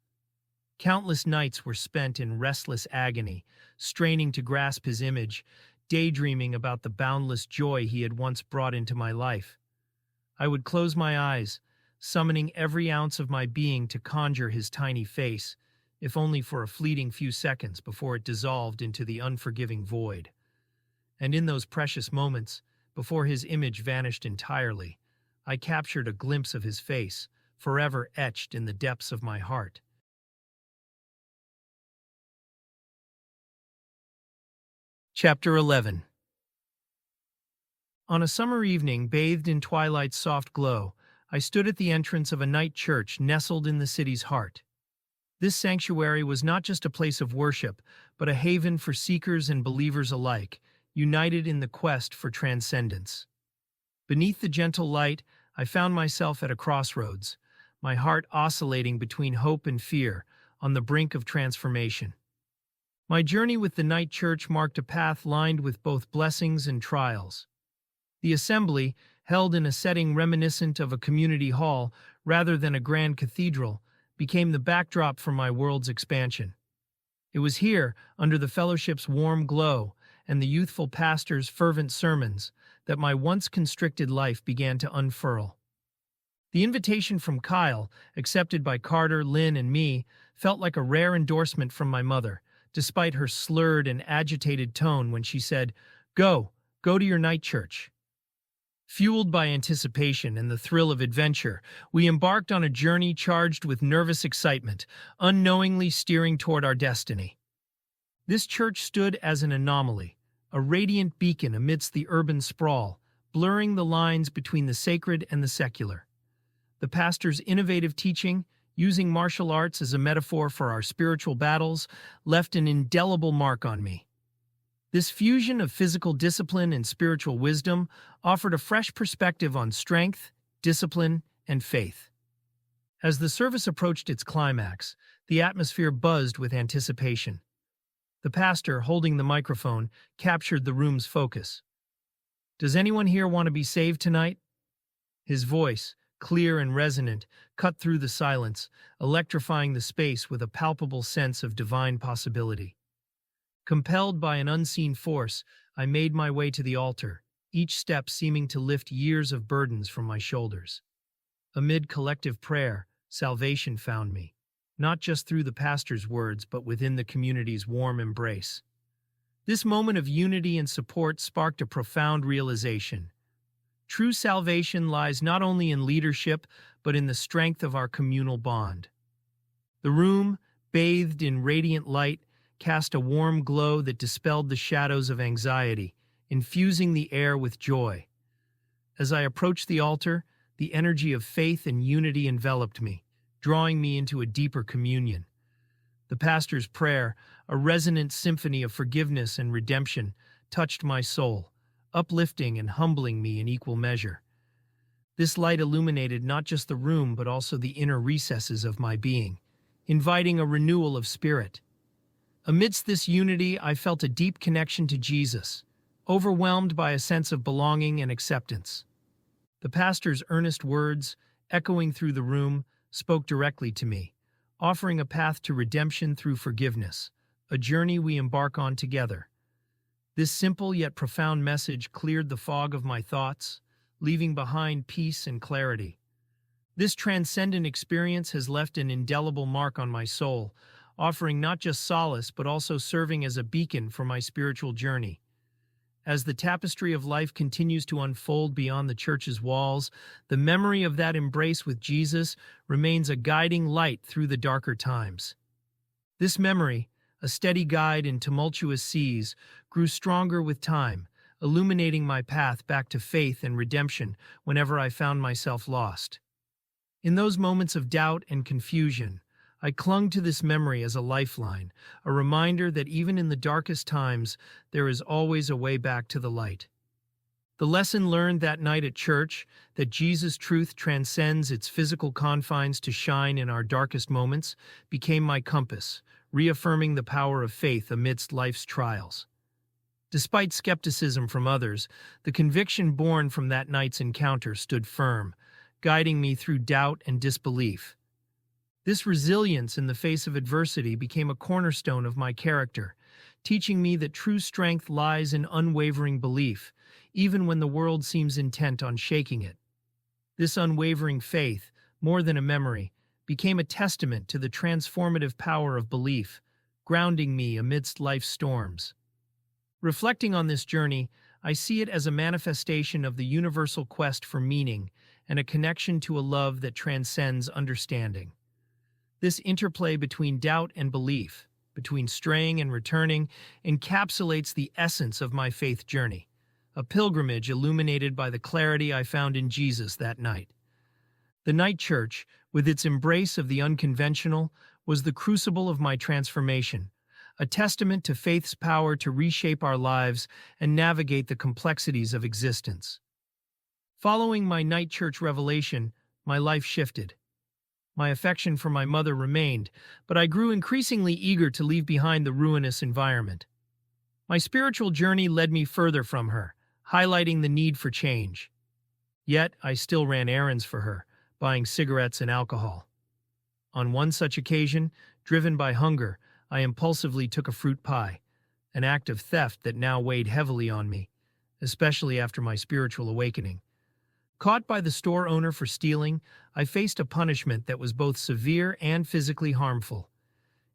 Countless nights were spent in restless agony, straining to grasp his image, daydreaming about the boundless joy he had once brought into my life. I would close my eyes, summoning every ounce of my being to conjure his tiny face, if only for a fleeting few seconds before it dissolved into the unforgiving void. And in those precious moments, before his image vanished entirely, I captured a glimpse of his face, forever etched in the depths of my heart. Chapter 11. On a summer evening, bathed in twilight's soft glow, I stood at the entrance of a night church nestled in the city's heart. This sanctuary was not just a place of worship, but a haven for seekers and believers alike, united in the quest for transcendence. Beneath the gentle light, I found myself at a crossroads, my heart oscillating between hope and fear, on the brink of transformation. My journey with the night church marked a path lined with both blessings and trials. The assembly, held in a setting reminiscent of a community hall rather than a grand cathedral, became the backdrop for my world's expansion. It was here, under the fellowship's warm glow and the youthful pastor's fervent sermons, that my once constricted life began to unfurl. The invitation from Kyle, accepted by Carter, Lynn, and me, felt like a rare endorsement from my mother, despite her slurred and agitated tone when she said, Go to your night church." Fueled by anticipation and the thrill of adventure, we embarked on a journey charged with nervous excitement, unknowingly steering toward our destiny. This church stood as an anomaly, a radiant beacon amidst the urban sprawl, blurring the lines between the sacred and the secular. The pastor's innovative teaching, using martial arts as a metaphor for our spiritual battles, left an indelible mark on me. This fusion of physical discipline and spiritual wisdom offered a fresh perspective on strength, discipline, and faith. As the service approached its climax, the atmosphere buzzed with anticipation. The pastor, holding the microphone, captured the room's focus. "Does anyone here want to be saved tonight?" His voice, clear and resonant, cut through the silence, electrifying the space with a palpable sense of divine possibility. Compelled by an unseen force, I made my way to the altar, each step seeming to lift years of burdens from my shoulders. Amid collective prayer, salvation found me, not just through the pastor's words, but within the community's warm embrace. This moment of unity and support sparked a profound realization. True salvation lies not only in leadership, but in the strength of our communal bond. The room, bathed in radiant light, cast a warm glow that dispelled the shadows of anxiety, infusing the air with joy. As I approached the altar, the energy of faith and unity enveloped me, drawing me into a deeper communion. The pastor's prayer, a resonant symphony of forgiveness and redemption, touched my soul, uplifting and humbling me in equal measure. This light illuminated not just the room but also the inner recesses of my being, inviting a renewal of spirit. Amidst this unity, I felt a deep connection to Jesus, overwhelmed by a sense of belonging and acceptance. The pastor's earnest words, echoing through the room, spoke directly to me, offering a path to redemption through forgiveness, a journey we embark on together. This simple yet profound message cleared the fog of my thoughts, leaving behind peace and clarity. This transcendent experience has left an indelible mark on my soul, offering not just solace but also serving as a beacon for my spiritual journey. As the tapestry of life continues to unfold beyond the church's walls, the memory of that embrace with Jesus remains a guiding light through the darker times. This memory, a steady guide in tumultuous seas, grew stronger with time, illuminating my path back to faith and redemption whenever I found myself lost. In those moments of doubt and confusion, I clung to this memory as a lifeline, a reminder that even in the darkest times, there is always a way back to the light. The lesson learned that night at church, that Jesus' truth transcends its physical confines to shine in our darkest moments, became my compass, reaffirming the power of faith amidst life's trials. Despite skepticism from others, the conviction born from that night's encounter stood firm, guiding me through doubt and disbelief. This resilience in the face of adversity became a cornerstone of my character, teaching me that true strength lies in unwavering belief, even when the world seems intent on shaking it. This unwavering faith, more than a memory, became a testament to the transformative power of belief, grounding me amidst life's storms. Reflecting on this journey, I see it as a manifestation of the universal quest for meaning and a connection to a love that transcends understanding. This interplay between doubt and belief, between straying and returning, encapsulates the essence of my faith journey, a pilgrimage illuminated by the clarity I found in Jesus that night. The night church, with its embrace of the unconventional, was the crucible of my transformation, a testament to faith's power to reshape our lives and navigate the complexities of existence. Following my night church revelation, my life shifted. My affection for my mother remained, but I grew increasingly eager to leave behind the ruinous environment. My spiritual journey led me further from her, highlighting the need for change. Yet, I still ran errands for her, buying cigarettes and alcohol. On one such occasion, driven by hunger, I impulsively took a fruit pie, an act of theft that now weighed heavily on me, especially after my spiritual awakening. Caught by the store owner for stealing, I faced a punishment that was both severe and physically harmful.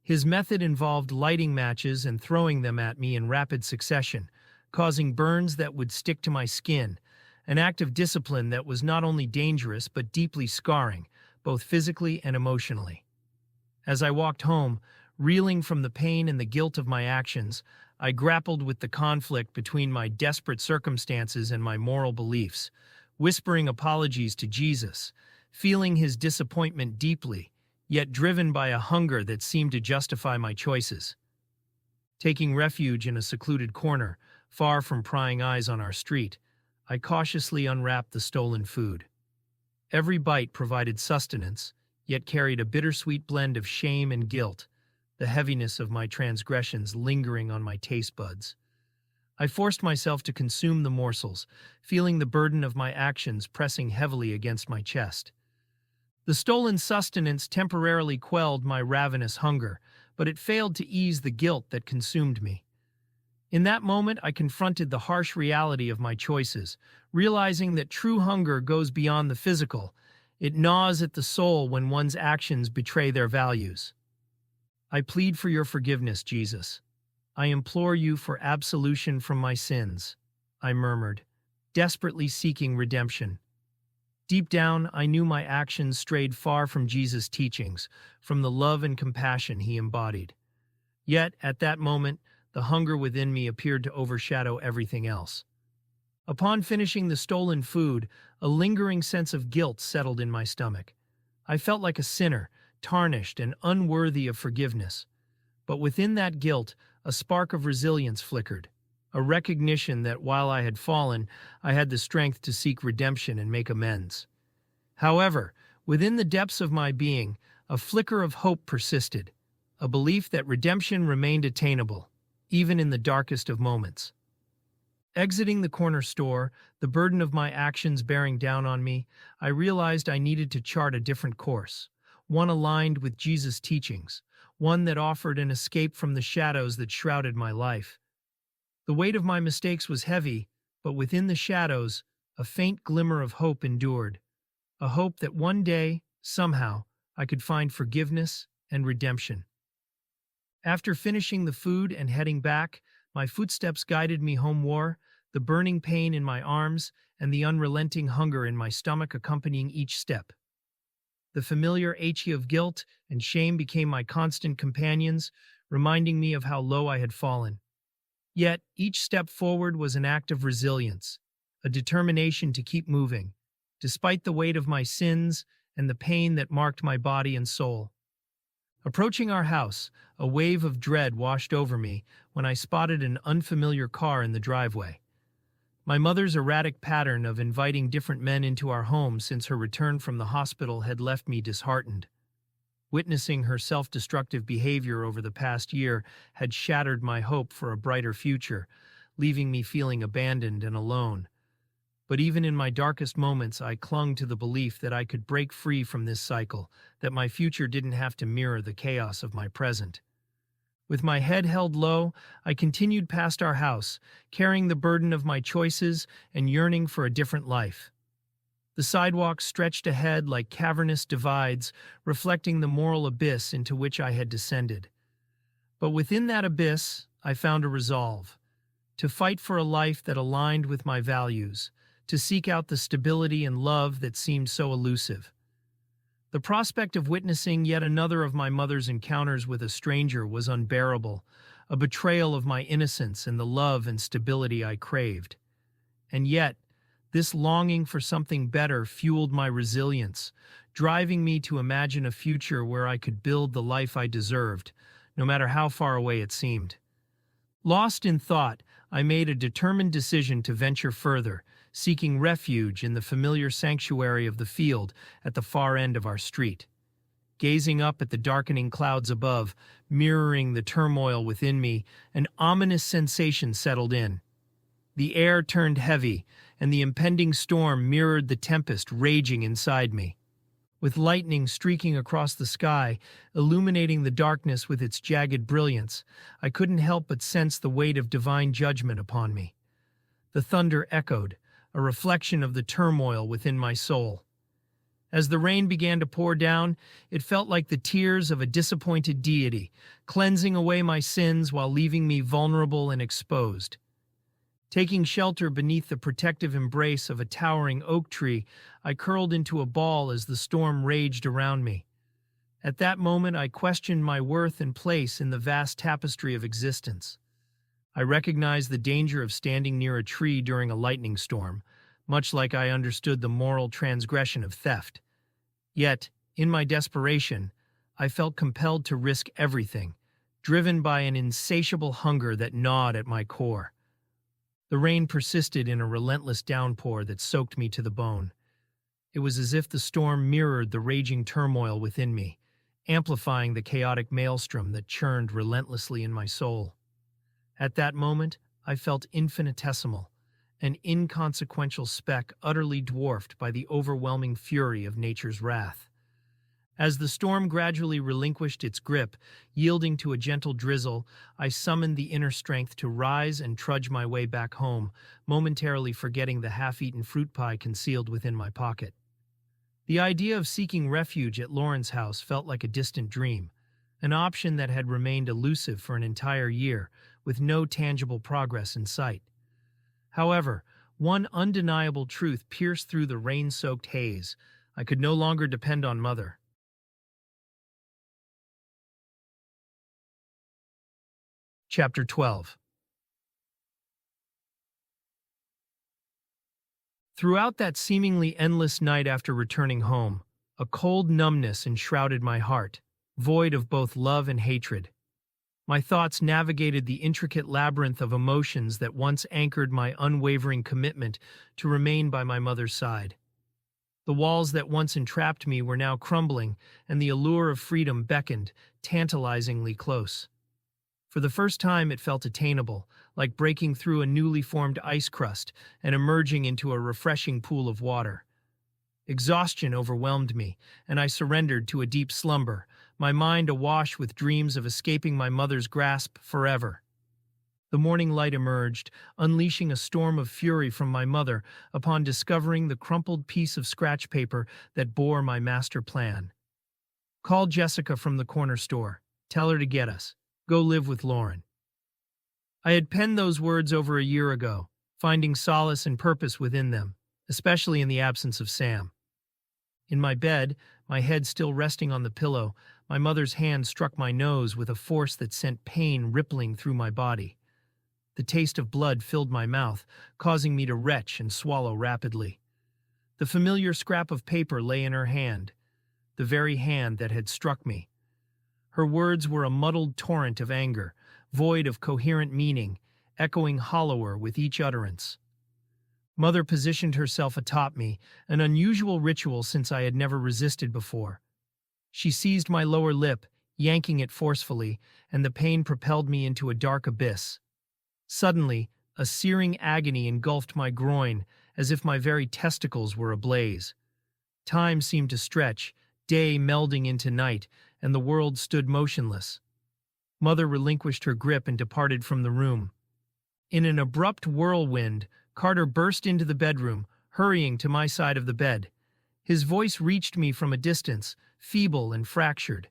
His method involved lighting matches and throwing them at me in rapid succession, causing burns that would stick to my skin, an act of discipline that was not only dangerous but deeply scarring, both physically and emotionally. As I walked home, reeling from the pain and the guilt of my actions, I grappled with the conflict between my desperate circumstances and my moral beliefs, whispering apologies to Jesus, feeling his disappointment deeply, yet driven by a hunger that seemed to justify my choices. Taking refuge in a secluded corner, far from prying eyes on our street, I cautiously unwrapped the stolen food. Every bite provided sustenance, yet carried a bittersweet blend of shame and guilt, the heaviness of my transgressions lingering on my taste buds. I forced myself to consume the morsels, feeling the burden of my actions pressing heavily against my chest. The stolen sustenance temporarily quelled my ravenous hunger, but it failed to ease the guilt that consumed me. In that moment, I confronted the harsh reality of my choices, realizing that true hunger goes beyond the physical. It gnaws at the soul when one's actions betray their values. I plead for your forgiveness, Jesus. I implore you for absolution from my sins, I murmured, desperately seeking redemption. Deep down, I knew my actions strayed far from Jesus' teachings, from the love and compassion he embodied. Yet, at that moment, the hunger within me appeared to overshadow everything else. Upon finishing the stolen food, a lingering sense of guilt settled in my stomach. I felt like a sinner, tarnished and unworthy of forgiveness. But within that guilt, a spark of resilience flickered, a recognition that while I had fallen, I had the strength to seek redemption and make amends. However, within the depths of my being, a flicker of hope persisted, a belief that redemption remained attainable, even in the darkest of moments. Exiting the corner store, the burden of my actions bearing down on me, I realized I needed to chart a different course, one aligned with Jesus' teachings, one that offered an escape from the shadows that shrouded my life. The weight of my mistakes was heavy, but within the shadows, a faint glimmer of hope endured, a hope that one day, somehow, I could find forgiveness and redemption. After finishing the food and heading back, my footsteps guided me homeward, the burning pain in my arms and the unrelenting hunger in my stomach accompanying each step. The familiar ache of guilt and shame became my constant companions, reminding me of how low I had fallen. Yet, each step forward was an act of resilience, a determination to keep moving, despite the weight of my sins and the pain that marked my body and soul. Approaching our house, a wave of dread washed over me when I spotted an unfamiliar car in the driveway. My mother's erratic pattern of inviting different men into our home since her return from the hospital had left me disheartened. Witnessing her self-destructive behavior over the past year had shattered my hope for a brighter future, leaving me feeling abandoned and alone. But even in my darkest moments, I clung to the belief that I could break free from this cycle, that my future didn't have to mirror the chaos of my present. With my head held low, I continued past our house, carrying the burden of my choices and yearning for a different life. The sidewalk stretched ahead like cavernous divides, reflecting the moral abyss into which I had descended. But within that abyss, I found a resolve, to fight for a life that aligned with my values, to seek out the stability and love that seemed so elusive. The prospect of witnessing yet another of my mother's encounters with a stranger was unbearable, a betrayal of my innocence and the love and stability I craved. And yet, This longing for something better fueled my resilience, driving me to imagine a future where I could build the life I deserved, no matter how far away it seemed. Lost in thought, I made a determined decision to venture further, seeking refuge in the familiar sanctuary of the field at the far end of our street. Gazing up at the darkening clouds above, mirroring the turmoil within me, an ominous sensation settled in. The air turned heavy, and the impending storm mirrored the tempest raging inside me. With lightning streaking across the sky, illuminating the darkness with its jagged brilliance, I couldn't help but sense the weight of divine judgment upon me. The thunder echoed, a reflection of the turmoil within my soul. As the rain began to pour down, it felt like the tears of a disappointed deity, cleansing away my sins while leaving me vulnerable and exposed. Taking shelter beneath the protective embrace of a towering oak tree, I curled into a ball as the storm raged around me. At that moment, I questioned my worth and place in the vast tapestry of existence. I recognized the danger of standing near a tree during a lightning storm, much like I understood the moral transgression of theft. Yet, in my desperation, I felt compelled to risk everything, driven by an insatiable hunger that gnawed at my core. The rain persisted in a relentless downpour that soaked me to the bone. It was as if the storm mirrored the raging turmoil within me, amplifying the chaotic maelstrom that churned relentlessly in my soul. At that moment, I felt infinitesimal, an inconsequential speck utterly dwarfed by the overwhelming fury of nature's wrath. As the storm gradually relinquished its grip, yielding to a gentle drizzle, I summoned the inner strength to rise and trudge my way back home, momentarily forgetting the half-eaten fruit pie concealed within my pocket. The idea of seeking refuge at Lauren's house felt like a distant dream, an option that had remained elusive for an entire year, with no tangible progress in sight. However, one undeniable truth pierced through the rain-soaked haze. I could no longer depend on Mother. Chapter 12. Throughout that seemingly endless night after returning home, a cold numbness enshrouded my heart, void of both love and hatred. My thoughts navigated the intricate labyrinth of emotions that once anchored my unwavering commitment to remain by my mother's side. The walls that once entrapped me were now crumbling, and the allure of freedom beckoned, tantalizingly close. For the first time it felt attainable, like breaking through a newly formed ice crust and emerging into a refreshing pool of water. Exhaustion overwhelmed me, and I surrendered to a deep slumber, my mind awash with dreams of escaping my mother's grasp forever. The morning light emerged, unleashing a storm of fury from my mother upon discovering the crumpled piece of scratch paper that bore my master plan. "Call Jessica from the corner store. Tell her to get us. Go live with Lauren." I had penned those words over a year ago, finding solace and purpose within them, especially in the absence of Sam. In my bed, my head still resting on the pillow, my mother's hand struck my nose with a force that sent pain rippling through my body. The taste of blood filled my mouth, causing me to retch and swallow rapidly. The familiar scrap of paper lay in her hand, the very hand that had struck me. Her words were a muddled torrent of anger, void of coherent meaning, echoing hollower with each utterance. Mother positioned herself atop me, an unusual ritual since I had never resisted before. She seized my lower lip, yanking it forcefully, and the pain propelled me into a dark abyss. Suddenly, a searing agony engulfed my groin, as if my very testicles were ablaze. Time seemed to stretch, day melding into night, and the world stood motionless. Mother relinquished her grip and departed from the room. In an abrupt whirlwind, Carter burst into the bedroom, hurrying to my side of the bed. His voice reached me from a distance, feeble and fractured.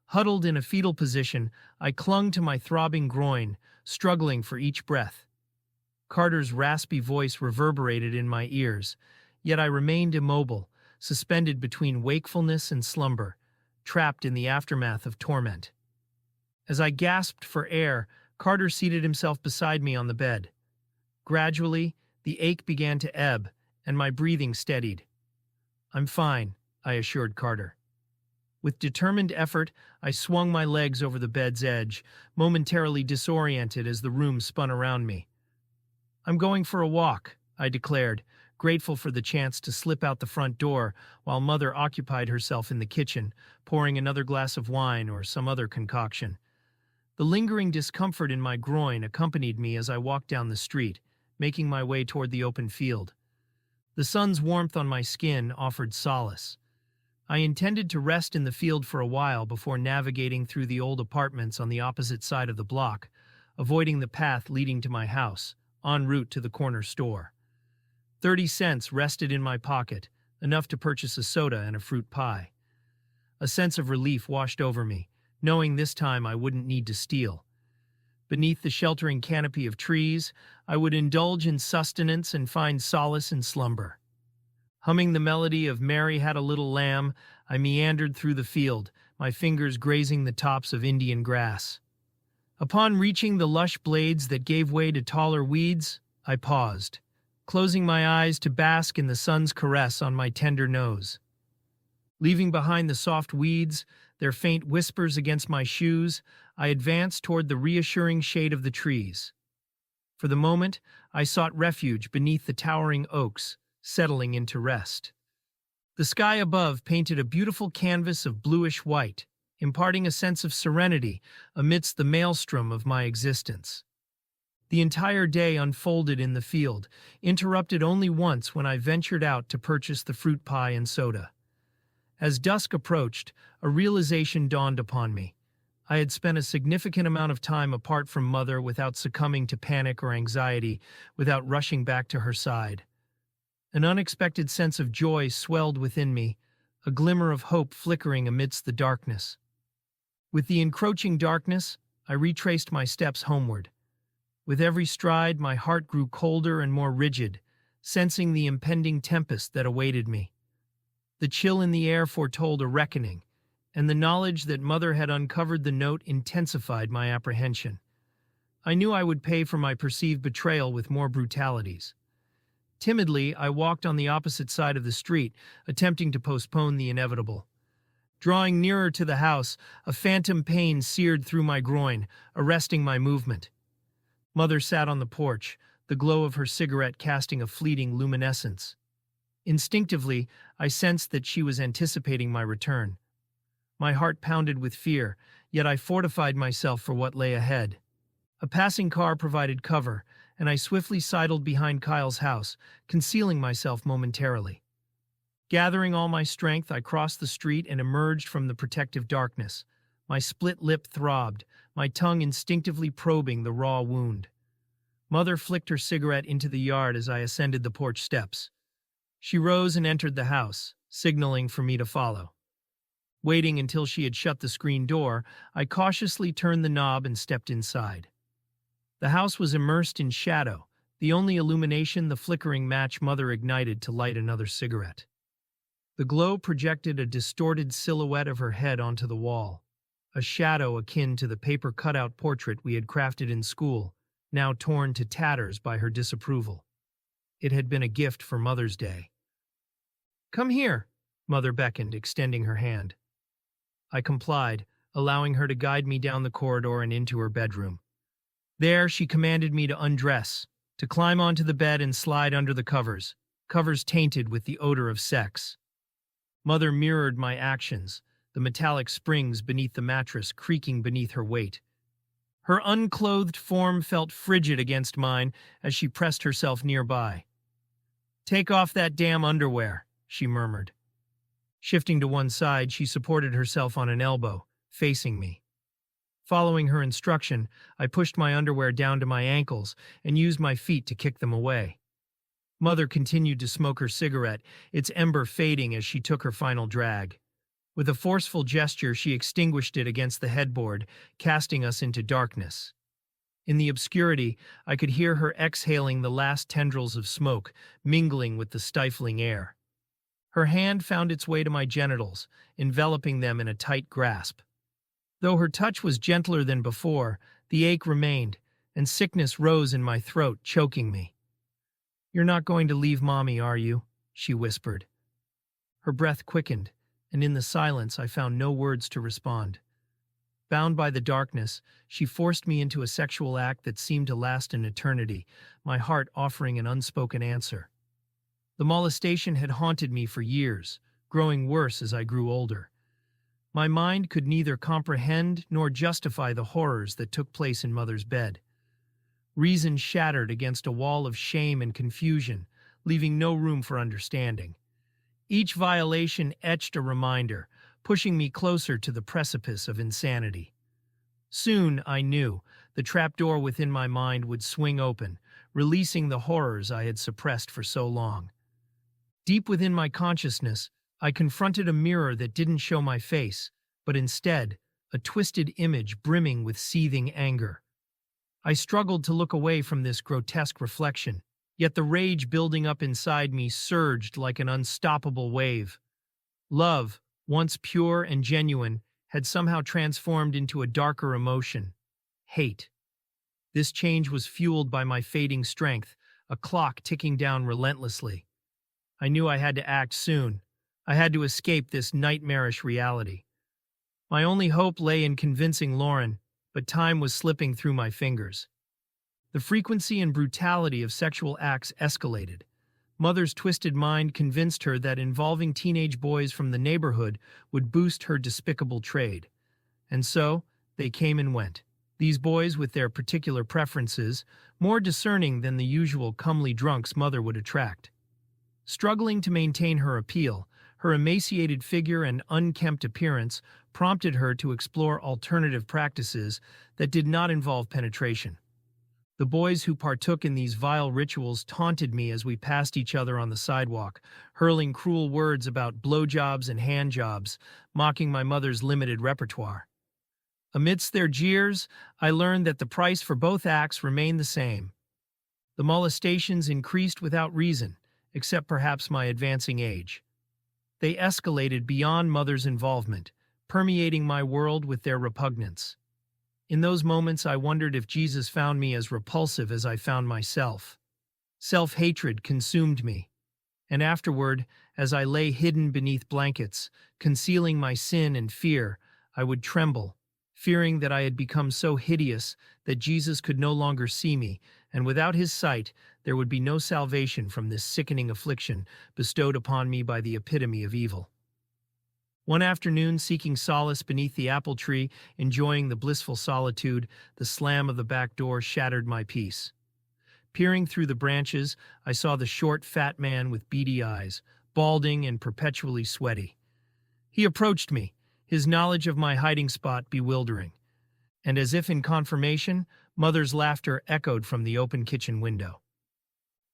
Huddled in a fetal position, I clung to my throbbing groin, struggling for each breath. Carter's raspy voice reverberated in my ears, yet I remained immobile, suspended between wakefulness and slumber, trapped in the aftermath of torment. As I gasped for air, Carter seated himself beside me on the bed. Gradually, the ache began to ebb, and my breathing steadied. "I'm fine," I assured Carter. With determined effort, I swung my legs over the bed's edge, momentarily disoriented as the room spun around me. "I'm going for a walk," I declared, grateful for the chance to slip out the front door while Mother occupied herself in the kitchen, pouring another glass of wine or some other concoction. The lingering discomfort in my groin accompanied me as I walked down the street, making my way toward the open field. The sun's warmth on my skin offered solace. I intended to rest in the field for a while before navigating through the old apartments on the opposite side of the block, avoiding the path leading to my house, en route to the corner store. 30 cents rested in my pocket, enough to purchase a soda and a fruit pie. A sense of relief washed over me, knowing this time I wouldn't need to steal. Beneath the sheltering canopy of trees, I would indulge in sustenance and find solace in slumber. Humming the melody of "Mary Had a Little Lamb," I meandered through the field, my fingers grazing the tops of Indian grass. Upon reaching the lush blades that gave way to taller weeds, I paused, closing my eyes to bask in the sun's caress on my tender nose. Leaving behind the soft weeds, their faint whispers against my shoes, I advanced toward the reassuring shade of the trees. For the moment, I sought refuge beneath the towering oaks, settling into rest. The sky above painted a beautiful canvas of bluish white, imparting a sense of serenity amidst the maelstrom of my existence. The entire day unfolded in the field, interrupted only once when I ventured out to purchase the fruit pie and soda. As dusk approached, a realization dawned upon me. I had spent a significant amount of time apart from Mother without succumbing to panic or anxiety, without rushing back to her side. An unexpected sense of joy swelled within me, a glimmer of hope flickering amidst the darkness. With the encroaching darkness, I retraced my steps homeward. With every stride, my heart grew colder and more rigid, sensing the impending tempest that awaited me. The chill in the air foretold a reckoning, and the knowledge that Mother had uncovered the note intensified my apprehension. I knew I would pay for my perceived betrayal with more brutalities. Timidly, I walked on the opposite side of the street, attempting to postpone the inevitable. Drawing nearer to the house, a phantom pain seared through my groin, arresting my movement. Mother sat on the porch, the glow of her cigarette casting a fleeting luminescence. Instinctively, I sensed that she was anticipating my return. My heart pounded with fear, yet I fortified myself for what lay ahead. A passing car provided cover, and I swiftly sidled behind Kyle's house, concealing myself momentarily. Gathering all my strength, I crossed the street and emerged from the protective darkness. My split lip throbbed, my tongue instinctively probing the raw wound. Mother flicked her cigarette into the yard as I ascended the porch steps. She rose and entered the house, signaling for me to follow. Waiting until she had shut the screen door, I cautiously turned the knob and stepped inside. The house was immersed in shadow, the only illumination the flickering match Mother ignited to light another cigarette. The glow projected a distorted silhouette of her head onto the wall, a shadow akin to the paper cutout portrait we had crafted in school, now torn to tatters by her disapproval. It had been a gift for Mother's Day. "Come here," Mother beckoned, extending her hand. I complied, allowing her to guide me down the corridor and into her bedroom. There, she commanded me to undress, to climb onto the bed and slide under the covers tainted with the odor of sex. Mother mirrored my actions, the metallic springs beneath the mattress creaking beneath her weight. Her unclothed form felt frigid against mine as she pressed herself nearby. "Take off that damn underwear," she murmured. Shifting to one side, she supported herself on an elbow, facing me. Following her instruction, I pushed my underwear down to my ankles and used my feet to kick them away. Mother continued to smoke her cigarette, its ember fading as she took her final drag. With a forceful gesture, she extinguished it against the headboard, casting us into darkness. In the obscurity, I could hear her exhaling the last tendrils of smoke, mingling with the stifling air. Her hand found its way to my genitals, enveloping them in a tight grasp. Though her touch was gentler than before, the ache remained, and sickness rose in my throat, choking me. "You're not going to leave Mommy, are you?" she whispered. Her breath quickened, and in the silence I found no words to respond. Bound by the darkness, she forced me into a sexual act that seemed to last an eternity, my heart offering an unspoken answer. The molestation had haunted me for years, growing worse as I grew older. My mind could neither comprehend nor justify the horrors that took place in Mother's bed. Reason shattered against a wall of shame and confusion, leaving no room for understanding. Each violation etched a reminder, pushing me closer to the precipice of insanity. Soon, I knew, the trapdoor within my mind would swing open, releasing the horrors I had suppressed for so long. Deep within my consciousness, I confronted a mirror that didn't show my face, but instead, a twisted image brimming with seething anger. I struggled to look away from this grotesque reflection, yet the rage building up inside me surged like an unstoppable wave. Love, once pure and genuine, had somehow transformed into a darker emotion: hate. This change was fueled by my fading strength, a clock ticking down relentlessly. I knew I had to act soon. I had to escape this nightmarish reality. My only hope lay in convincing Lauren, but time was slipping through my fingers. The frequency and brutality of sexual acts escalated. Mother's twisted mind convinced her that involving teenage boys from the neighborhood would boost her despicable trade. And so, they came and went. These boys with their particular preferences, more discerning than the usual comely drunks Mother would attract. Struggling to maintain her appeal, her emaciated figure and unkempt appearance prompted her to explore alternative practices that did not involve penetration. The boys who partook in these vile rituals taunted me as we passed each other on the sidewalk, hurling cruel words about blowjobs and handjobs, mocking my mother's limited repertoire. Amidst their jeers, I learned that the price for both acts remained the same. The molestations increased without reason, except perhaps my advancing age. They escalated beyond Mother's involvement, permeating my world with their repugnance. In those moments, I wondered if Jesus found me as repulsive as I found myself. Self-hatred consumed me. And afterward, as I lay hidden beneath blankets, concealing my sin and fear, I would tremble, fearing that I had become so hideous that Jesus could no longer see me, and without his sight, there would be no salvation from this sickening affliction bestowed upon me by the epitome of evil. One afternoon, seeking solace beneath the apple tree, enjoying the blissful solitude, the slam of the back door shattered my peace. Peering through the branches, I saw the short, fat man with beady eyes, balding and perpetually sweaty. He approached me, his knowledge of my hiding spot bewildering. And as if in confirmation, Mother's laughter echoed from the open kitchen window.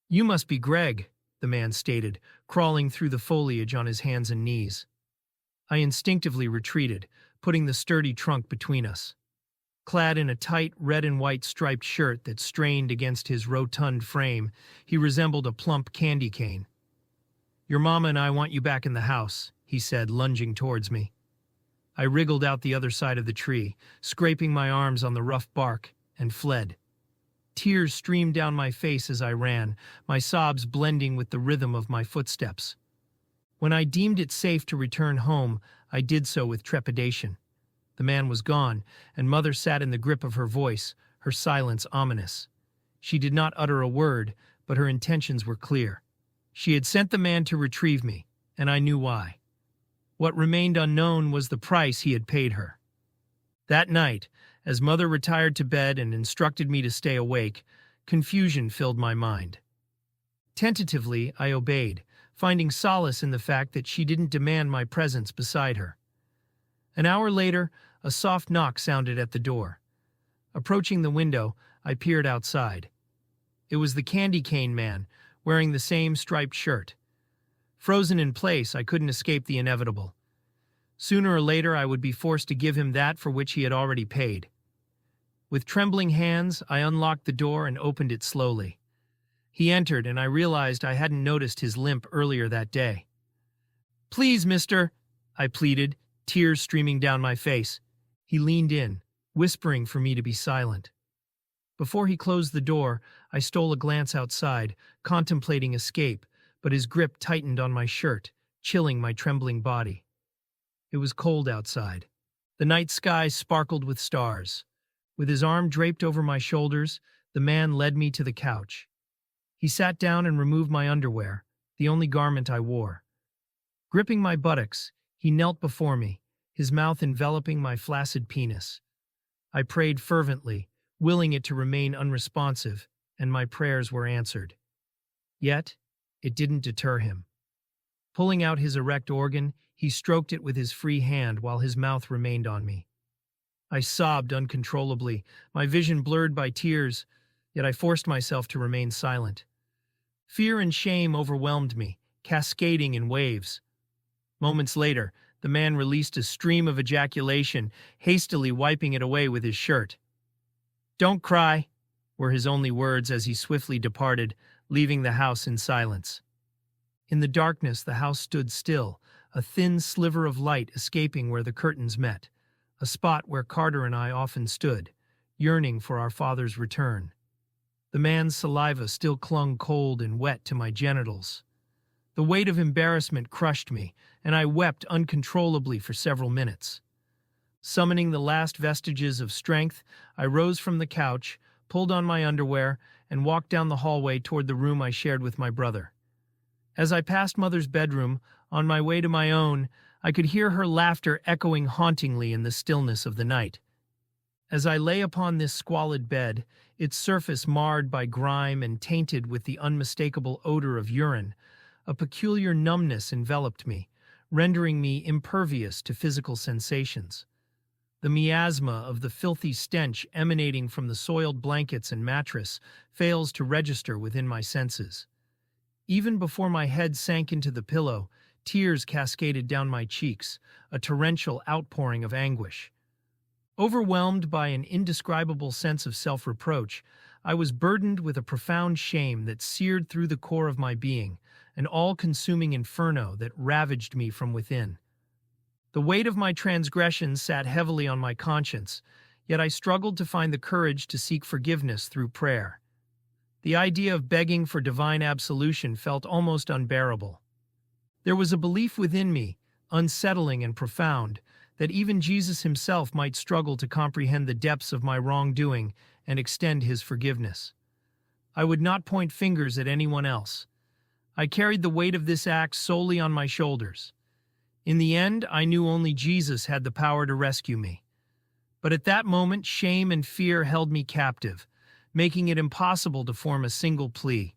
"You must be Gregg," the man stated, crawling through the foliage on his hands and knees. I instinctively retreated, putting the sturdy trunk between us. Clad in a tight red and white striped shirt that strained against his rotund frame, he resembled a plump candy cane. "Your mama and I want you back in the house," he said, lunging towards me. I wriggled out the other side of the tree, scraping my arms on the rough bark, and fled. Tears streamed down my face as I ran, my sobs blending with the rhythm of my footsteps. When I deemed it safe to return home, I did so with trepidation. The man was gone, and Mother sat in the grip of her voice, her silence ominous. She did not utter a word, but her intentions were clear. She had sent the man to retrieve me, and I knew why. What remained unknown was the price he had paid her. That night, as Mother retired to bed and instructed me to stay awake, confusion filled my mind. Tentatively, I obeyed, finding solace in the fact that she didn't demand my presence beside her. An hour later, a soft knock sounded at the door. Approaching the window, I peered outside. It was the candy cane man, wearing the same striped shirt. Frozen in place, I couldn't escape the inevitable. Sooner or later, I would be forced to give him that for which he had already paid. With trembling hands, I unlocked the door and opened it slowly. He entered, and I realized I hadn't noticed his limp earlier that day. "Please, mister," I pleaded, tears streaming down my face. He leaned in, whispering for me to be silent. Before he closed the door, I stole a glance outside, contemplating escape, but his grip tightened on my shirt, chilling my trembling body. It was cold outside. The night sky sparkled with stars. With his arm draped over my shoulders, the man led me to the couch. He sat down and removed my underwear, the only garment I wore. Gripping my buttocks, he knelt before me, his mouth enveloping my flaccid penis. I prayed fervently, willing it to remain unresponsive, and my prayers were answered. Yet, it didn't deter him. Pulling out his erect organ, he stroked it with his free hand while his mouth remained on me. I sobbed uncontrollably, my vision blurred by tears, yet I forced myself to remain silent. Fear and shame overwhelmed me, cascading in waves. Moments later, the man released a stream of ejaculation, hastily wiping it away with his shirt. "Don't cry," were his only words as he swiftly departed, leaving the house in silence. In the darkness, the house stood still, a thin sliver of light escaping where the curtains met, a spot where Carter and I often stood, yearning for our father's return. The man's saliva still clung cold and wet to my genitals. The weight of embarrassment crushed me, and I wept uncontrollably for several minutes. Summoning the last vestiges of strength, I rose from the couch, pulled on my underwear, and walked down the hallway toward the room I shared with my brother. As I passed Mother's bedroom, on my way to my own, I could hear her laughter echoing hauntingly in the stillness of the night. As I lay upon this squalid bed, its surface marred by grime and tainted with the unmistakable odor of urine, a peculiar numbness enveloped me, rendering me impervious to physical sensations. The miasma of the filthy stench emanating from the soiled blankets and mattress fails to register within my senses. Even before my head sank into the pillow, tears cascaded down my cheeks, a torrential outpouring of anguish. Overwhelmed by an indescribable sense of self-reproach, I was burdened with a profound shame that seared through the core of my being, an all-consuming inferno that ravaged me from within. The weight of my transgressions sat heavily on my conscience, yet I struggled to find the courage to seek forgiveness through prayer. The idea of begging for divine absolution felt almost unbearable. There was a belief within me, unsettling and profound, that even Jesus himself might struggle to comprehend the depths of my wrongdoing and extend his forgiveness. I would not point fingers at anyone else. I carried the weight of this act solely on my shoulders. In the end, I knew only Jesus had the power to rescue me. But at that moment, shame and fear held me captive, making it impossible to form a single plea.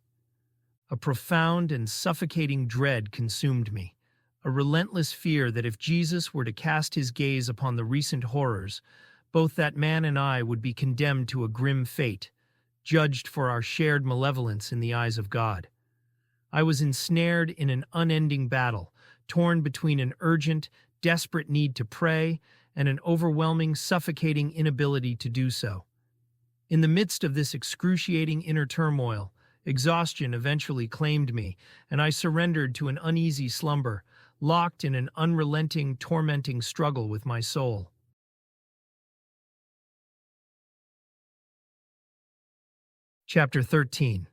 A profound and suffocating dread consumed me, a relentless fear that if Jesus were to cast his gaze upon the recent horrors, both that man and I would be condemned to a grim fate, judged for our shared malevolence in the eyes of God. I was ensnared in an unending battle, torn between an urgent, desperate need to pray and an overwhelming, suffocating inability to do so. In the midst of this excruciating inner turmoil, exhaustion eventually claimed me, and I surrendered to an uneasy slumber, locked in an unrelenting, tormenting struggle with my soul. Chapter 13.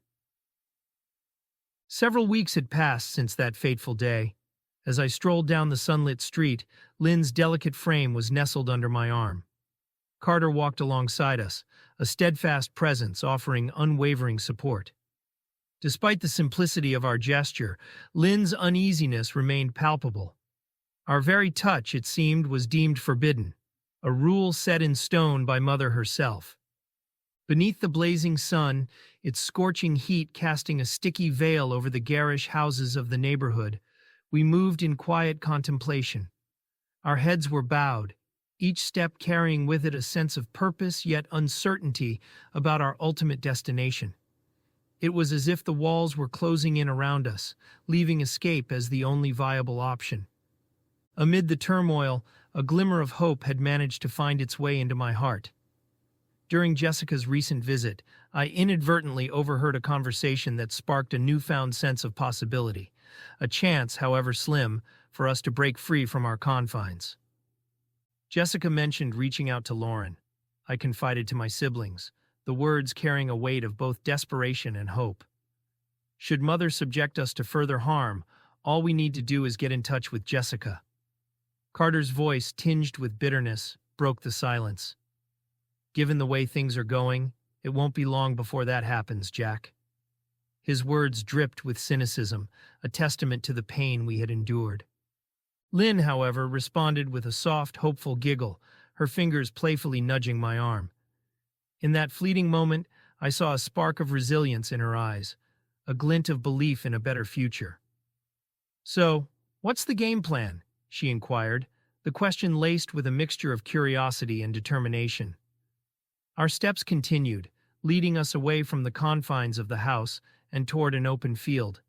Several weeks had passed since that fateful day. As I strolled down the sunlit street, Lynn's delicate frame was nestled under my arm. Carter walked alongside us, a steadfast presence offering unwavering support. Despite the simplicity of our gesture, Lynn's uneasiness remained palpable. Our very touch, it seemed, was deemed forbidden, a rule set in stone by Mother herself. Beneath the blazing sun, its scorching heat casting a sticky veil over the garish houses of the neighborhood, we moved in quiet contemplation. Our heads were bowed, each step carrying with it a sense of purpose yet uncertainty about our ultimate destination. It was as if the walls were closing in around us, leaving escape as the only viable option. Amid the turmoil, a glimmer of hope had managed to find its way into my heart. During Jessica's recent visit, I inadvertently overheard a conversation that sparked a newfound sense of possibility, a chance, however slim, for us to break free from our confines. Jessica mentioned reaching out to Lauren. I confided to my siblings, the words carrying a weight of both desperation and hope. Should Mother subject us to further harm, all we need to do is get in touch with Jessica. Carter's voice, tinged with bitterness, broke the silence. Given the way things are going, it won't be long before that happens, Jack. His words dripped with cynicism, a testament to the pain we had endured. Lynn, however, responded with a soft, hopeful giggle, her fingers playfully nudging my arm. In that fleeting moment, I saw a spark of resilience in her eyes, a glint of belief in a better future. "So, what's the game plan?" she inquired, the question laced with a mixture of curiosity and determination. Our steps continued, leading us away from the confines of the house and toward an open field.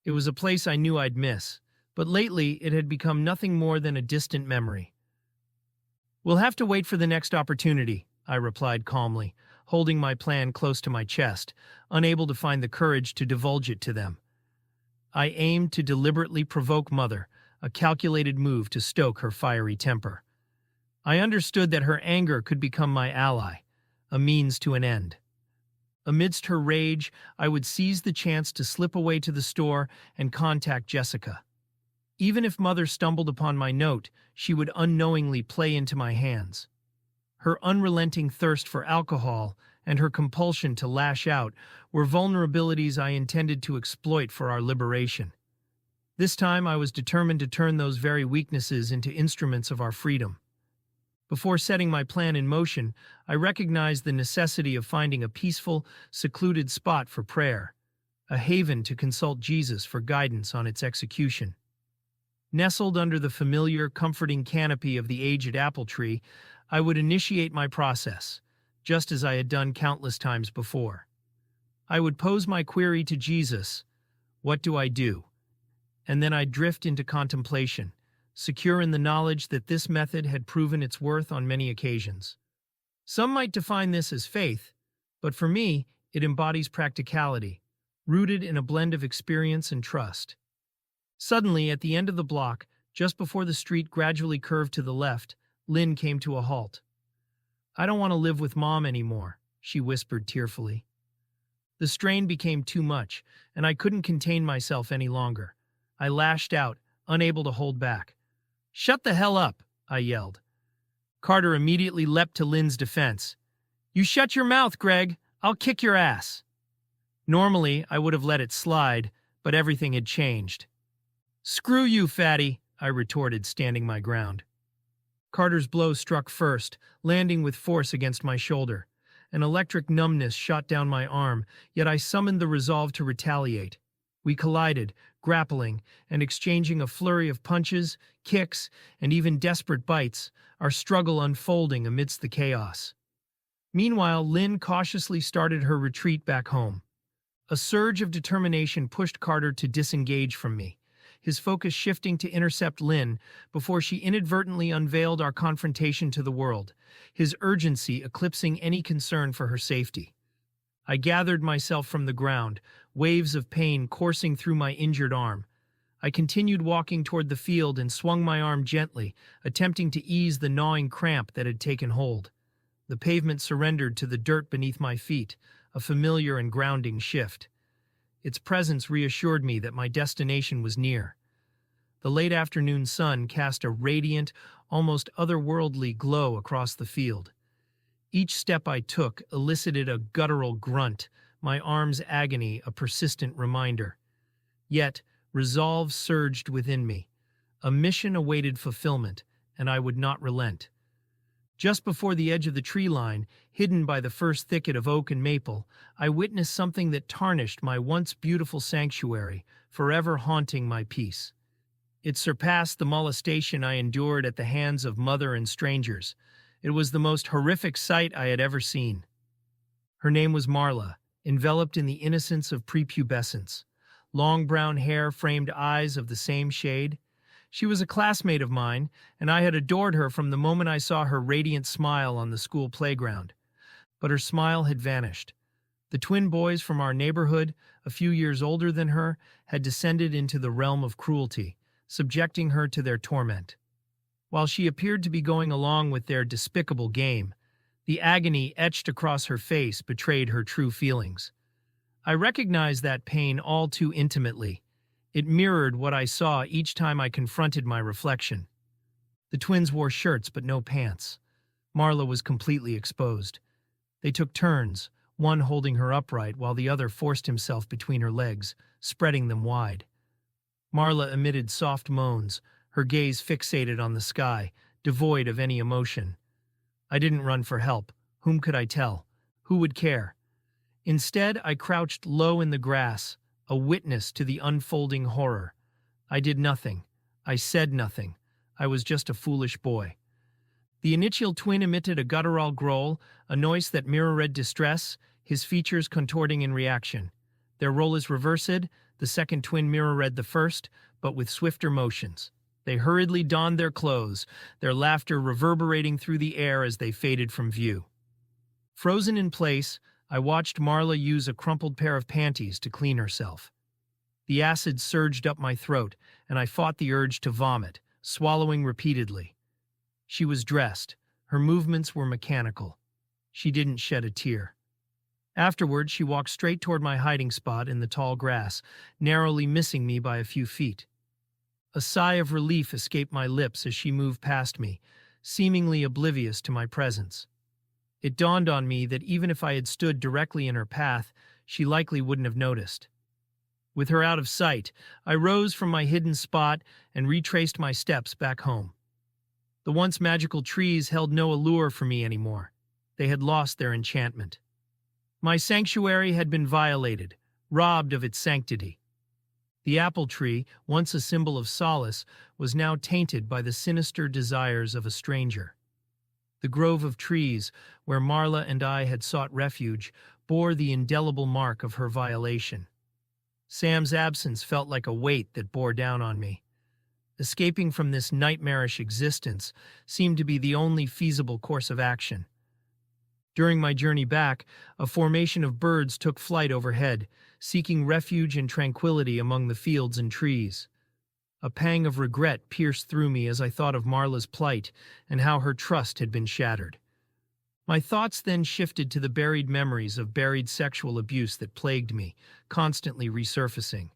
It was a place I knew I'd miss, but lately it had become nothing more than a distant memory. "We'll have to wait for the next opportunity," I replied calmly, holding my plan close to my chest, unable to find the courage to divulge it to them. I aimed to deliberately provoke Mother, a calculated move to stoke her fiery temper. I understood that her anger could become my ally, a means to an end. Amidst her rage, I would seize the chance to slip away to the store and contact Jessica. Even if Mother stumbled upon my note, she would unknowingly play into my hands. Her unrelenting thirst for alcohol and her compulsion to lash out were vulnerabilities I intended to exploit for our liberation. This time I was determined to turn those very weaknesses into instruments of our freedom. Before setting my plan in motion, I recognized the necessity of finding a peaceful, secluded spot for prayer, a haven to consult Jesus for guidance on its execution. Nestled under the familiar, comforting canopy of the aged apple tree, I would initiate my process, just as I had done countless times before. I would pose my query to Jesus, "What do I do?" And then I'd drift into contemplation, secure in the knowledge that this method had proven its worth on many occasions. Some might define this as faith, but for me, it embodies practicality, rooted in a blend of experience and trust. Suddenly, at the end of the block, just before the street gradually curved to the left, Lynn came to a halt. "I don't want to live with Mom anymore," she whispered tearfully. The strain became too much, and I couldn't contain myself any longer. I lashed out, unable to hold back. "Shut the hell up," I yelled. Carter immediately leapt to Lynn's defense. "You shut your mouth, Gregg. I'll kick your ass." Normally, I would have let it slide, but everything had changed. "Screw you, fatty," I retorted, standing my ground. Carter's blow struck first, landing with force against my shoulder. An electric numbness shot down my arm, yet I summoned the resolve to retaliate. We collided, grappling, and exchanging a flurry of punches, kicks, and even desperate bites, our struggle unfolding amidst the chaos. Meanwhile, Lynn cautiously started her retreat back home. A surge of determination pushed Carter to disengage from me, his focus shifting to intercept Lynn before she inadvertently unveiled our confrontation to the world, his urgency eclipsing any concern for her safety. I gathered myself from the ground, waves of pain coursing through my injured arm. I continued walking toward the field and swung my arm gently, attempting to ease the gnawing cramp that had taken hold. The pavement surrendered to the dirt beneath my feet, a familiar and grounding shift. Its presence reassured me that my destination was near. The late afternoon sun cast a radiant, almost otherworldly glow across the field. Each step I took elicited a guttural grunt, my arm's agony a persistent reminder. Yet, resolve surged within me. A mission awaited fulfillment, and I would not relent. Just before the edge of the tree line, hidden by the first thicket of oak and maple, I witnessed something that tarnished my once beautiful sanctuary, forever haunting my peace. It surpassed the molestation I endured at the hands of mother and strangers. It was the most horrific sight I had ever seen. Her name was Marla, enveloped in the innocence of prepubescence. Long brown hair framed eyes of the same shade. She was a classmate of mine, and I had adored her from the moment I saw her radiant smile on the school playground. But her smile had vanished. The twin boys from our neighborhood, a few years older than her, had descended into the realm of cruelty, subjecting her to their torment. While she appeared to be going along with their despicable game, The agony etched across her face betrayed her true feelings. I recognized that pain all too intimately. It mirrored what I saw each time I confronted my reflection. The twins wore shirts but no pants. Marla was completely exposed. They took turns, one holding her upright while the other forced himself between her legs, spreading them wide. Marla emitted soft moans, her gaze fixated on the sky, devoid of any emotion. I didn't run for help. Whom could I tell? Who would care? Instead, I crouched low in the grass, a witness to the unfolding horror. I did nothing. I said nothing. I was just a foolish boy. The initial twin emitted a guttural growl, a noise that mirrored distress, his features contorting in reaction. Their role is reversed, the second twin mirrored the first, but with swifter motions. They hurriedly donned their clothes, their laughter reverberating through the air as they faded from view. Frozen in place, I watched Marla use a crumpled pair of panties to clean herself. The acid surged up my throat, and I fought the urge to vomit, swallowing repeatedly. She was dressed. Her movements were mechanical. She didn't shed a tear. Afterward, she walked straight toward my hiding spot in the tall grass, narrowly missing me by a few feet. A sigh of relief escaped my lips as she moved past me, seemingly oblivious to my presence. It dawned on me that even if I had stood directly in her path, she likely wouldn't have noticed. With her out of sight, I rose from my hidden spot and retraced my steps back home. The once magical trees held no allure for me anymore. They had lost their enchantment. My sanctuary had been violated, robbed of its sanctity. The apple tree, once a symbol of solace, was now tainted by the sinister desires of a stranger. The grove of trees, where Marla and I had sought refuge, bore the indelible mark of her violation. Sam's absence felt like a weight that bore down on me. Escaping from this nightmarish existence seemed to be the only feasible course of action. During my journey back, a formation of birds took flight overhead, seeking refuge and tranquility among the fields and trees. A pang of regret pierced through me as I thought of Marla's plight and how her trust had been shattered. My thoughts then shifted to the buried memories of buried sexual abuse that plagued me, constantly resurfacing.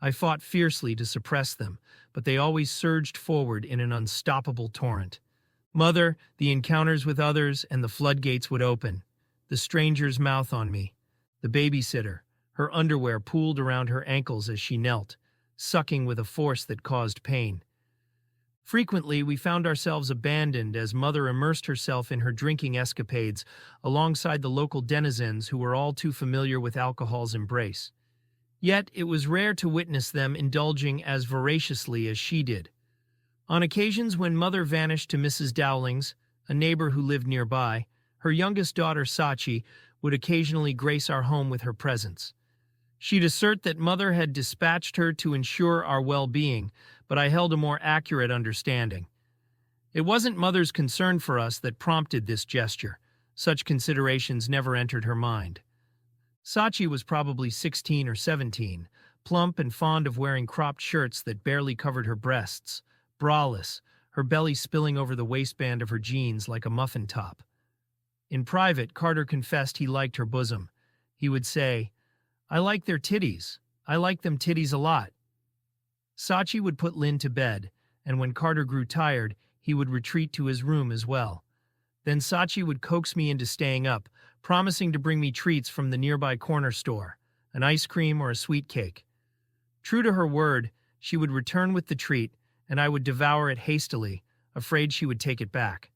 I fought fiercely to suppress them, but they always surged forward in an unstoppable torrent. Mother, the encounters with others, and the floodgates would open. The stranger's mouth on me. The babysitter, her underwear pooled around her ankles as she knelt, sucking with a force that caused pain. Frequently, we found ourselves abandoned as Mother immersed herself in her drinking escapades alongside the local denizens who were all too familiar with alcohol's embrace. Yet, it was rare to witness them indulging as voraciously as she did. On occasions when Mother vanished to Mrs. Dowling's, a neighbor who lived nearby, her youngest daughter, Sachi, would occasionally grace our home with her presence. She'd assert that Mother had dispatched her to ensure our well-being, but I held a more accurate understanding. It wasn't Mother's concern for us that prompted this gesture. Such considerations never entered her mind. Sachi was probably 16 or 17, plump and fond of wearing cropped shirts that barely covered her breasts, braless, her belly spilling over the waistband of her jeans like a muffin top. In private, Carter confessed he liked her bosom. He would say, "I like their titties. I like them titties a lot." Sachi would put Lynn to bed, and when Carter grew tired, he would retreat to his room as well. Then Sachi would coax me into staying up, promising to bring me treats from the nearby corner store, an ice cream or a sweet cake. True to her word, she would return with the treat, and I would devour it hastily, afraid she would take it back.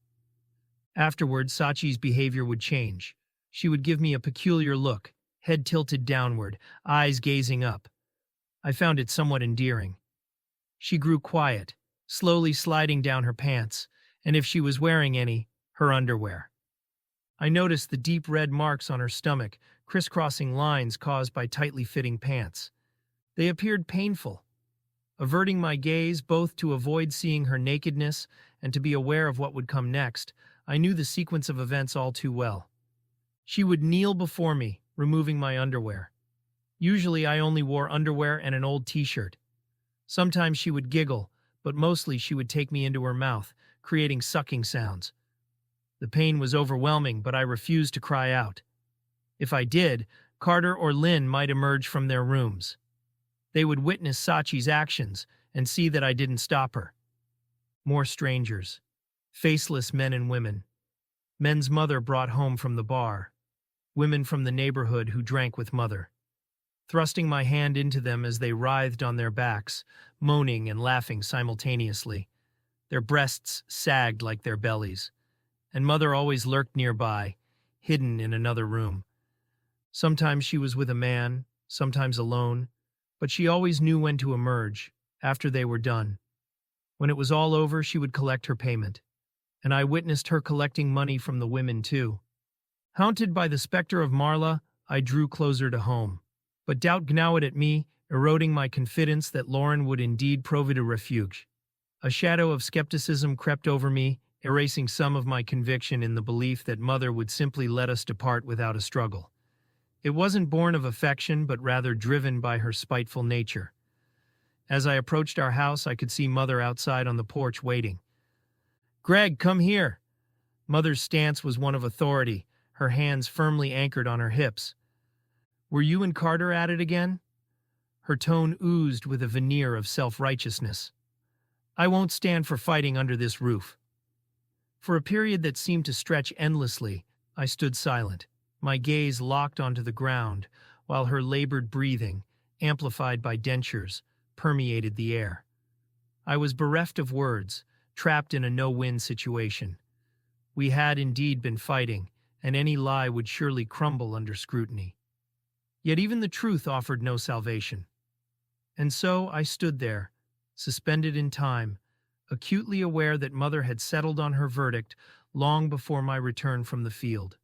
Afterward, Sachi's behavior would change. She would give me a peculiar look, head tilted downward, eyes gazing up. I found it somewhat endearing. She grew quiet, slowly sliding down her pants, and if she was wearing any, her underwear. I noticed the deep red marks on her stomach, crisscrossing lines caused by tightly fitting pants. They appeared painful. Averting my gaze both to avoid seeing her nakedness and to be aware of what would come next, I knew the sequence of events all too well. She would kneel before me, removing my underwear. Usually I only wore underwear and an old t-shirt. Sometimes she would giggle, but mostly she would take me into her mouth, creating sucking sounds. The pain was overwhelming, but I refused to cry out. If I did, Carter or Lynn might emerge from their rooms. They would witness Sachi's actions and see that I didn't stop her. More strangers. Faceless men and women. Men's mother brought home from the bar. Women from the neighborhood who drank with mother. Thrusting my hand into them as they writhed on their backs, moaning and laughing simultaneously. Their breasts sagged like their bellies. And mother always lurked nearby, hidden in another room. Sometimes she was with a man, sometimes alone, but she always knew when to emerge, after they were done. When it was all over, she would collect her payment. And I witnessed her collecting money from the women, too. Haunted by the specter of Marla, I drew closer to home. But doubt gnawed at me, eroding my confidence that Lauren would indeed provide a refuge. A shadow of skepticism crept over me, erasing some of my conviction in the belief that mother would simply let us depart without a struggle. It wasn't born of affection, but rather driven by her spiteful nature. As I approached our house, I could see mother outside on the porch waiting. "Gregg, come here." Mother's stance was one of authority, her hands firmly anchored on her hips. "Were you and Carter at it again?" Her tone oozed with a veneer of self-righteousness. "I won't stand for fighting under this roof." For a period that seemed to stretch endlessly, I stood silent, my gaze locked onto the ground, while her labored breathing, amplified by dentures, permeated the air. I was bereft of words, trapped in a no-win situation. We had indeed been fighting, and any lie would surely crumble under scrutiny. Yet even the truth offered no salvation. And so I stood there, suspended in time, acutely aware that mother had settled on her verdict long before my return from the field.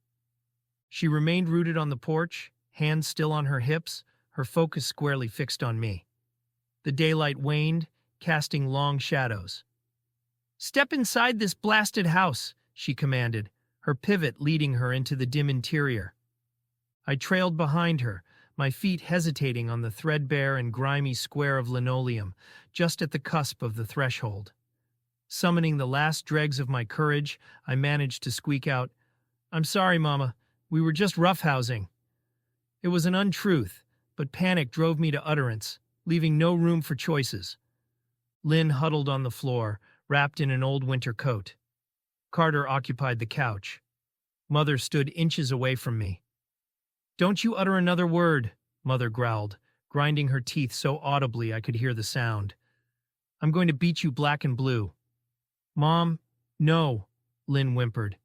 She remained rooted on the porch, hands still on her hips, her focus squarely fixed on me. The daylight waned, casting long shadows. "Step inside this blasted house," she commanded, her pivot leading her into the dim interior. I trailed behind her, my feet hesitating on the threadbare and grimy square of linoleum, just at the cusp of the threshold. Summoning the last dregs of my courage, I managed to squeak out, "I'm sorry, Mama. We were just roughhousing." It was an untruth, but panic drove me to utterance, leaving no room for choices. Lynn huddled on the floor, wrapped in an old winter coat. Carter occupied the couch. Mother stood inches away from me. "Don't you utter another word," Mother growled, grinding her teeth so audibly I could hear the sound. "I'm going to beat you black and blue." "Mom, no," Lynn whimpered.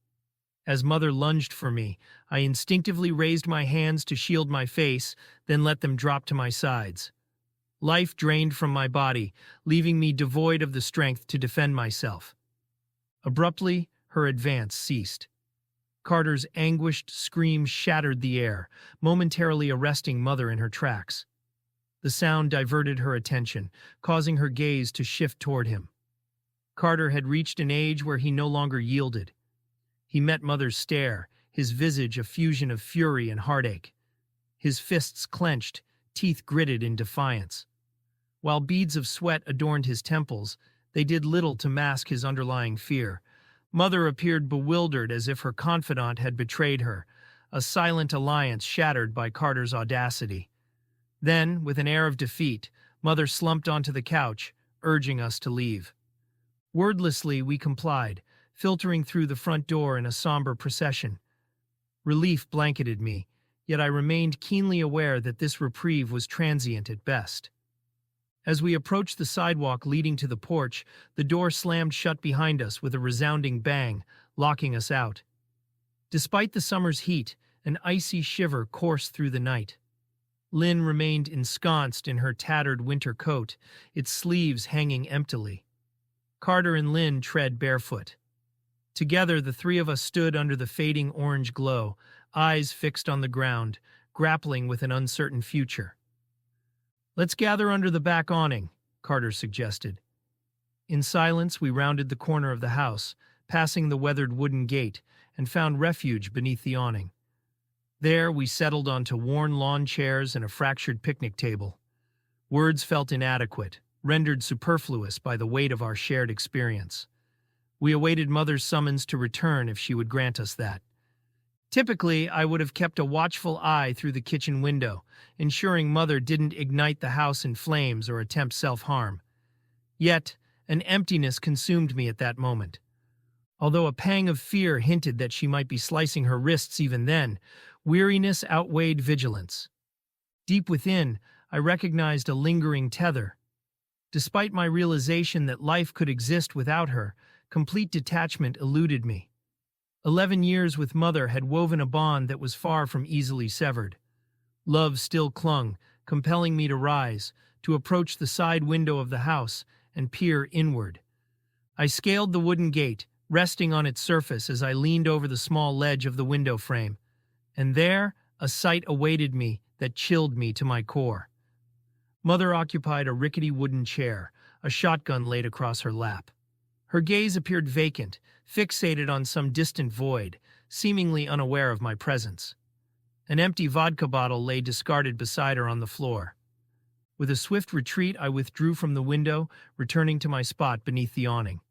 As Mother lunged for me, I instinctively raised my hands to shield my face, then let them drop to my sides. Life drained from my body, leaving me devoid of the strength to defend myself. Abruptly, her advance ceased. Carter's anguished scream shattered the air, momentarily arresting Mother in her tracks. The sound diverted her attention, causing her gaze to shift toward him. Carter had reached an age where he no longer yielded. He met Mother's stare, his visage a fusion of fury and heartache. His fists clenched, teeth gritted in defiance. While beads of sweat adorned his temples, they did little to mask his underlying fear. Mother appeared bewildered as if her confidant had betrayed her, a silent alliance shattered by Carter's audacity. Then, with an air of defeat, Mother slumped onto the couch, urging us to leave. Wordlessly, we complied, filtering through the front door in a somber procession. Relief blanketed me, yet I remained keenly aware that this reprieve was transient at best. As we approached the sidewalk leading to the porch, the door slammed shut behind us with a resounding bang, locking us out. Despite the summer's heat, an icy shiver coursed through the night. Lynn remained ensconced in her tattered winter coat, its sleeves hanging emptily. Carter and Lynn tread barefoot. Together, the three of us stood under the fading orange glow, eyes fixed on the ground, grappling with an uncertain future. "Let's gather under the back awning," Carter suggested. In silence, we rounded the corner of the house, passing the weathered wooden gate, and found refuge beneath the awning. There, we settled onto worn lawn chairs and a fractured picnic table. Words felt inadequate, rendered superfluous by the weight of our shared experience. We awaited Mother's summons to return if she would grant us that. Typically, I would have kept a watchful eye through the kitchen window, ensuring Mother didn't ignite the house in flames or attempt self-harm. Yet, an emptiness consumed me at that moment. Although a pang of fear hinted that she might be slicing her wrists even then, weariness outweighed vigilance. Deep within, I recognized a lingering tether. Despite my realization that life could exist without her, complete detachment eluded me. 11 years with Mother had woven a bond that was far from easily severed. Love still clung, compelling me to rise, to approach the side window of the house and peer inward. I scaled the wooden gate, resting on its surface as I leaned over the small ledge of the window frame. And there, a sight awaited me that chilled me to my core. Mother occupied a rickety wooden chair, a shotgun laid across her lap. Her gaze appeared vacant, fixated on some distant void, seemingly unaware of my presence. An empty vodka bottle lay discarded beside her on the floor. With a swift retreat, I withdrew from the window, returning to my spot beneath the awning.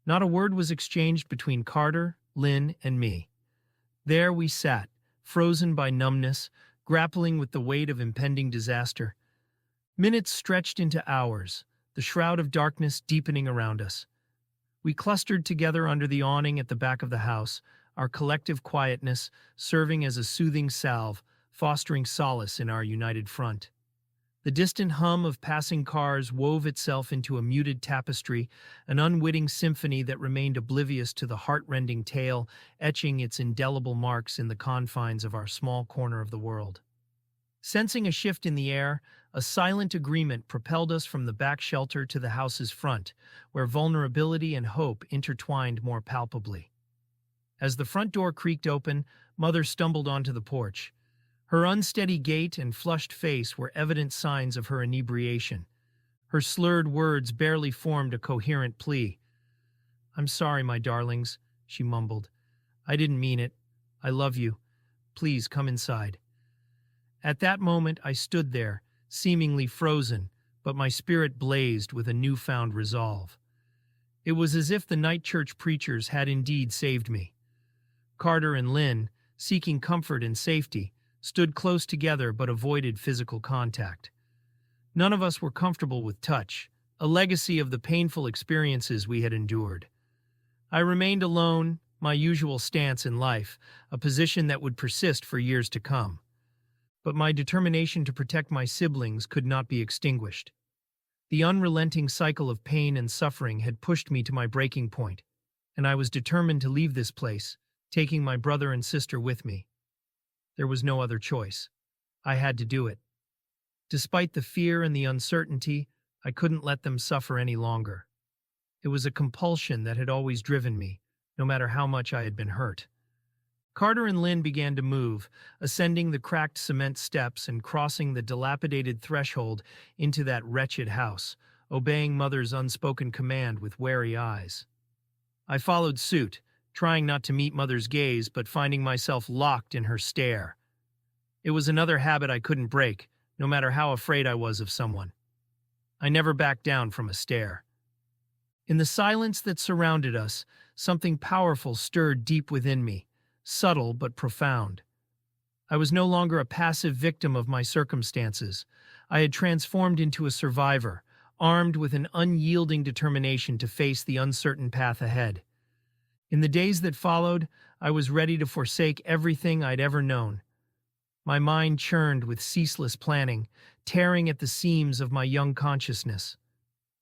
Not a word was exchanged between Carter, Lynn, and me. There we sat, frozen by numbness, grappling with the weight of impending disaster. Minutes stretched into hours, the shroud of darkness deepening around us. We clustered together under the awning at the back of the house, our collective quietness serving as a soothing salve, fostering solace in our united front. The distant hum of passing cars wove itself into a muted tapestry, an unwitting symphony that remained oblivious to the heart-rending tale, etching its indelible marks in the confines of our small corner of the world. Sensing a shift in the air, a silent agreement propelled us from the back shelter to the house's front, where vulnerability and hope intertwined more palpably. As the front door creaked open, Mother stumbled onto the porch. Her unsteady gait and flushed face were evident signs of her inebriation. Her slurred words barely formed a coherent plea. "I'm sorry, my darlings," she mumbled. "I didn't mean it. I love you. Please come inside." At that moment, I stood there, seemingly frozen, but my spirit blazed with a newfound resolve. It was as if the night church preachers had indeed saved me. Carter and Lynn, seeking comfort and safety, stood close together but avoided physical contact. None of us were comfortable with touch, a legacy of the painful experiences we had endured. I remained alone, my usual stance in life, a position that would persist for years to come. But my determination to protect my siblings could not be extinguished. The unrelenting cycle of pain and suffering had pushed me to my breaking point, and I was determined to leave this place, taking my brother and sister with me. There was no other choice. I had to do it. Despite the fear and the uncertainty, I couldn't let them suffer any longer. It was a compulsion that had always driven me, no matter how much I had been hurt. Carter and Lynn began to move, ascending the cracked cement steps and crossing the dilapidated threshold into that wretched house, obeying Mother's unspoken command with wary eyes. I followed suit, trying not to meet Mother's gaze but finding myself locked in her stare. It was another habit I couldn't break, no matter how afraid I was of someone. I never backed down from a stare. In the silence that surrounded us, something powerful stirred deep within me, subtle but profound. I was no longer a passive victim of my circumstances. I had transformed into a survivor, armed with an unyielding determination to face the uncertain path ahead. In the days that followed, I was ready to forsake everything I'd ever known. My mind churned with ceaseless planning, tearing at the seams of my young consciousness.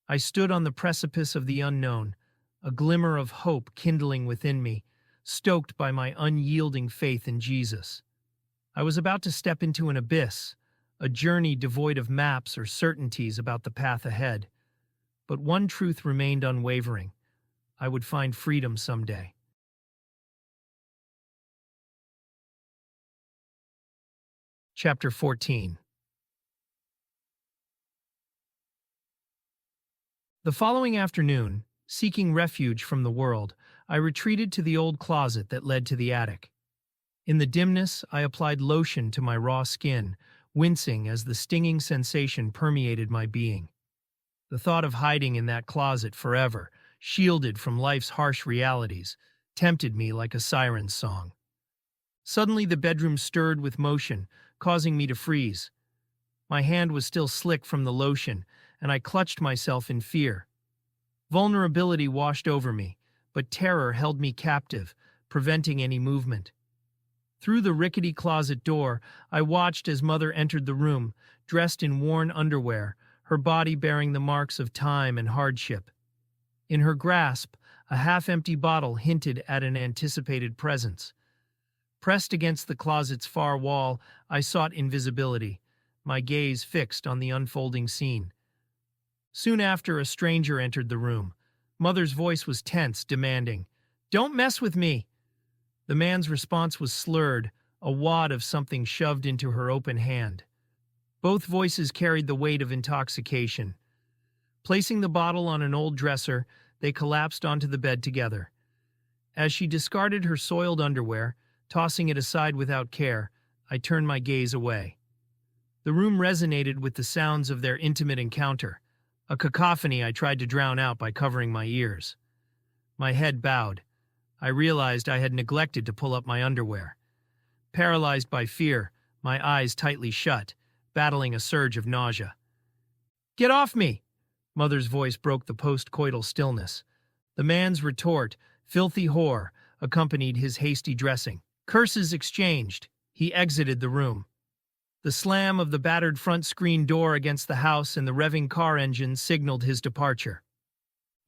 I stood on the precipice of the unknown, a glimmer of hope kindling within me, stoked by my unyielding faith in Jesus. I was about to step into an abyss, a journey devoid of maps or certainties about the path ahead. But one truth remained unwavering. I would find freedom someday. Chapter 14. The following afternoon, seeking refuge from the world, I retreated to the old closet that led to the attic. In the dimness, I applied lotion to my raw skin, wincing as the stinging sensation permeated my being. The thought of hiding in that closet forever, shielded from life's harsh realities, tempted me like a siren's song. Suddenly the bedroom stirred with motion, causing me to freeze. My hand was still slick from the lotion, and I clutched myself in fear. Vulnerability washed over me, but terror held me captive, preventing any movement. Through the rickety closet door, I watched as Mother entered the room, dressed in worn underwear, her body bearing the marks of time and hardship. In her grasp, a half-empty bottle hinted at an anticipated presence. Pressed against the closet's far wall, I sought invisibility, my gaze fixed on the unfolding scene. Soon after, a stranger entered the room. Mother's voice was tense, demanding, "Don't mess with me!" The man's response was slurred, a wad of something shoved into her open hand. Both voices carried the weight of intoxication. Placing the bottle on an old dresser, they collapsed onto the bed together. As she discarded her soiled underwear, tossing it aside without care, I turned my gaze away. The room resonated with the sounds of their intimate encounter, a cacophony I tried to drown out by covering my ears. My head bowed. I realized I had neglected to pull up my underwear. Paralyzed by fear, my eyes tightly shut, battling a surge of nausea. "Get off me!" Mother's voice broke the post-coital stillness. The man's retort, "Filthy whore," accompanied his hasty dressing. Curses exchanged, he exited the room. The slam of the battered front screen door against the house and the revving car engine signaled his departure.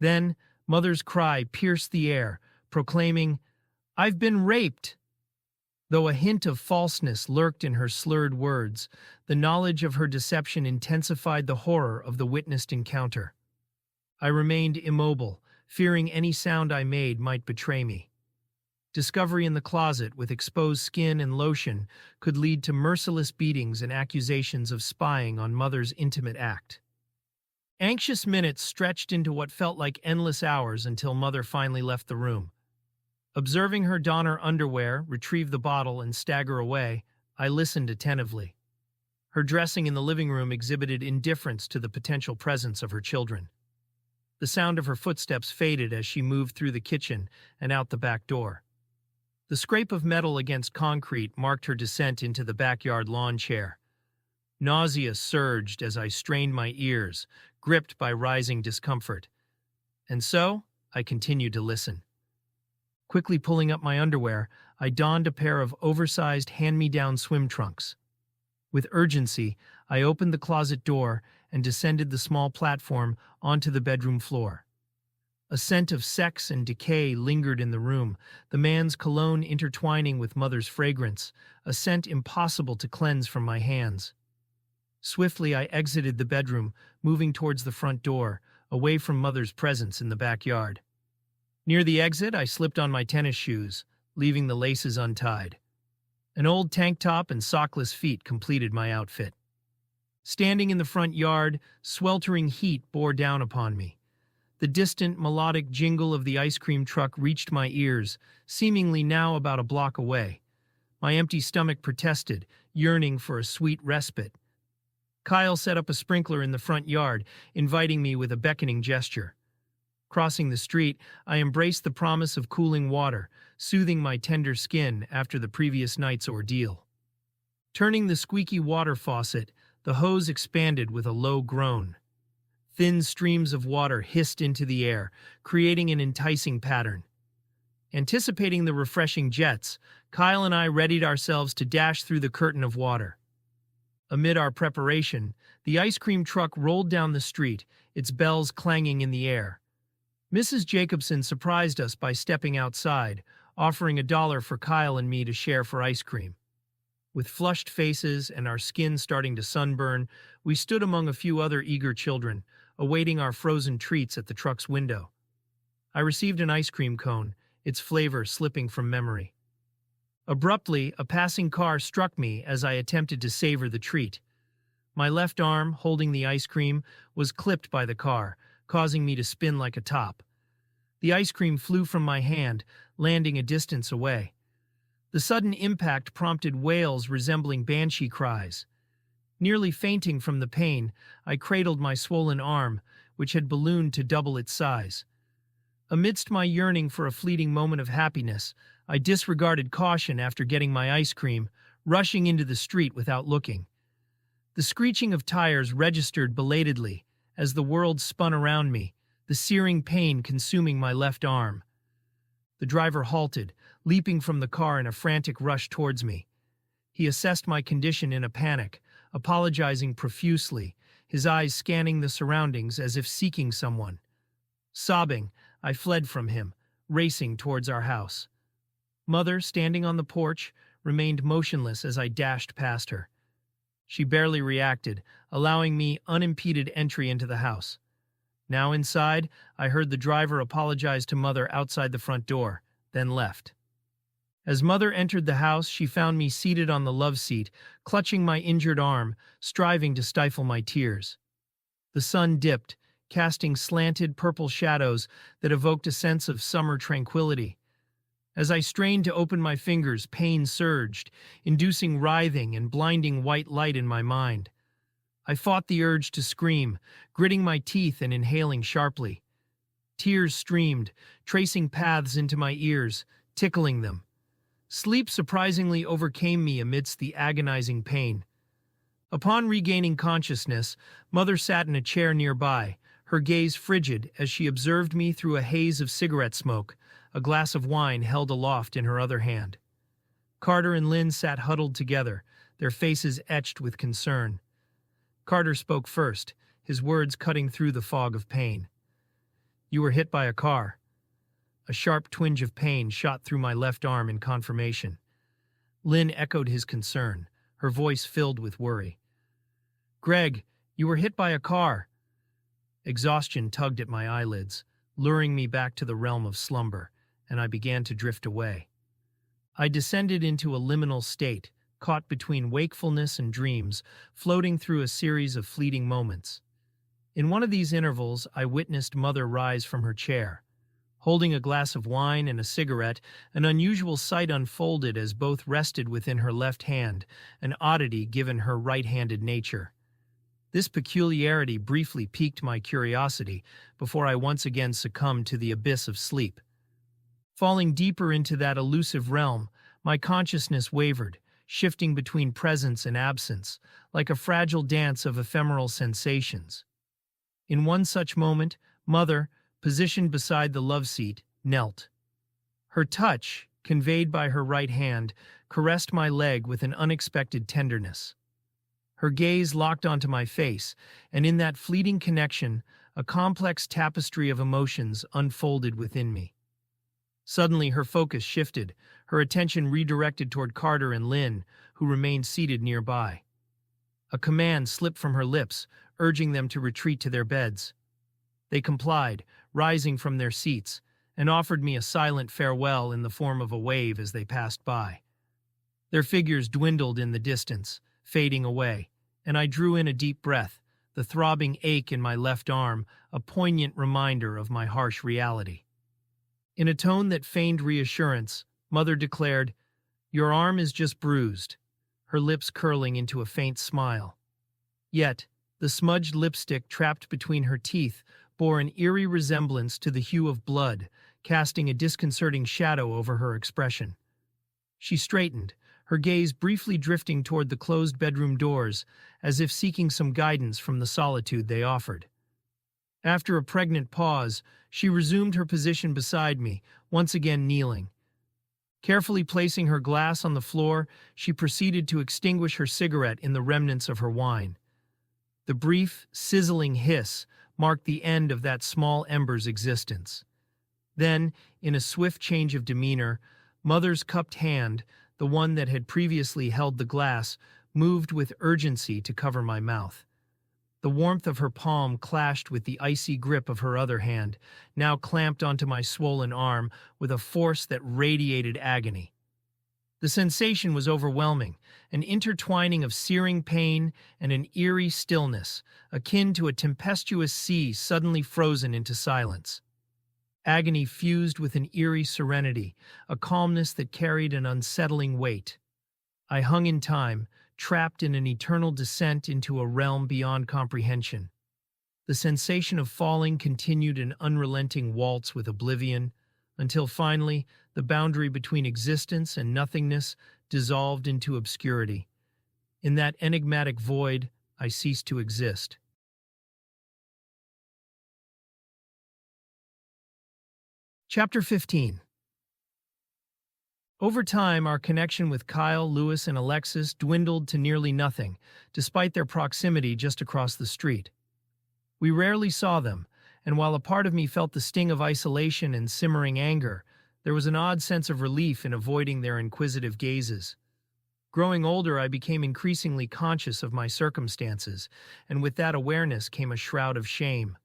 Then, Mother's cry pierced the air, proclaiming, "I've been raped!" Though a hint of falseness lurked in her slurred words, the knowledge of her deception intensified the horror of the witnessed encounter. I remained immobile, fearing any sound I made might betray me. Discovery in the closet with exposed skin and lotion could lead to merciless beatings and accusations of spying on Mother's intimate act. Anxious minutes stretched into what felt like endless hours until Mother finally left the room. Observing her don her underwear, retrieve the bottle, and stagger away, I listened attentively. Her dressing in the living room exhibited indifference to the potential presence of her children. The sound of her footsteps faded as she moved through the kitchen and out the back door. The scrape of metal against concrete marked her descent into the backyard lawn chair. Nausea surged as I strained my ears, gripped by rising discomfort. And so, I continued to listen. Quickly pulling up my underwear, I donned a pair of oversized hand-me-down swim trunks. With urgency, I opened the closet door and descended the small platform onto the bedroom floor. A scent of sex and decay lingered in the room, the man's cologne intertwining with Mother's fragrance, a scent impossible to cleanse from my hands. Swiftly, I exited the bedroom, moving towards the front door, away from Mother's presence in the backyard. Near the exit, I slipped on my tennis shoes, leaving the laces untied. An old tank top and sockless feet completed my outfit. Standing in the front yard, sweltering heat bore down upon me. The distant, melodic jingle of the ice cream truck reached my ears, seemingly now about a block away. My empty stomach protested, yearning for a sweet respite. Kyle set up a sprinkler in the front yard, inviting me with a beckoning gesture. Crossing the street, I embraced the promise of cooling water, soothing my tender skin after the previous night's ordeal. Turning the squeaky water faucet, the hose expanded with a low groan. Thin streams of water hissed into the air, creating an enticing pattern. Anticipating the refreshing jets, Kyle and I readied ourselves to dash through the curtain of water. Amid our preparation, the ice cream truck rolled down the street, its bells clanging in the air. Mrs. Jacobson surprised us by stepping outside, offering $1 for Kyle and me to share for ice cream. With flushed faces and our skin starting to sunburn, we stood among a few other eager children, awaiting our frozen treats at the truck's window. I received an ice cream cone, its flavor slipping from memory. Abruptly, a passing car struck me as I attempted to savor the treat. My left arm, holding the ice cream, was clipped by the car, causing me to spin like a top. The ice cream flew from my hand, landing a distance away. The sudden impact prompted wails resembling banshee cries. Nearly fainting from the pain, I cradled my swollen arm, which had ballooned to double its size. Amidst my yearning for a fleeting moment of happiness, I disregarded caution after getting my ice cream, rushing into the street without looking. The screeching of tires registered belatedly as the world spun around me, the searing pain consuming my left arm. The driver halted, leaping from the car in a frantic rush towards me. He assessed my condition in a panic, apologizing profusely, his eyes scanning the surroundings as if seeking someone. Sobbing, I fled from him, racing towards our house. Mother, standing on the porch, remained motionless as I dashed past her. She barely reacted, allowing me unimpeded entry into the house. Now inside, I heard the driver apologize to Mother outside the front door, then left. As Mother entered the house, she found me seated on the love seat, clutching my injured arm, striving to stifle my tears. The sun dipped, casting slanted purple shadows that evoked a sense of summer tranquility. As I strained to open my fingers, pain surged, inducing writhing and blinding white light in my mind. I fought the urge to scream, gritting my teeth and inhaling sharply. Tears streamed, tracing paths into my ears, tickling them. Sleep surprisingly overcame me amidst the agonizing pain. Upon regaining consciousness, Mother sat in a chair nearby, her gaze frigid as she observed me through a haze of cigarette smoke, a glass of wine held aloft in her other hand. Carter and Lynn sat huddled together, their faces etched with concern. Carter spoke first, his words cutting through the fog of pain. "You were hit by a car." A sharp twinge of pain shot through my left arm in confirmation. Lynn echoed his concern, her voice filled with worry. "Gregg, you were hit by a car." Exhaustion tugged at my eyelids, luring me back to the realm of slumber, and I began to drift away. I descended into a liminal state, caught between wakefulness and dreams, floating through a series of fleeting moments. In one of these intervals, I witnessed Mother rise from her chair. Holding a glass of wine and a cigarette, an unusual sight unfolded as both rested within her left hand, an oddity given her right-handed nature. This peculiarity briefly piqued my curiosity before I once again succumbed to the abyss of sleep. Falling deeper into that elusive realm, my consciousness wavered, shifting between presence and absence, like a fragile dance of ephemeral sensations. In one such moment, Mother, positioned beside the love seat, knelt. Her touch, conveyed by her right hand, caressed my leg with an unexpected tenderness. Her gaze locked onto my face, and in that fleeting connection, a complex tapestry of emotions unfolded within me. Suddenly, her focus shifted, her attention redirected toward Carter and Lynn, who remained seated nearby. A command slipped from her lips, urging them to retreat to their beds. They complied, rising from their seats, and offered me a silent farewell in the form of a wave as they passed by. Their figures dwindled in the distance, fading away, and I drew in a deep breath, the throbbing ache in my left arm a poignant reminder of my harsh reality. In a tone that feigned reassurance, Mother declared, "Your arm is just bruised," her lips curling into a faint smile. Yet, the smudged lipstick trapped between her teeth bore an eerie resemblance to the hue of blood, casting a disconcerting shadow over her expression. She straightened, her gaze briefly drifting toward the closed bedroom doors, as if seeking some guidance from the solitude they offered. After a pregnant pause, she resumed her position beside me, once again kneeling. Carefully placing her glass on the floor, she proceeded to extinguish her cigarette in the remnants of her wine. The brief, sizzling hiss marked the end of that small ember's existence. Then, in a swift change of demeanor, Mother's cupped hand, the one that had previously held the glass, moved with urgency to cover my mouth. The warmth of her palm clashed with the icy grip of her other hand, now clamped onto my swollen arm with a force that radiated agony. The sensation was overwhelming, an intertwining of searing pain and an eerie stillness, akin to a tempestuous sea suddenly frozen into silence. Agony fused with an eerie serenity, a calmness that carried an unsettling weight. I hung in time, trapped in an eternal descent into a realm beyond comprehension. The sensation of falling continued an unrelenting waltz with oblivion, until finally the boundary between existence and nothingness dissolved into obscurity. In that enigmatic void, I ceased to exist. Chapter 15. Over time, our connection with Kyle, Lewis, and Alexis dwindled to nearly nothing, despite their proximity just across the street. We rarely saw them, and while a part of me felt the sting of isolation and simmering anger, there was an odd sense of relief in avoiding their inquisitive gazes. Growing older, I became increasingly conscious of my circumstances, and with that awareness came a shroud of shame.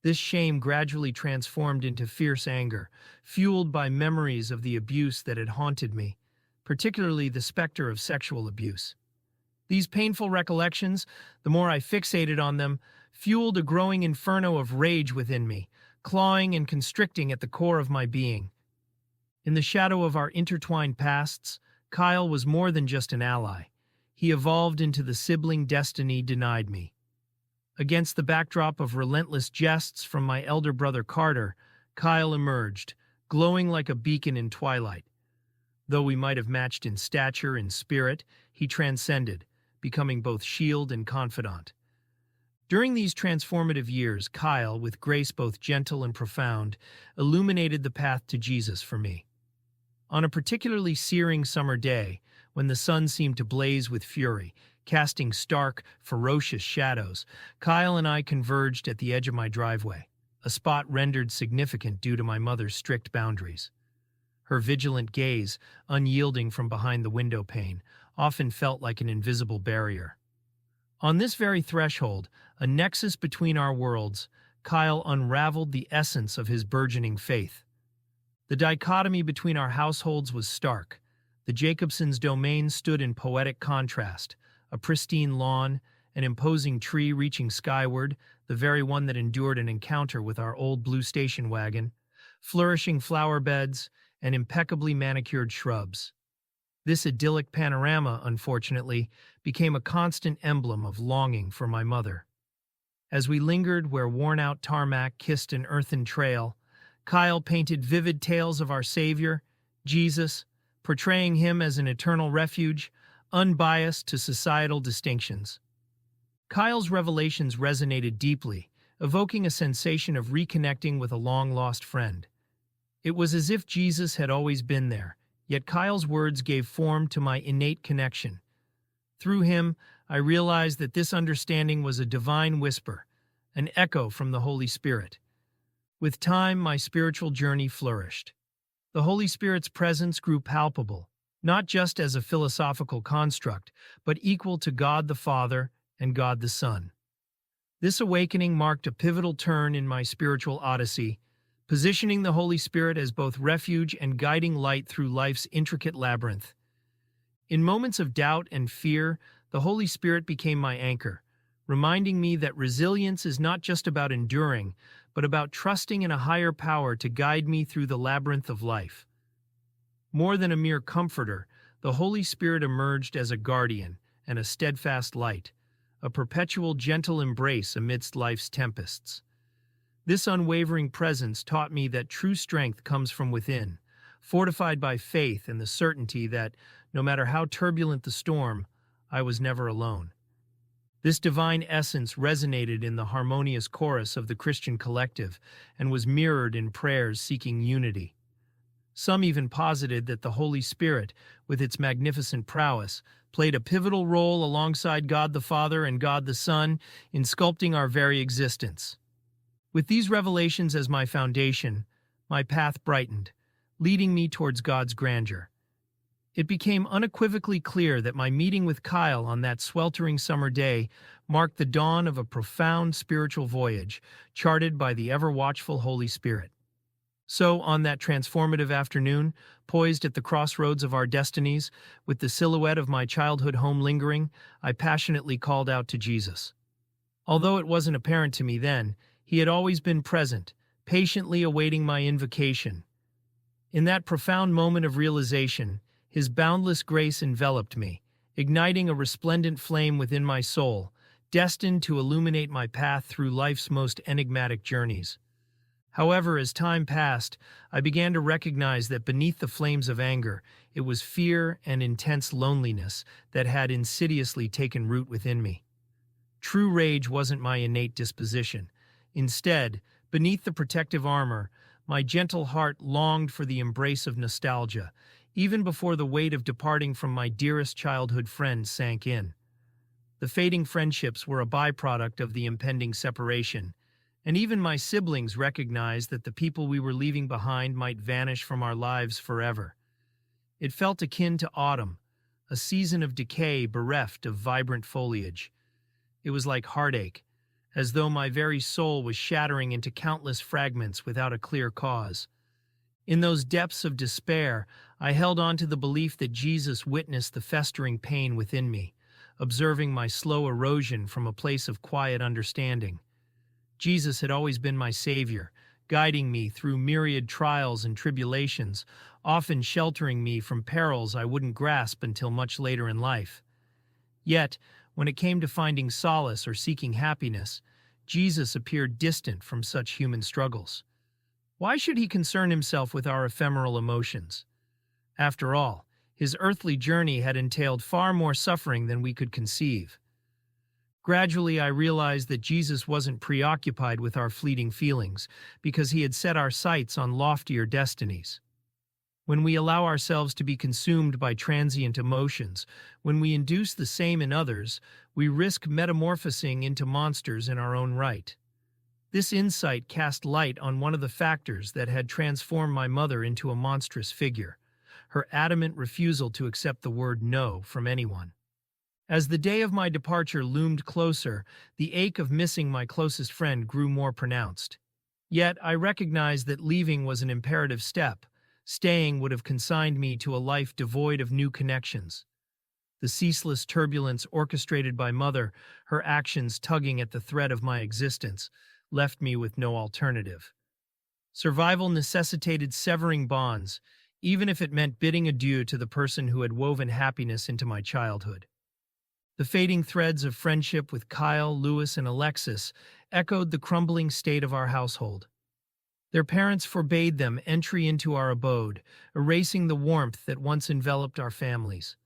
This shame gradually transformed into fierce anger, fueled by memories of the abuse that had haunted me, particularly the specter of sexual abuse. These painful recollections, the more I fixated on them, fueled a growing inferno of rage within me, clawing and constricting at the core of my being. In the shadow of our intertwined pasts, Kyle was more than just an ally. He evolved into the sibling destiny denied me. Against the backdrop of relentless jests from my elder brother Carter, Kyle emerged, glowing like a beacon in twilight. Though we might have matched in stature and spirit, he transcended, becoming both shield and confidant. During these transformative years, Kyle, with grace both gentle and profound, illuminated the path to Jesus for me. On a particularly searing summer day, when the sun seemed to blaze with fury, casting stark, ferocious shadows, Kyle and I converged at the edge of my driveway, a spot rendered significant due to my mother's strict boundaries. Her vigilant gaze, unyielding from behind the window pane, often felt like an invisible barrier. On this very threshold, a nexus between our worlds, Kyle unraveled the essence of his burgeoning faith. The dichotomy between our households was stark. The Jacobsons' domain stood in poetic contrast, a pristine lawn, an imposing tree reaching skyward, the very one that endured an encounter with our old blue station wagon, flourishing flower beds, and impeccably manicured shrubs. This idyllic panorama, unfortunately, became a constant emblem of longing for my mother. As we lingered where worn-out tarmac kissed an earthen trail, Kyle painted vivid tales of our Savior, Jesus, portraying him as an eternal refuge, unbiased to societal distinctions. Kyle's revelations resonated deeply, evoking a sensation of reconnecting with a long-lost friend. It was as if Jesus had always been there, yet Kyle's words gave form to my innate connection. Through him, I realized that this understanding was a divine whisper, an echo from the Holy Spirit. With time, my spiritual journey flourished. The Holy Spirit's presence grew palpable, not just as a philosophical construct, but equal to God the Father and God the Son. This awakening marked a pivotal turn in my spiritual odyssey, positioning the Holy Spirit as both refuge and guiding light through life's intricate labyrinth. In moments of doubt and fear, the Holy Spirit became my anchor, reminding me that resilience is not just about enduring, but about trusting in a higher power to guide me through the labyrinth of life. More than a mere comforter, the Holy Spirit emerged as a guardian and a steadfast light, a perpetual gentle embrace amidst life's tempests. This unwavering presence taught me that true strength comes from within, fortified by faith and the certainty that, no matter how turbulent the storm, I was never alone. This divine essence resonated in the harmonious chorus of the Christian collective and was mirrored in prayers seeking unity. Some even posited that the Holy Spirit, with its magnificent prowess, played a pivotal role alongside God the Father and God the Son in sculpting our very existence. With these revelations as my foundation, my path brightened, leading me towards God's grandeur. It became unequivocally clear that my meeting with Kyle on that sweltering summer day marked the dawn of a profound spiritual voyage, charted by the ever-watchful Holy Spirit. So, on that transformative afternoon, poised at the crossroads of our destinies, with the silhouette of my childhood home lingering, I passionately called out to Jesus. Although it wasn't apparent to me then, he had always been present, patiently awaiting my invocation. In that profound moment of realization, his boundless grace enveloped me, igniting a resplendent flame within my soul, destined to illuminate my path through life's most enigmatic journeys. However, as time passed, I began to recognize that beneath the flames of anger, it was fear and intense loneliness that had insidiously taken root within me. True rage wasn't my innate disposition. Instead, beneath the protective armor, my gentle heart longed for the embrace of nostalgia, even before the weight of departing from my dearest childhood friend sank in. The fading friendships were a byproduct of the impending separation, and even my siblings recognized that the people we were leaving behind might vanish from our lives forever. It felt akin to autumn, a season of decay bereft of vibrant foliage. It was like heartache, as though my very soul was shattering into countless fragments without a clear cause. In those depths of despair, I held on to the belief that Jesus witnessed the festering pain within me, observing my slow erosion from a place of quiet understanding. Jesus had always been my Savior, guiding me through myriad trials and tribulations, often sheltering me from perils I wouldn't grasp until much later in life. Yet, when it came to finding solace or seeking happiness, Jesus appeared distant from such human struggles. Why should he concern himself with our ephemeral emotions? After all, his earthly journey had entailed far more suffering than we could conceive. Gradually, I realized that Jesus wasn't preoccupied with our fleeting feelings because he had set our sights on loftier destinies. When we allow ourselves to be consumed by transient emotions, when we induce the same in others, we risk metamorphosing into monsters in our own right. This insight cast light on one of the factors that had transformed my mother into a monstrous figure: her adamant refusal to accept the word no from anyone. As the day of my departure loomed closer, the ache of missing my closest friend grew more pronounced. Yet I recognized that leaving was an imperative step. Staying would have consigned me to a life devoid of new connections. The ceaseless turbulence orchestrated by Mother, her actions tugging at the thread of my existence, left me with no alternative. Survival necessitated severing bonds, even if it meant bidding adieu to the person who had woven happiness into my childhood. The fading threads of friendship with Kyle, Lewis, and Alexis echoed the crumbling state of our household. Their parents forbade them entry into our abode, erasing the warmth that once enveloped our families.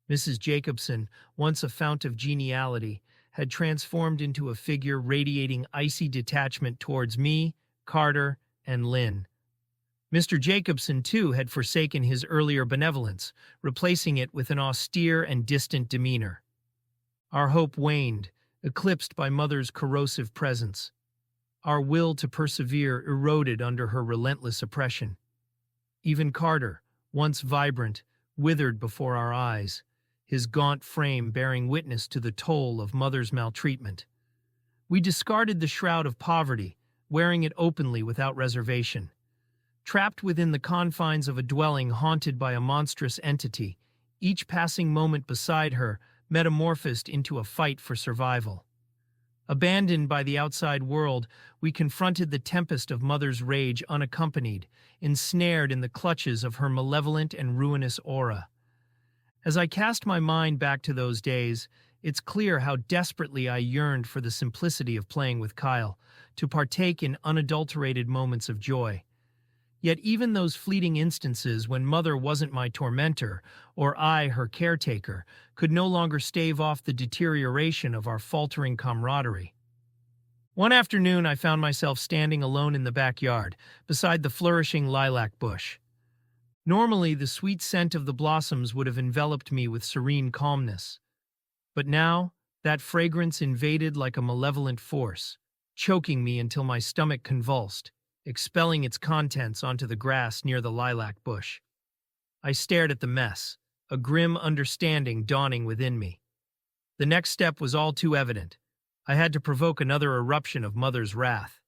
Mrs. Jacobson, once a fount of geniality, had transformed into a figure radiating icy detachment towards me, Carter, and Lynn. Mr. Jacobson, too, had forsaken his earlier benevolence, replacing it with an austere and distant demeanor. Our hope waned, eclipsed by Mother's corrosive presence. Our will to persevere eroded under her relentless oppression. Even Carter, once vibrant, withered before our eyes, his gaunt frame bearing witness to the toll of Mother's maltreatment. We discarded the shroud of poverty, wearing it openly without reservation. Trapped within the confines of a dwelling haunted by a monstrous entity, each passing moment beside her metamorphosed into a fight for survival. Abandoned by the outside world, we confronted the tempest of Mother's rage unaccompanied, ensnared in the clutches of her malevolent and ruinous aura. As I cast my mind back to those days, it's clear how desperately I yearned for the simplicity of playing with Kyle, to partake in unadulterated moments of joy. Yet even those fleeting instances when Mother wasn't my tormentor, or I her caretaker, could no longer stave off the deterioration of our faltering camaraderie. One afternoon I found myself standing alone in the backyard, beside the flourishing lilac bush. Normally, the sweet scent of the blossoms would have enveloped me with serene calmness. But now, that fragrance invaded like a malevolent force, choking me until my stomach convulsed, expelling its contents onto the grass near the lilac bush. I stared at the mess, a grim understanding dawning within me. The next step was all too evident. I had to provoke another eruption of Mother's wrath.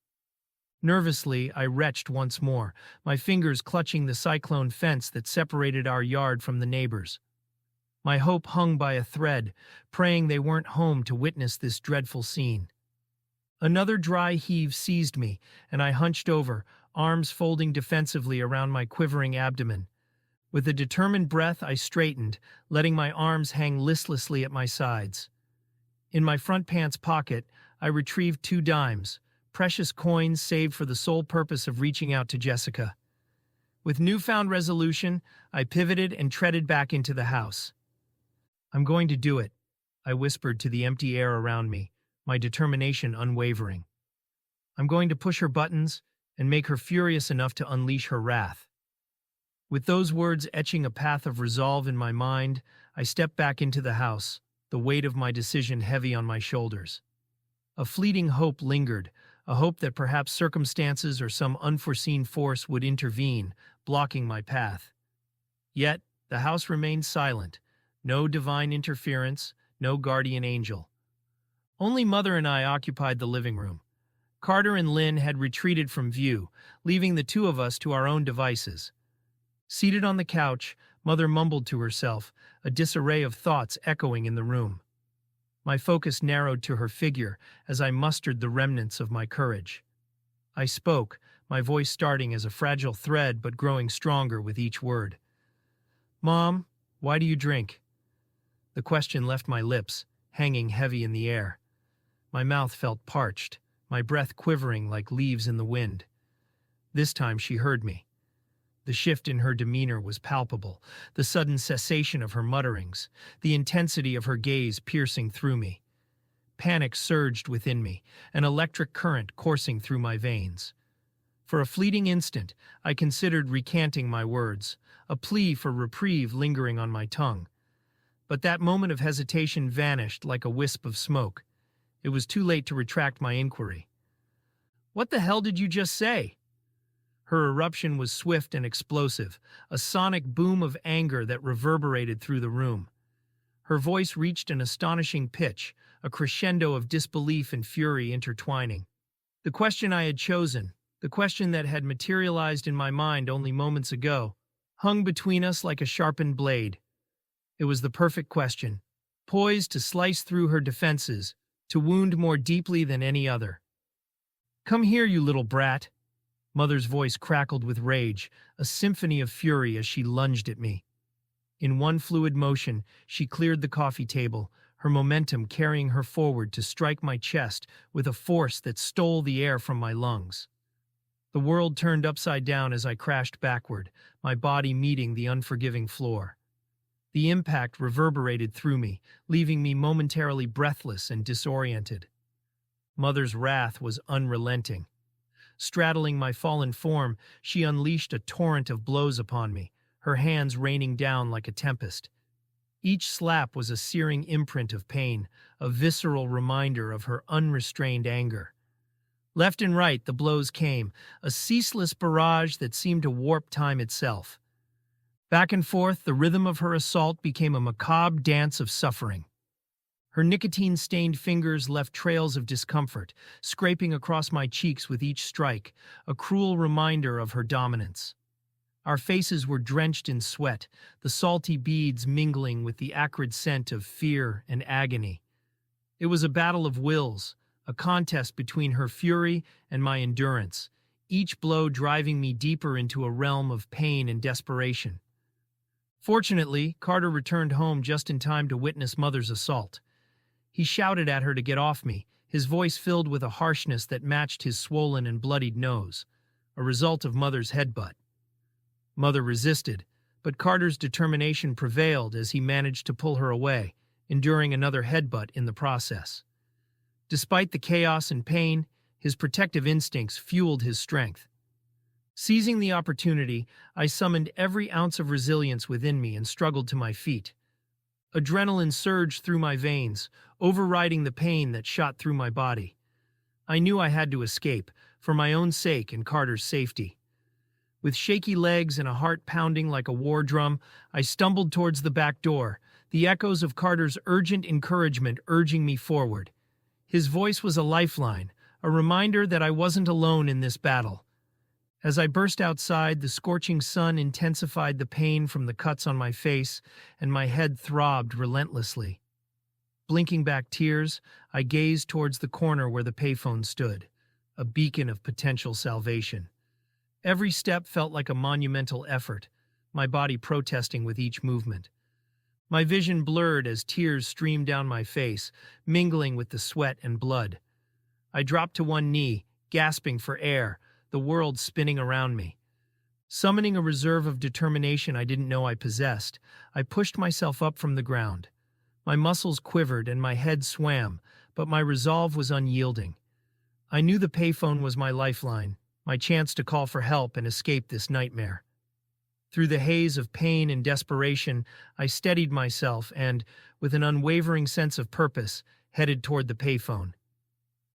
Nervously, I retched once more, my fingers clutching the cyclone fence that separated our yard from the neighbors. My hope hung by a thread, praying they weren't home to witness this dreadful scene. Another dry heave seized me, and I hunched over, arms folding defensively around my quivering abdomen. With a determined breath, I straightened, letting my arms hang listlessly at my sides. In my front pants pocket, I retrieved 2 dimes, precious coins saved for the sole purpose of reaching out to Jessica. With newfound resolution, I pivoted and treaded back into the house. "I'm going to do it," I whispered to the empty air around me, my determination unwavering. "I'm going to push her buttons and make her furious enough to unleash her wrath." With those words etching a path of resolve in my mind, I stepped back into the house, the weight of my decision heavy on my shoulders. A fleeting hope lingered, a hope that perhaps circumstances or some unforeseen force would intervene, blocking my path. Yet, the house remained silent. No divine interference, no guardian angel. Only Mother and I occupied the living room. Carter and Lynn had retreated from view, leaving the two of us to our own devices. Seated on the couch, Mother mumbled to herself, a disarray of thoughts echoing in the room. My focus narrowed to her figure as I mustered the remnants of my courage. I spoke, my voice starting as a fragile thread but growing stronger with each word. "Mom, why do you drink?" The question left my lips, hanging heavy in the air. My mouth felt parched, my breath quivering like leaves in the wind. This time she heard me. The shift in her demeanor was palpable, the sudden cessation of her mutterings, the intensity of her gaze piercing through me. Panic surged within me, an electric current coursing through my veins. For a fleeting instant, I considered recanting my words, a plea for reprieve lingering on my tongue. But that moment of hesitation vanished like a wisp of smoke. It was too late to retract my inquiry. "What the hell did you just say?" Her eruption was swift and explosive, a sonic boom of anger that reverberated through the room. Her voice reached an astonishing pitch, a crescendo of disbelief and fury intertwining. The question I had chosen, the question that had materialized in my mind only moments ago, hung between us like a sharpened blade. It was the perfect question, poised to slice through her defenses, to wound more deeply than any other. "Come here, you little brat." Mother's voice crackled with rage, a symphony of fury as she lunged at me. In one fluid motion, she cleared the coffee table, her momentum carrying her forward to strike my chest with a force that stole the air from my lungs. The world turned upside down as I crashed backward, my body meeting the unforgiving floor. The impact reverberated through me, leaving me momentarily breathless and disoriented. Mother's wrath was unrelenting. Straddling my fallen form, she unleashed a torrent of blows upon me, her hands raining down like a tempest. Each slap was a searing imprint of pain, a visceral reminder of her unrestrained anger. Left and right, the blows came, a ceaseless barrage that seemed to warp time itself. Back and forth, the rhythm of her assault became a macabre dance of suffering. Her nicotine-stained fingers left trails of discomfort, scraping across my cheeks with each strike, a cruel reminder of her dominance. Our faces were drenched in sweat, the salty beads mingling with the acrid scent of fear and agony. It was a battle of wills, a contest between her fury and my endurance, each blow driving me deeper into a realm of pain and desperation. Fortunately, Carter returned home just in time to witness Mother's assault. He shouted at her to get off me, his voice filled with a harshness that matched his swollen and bloodied nose, a result of Mother's headbutt. Mother resisted, but Carter's determination prevailed as he managed to pull her away, enduring another headbutt in the process. Despite the chaos and pain, his protective instincts fueled his strength. Seizing the opportunity, I summoned every ounce of resilience within me and struggled to my feet. Adrenaline surged through my veins, overriding the pain that shot through my body. I knew I had to escape, for my own sake and Carter's safety. With shaky legs and a heart pounding like a war drum, I stumbled towards the back door, the echoes of Carter's urgent encouragement urging me forward. His voice was a lifeline, a reminder that I wasn't alone in this battle. As I burst outside, the scorching sun intensified the pain from the cuts on my face, and my head throbbed relentlessly. Blinking back tears, I gazed towards the corner where the payphone stood, a beacon of potential salvation. Every step felt like a monumental effort, my body protesting with each movement. My vision blurred as tears streamed down my face, mingling with the sweat and blood. I dropped to one knee, gasping for air, the world spinning around me. Summoning a reserve of determination I didn't know I possessed, I pushed myself up from the ground. My muscles quivered and my head swam, but my resolve was unyielding. I knew the payphone was my lifeline, my chance to call for help and escape this nightmare. Through the haze of pain and desperation, I steadied myself and, with an unwavering sense of purpose, headed toward the payphone.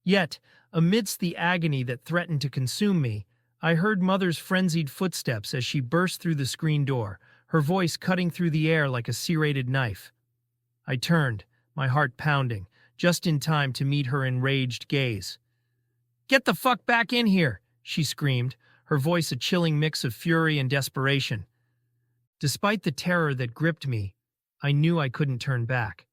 Yet, amidst the agony that threatened to consume me, I heard Mother's frenzied footsteps as she burst through the screen door, her voice cutting through the air like a serrated knife. I turned, my heart pounding, just in time to meet her enraged gaze. "Get the fuck back in here!" she screamed, her voice a chilling mix of fury and desperation. Despite the terror that gripped me, I knew I couldn't turn back.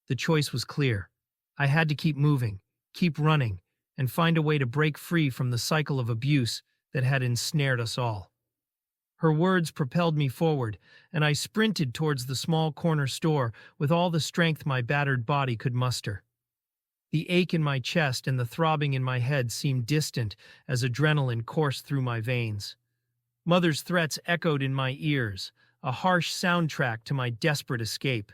The choice was clear. I had to keep moving, keep running, and find a way to break free from the cycle of abuse that had ensnared us all. Her words propelled me forward, and I sprinted towards the small corner store with all the strength my battered body could muster. The ache in my chest and the throbbing in my head seemed distant as adrenaline coursed through my veins. Mother's threats echoed in my ears, a harsh soundtrack to my desperate escape.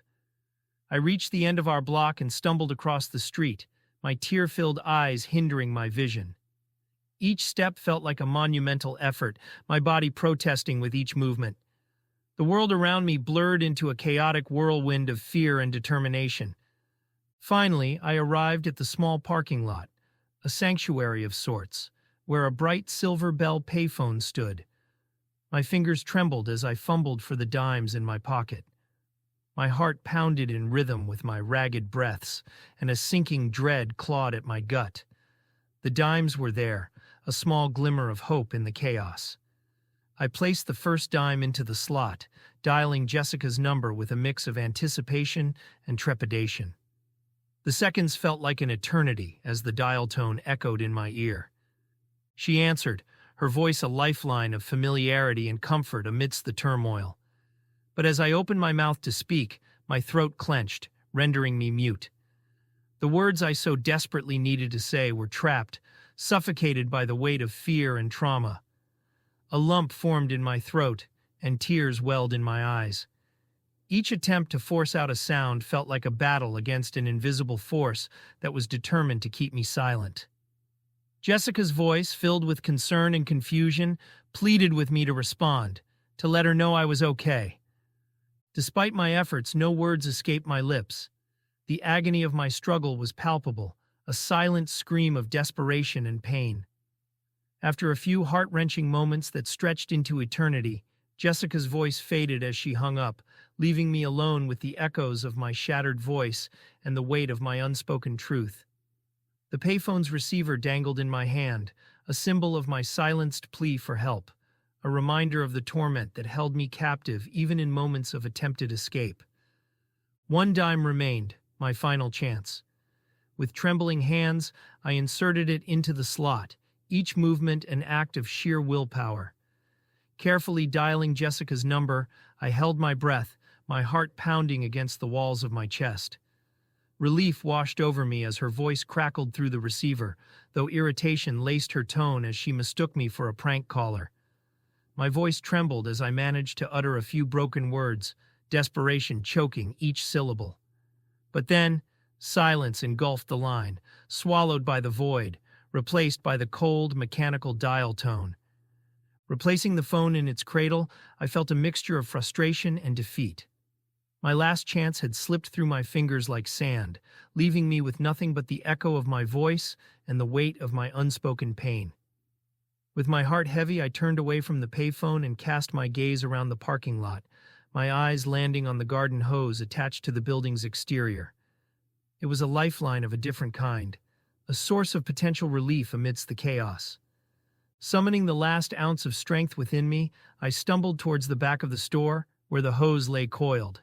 I reached the end of our block and stumbled across the street, my tear-filled eyes hindering my vision. Each step felt like a monumental effort, my body protesting with each movement. The world around me blurred into a chaotic whirlwind of fear and determination. Finally, I arrived at the small parking lot, a sanctuary of sorts, where a bright silver bell payphone stood. My fingers trembled as I fumbled for the dimes in my pocket. My heart pounded in rhythm with my ragged breaths, and a sinking dread clawed at my gut. The dimes were there, a small glimmer of hope in the chaos. I placed the first dime into the slot, dialing Jessica's number with a mix of anticipation and trepidation. The seconds felt like an eternity as the dial tone echoed in my ear. She answered, her voice a lifeline of familiarity and comfort amidst the turmoil. But as I opened my mouth to speak, my throat clenched, rendering me mute. The words I so desperately needed to say were trapped, suffocated by the weight of fear and trauma. A lump formed in my throat, and tears welled in my eyes. Each attempt to force out a sound felt like a battle against an invisible force that was determined to keep me silent. Jessica's voice, filled with concern and confusion, pleaded with me to respond, to let her know I was okay. Despite my efforts, no words escaped my lips. The agony of my struggle was palpable, a silent scream of desperation and pain. After a few heart-wrenching moments that stretched into eternity, Jessica's voice faded as she hung up, leaving me alone with the echoes of my shattered voice and the weight of my unspoken truth. The payphone's receiver dangled in my hand, a symbol of my silenced plea for help, a reminder of the torment that held me captive even in moments of attempted escape. One dime remained, my final chance. With trembling hands, I inserted it into the slot, each movement an act of sheer willpower. Carefully dialing Jessica's number, I held my breath, my heart pounding against the walls of my chest. Relief washed over me as her voice crackled through the receiver, though irritation laced her tone as she mistook me for a prank caller. My voice trembled as I managed to utter a few broken words, desperation choking each syllable. But then, silence engulfed the line, swallowed by the void, replaced by the cold, mechanical dial tone. Replacing the phone in its cradle, I felt a mixture of frustration and defeat. My last chance had slipped through my fingers like sand, leaving me with nothing but the echo of my voice and the weight of my unspoken pain. With my heart heavy, I turned away from the payphone and cast my gaze around the parking lot, my eyes landing on the garden hose attached to the building's exterior. It was a lifeline of a different kind, a source of potential relief amidst the chaos. Summoning the last ounce of strength within me, I stumbled towards the back of the store, where the hose lay coiled.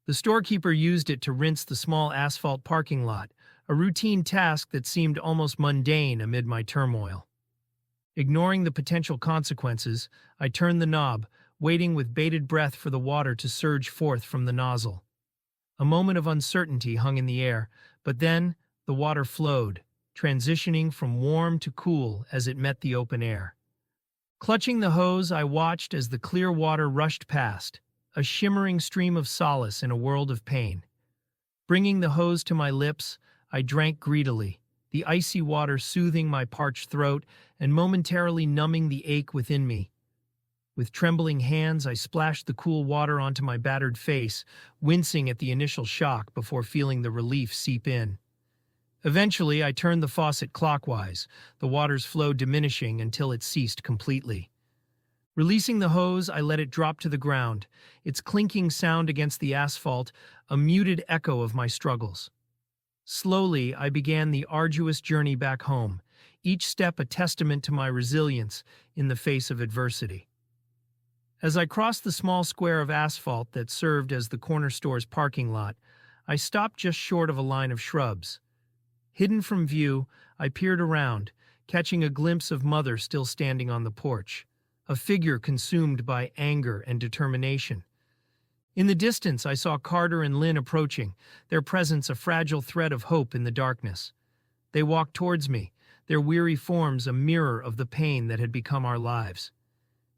The storekeeper used it to rinse the small asphalt parking lot, a routine task that seemed almost mundane amid my turmoil. Ignoring the potential consequences, I turned the knob, waiting with bated breath for the water to surge forth from the nozzle. A moment of uncertainty hung in the air, but then the water flowed, transitioning from warm to cool as it met the open air. Clutching the hose, I watched as the clear water rushed past, a shimmering stream of solace in a world of pain. Bringing the hose to my lips, I drank greedily, the icy water soothing my parched throat and momentarily numbing the ache within me. With trembling hands, I splashed the cool water onto my battered face, wincing at the initial shock before feeling the relief seep in. Eventually, I turned the faucet clockwise, the water's flow diminishing until it ceased completely. Releasing the hose, I let it drop to the ground, its clinking sound against the asphalt a muted echo of my struggles. Slowly, I began the arduous journey back home, each step a testament to my resilience in the face of adversity. As I crossed the small square of asphalt that served as the corner store's parking lot, I stopped just short of a line of shrubs. Hidden from view, I peered around, catching a glimpse of Mother still standing on the porch, a figure consumed by anger and determination. In the distance, I saw Carter and Lynn approaching, their presence a fragile thread of hope in the darkness. They walked towards me, their weary forms a mirror of the pain that had become our lives.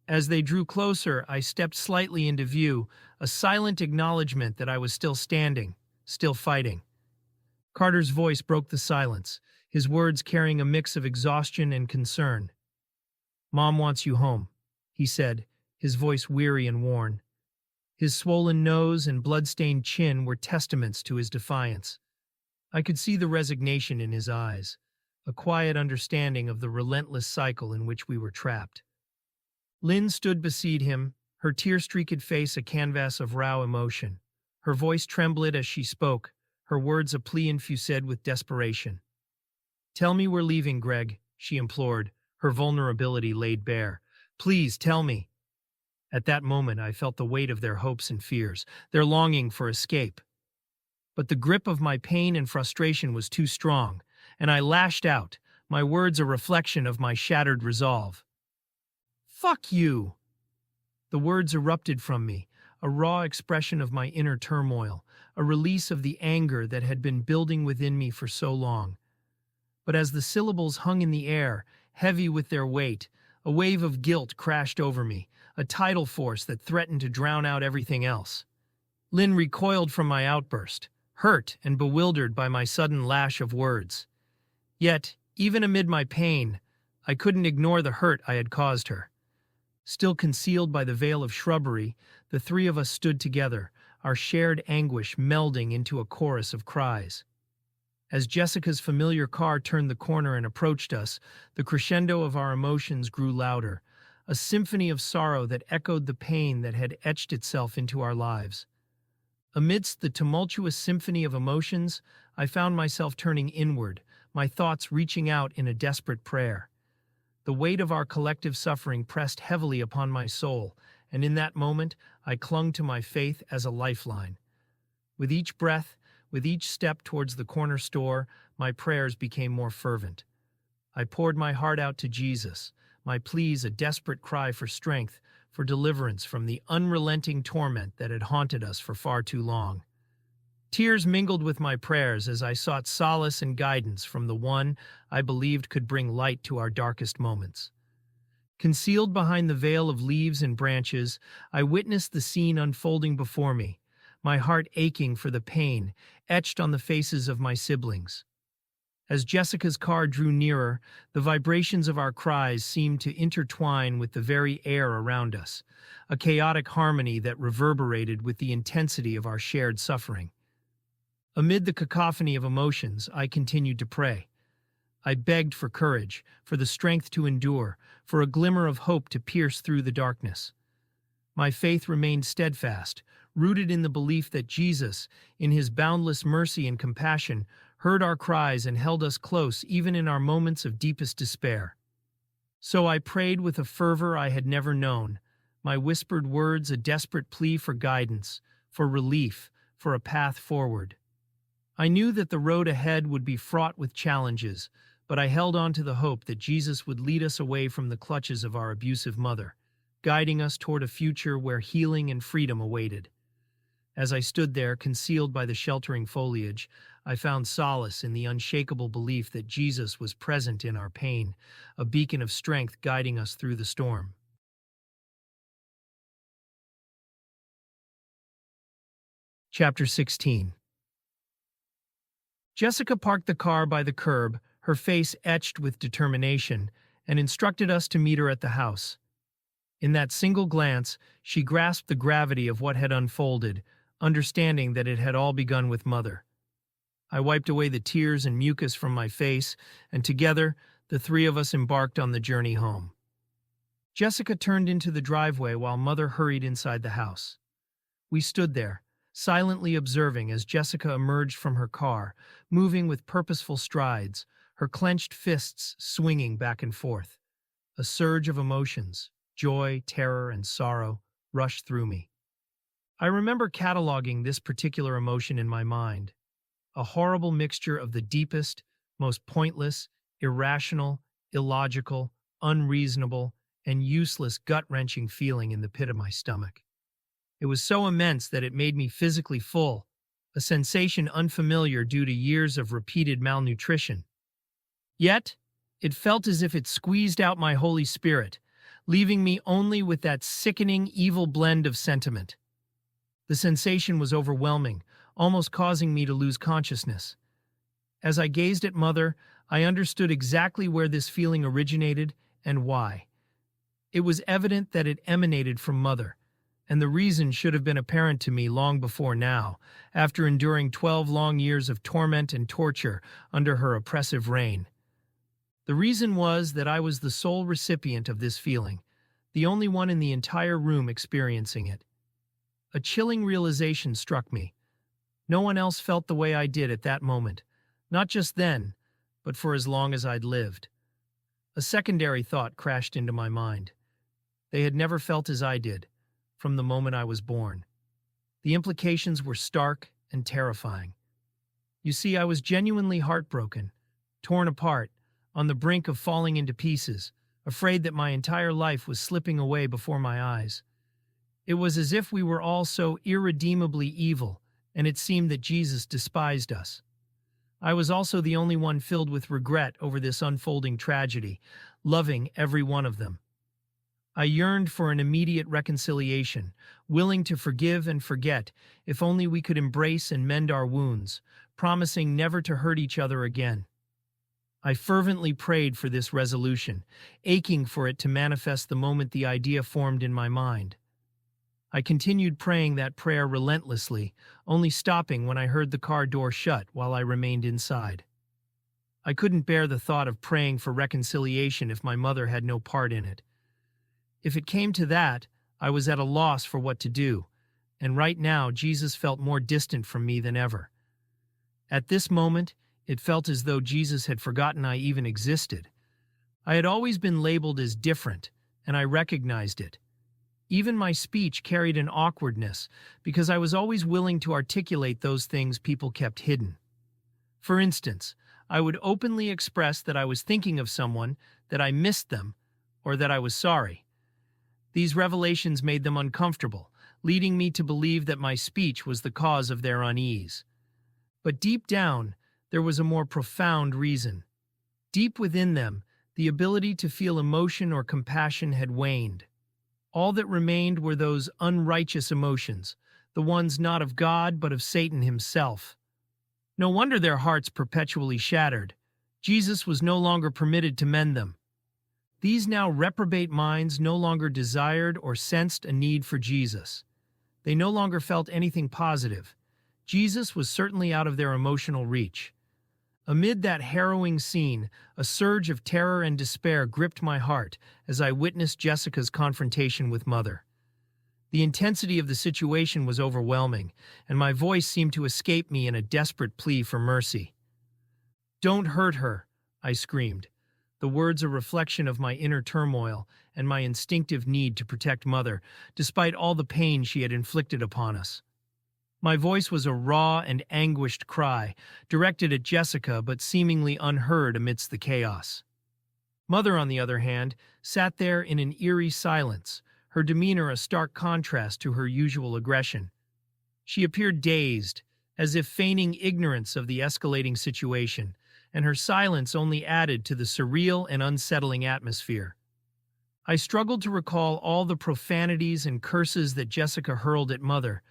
As they drew closer, I stepped slightly into view, a silent acknowledgement that I was still standing, still fighting. Carter's voice broke the silence, his words carrying a mix of exhaustion and concern. "Mom wants you home," he said, his voice weary and worn. His swollen nose and blood-stained chin were testaments to his defiance. I could see the resignation in his eyes, a quiet understanding of the relentless cycle in which we were trapped. Lynn stood beside him, her tear-streaked face a canvas of raw emotion. Her voice trembled as she spoke, her words a plea infused with desperation. "Tell me we're leaving, Gregg," she implored, her vulnerability laid bare. "Please, tell me." At that moment, I felt the weight of their hopes and fears, their longing for escape. But the grip of my pain and frustration was too strong, and I lashed out, my words a reflection of my shattered resolve. "Fuck you!" The words erupted from me, a raw expression of my inner turmoil, a release of the anger that had been building within me for so long. But as the syllables hung in the air, heavy with their weight, a wave of guilt crashed over me, a tidal force that threatened to drown out everything else. Lynn recoiled from my outburst, hurt and bewildered by my sudden lash of words. Yet, even amid my pain, I couldn't ignore the hurt I had caused her. Still concealed by the veil of shrubbery, the three of us stood together, our shared anguish melding into a chorus of cries. As Jessica's familiar car turned the corner and approached us, the crescendo of our emotions grew louder, a symphony of sorrow that echoed the pain that had etched itself into our lives. Amidst the tumultuous symphony of emotions, I found myself turning inward, my thoughts reaching out in a desperate prayer. The weight of our collective suffering pressed heavily upon my soul, and in that moment, I clung to my faith as a lifeline. With each breath, with each step towards the corner store, my prayers became more fervent. I poured my heart out to Jesus, my pleas a desperate cry for strength, for deliverance from the unrelenting torment that had haunted us for far too long. Tears mingled with my prayers as I sought solace and guidance from the one I believed could bring light to our darkest moments. Concealed behind the veil of leaves and branches, I witnessed the scene unfolding before me, my heart aching for the pain etched on the faces of my siblings. As Jessica's car drew nearer, the vibrations of our cries seemed to intertwine with the very air around us, a chaotic harmony that reverberated with the intensity of our shared suffering. Amid the cacophony of emotions, I continued to pray. I begged for courage, for the strength to endure, for a glimmer of hope to pierce through the darkness. My faith remained steadfast, rooted in the belief that Jesus, in his boundless mercy and compassion, heard our cries and held us close even in our moments of deepest despair. So I prayed with a fervor I had never known, my whispered words a desperate plea for guidance, for relief, for a path forward. I knew that the road ahead would be fraught with challenges, but I held on to the hope that Jesus would lead us away from the clutches of our abusive mother, guiding us toward a future where healing and freedom awaited. As I stood there, concealed by the sheltering foliage, I found solace in the unshakable belief that Jesus was present in our pain, a beacon of strength guiding us through the storm. Chapter 16. Jessica parked the car by the curb, her face etched with determination, and instructed us to meet her at the house. In that single glance, she grasped the gravity of what had unfolded, understanding that it had all begun with Mother. I wiped away the tears and mucus from my face, and together, the three of us embarked on the journey home. Jessica turned into the driveway while Mother hurried inside the house. We stood there, silently observing as Jessica emerged from her car, moving with purposeful strides, her clenched fists swinging back and forth. A surge of emotions, joy, terror, and sorrow, rushed through me. I remember cataloging this particular emotion in my mind, a horrible mixture of the deepest, most pointless, irrational, illogical, unreasonable, and useless gut-wrenching feeling in the pit of my stomach. It was so immense that it made me physically full, a sensation unfamiliar due to years of repeated malnutrition. Yet, it felt as if it squeezed out my Holy Spirit, leaving me only with that sickening, evil blend of sentiment. The sensation was overwhelming, almost causing me to lose consciousness. As I gazed at Mother, I understood exactly where this feeling originated and why. It was evident that it emanated from Mother, and the reason should have been apparent to me long before now, after enduring 12 long years of torment and torture under her oppressive reign. The reason was that I was the sole recipient of this feeling, the only one in the entire room experiencing it. A chilling realization struck me. No one else felt the way I did at that moment, not just then, but for as long as I'd lived. A secondary thought crashed into my mind. They had never felt as I did, from the moment I was born. The implications were stark and terrifying. You see, I was genuinely heartbroken, torn apart, on the brink of falling into pieces, afraid that my entire life was slipping away before my eyes. It was as if we were all so irredeemably evil, and it seemed that Jesus despised us. I was also the only one filled with regret over this unfolding tragedy, loving every one of them. I yearned for an immediate reconciliation, willing to forgive and forget, if only we could embrace and mend our wounds, promising never to hurt each other again. I fervently prayed for this resolution, aching for it to manifest the moment the idea formed in my mind. I continued praying that prayer relentlessly, only stopping when I heard the car door shut while I remained inside. I couldn't bear the thought of praying for reconciliation if my mother had no part in it. If it came to that, I was at a loss for what to do, and right now Jesus felt more distant from me than ever. At this moment, it felt as though Jesus had forgotten I even existed. I had always been labeled as different, and I recognized it. Even my speech carried an awkwardness because I was always willing to articulate those things people kept hidden. For instance, I would openly express that I was thinking of someone, that I missed them, or that I was sorry. These revelations made them uncomfortable, leading me to believe that my speech was the cause of their unease. But deep down, there was a more profound reason. Deep within them, the ability to feel emotion or compassion had waned. All that remained were those unrighteous emotions, the ones not of God but of Satan himself. No wonder their hearts perpetually shattered. Jesus was no longer permitted to mend them. These now reprobate minds no longer desired or sensed a need for Jesus. They no longer felt anything positive. Jesus was certainly out of their emotional reach. Amid that harrowing scene, a surge of terror and despair gripped my heart as I witnessed Jessica's confrontation with Mother. The intensity of the situation was overwhelming, and my voice seemed to escape me in a desperate plea for mercy. "Don't hurt her," I screamed, the words a reflection of my inner turmoil and my instinctive need to protect Mother, despite all the pain she had inflicted upon us. My voice was a raw and anguished cry, directed at Jessica but seemingly unheard amidst the chaos. Mother, on the other hand, sat there in an eerie silence, her demeanor a stark contrast to her usual aggression. She appeared dazed, as if feigning ignorance of the escalating situation, and her silence only added to the surreal and unsettling atmosphere. I struggled to recall all the profanities and curses that Jessica hurled at Mother,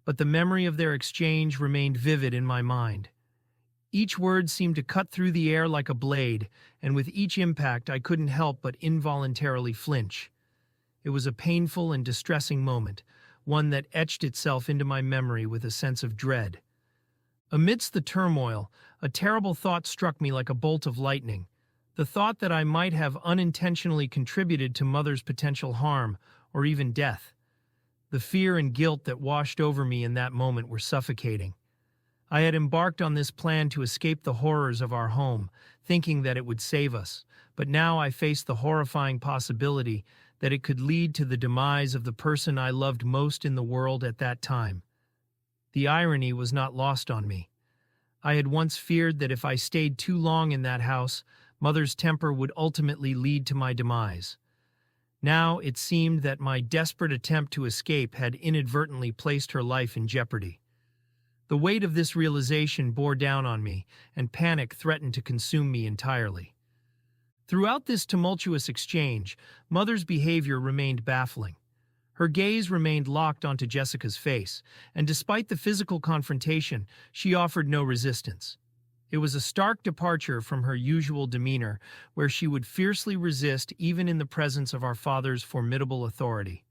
but the memory of their exchange remained vivid in my mind. Each word seemed to cut through the air like a blade, and with each impact I couldn't help but involuntarily flinch. It was a painful and distressing moment, one that etched itself into my memory with a sense of dread. Amidst the turmoil, a terrible thought struck me like a bolt of lightning. The thought that I might have unintentionally contributed to Mother's potential harm, or even death. The fear and guilt that washed over me in that moment were suffocating. I had embarked on this plan to escape the horrors of our home, thinking that it would save us, but now I faced the horrifying possibility that it could lead to the demise of the person I loved most in the world at that time. The irony was not lost on me. I had once feared that if I stayed too long in that house, Mother's temper would ultimately lead to my demise. Now it seemed that my desperate attempt to escape had inadvertently placed her life in jeopardy. The weight of this realization bore down on me, and panic threatened to consume me entirely. Throughout this tumultuous exchange, Mother's behavior remained baffling. Her gaze remained locked onto Jessica's face, and despite the physical confrontation, she offered no resistance. It was a stark departure from her usual demeanor, where she would fiercely resist even in the presence of our father's formidable authority.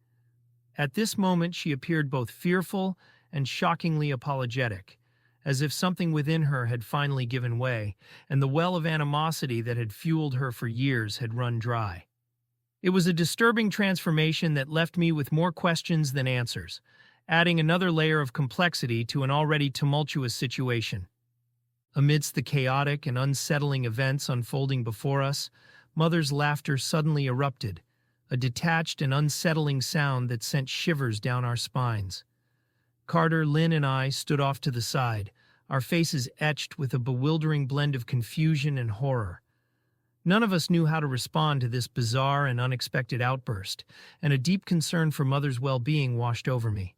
At this moment, she appeared both fearful and shockingly apologetic, as if something within her had finally given way, and the well of animosity that had fueled her for years had run dry. It was a disturbing transformation that left me with more questions than answers, adding another layer of complexity to an already tumultuous situation. Amidst the chaotic and unsettling events unfolding before us, Mother's laughter suddenly erupted, a detached and unsettling sound that sent shivers down our spines. Carter, Lynn, and I stood off to the side, our faces etched with a bewildering blend of confusion and horror. None of us knew how to respond to this bizarre and unexpected outburst, and a deep concern for Mother's well-being washed over me.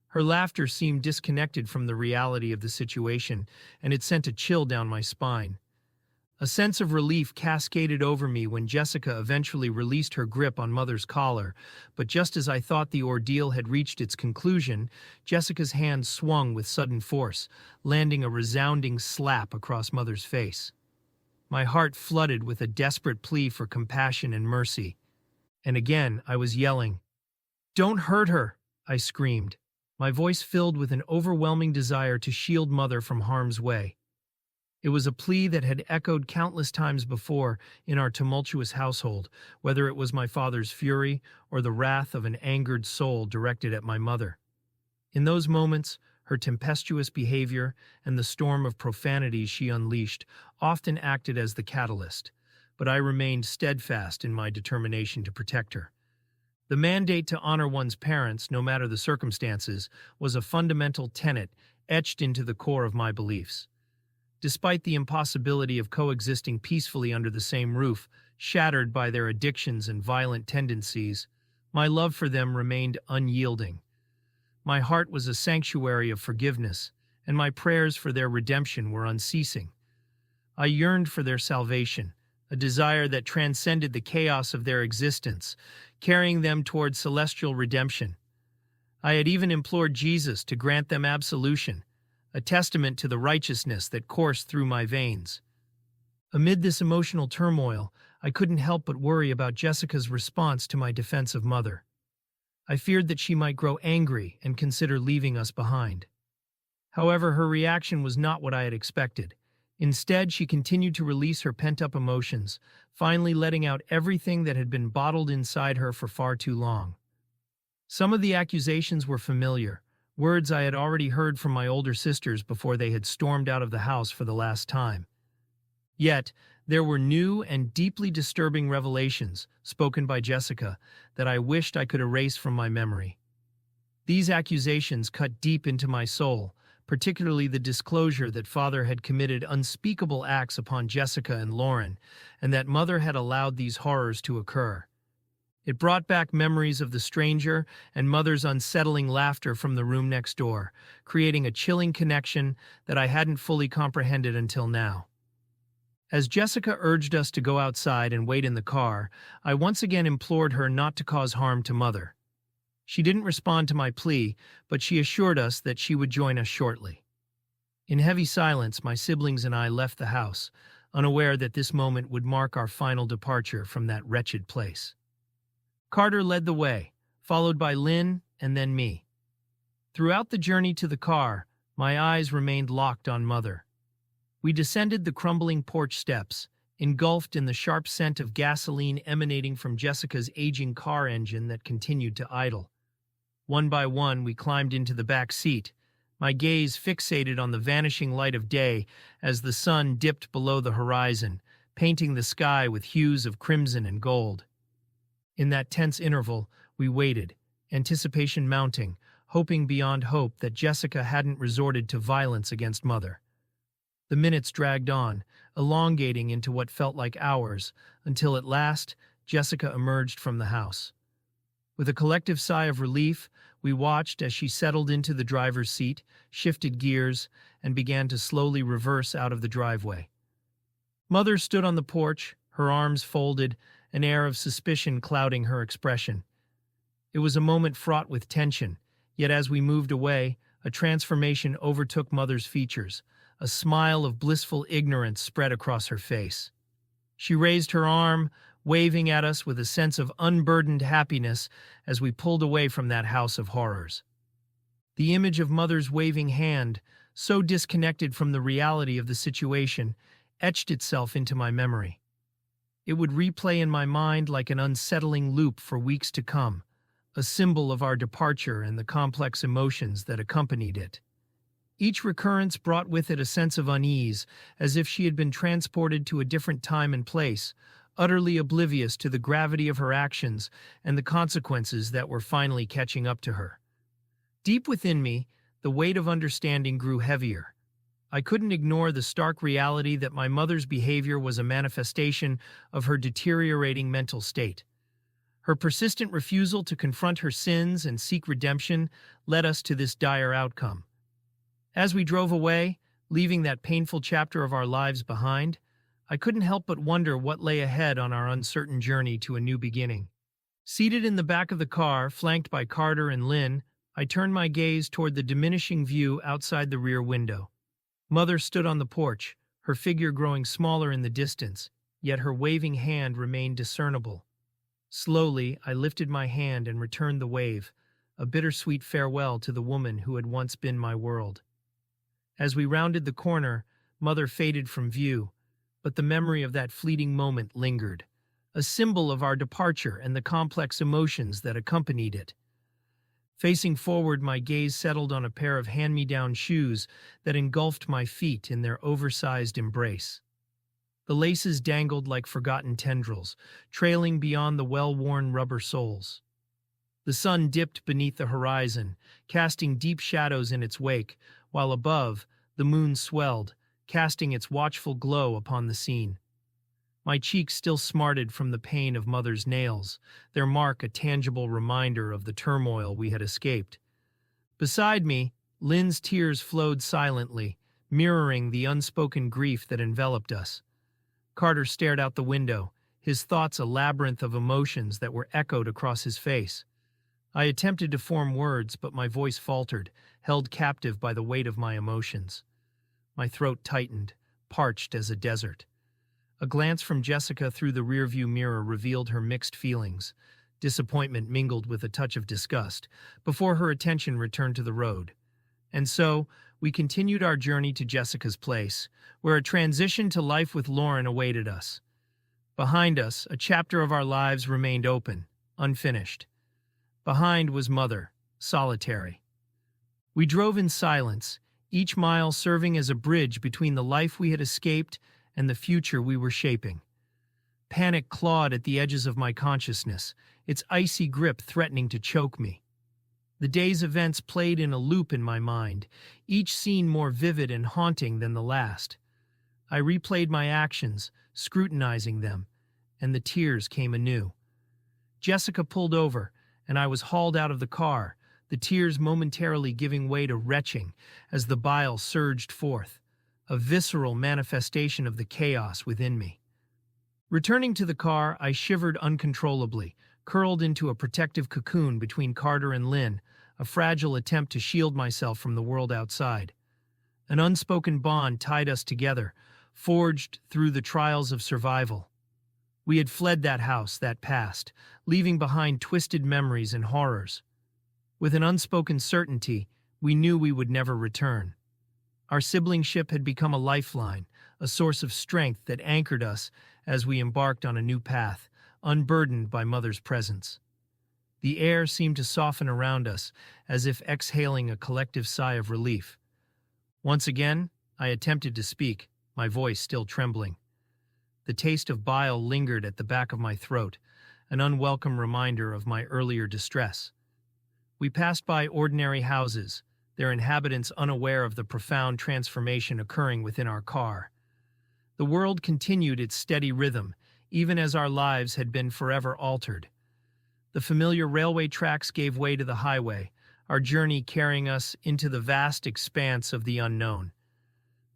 Her laughter seemed disconnected from the reality of the situation, and it sent a chill down my spine. A sense of relief cascaded over me when Jessica eventually released her grip on Mother's collar, but just as I thought the ordeal had reached its conclusion, Jessica's hand swung with sudden force, landing a resounding slap across Mother's face. My heart flooded with a desperate plea for compassion and mercy. And again, I was yelling. "Don't hurt her!" I screamed, my voice filled with an overwhelming desire to shield Mother from harm's way. It was a plea that had echoed countless times before in our tumultuous household, whether it was my father's fury or the wrath of an angered soul directed at my mother. In those moments, her tempestuous behavior and the storm of profanities she unleashed often acted as the catalyst, but I remained steadfast in my determination to protect her. The mandate to honor one's parents, no matter the circumstances, was a fundamental tenet etched into the core of my beliefs. Despite the impossibility of coexisting peacefully under the same roof, shattered by their addictions and violent tendencies, my love for them remained unyielding. My heart was a sanctuary of forgiveness, and my prayers for their redemption were unceasing. I yearned for their salvation, a desire that transcended the chaos of their existence, carrying them toward celestial redemption. I had even implored Jesus to grant them absolution, a testament to the righteousness that coursed through my veins. Amid this emotional turmoil, I couldn't help but worry about Jessica's response to my defense of Mother. I feared that she might grow angry and consider leaving us behind. However, her reaction was not what I had expected. Instead, she continued to release her pent-up emotions, finally letting out everything that had been bottled inside her for far too long. Some of the accusations were familiar, words I had already heard from my older sisters before they had stormed out of the house for the last time. Yet, there were new and deeply disturbing revelations, spoken by Jessica, that I wished I could erase from my memory. These accusations cut deep into my soul, particularly the disclosure that Father had committed unspeakable acts upon Jessica and Lauren, and that Mother had allowed these horrors to occur. It brought back memories of the stranger and Mother's unsettling laughter from the room next door, creating a chilling connection that I hadn't fully comprehended until now. As Jessica urged us to go outside and wait in the car, I once again implored her not to cause harm to Mother. She didn't respond to my plea, but she assured us that she would join us shortly. In heavy silence, my siblings and I left the house, unaware that this moment would mark our final departure from that wretched place. Carter led the way, followed by Lynn and then me. Throughout the journey to the car, my eyes remained locked on Mother. We descended the crumbling porch steps, engulfed in the sharp scent of gasoline emanating from Jessica's aging car engine that continued to idle. One by one, we climbed into the back seat, my gaze fixated on the vanishing light of day as the sun dipped below the horizon, painting the sky with hues of crimson and gold. In that tense interval, we waited, anticipation mounting, hoping beyond hope that Jessica hadn't resorted to violence against Mother. The minutes dragged on, elongating into what felt like hours, until at last, Jessica emerged from the house. With a collective sigh of relief, we watched as she settled into the driver's seat, shifted gears, and began to slowly reverse out of the driveway. Mother stood on the porch, her arms folded, an air of suspicion clouding her expression. It was a moment fraught with tension, yet as we moved away, a transformation overtook Mother's features. A smile of blissful ignorance spread across her face. She raised her arm, waving at us with a sense of unburdened happiness as we pulled away from that house of horrors. The image of Mother's waving hand, so disconnected from the reality of the situation, etched itself into my memory. It would replay in my mind like an unsettling loop for weeks to come, a symbol of our departure and the complex emotions that accompanied it. Each recurrence brought with it a sense of unease, as if she had been transported to a different time and place, utterly oblivious to the gravity of her actions and the consequences that were finally catching up to her. Deep within me, the weight of understanding grew heavier. I couldn't ignore the stark reality that my mother's behavior was a manifestation of her deteriorating mental state. Her persistent refusal to confront her sins and seek redemption led us to this dire outcome. As we drove away, leaving that painful chapter of our lives behind, I couldn't help but wonder what lay ahead on our uncertain journey to a new beginning. Seated in the back of the car, flanked by Carter and Lynn, I turned my gaze toward the diminishing view outside the rear window. Mother stood on the porch, her figure growing smaller in the distance, yet her waving hand remained discernible. Slowly, I lifted my hand and returned the wave, a bittersweet farewell to the woman who had once been my world. As we rounded the corner, Mother faded from view, but the memory of that fleeting moment lingered, a symbol of our departure and the complex emotions that accompanied it. Facing forward, my gaze settled on a pair of hand-me-down shoes that engulfed my feet in their oversized embrace. The laces dangled like forgotten tendrils, trailing beyond the well-worn rubber soles. The sun dipped beneath the horizon, casting deep shadows in its wake, while above, the moon swelled, casting its watchful glow upon the scene. My cheeks still smarted from the pain of Mother's nails, their mark a tangible reminder of the turmoil we had escaped. Beside me, Lynn's tears flowed silently, mirroring the unspoken grief that enveloped us. Carter stared out the window, his thoughts a labyrinth of emotions that were echoed across his face. I attempted to form words, but my voice faltered, held captive by the weight of my emotions. My throat tightened, parched as a desert. A glance from Jessica through the rearview mirror revealed her mixed feelings, disappointment mingled with a touch of disgust, before her attention returned to the road. And so, we continued our journey to Jessica's place, where a transition to life with Lauren awaited us. Behind us, a chapter of our lives remained open, unfinished. Behind was Mother, solitary. We drove in silence, each mile serving as a bridge between the life we had escaped and the future we were shaping. Panic clawed at the edges of my consciousness, its icy grip threatening to choke me. The day's events played in a loop in my mind, each scene more vivid and haunting than the last. I replayed my actions, scrutinizing them, and the tears came anew. Jessica pulled over, and I was hauled out of the car, the tears momentarily giving way to retching as the bile surged forth, a visceral manifestation of the chaos within me. Returning to the car, I shivered uncontrollably, curled into a protective cocoon between Carter and Lynn, a fragile attempt to shield myself from the world outside. An unspoken bond tied us together, forged through the trials of survival. We had fled that house, that past, leaving behind twisted memories and horrors. With an unspoken certainty, we knew we would never return. Our siblingship had become a lifeline, a source of strength that anchored us as we embarked on a new path, unburdened by Mother's presence. The air seemed to soften around us, as if exhaling a collective sigh of relief. Once again, I attempted to speak, my voice still trembling. The taste of bile lingered at the back of my throat, an unwelcome reminder of my earlier distress. We passed by ordinary houses, their inhabitants unaware of the profound transformation occurring within our car. The world continued its steady rhythm, even as our lives had been forever altered. The familiar railway tracks gave way to the highway, our journey carrying us into the vast expanse of the unknown.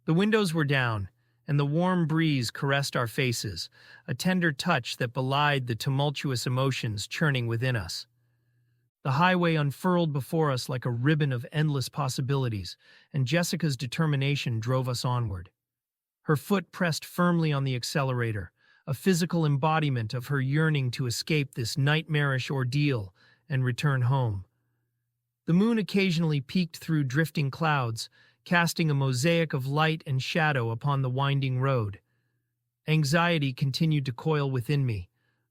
The windows were down, and the warm breeze caressed our faces, a tender touch that belied the tumultuous emotions churning within us. The highway unfurled before us like a ribbon of endless possibilities, and Jessica's determination drove us onward. Her foot pressed firmly on the accelerator, a physical embodiment of her yearning to escape this nightmarish ordeal and return home. The moon occasionally peeked through drifting clouds, casting a mosaic of light and shadow upon the winding road. Anxiety continued to coil within me,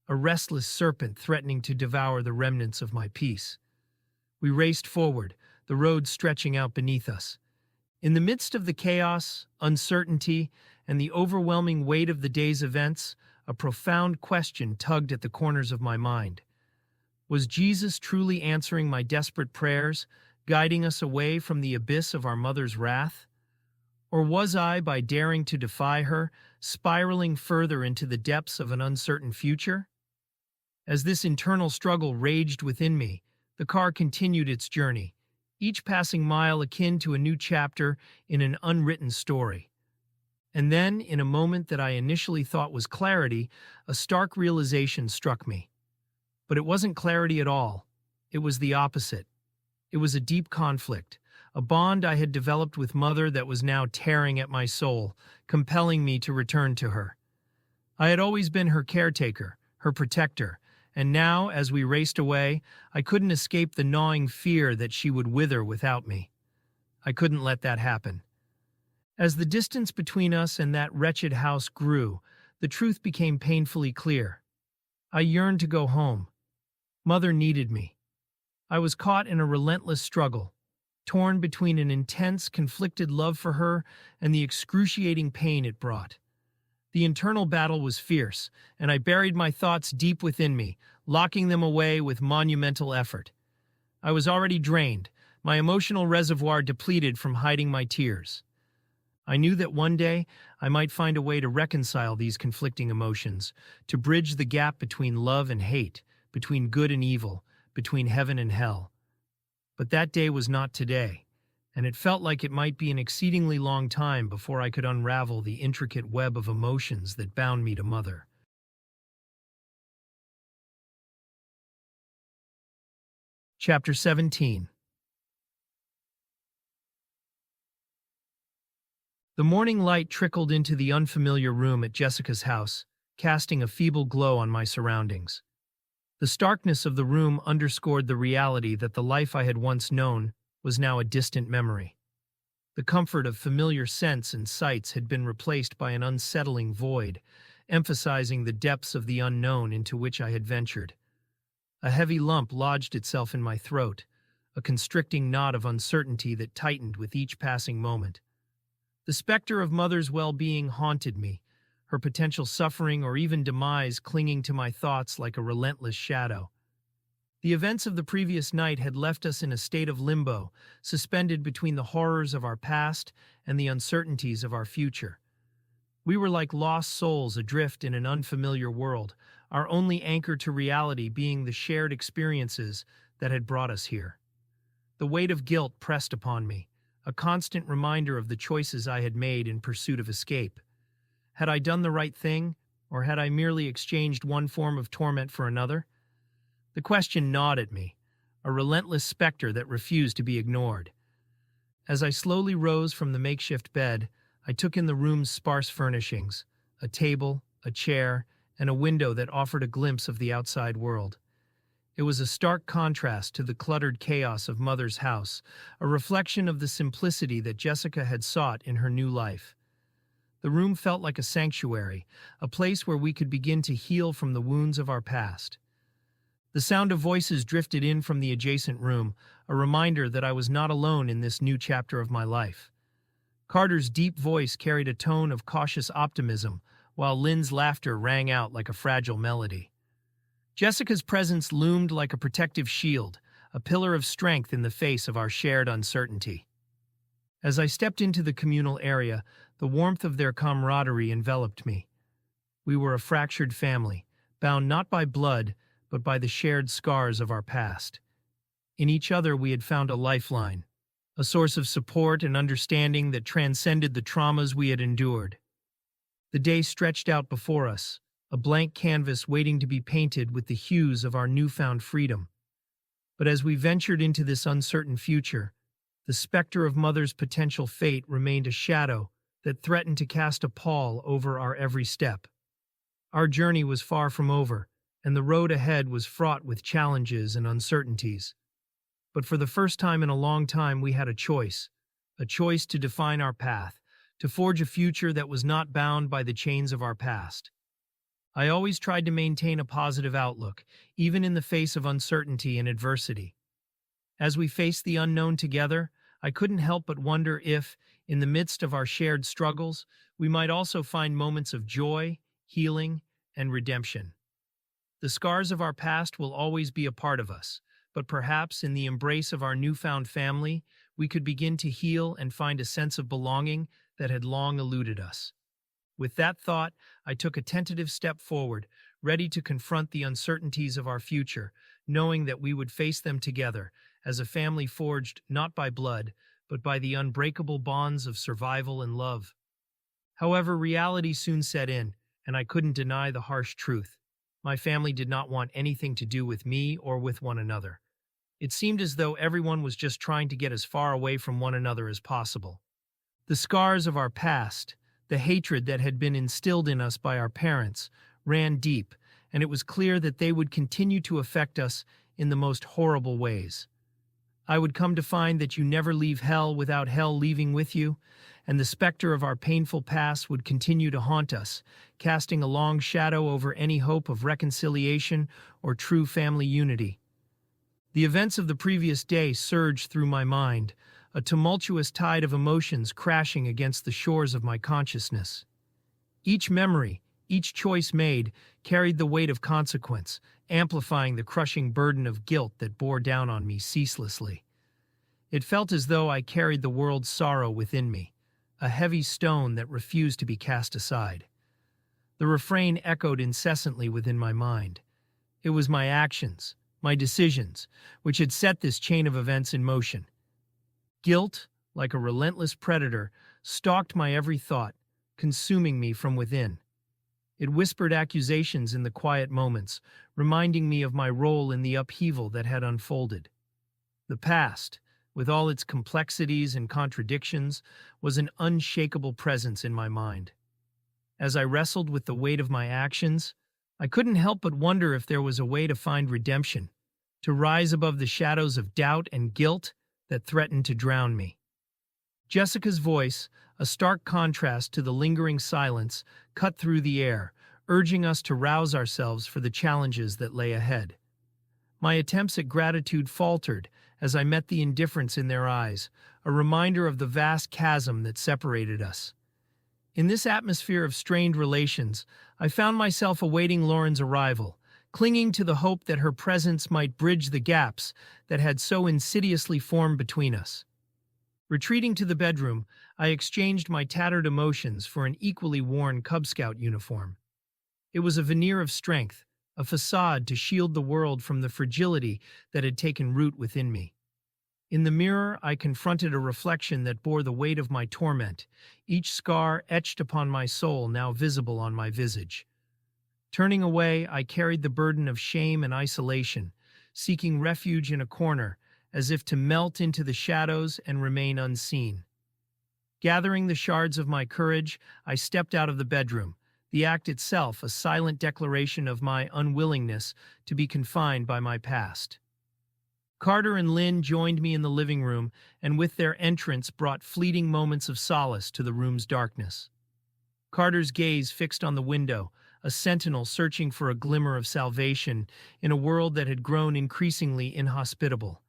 a restless serpent threatening to devour the remnants of my peace. We raced forward, the road stretching out beneath us. In the midst of the chaos, uncertainty, and the overwhelming weight of the day's events, a profound question tugged at the corners of my mind. Was Jesus truly answering my desperate prayers, guiding us away from the abyss of our mother's wrath? Or was I, by daring to defy her, spiraling further into the depths of an uncertain future? As this internal struggle raged within me, the car continued its journey, each passing mile akin to a new chapter in an unwritten story. And then, in a moment that I initially thought was clarity, a stark realization struck me. But it wasn't clarity at all. It was the opposite. It was a deep conflict, a bond I had developed with Mother that was now tearing at my soul, compelling me to return to her. I had always been her caretaker, her protector, and now, as we raced away, I couldn't escape the gnawing fear that she would wither without me. I couldn't let that happen. As the distance between us and that wretched house grew, the truth became painfully clear. I yearned to go home. Mother needed me. I was caught in a relentless struggle, torn between an intense, conflicted love for her and the excruciating pain it brought. The internal battle was fierce, and I buried my thoughts deep within me, locking them away with monumental effort. I was already drained, my emotional reservoir depleted from hiding my tears. I knew that one day I might find a way to reconcile these conflicting emotions, to bridge the gap between love and hate, between good and evil, between heaven and hell. But that day was not today, and it felt like it might be an exceedingly long time before I could unravel the intricate web of emotions that bound me to Mother. Chapter 17. The morning light trickled into the unfamiliar room at Jessica's house, casting a feeble glow on my surroundings. The starkness of the room underscored the reality that the life I had once known was now a distant memory. The comfort of familiar scents and sights had been replaced by an unsettling void, emphasizing the depths of the unknown into which I had ventured. A heavy lump lodged itself in my throat, a constricting knot of uncertainty that tightened with each passing moment. The specter of Mother's well-being haunted me, her potential suffering or even demise clinging to my thoughts like a relentless shadow. The events of the previous night had left us in a state of limbo, suspended between the horrors of our past and the uncertainties of our future. We were like lost souls adrift in an unfamiliar world, our only anchor to reality being the shared experiences that had brought us here. The weight of guilt pressed upon me, a constant reminder of the choices I had made in pursuit of escape. Had I done the right thing, or had I merely exchanged one form of torment for another? The question gnawed at me, a relentless specter that refused to be ignored. As I slowly rose from the makeshift bed, I took in the room's sparse furnishings, a table, a chair, and a window that offered a glimpse of the outside world. It was a stark contrast to the cluttered chaos of Mother's house, a reflection of the simplicity that Jessica had sought in her new life. The room felt like a sanctuary, a place where we could begin to heal from the wounds of our past. The sound of voices drifted in from the adjacent room, a reminder that I was not alone in this new chapter of my life. Carter's deep voice carried a tone of cautious optimism, while Lynn's laughter rang out like a fragile melody. Jessica's presence loomed like a protective shield, a pillar of strength in the face of our shared uncertainty. As I stepped into the communal area, the warmth of their camaraderie enveloped me. We were a fractured family, bound not by blood, but by the shared scars of our past. In each other we had found a lifeline, a source of support and understanding that transcended the traumas we had endured. The day stretched out before us, a blank canvas waiting to be painted with the hues of our newfound freedom. But as we ventured into this uncertain future, the specter of Mother's potential fate remained a shadow that threatened to cast a pall over our every step. Our journey was far from over, and the road ahead was fraught with challenges and uncertainties. But for the first time in a long time we had a choice to define our path, to forge a future that was not bound by the chains of our past. I always tried to maintain a positive outlook, even in the face of uncertainty and adversity. As we faced the unknown together, I couldn't help but wonder if, in the midst of our shared struggles, we might also find moments of joy, healing, and redemption. The scars of our past will always be a part of us, but perhaps in the embrace of our newfound family, we could begin to heal and find a sense of belonging that had long eluded us. With that thought, I took a tentative step forward, ready to confront the uncertainties of our future, knowing that we would face them together, as a family forged not by blood, but by the unbreakable bonds of survival and love. However, reality soon set in, and I couldn't deny the harsh truth. My family did not want anything to do with me or with one another. It seemed as though everyone was just trying to get as far away from one another as possible. The scars of our past, the hatred that had been instilled in us by our parents, ran deep, and it was clear that they would continue to affect us in the most horrible ways. I would come to find that you never leave hell without hell leaving with you, and the specter of our painful past would continue to haunt us, casting a long shadow over any hope of reconciliation or true family unity. The events of the previous day surged through my mind, a tumultuous tide of emotions crashing against the shores of my consciousness. Each memory, each choice made, carried the weight of consequence, amplifying the crushing burden of guilt that bore down on me ceaselessly. It felt as though I carried the world's sorrow within me, a heavy stone that refused to be cast aside. The refrain echoed incessantly within my mind. It was my actions, my decisions, which had set this chain of events in motion. Guilt, like a relentless predator, stalked my every thought, consuming me from within. It whispered accusations in the quiet moments, reminding me of my role in the upheaval that had unfolded. The past, with all its complexities and contradictions, was an unshakable presence in my mind. As I wrestled with the weight of my actions, I couldn't help but wonder if there was a way to find redemption, to rise above the shadows of doubt and guilt that threatened to drown me. Jessica's voice, a stark contrast to the lingering silence, cut through the air, urging us to rouse ourselves for the challenges that lay ahead. My attempts at gratitude faltered as I met the indifference in their eyes, a reminder of the vast chasm that separated us. In this atmosphere of strained relations, I found myself awaiting Lauren's arrival, clinging to the hope that her presence might bridge the gaps that had so insidiously formed between us. Retreating to the bedroom, I exchanged my tattered emotions for an equally worn Cub Scout uniform. It was a veneer of strength, a facade to shield the world from the fragility that had taken root within me. In the mirror, I confronted a reflection that bore the weight of my torment, each scar etched upon my soul now visible on my visage. Turning away, I carried the burden of shame and isolation, seeking refuge in a corner, as if to melt into the shadows and remain unseen. Gathering the shards of my courage, I stepped out of the bedroom, the act itself a silent declaration of my unwillingness to be confined by my past. Carter and Lynn joined me in the living room, and with their entrance brought fleeting moments of solace to the room's darkness. Carter's gaze fixed on the window, a sentinel searching for a glimmer of salvation in a world that had grown increasingly inhospitable.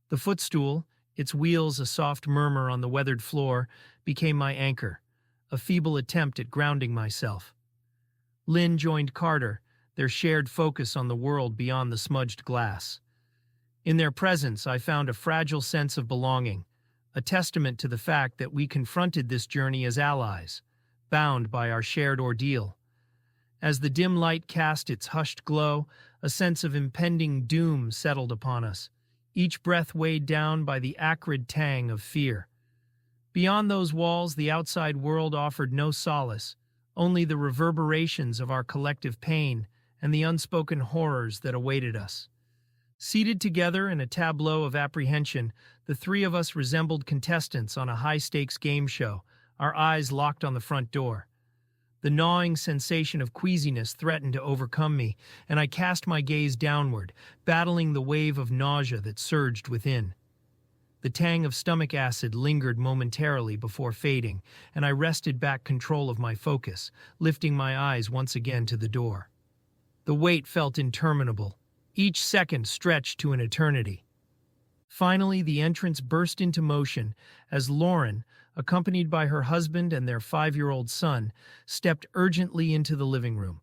The footstool, its wheels a soft murmur on the weathered floor, became my anchor, a feeble attempt at grounding myself. Lynn joined Carter, their shared focus on the world beyond the smudged glass. In their presence, I found a fragile sense of belonging, a testament to the fact that we confronted this journey as allies, bound by our shared ordeal. As the dim light cast its hushed glow, a sense of impending doom settled upon us, each breath weighed down by the acrid tang of fear. Beyond those walls, the outside world offered no solace, only the reverberations of our collective pain and the unspoken horrors that awaited us. Seated together in a tableau of apprehension, the three of us resembled contestants on a high-stakes game show, our eyes locked on the front door. The gnawing sensation of queasiness threatened to overcome me, and I cast my gaze downward, battling the wave of nausea that surged within. The tang of stomach acid lingered momentarily before fading, and I wrested back control of my focus, lifting my eyes once again to the door. The wait felt interminable, each second stretched to an eternity. Finally, the entrance burst into motion as Lauren, accompanied by her husband and their 5-year-old son, stepped urgently into the living room.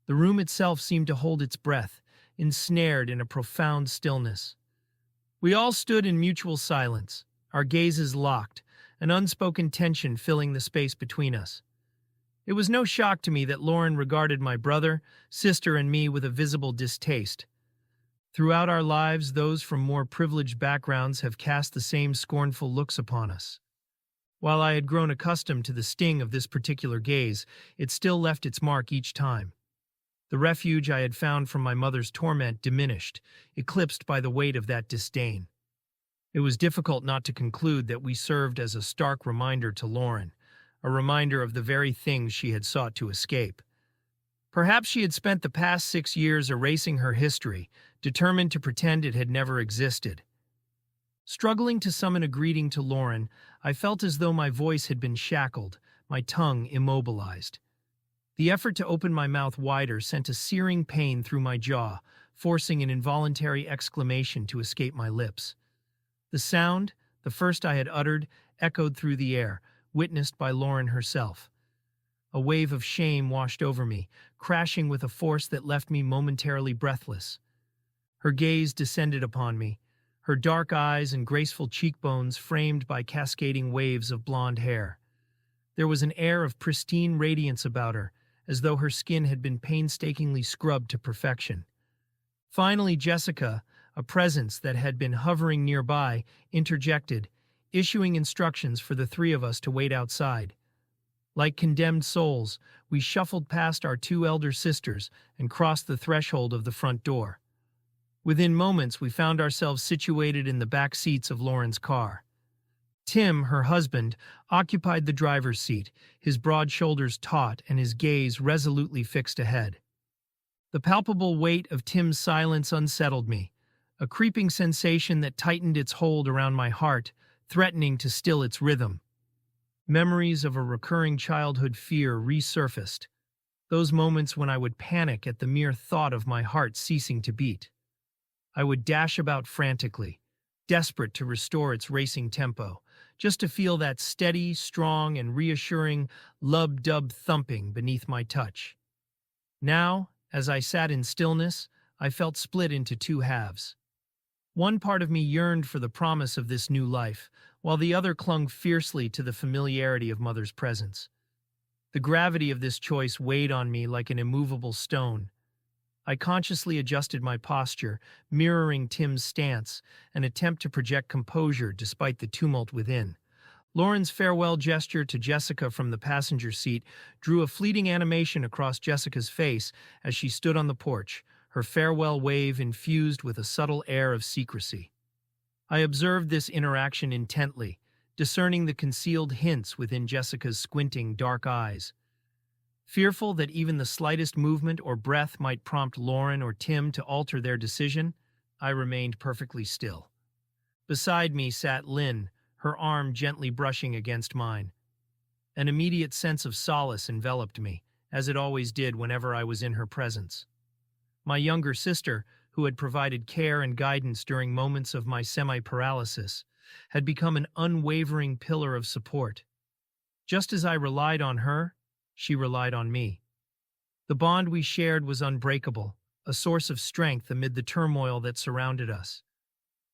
The room itself seemed to hold its breath, ensnared in a profound stillness. We all stood in mutual silence, our gazes locked, an unspoken tension filling the space between us. It was no shock to me that Lauren regarded my brother, sister, and me with a visible distaste. Throughout our lives, those from more privileged backgrounds have cast the same scornful looks upon us. While I had grown accustomed to the sting of this particular gaze, it still left its mark each time. The refuge I had found from my mother's torment diminished, eclipsed by the weight of that disdain. It was difficult not to conclude that we served as a stark reminder to Lauren, a reminder of the very things she had sought to escape. Perhaps she had spent the past 6 years erasing her history, determined to pretend it had never existed. Struggling to summon a greeting to Lauren, I felt as though my voice had been shackled, my tongue immobilized. The effort to open my mouth wider sent a searing pain through my jaw, forcing an involuntary exclamation to escape my lips. The sound, the first I had uttered, echoed through the air, witnessed by Lauren herself. A wave of shame washed over me, crashing with a force that left me momentarily breathless. Her gaze descended upon me, her dark eyes and graceful cheekbones framed by cascading waves of blonde hair. There was an air of pristine radiance about her, as though her skin had been painstakingly scrubbed to perfection. Finally, Jessica, a presence that had been hovering nearby, interjected, issuing instructions for the three of us to wait outside. Like condemned souls, we shuffled past our 2 elder sisters and crossed the threshold of the front door. Within moments, we found ourselves situated in the back seats of Lauren's car. Tim, her husband, occupied the driver's seat, his broad shoulders taut and his gaze resolutely fixed ahead. The palpable weight of Tim's silence unsettled me, a creeping sensation that tightened its hold around my heart, threatening to still its rhythm. Memories of a recurring childhood fear resurfaced, those moments when I would panic at the mere thought of my heart ceasing to beat. I would dash about frantically, desperate to restore its racing tempo, just to feel that steady, strong, and reassuring lub-dub thumping beneath my touch. Now, as I sat in stillness, I felt split into 2 halves. One part of me yearned for the promise of this new life, while the other clung fiercely to the familiarity of Mother's presence. The gravity of this choice weighed on me like an immovable stone. I consciously adjusted my posture, mirroring Tim's stance, an attempt to project composure despite the tumult within. Lauren's farewell gesture to Jessica from the passenger seat drew a fleeting animation across Jessica's face as she stood on the porch, her farewell wave infused with a subtle air of secrecy. I observed this interaction intently, discerning the concealed hints within Jessica's squinting dark eyes. Fearful that even the slightest movement or breath might prompt Lauren or Tim to alter their decision, I remained perfectly still. Beside me sat Lynn, her arm gently brushing against mine. An immediate sense of solace enveloped me, as it always did whenever I was in her presence. My younger sister, who had provided care and guidance during moments of my semi-paralysis, had become an unwavering pillar of support. Just as I relied on her, she relied on me. The bond we shared was unbreakable, a source of strength amid the turmoil that surrounded us.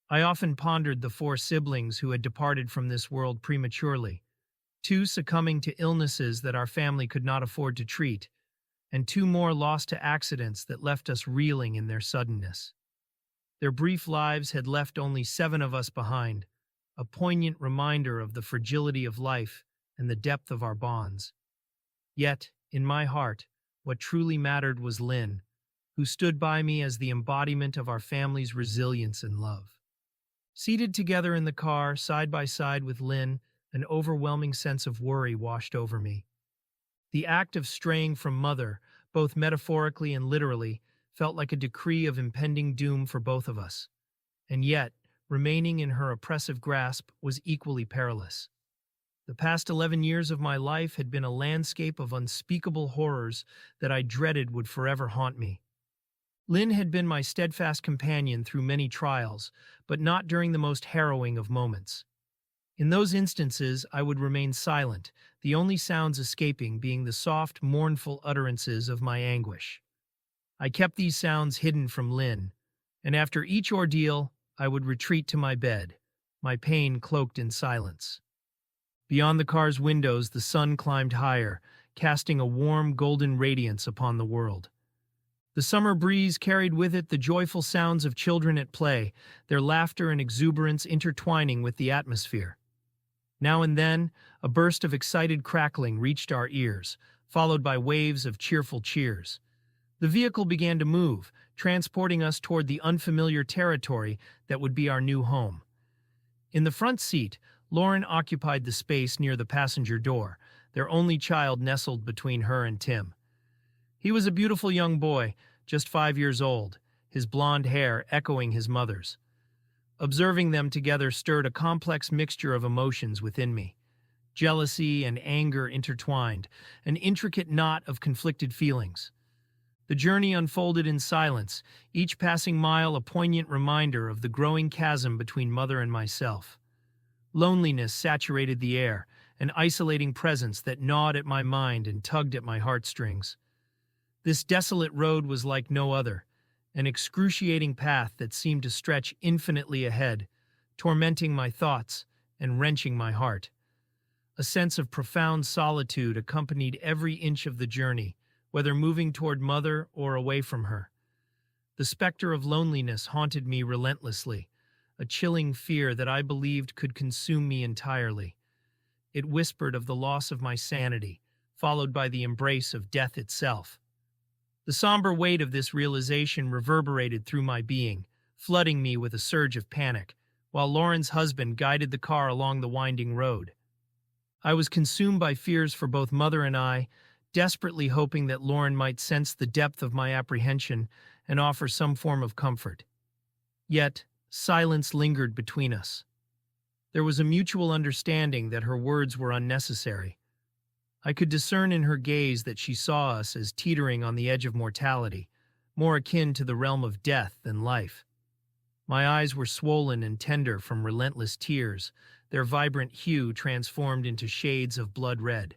I often pondered the 4 siblings who had departed from this world prematurely, 2 succumbing to illnesses that our family could not afford to treat, and 2 more lost to accidents that left us reeling in their suddenness. Their brief lives had left only 7 of us behind, a poignant reminder of the fragility of life and the depth of our bonds. Yet, in my heart, what truly mattered was Lynn, who stood by me as the embodiment of our family's resilience and love. Seated together in the car, side by side with Lynn, an overwhelming sense of worry washed over me. The act of straying from Mother, both metaphorically and literally, felt like a decree of impending doom for both of us. And yet, remaining in her oppressive grasp was equally perilous. The past 11 years of my life had been a landscape of unspeakable horrors that I dreaded would forever haunt me. Lynn had been my steadfast companion through many trials, but not during the most harrowing of moments. In those instances, I would remain silent, the only sounds escaping being the soft, mournful utterances of my anguish. I kept these sounds hidden from Lynn, and after each ordeal, I would retreat to my bed, my pain cloaked in silence. Beyond the car's windows, the sun climbed higher, casting a warm, golden radiance upon the world. The summer breeze carried with it the joyful sounds of children at play, their laughter and exuberance intertwining with the atmosphere. Now and then, a burst of excited crackling reached our ears, followed by waves of cheerful cheers. The vehicle began to move, transporting us toward the unfamiliar territory that would be our new home. In the front seat, Lauren occupied the space near the passenger door, their only child nestled between her and Tim. He was a beautiful young boy, just 5 years old, his blonde hair echoing his mother's. Observing them together stirred a complex mixture of emotions within me. Jealousy and anger intertwined, an intricate knot of conflicted feelings. The journey unfolded in silence, each passing mile a poignant reminder of the growing chasm between Mother and myself. Loneliness saturated the air, an isolating presence that gnawed at my mind and tugged at my heartstrings. This desolate road was like no other, an excruciating path that seemed to stretch infinitely ahead, tormenting my thoughts and wrenching my heart. A sense of profound solitude accompanied every inch of the journey, whether moving toward Mother or away from her. The specter of loneliness haunted me relentlessly, a chilling fear that I believed could consume me entirely. It whispered of the loss of my sanity, followed by the embrace of death itself. The somber weight of this realization reverberated through my being, flooding me with a surge of panic, while Lauren's husband guided the car along the winding road. I was consumed by fears for both Mother and I, desperately hoping that Lauren might sense the depth of my apprehension and offer some form of comfort. Yet, silence lingered between us. There was a mutual understanding that her words were unnecessary. I could discern in her gaze that she saw us as teetering on the edge of mortality, more akin to the realm of death than life. My eyes were swollen and tender from relentless tears, their vibrant hue transformed into shades of blood red.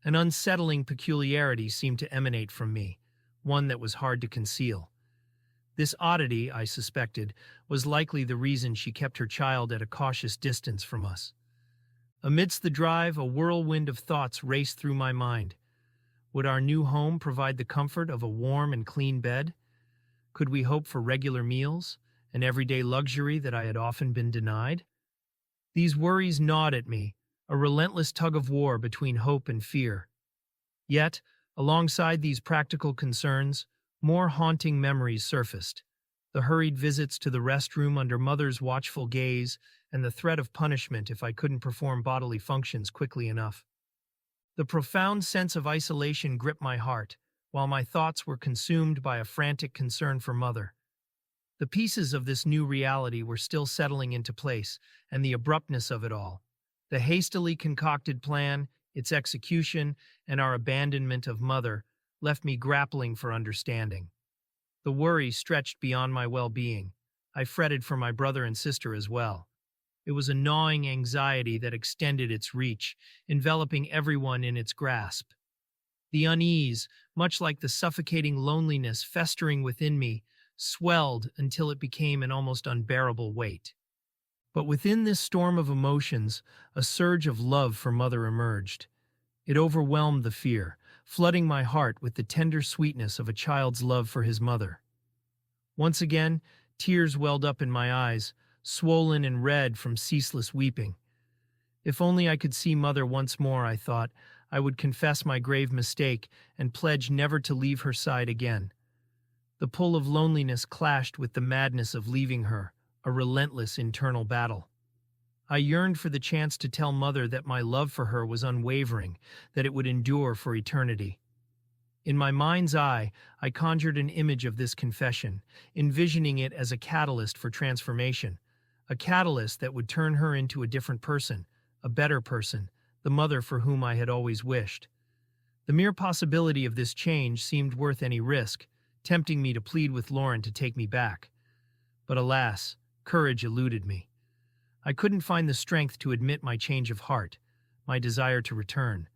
An unsettling peculiarity seemed to emanate from me, one that was hard to conceal. This oddity, I suspected, was likely the reason she kept her child at a cautious distance from us. Amidst the drive, a whirlwind of thoughts raced through my mind. Would our new home provide the comfort of a warm and clean bed? Could we hope for regular meals, an everyday luxury that I had often been denied? These worries gnawed at me, a relentless tug of war between hope and fear. Yet, alongside these practical concerns, more haunting memories surfaced. The hurried visits to the restroom under mother's watchful gaze, and the threat of punishment if I couldn't perform bodily functions quickly enough. The profound sense of isolation gripped my heart, while my thoughts were consumed by a frantic concern for mother. The pieces of this new reality were still settling into place, and the abruptness of it all, the hastily concocted plan, its execution, and our abandonment of mother, left me grappling for understanding. The worry stretched beyond my well-being. I fretted for my brother and sister as well. It was a gnawing anxiety that extended its reach, enveloping everyone in its grasp. The unease, much like the suffocating loneliness festering within me, swelled until it became an almost unbearable weight. But within this storm of emotions, a surge of love for mother emerged. It overwhelmed the fear, flooding my heart with the tender sweetness of a child's love for his mother. Once again, tears welled up in my eyes, swollen and red from ceaseless weeping. If only I could see mother once more, I thought, I would confess my grave mistake and pledge never to leave her side again. The pull of loneliness clashed with the madness of leaving her, a relentless internal battle. I yearned for the chance to tell mother that my love for her was unwavering, that it would endure for eternity. In my mind's eye, I conjured an image of this confession, envisioning it as a catalyst for transformation, a catalyst that would turn her into a different person, a better person, the mother for whom I had always wished. The mere possibility of this change seemed worth any risk, tempting me to plead with Lauren to take me back. But alas, courage eluded me. I couldn't find the strength to admit my change of heart, my desire to return.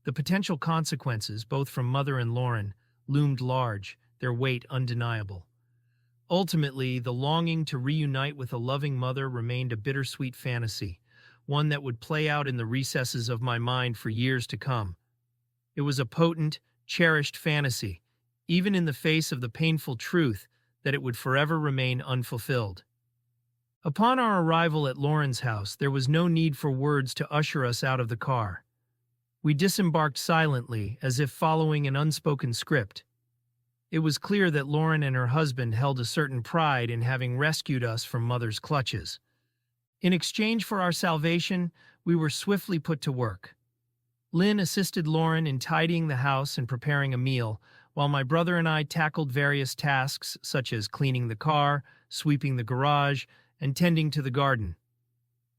The potential consequences, both from mother and Lauren, loomed large, their weight undeniable. Ultimately, the longing to reunite with a loving mother remained a bittersweet fantasy, one that would play out in the recesses of my mind for years to come. It was a potent, cherished fantasy, even in the face of the painful truth that it would forever remain unfulfilled. Upon our arrival at Lauren's house, there was no need for words to usher us out of the car. We disembarked silently, as if following an unspoken script. It was clear that Lauren and her husband held a certain pride in having rescued us from mother's clutches. In exchange for our salvation, we were swiftly put to work. Lynn assisted Lauren in tidying the house and preparing a meal, while my brother and I tackled various tasks such as cleaning the car, sweeping the garage, and tending to the garden.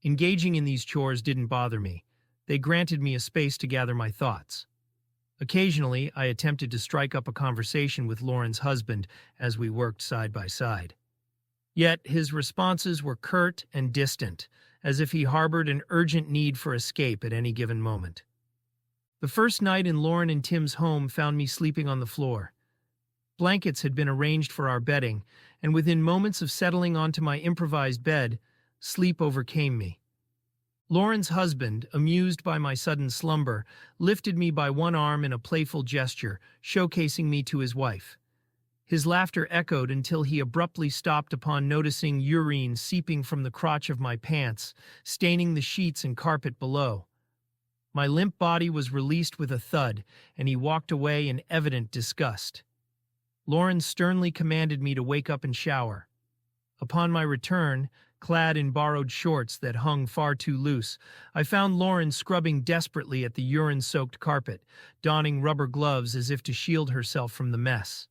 Engaging in these chores didn't bother me. They granted me a space to gather my thoughts. Occasionally, I attempted to strike up a conversation with Lauren's husband as we worked side by side. Yet his responses were curt and distant, as if he harbored an urgent need for escape at any given moment. The first night in Lauren and Tim's home found me sleeping on the floor. Blankets had been arranged for our bedding, and within moments of settling onto my improvised bed, sleep overcame me. Lauren's husband, amused by my sudden slumber, lifted me by one arm in a playful gesture, showcasing me to his wife. His laughter echoed until he abruptly stopped upon noticing urine seeping from the crotch of my pants, staining the sheets and carpet below. My limp body was released with a thud, and he walked away in evident disgust. Lauren sternly commanded me to wake up and shower. Upon my return, clad in borrowed shorts that hung far too loose, I found Lauren scrubbing desperately at the urine-soaked carpet, donning rubber gloves as if to shield herself from the mess.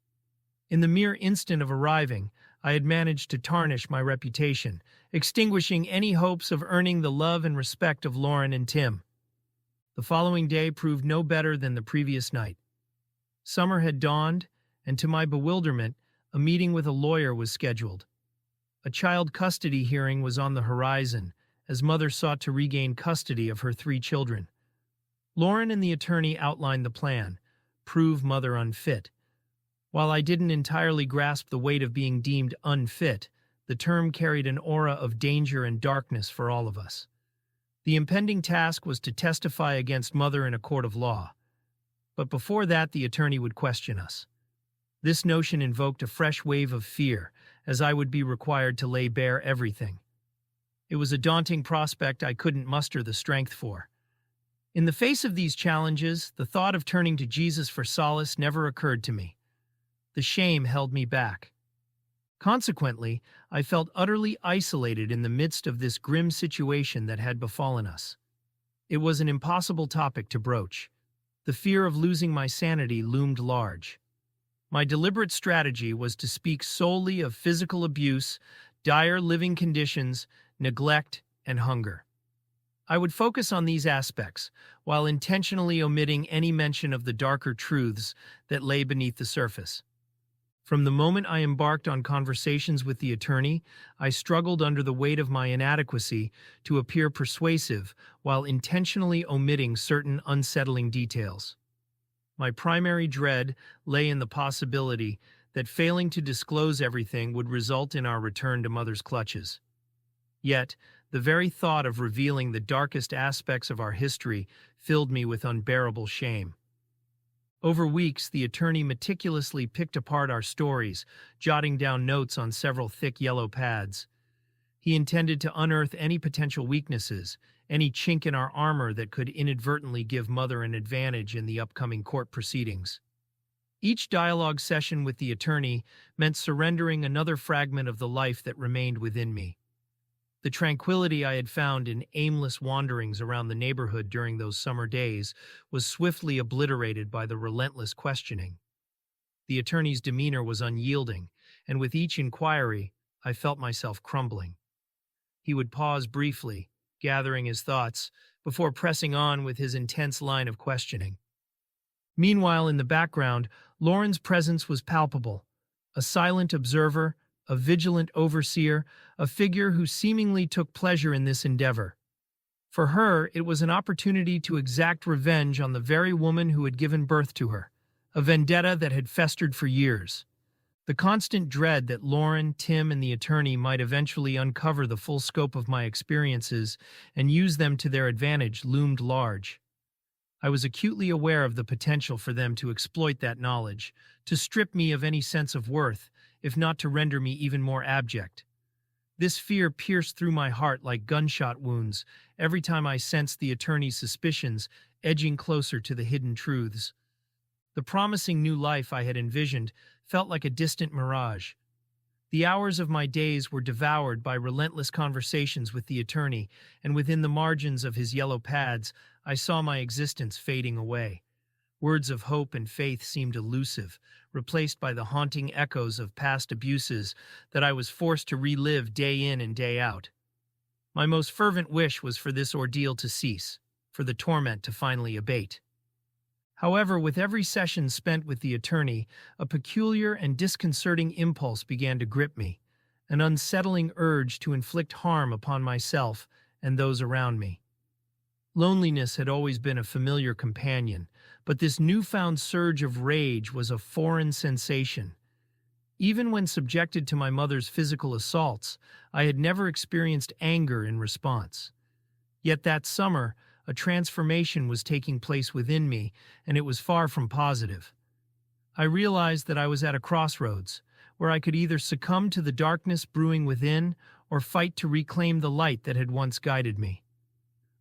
In the mere instant of arriving, I had managed to tarnish my reputation, extinguishing any hopes of earning the love and respect of Lauren and Tim. The following day proved no better than the previous night. Summer had dawned, and to my bewilderment, a meeting with a lawyer was scheduled. A child custody hearing was on the horizon, as mother sought to regain custody of her 3 children. Lauren and the attorney outlined the plan: prove mother unfit. While I didn't entirely grasp the weight of being deemed unfit, the term carried an aura of danger and darkness for all of us. The impending task was to testify against mother in a court of law. But before that, the attorney would question us. This notion invoked a fresh wave of fear, as I would be required to lay bare everything. It was a daunting prospect I couldn't muster the strength for. In the face of these challenges, the thought of turning to Jesus for solace never occurred to me. The shame held me back. Consequently, I felt utterly isolated in the midst of this grim situation that had befallen us. It was an impossible topic to broach. The fear of losing my sanity loomed large. My deliberate strategy was to speak solely of physical abuse, dire living conditions, neglect, and hunger. I would focus on these aspects, while intentionally omitting any mention of the darker truths that lay beneath the surface. From the moment I embarked on conversations with the attorney, I struggled under the weight of my inadequacy to appear persuasive while intentionally omitting certain unsettling details. My primary dread lay in the possibility that failing to disclose everything would result in our return to Mother's clutches. Yet, the very thought of revealing the darkest aspects of our history filled me with unbearable shame. Over weeks, the attorney meticulously picked apart our stories, jotting down notes on several thick yellow pads. He intended to unearth any potential weaknesses, any chink in our armor that could inadvertently give Mother an advantage in the upcoming court proceedings. Each dialogue session with the attorney meant surrendering another fragment of the life that remained within me. The tranquility I had found in aimless wanderings around the neighborhood during those summer days was swiftly obliterated by the relentless questioning. The attorney's demeanor was unyielding, and with each inquiry, I felt myself crumbling. He would pause briefly, gathering his thoughts, before pressing on with his intense line of questioning. Meanwhile, in the background, Lauren's presence was palpable, a silent observer, a vigilant overseer, a figure who seemingly took pleasure in this endeavor. For her, it was an opportunity to exact revenge on the very woman who had given birth to her, a vendetta that had festered for years. The constant dread that Lauren, Tim, and the attorney might eventually uncover the full scope of my experiences and use them to their advantage loomed large. I was acutely aware of the potential for them to exploit that knowledge, to strip me of any sense of worth, if not to render me even more abject. This fear pierced through my heart like gunshot wounds every time I sensed the attorney's suspicions edging closer to the hidden truths. The promising new life I had envisioned felt like a distant mirage. The hours of my days were devoured by relentless conversations with the attorney, and within the margins of his yellow pads, I saw my existence fading away. Words of hope and faith seemed elusive, replaced by the haunting echoes of past abuses that I was forced to relive day in and day out. My most fervent wish was for this ordeal to cease, for the torment to finally abate. However, with every session spent with the attorney, a peculiar and disconcerting impulse began to grip me, an unsettling urge to inflict harm upon myself and those around me. Loneliness had always been a familiar companion, but this newfound surge of rage was a foreign sensation. Even when subjected to my mother's physical assaults, I had never experienced anger in response. Yet that summer, a transformation was taking place within me, and it was far from positive. I realized that I was at a crossroads, where I could either succumb to the darkness brewing within or fight to reclaim the light that had once guided me.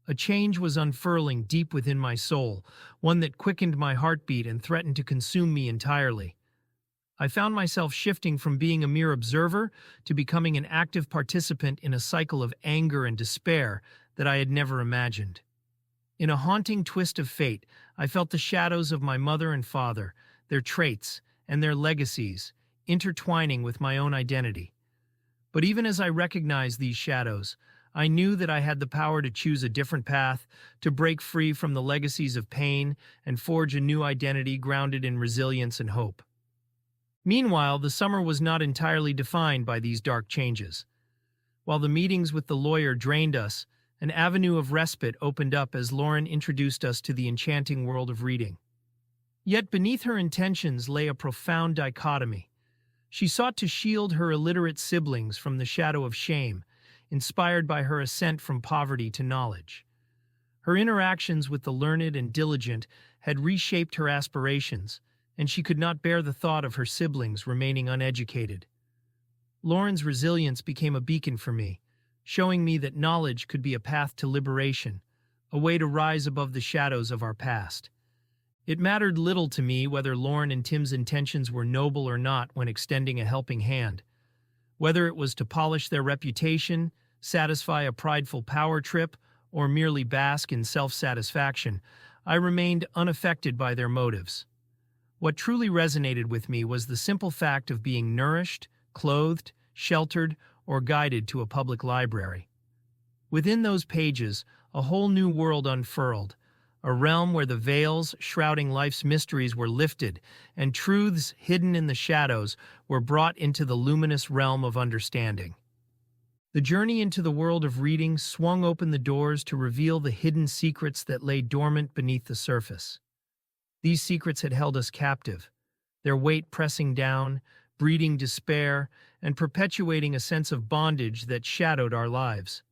A change was unfurling deep within my soul, one that quickened my heartbeat and threatened to consume me entirely. I found myself shifting from being a mere observer to becoming an active participant in a cycle of anger and despair that I had never imagined. In a haunting twist of fate, I felt the shadows of my mother and father, their traits, and their legacies, intertwining with my own identity. But even as I recognized these shadows, I knew that I had the power to choose a different path, to break free from the legacies of pain and forge a new identity grounded in resilience and hope. Meanwhile, the summer was not entirely defined by these dark changes. While the meetings with the lawyer drained us, an avenue of respite opened up as Lauren introduced us to the enchanting world of reading. Yet beneath her intentions lay a profound dichotomy. She sought to shield her illiterate siblings from the shadow of shame, inspired by her ascent from poverty to knowledge. Her interactions with the learned and diligent had reshaped her aspirations, and she could not bear the thought of her siblings remaining uneducated. Lauren's resilience became a beacon for me, showing me that knowledge could be a path to liberation, a way to rise above the shadows of our past. It mattered little to me whether Lauren and Tim's intentions were noble or not when extending a helping hand. Whether it was to polish their reputation, satisfy a prideful power trip, or merely bask in self-satisfaction, I remained unaffected by their motives. What truly resonated with me was the simple fact of being nourished, clothed, sheltered, or guided to a public library. Within those pages, a whole new world unfurled, a realm where the veils shrouding life's mysteries were lifted and truths hidden in the shadows were brought into the luminous realm of understanding. The journey into the world of reading swung open the doors to reveal the hidden secrets that lay dormant beneath the surface. These secrets had held us captive, their weight pressing down, breeding despair, and perpetuating a sense of bondage that shadowed our lives.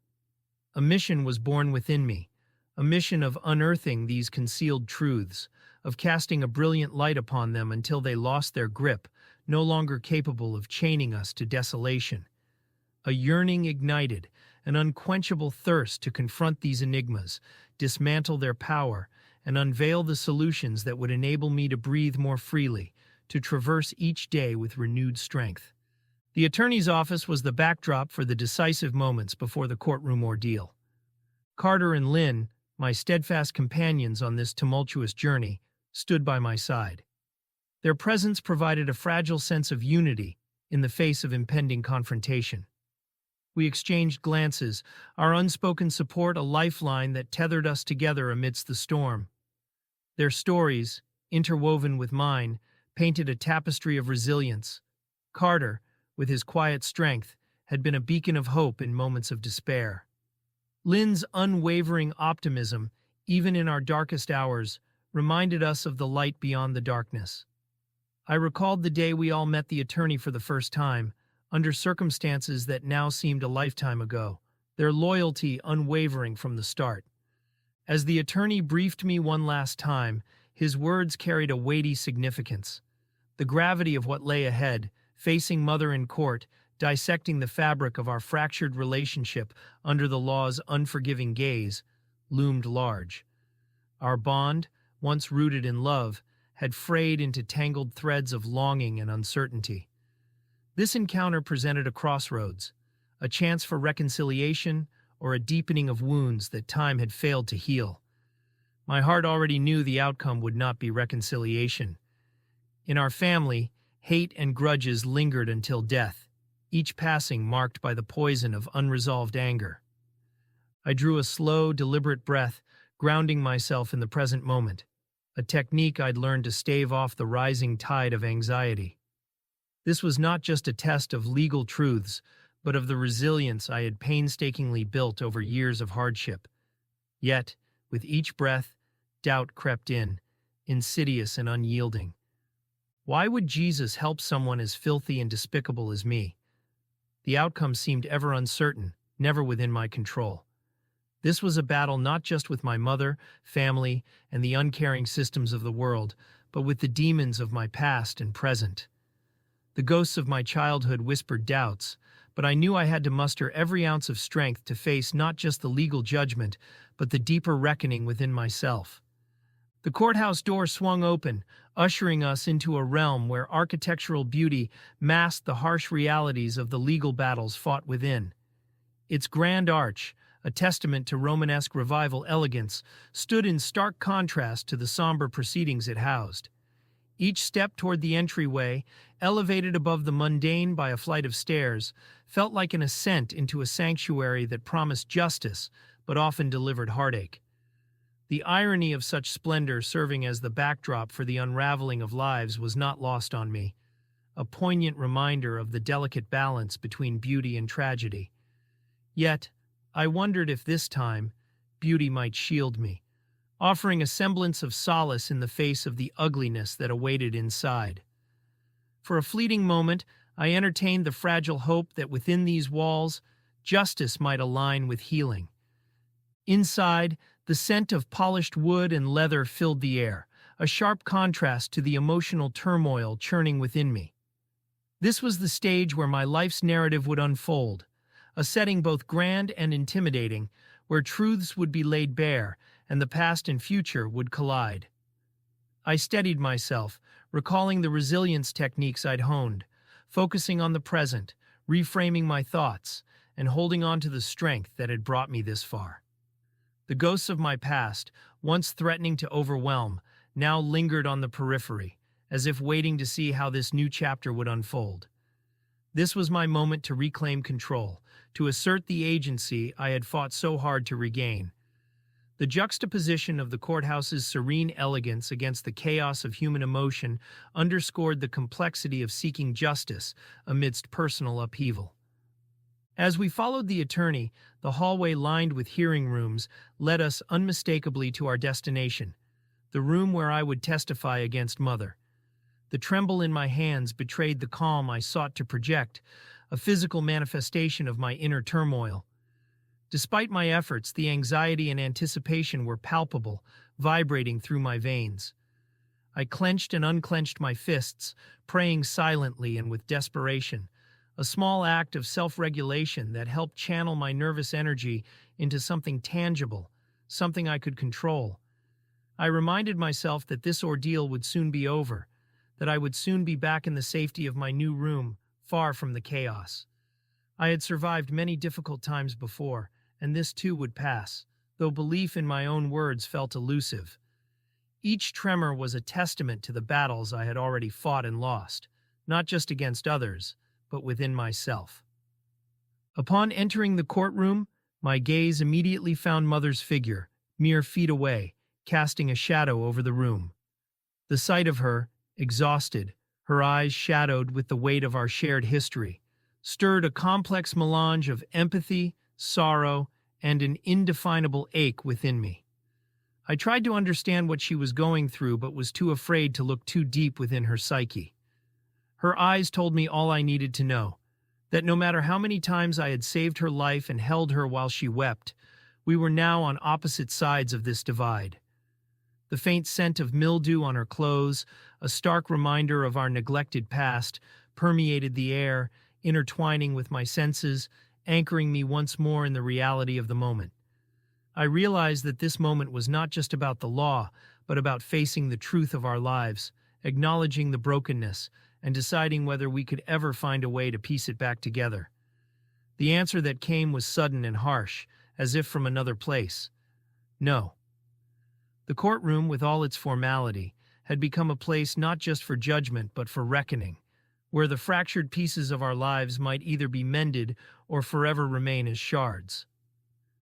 A mission was born within me, a mission of unearthing these concealed truths, of casting a brilliant light upon them until they lost their grip, no longer capable of chaining us to desolation. A yearning ignited, an unquenchable thirst to confront these enigmas, dismantle their power, and unveil the solutions that would enable me to breathe more freely, to traverse each day with renewed strength. The attorney's office was the backdrop for the decisive moments before the courtroom ordeal. Carter and Lynn, my steadfast companions on this tumultuous journey, stood by my side. Their presence provided a fragile sense of unity in the face of impending confrontation. We exchanged glances, our unspoken support a lifeline that tethered us together amidst the storm. Their stories, interwoven with mine, painted a tapestry of resilience. Carter, with his quiet strength, had been a beacon of hope in moments of despair. Lynn's unwavering optimism, even in our darkest hours, reminded us of the light beyond the darkness. I recalled the day we all met the attorney for the first time, under circumstances that now seemed a lifetime ago, their loyalty unwavering from the start. As the attorney briefed me one last time, his words carried a weighty significance. The gravity of what lay ahead, facing Mother in court, dissecting the fabric of our fractured relationship under the law's unforgiving gaze, loomed large. Our bond, once rooted in love, had frayed into tangled threads of longing and uncertainty. This encounter presented a crossroads, a chance for reconciliation or a deepening of wounds that time had failed to heal. My heart already knew the outcome would not be reconciliation. In our family, hate and grudges lingered until death, each passing marked by the poison of unresolved anger. I drew a slow, deliberate breath, grounding myself in the present moment, a technique I'd learned to stave off the rising tide of anxiety. This was not just a test of legal truths, but of the resilience I had painstakingly built over years of hardship. Yet, with each breath, doubt crept in, insidious and unyielding. Why would Jesus help someone as filthy and despicable as me? The outcome seemed ever uncertain, never within my control. This was a battle not just with my mother, family, and the uncaring systems of the world, but with the demons of my past and present. The ghosts of my childhood whispered doubts, but I knew I had to muster every ounce of strength to face not just the legal judgment, but the deeper reckoning within myself. The courthouse door swung open, ushering us into a realm where architectural beauty masked the harsh realities of the legal battles fought within. Its grand arch, a testament to Romanesque revival elegance, stood in stark contrast to the somber proceedings it housed. Each step toward the entryway, elevated above the mundane by a flight of stairs, felt like an ascent into a sanctuary that promised justice, but often delivered heartache. The irony of such splendor serving as the backdrop for the unraveling of lives was not lost on me, a poignant reminder of the delicate balance between beauty and tragedy. Yet, I wondered if this time, beauty might shield me, offering a semblance of solace in the face of the ugliness that awaited inside. For a fleeting moment, I entertained the fragile hope that within these walls, justice might align with healing. Inside, the scent of polished wood and leather filled the air, a sharp contrast to the emotional turmoil churning within me. This was the stage where my life's narrative would unfold, a setting both grand and intimidating, where truths would be laid bare and the past and future would collide. I steadied myself, recalling the resilience techniques I'd honed, focusing on the present, reframing my thoughts, and holding on to the strength that had brought me this far. The ghosts of my past, once threatening to overwhelm, now lingered on the periphery, as if waiting to see how this new chapter would unfold. This was my moment to reclaim control, to assert the agency I had fought so hard to regain. The juxtaposition of the courthouse's serene elegance against the chaos of human emotion underscored the complexity of seeking justice amidst personal upheaval. As we followed the attorney, the hallway lined with hearing rooms led us unmistakably to our destination, the room where I would testify against Mother. The tremble in my hands betrayed the calm I sought to project, a physical manifestation of my inner turmoil. Despite my efforts, the anxiety and anticipation were palpable, vibrating through my veins. I clenched and unclenched my fists, praying silently and with desperation, a small act of self-regulation that helped channel my nervous energy into something tangible, something I could control. I reminded myself that this ordeal would soon be over, that I would soon be back in the safety of my new room, far from the chaos. I had survived many difficult times before, and this too would pass, though belief in my own words felt elusive. Each tremor was a testament to the battles I had already fought and lost, not just against others, but within myself. Upon entering the courtroom, my gaze immediately found Mother's figure, mere feet away, casting a shadow over the room. The sight of her, exhausted, her eyes shadowed with the weight of our shared history, stirred a complex melange of empathy, sorrow, and an indefinable ache within me. I tried to understand what she was going through, but was too afraid to look too deep within her psyche. Her eyes told me all I needed to know, that no matter how many times I had saved her life and held her while she wept, we were now on opposite sides of this divide. The faint scent of mildew on her clothes, a stark reminder of our neglected past, permeated the air, intertwining with my senses, anchoring me once more in the reality of the moment. I realized that this moment was not just about the law, but about facing the truth of our lives, acknowledging the brokenness, and deciding whether we could ever find a way to piece it back together. The answer that came was sudden and harsh, as if from another place. No. The courtroom, with all its formality, had become a place not just for judgment but for reckoning, where the fractured pieces of our lives might either be mended or forever remain as shards.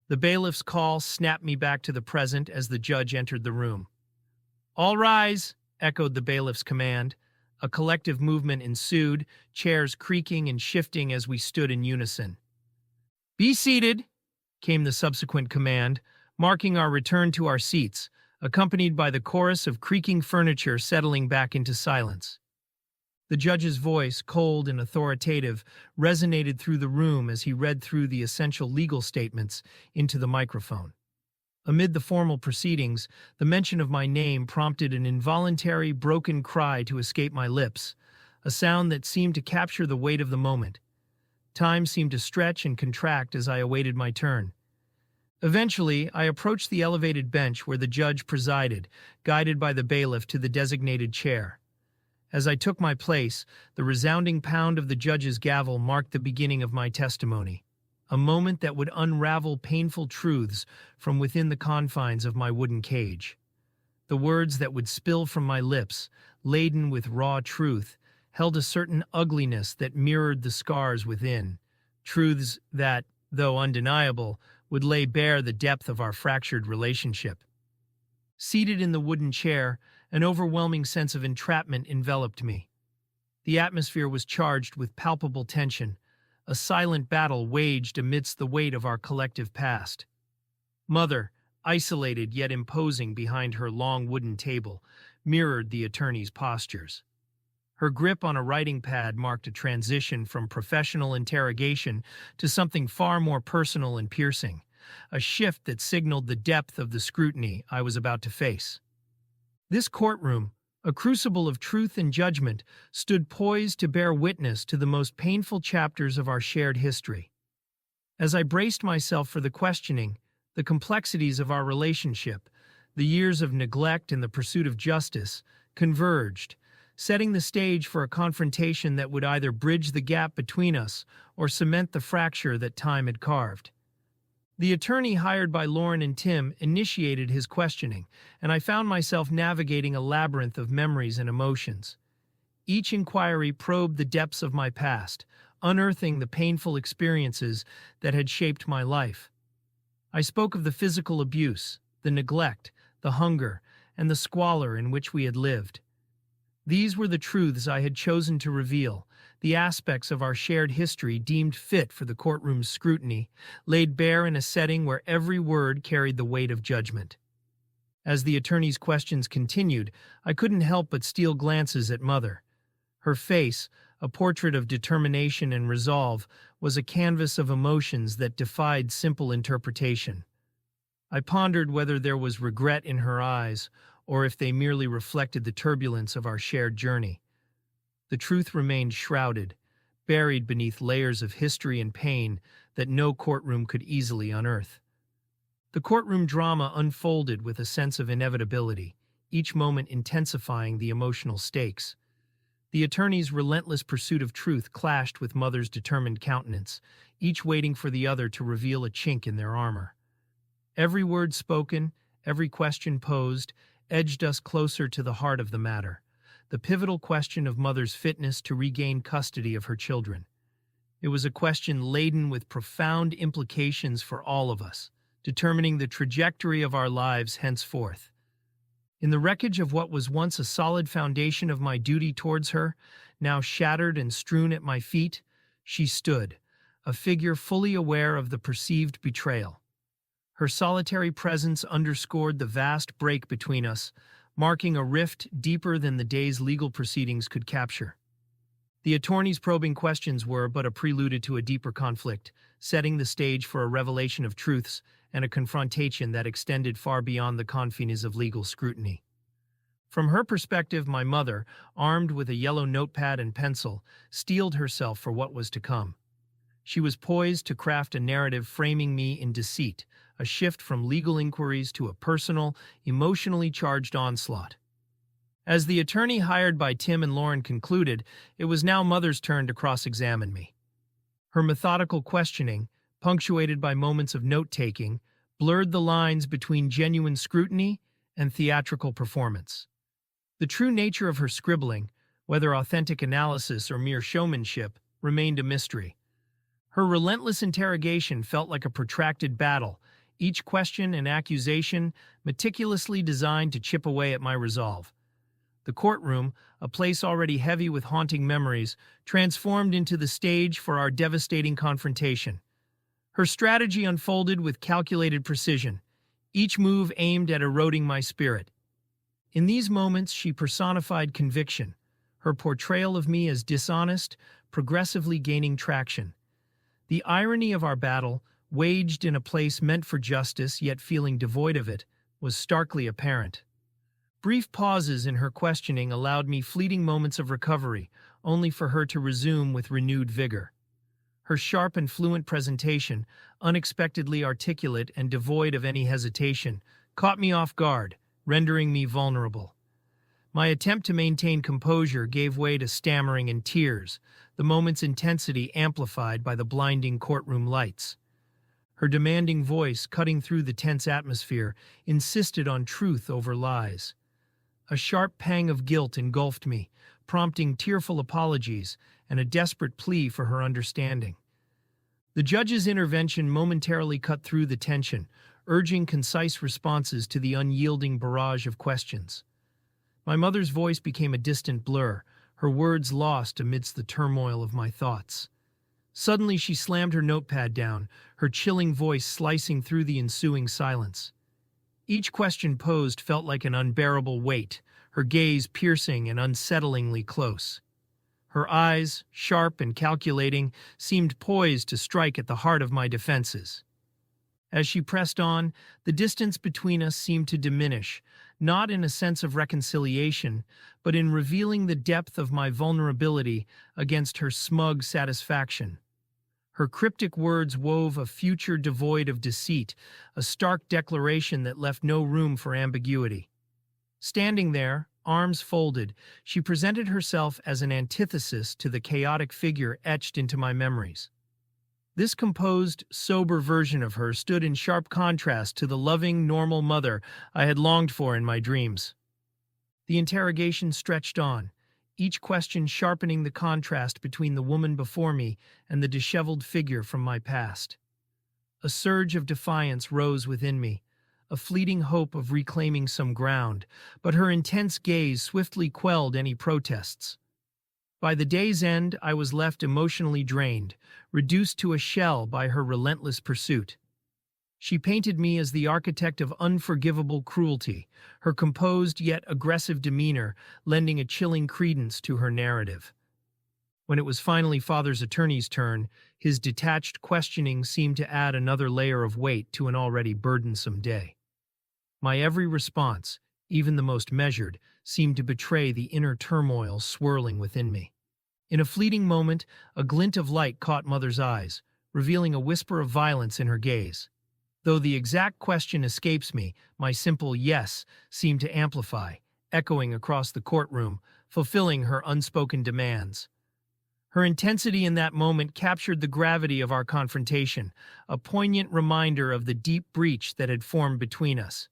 The bailiff's call snapped me back to the present as the judge entered the room. "All rise," echoed the bailiff's command. A collective movement ensued, chairs creaking and shifting as we stood in unison. "Be seated," came the subsequent command, marking our return to our seats, accompanied by the chorus of creaking furniture settling back into silence. The judge's voice, cold and authoritative, resonated through the room as he read through the essential legal statements into the microphone. Amid the formal proceedings, the mention of my name prompted an involuntary, broken cry to escape my lips, a sound that seemed to capture the weight of the moment. Time seemed to stretch and contract as I awaited my turn. Eventually, I approached the elevated bench where the judge presided, guided by the bailiff to the designated chair. As I took my place, the resounding pound of the judge's gavel marked the beginning of my testimony, a moment that would unravel painful truths from within the confines of my wooden cage. The words that would spill from my lips, laden with raw truth, held a certain ugliness that mirrored the scars within, truths that, though undeniable, would lay bare the depth of our fractured relationship. Seated in the wooden chair, an overwhelming sense of entrapment enveloped me. The atmosphere was charged with palpable tension, a silent battle waged amidst the weight of our collective past. Mother, isolated yet imposing behind her long wooden table, mirrored the attorney's postures. Her grip on a writing pad marked a transition from professional interrogation to something far more personal and piercing, a shift that signaled the depth of the scrutiny I was about to face. This courtroom, a crucible of truth and judgment, stood poised to bear witness to the most painful chapters of our shared history. As I braced myself for the questioning, the complexities of our relationship, the years of neglect and the pursuit of justice, converged, setting the stage for a confrontation that would either bridge the gap between us or cement the fracture that time had carved. The attorney hired by Lauren and Tim initiated his questioning, and I found myself navigating a labyrinth of memories and emotions. Each inquiry probed the depths of my past, unearthing the painful experiences that had shaped my life. I spoke of the physical abuse, the neglect, the hunger, and the squalor in which we had lived. These were the truths I had chosen to reveal, the aspects of our shared history deemed fit for the courtroom's scrutiny, laid bare in a setting where every word carried the weight of judgment. As the attorney's questions continued, I couldn't help but steal glances at Mother. Her face, a portrait of determination and resolve, was a canvas of emotions that defied simple interpretation. I pondered whether there was regret in her eyes, or if they merely reflected the turbulence of our shared journey. The truth remained shrouded, buried beneath layers of history and pain that no courtroom could easily unearth. The courtroom drama unfolded with a sense of inevitability, each moment intensifying the emotional stakes. The attorney's relentless pursuit of truth clashed with Mother's determined countenance, each waiting for the other to reveal a chink in their armor. Every word spoken, every question posed, edged us closer to the heart of the matter, the pivotal question of Mother's fitness to regain custody of her children. It was a question laden with profound implications for all of us, determining the trajectory of our lives henceforth. In the wreckage of what was once a solid foundation of my duty towards her, now shattered and strewn at my feet, she stood, a figure fully aware of the perceived betrayal. Her solitary presence underscored the vast break between us, marking a rift deeper than the day's legal proceedings could capture. The attorney's probing questions were but a prelude to a deeper conflict, setting the stage for a revelation of truths and a confrontation that extended far beyond the confines of legal scrutiny. From her perspective, my mother, armed with a yellow notepad and pencil, steeled herself for what was to come. She was poised to craft a narrative framing me in deceit, a shift from legal inquiries to a personal, emotionally charged onslaught. As the attorney hired by Tim and Lauren concluded, it was now Mother's turn to cross-examine me. Her methodical questioning, punctuated by moments of note-taking, blurred the lines between genuine scrutiny and theatrical performance. The true nature of her scribbling, whether authentic analysis or mere showmanship, remained a mystery. Her relentless interrogation felt like a protracted battle, each question and accusation meticulously designed to chip away at my resolve. The courtroom, a place already heavy with haunting memories, transformed into the stage for our devastating confrontation. Her strategy unfolded with calculated precision, each move aimed at eroding my spirit. In these moments, she personified conviction, her portrayal of me as dishonest, progressively gaining traction. The irony of our battle, waged in a place meant for justice yet feeling devoid of it, was starkly apparent. Brief pauses in her questioning allowed me fleeting moments of recovery, only for her to resume with renewed vigor. Her sharp and fluent presentation, unexpectedly articulate and devoid of any hesitation, caught me off guard, rendering me vulnerable. My attempt to maintain composure gave way to stammering and tears, the moment's intensity amplified by the blinding courtroom lights. Her demanding voice, cutting through the tense atmosphere, insisted on truth over lies. A sharp pang of guilt engulfed me, prompting tearful apologies and a desperate plea for her understanding. The judge's intervention momentarily cut through the tension, urging concise responses to the unyielding barrage of questions. My mother's voice became a distant blur, her words lost amidst the turmoil of my thoughts. Suddenly she slammed her notepad down, her chilling voice slicing through the ensuing silence. Each question posed felt like an unbearable weight, her gaze piercing and unsettlingly close. Her eyes, sharp and calculating, seemed poised to strike at the heart of my defenses. As she pressed on, the distance between us seemed to diminish, not in a sense of reconciliation, but in revealing the depth of my vulnerability against her smug satisfaction. Her cryptic words wove a future devoid of deceit, a stark declaration that left no room for ambiguity. Standing there, arms folded, she presented herself as an antithesis to the chaotic figure etched into my memories. This composed, sober version of her stood in sharp contrast to the loving, normal mother I had longed for in my dreams. The interrogation stretched on, each question sharpening the contrast between the woman before me and the disheveled figure from my past. A surge of defiance rose within me, a fleeting hope of reclaiming some ground, but her intense gaze swiftly quelled any protests. By the day's end, I was left emotionally drained, reduced to a shell by her relentless pursuit. She painted me as the architect of unforgivable cruelty, her composed yet aggressive demeanor lending a chilling credence to her narrative. When it was finally Father's attorney's turn, his detached questioning seemed to add another layer of weight to an already burdensome day. My every response, even the most measured, seemed to betray the inner turmoil swirling within me. In a fleeting moment, a glint of light caught Mother's eyes, revealing a whisper of violence in her gaze. Though the exact question escapes me, my simple yes seemed to amplify, echoing across the courtroom, fulfilling her unspoken demands. Her intensity in that moment captured the gravity of our confrontation, a poignant reminder of the deep breach that had formed between us.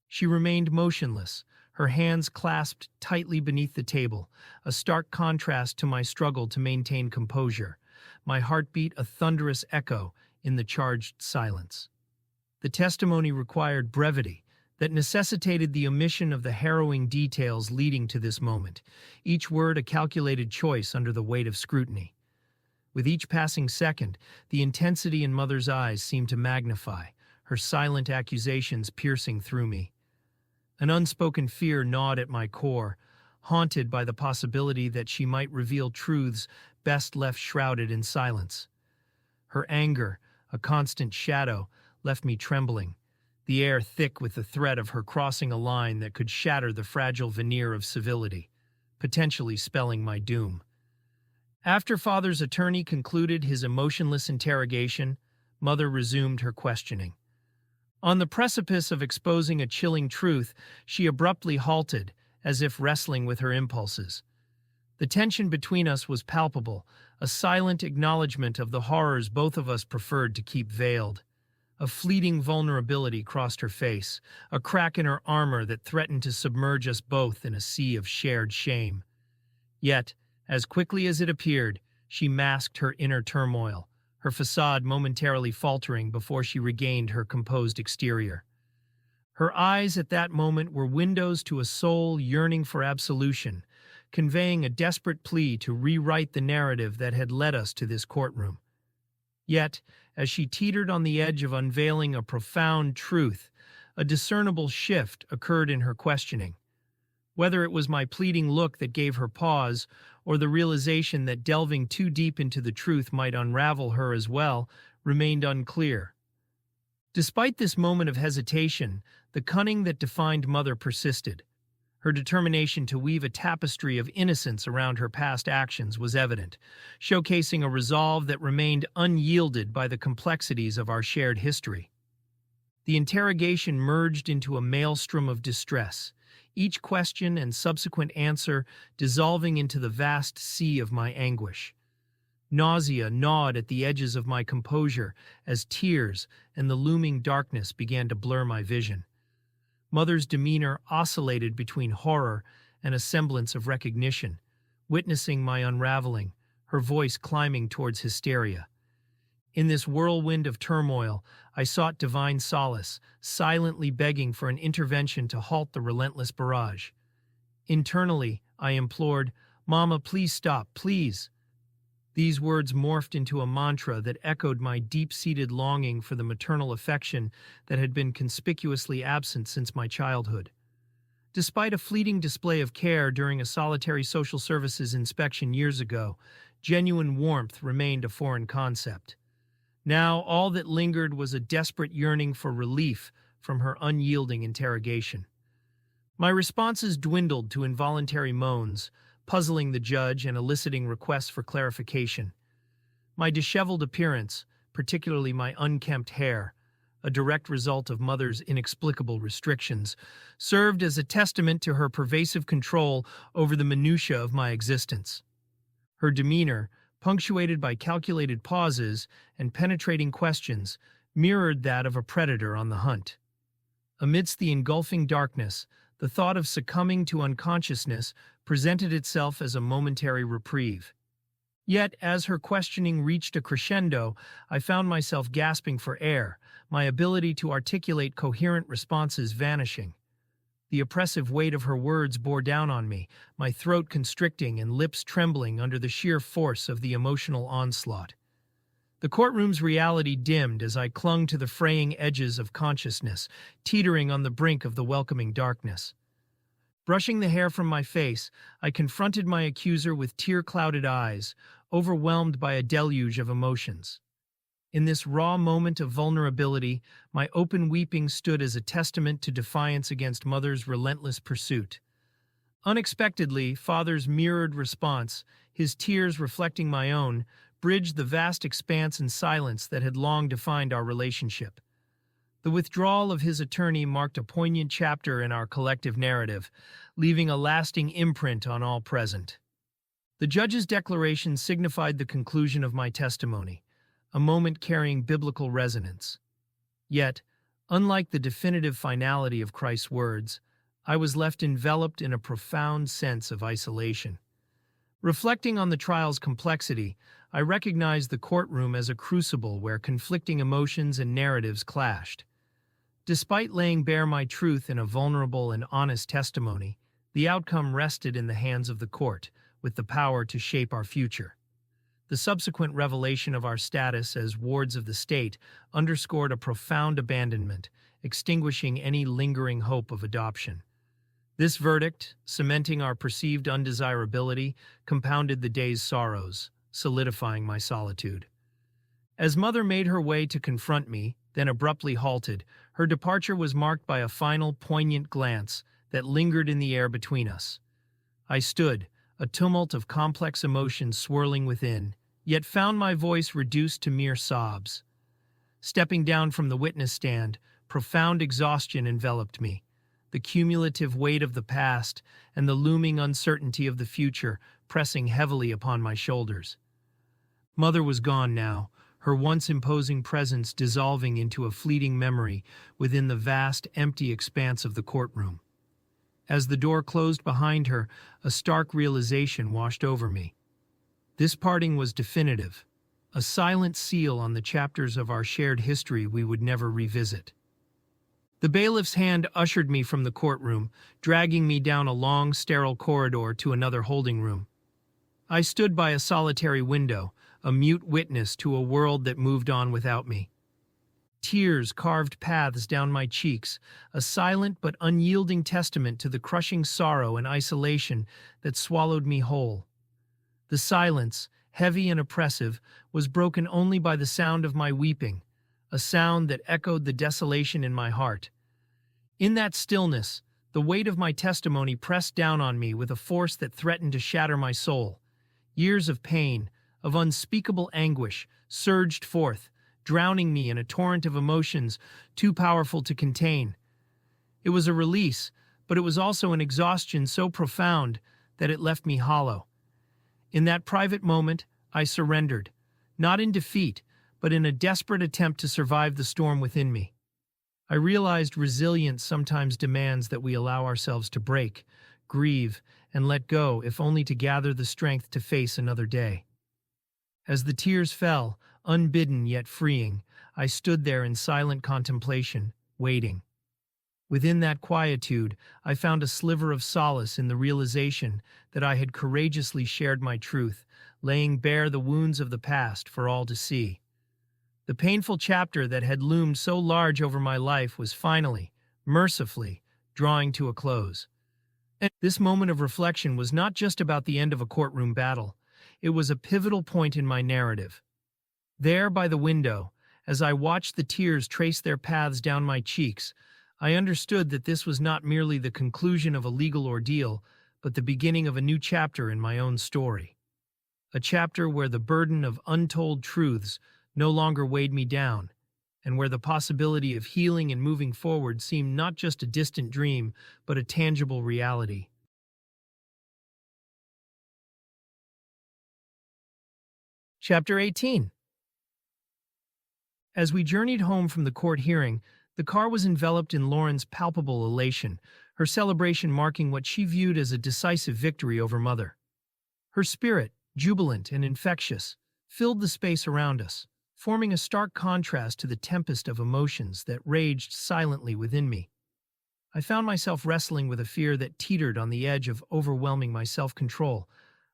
She remained motionless, her hands clasped tightly beneath the table, a stark contrast to my struggle to maintain composure, my heartbeat a thunderous echo in the charged silence. The testimony required brevity that necessitated the omission of the harrowing details leading to this moment, each word a calculated choice under the weight of scrutiny. With each passing second, the intensity in Mother's eyes seemed to magnify, her silent accusations piercing through me. An unspoken fear gnawed at my core, haunted by the possibility that she might reveal truths best left shrouded in silence. Her anger, a constant shadow, left me trembling, the air thick with the threat of her crossing a line that could shatter the fragile veneer of civility, potentially spelling my doom. After Father's attorney concluded his emotionless interrogation, Mother resumed her questioning. On the precipice of exposing a chilling truth, she abruptly halted, as if wrestling with her impulses. The tension between us was palpable, a silent acknowledgement of the horrors both of us preferred to keep veiled. A fleeting vulnerability crossed her face, a crack in her armor that threatened to submerge us both in a sea of shared shame. Yet, as quickly as it appeared, she masked her inner turmoil, her facade momentarily faltering before she regained her composed exterior. Her eyes at that moment were windows to a soul yearning for absolution, conveying a desperate plea to rewrite the narrative that had led us to this courtroom. Yet, as she teetered on the edge of unveiling a profound truth, a discernible shift occurred in her questioning. Whether it was my pleading look that gave her pause, or the realization that delving too deep into the truth might unravel her as well, remained unclear. Despite this moment of hesitation, the cunning that defined Mother persisted. Her determination to weave a tapestry of innocence around her past actions was evident, showcasing a resolve that remained unyielded by the complexities of our shared history. The interrogation merged into a maelstrom of distress, each question and subsequent answer dissolving into the vast sea of my anguish. Nausea gnawed at the edges of my composure as tears and the looming darkness began to blur my vision. Mother's demeanor oscillated between horror and a semblance of recognition, witnessing my unraveling, her voice climbing towards hysteria. In this whirlwind of turmoil, I sought divine solace, silently begging for an intervention to halt the relentless barrage. Internally, I implored, "Mama, please stop, please." These words morphed into a mantra that echoed my deep-seated longing for the maternal affection that had been conspicuously absent since my childhood. Despite a fleeting display of care during a solitary social services inspection years ago, genuine warmth remained a foreign concept. Now all that lingered was a desperate yearning for relief from her unyielding interrogation. My responses dwindled to involuntary moans, puzzling the judge and eliciting requests for clarification. My disheveled appearance, particularly my unkempt hair, a direct result of Mother's inexplicable restrictions, served as a testament to her pervasive control over the minutiae of my existence. Her demeanor, punctuated by calculated pauses and penetrating questions, mirrored that of a predator on the hunt. Amidst the engulfing darkness, the thought of succumbing to unconsciousness presented itself as a momentary reprieve. Yet, as her questioning reached a crescendo, I found myself gasping for air, my ability to articulate coherent responses vanishing. The oppressive weight of her words bore down on me, my throat constricting and lips trembling under the sheer force of the emotional onslaught. The courtroom's reality dimmed as I clung to the fraying edges of consciousness, teetering on the brink of the welcoming darkness. Brushing the hair from my face, I confronted my accuser with tear-clouded eyes, overwhelmed by a deluge of emotions. In this raw moment of vulnerability, my open weeping stood as a testament to defiance against Mother's relentless pursuit. Unexpectedly, Father's mirrored response, his tears reflecting my own, bridged the vast expanse and silence that had long defined our relationship. The withdrawal of his attorney marked a poignant chapter in our collective narrative, leaving a lasting imprint on all present. The judge's declaration signified the conclusion of my testimony, a moment carrying biblical resonance. Yet, unlike the definitive finality of Christ's words, I was left enveloped in a profound sense of isolation. Reflecting on the trial's complexity, I recognized the courtroom as a crucible where conflicting emotions and narratives clashed. Despite laying bare my truth in a vulnerable and honest testimony, the outcome rested in the hands of the court, with the power to shape our future. The subsequent revelation of our status as wards of the state underscored a profound abandonment, extinguishing any lingering hope of adoption. This verdict, cementing our perceived undesirability, compounded the day's sorrows, solidifying my solitude. As Mother made her way to confront me, then abruptly halted, her departure was marked by a final, poignant glance that lingered in the air between us. I stood, a tumult of complex emotions swirling within, yet found my voice reduced to mere sobs. Stepping down from the witness stand, profound exhaustion enveloped me, the cumulative weight of the past and the looming uncertainty of the future pressing heavily upon my shoulders. Mother was gone now, her once imposing presence dissolving into a fleeting memory within the vast, empty expanse of the courtroom. As the door closed behind her, a stark realization washed over me. This parting was definitive, a silent seal on the chapters of our shared history we would never revisit. The bailiff's hand ushered me from the courtroom, dragging me down a long, sterile corridor to another holding room. I stood by a solitary window, a mute witness to a world that moved on without me. Tears carved paths down my cheeks, a silent but unyielding testament to the crushing sorrow and isolation that swallowed me whole. The silence, heavy and oppressive, was broken only by the sound of my weeping, a sound that echoed the desolation in my heart. In that stillness, the weight of my testimony pressed down on me with a force that threatened to shatter my soul. Years of pain, of unspeakable anguish, surged forth, drowning me in a torrent of emotions too powerful to contain. It was a release, but it was also an exhaustion so profound that it left me hollow. In that private moment, I surrendered, not in defeat, but in a desperate attempt to survive the storm within me. I realized resilience sometimes demands that we allow ourselves to break, grieve, and let go, if only to gather the strength to face another day. As the tears fell, unbidden yet freeing, I stood there in silent contemplation, waiting. Within that quietude, I found a sliver of solace in the realization that I had courageously shared my truth, laying bare the wounds of the past for all to see. The painful chapter that had loomed so large over my life was finally, mercifully, drawing to a close. And this moment of reflection was not just about the end of a courtroom battle. It was a pivotal point in my narrative. There, by the window, As I watched the tears trace their paths down my cheeks, I understood that this was not merely the conclusion of a legal ordeal, but the beginning of a new chapter in my own story. A chapter where the burden of untold truths no longer weighed me down, and where the possibility of healing and moving forward seemed not just a distant dream, but a tangible reality. Chapter 18. As we journeyed home from the court hearing, the car was enveloped in Lauren's palpable elation, her celebration marking what she viewed as a decisive victory over Mother. Her spirit, jubilant and infectious, filled the space around us, forming a stark contrast to the tempest of emotions that raged silently within me. I found myself wrestling with a fear that teetered on the edge of overwhelming my self-control,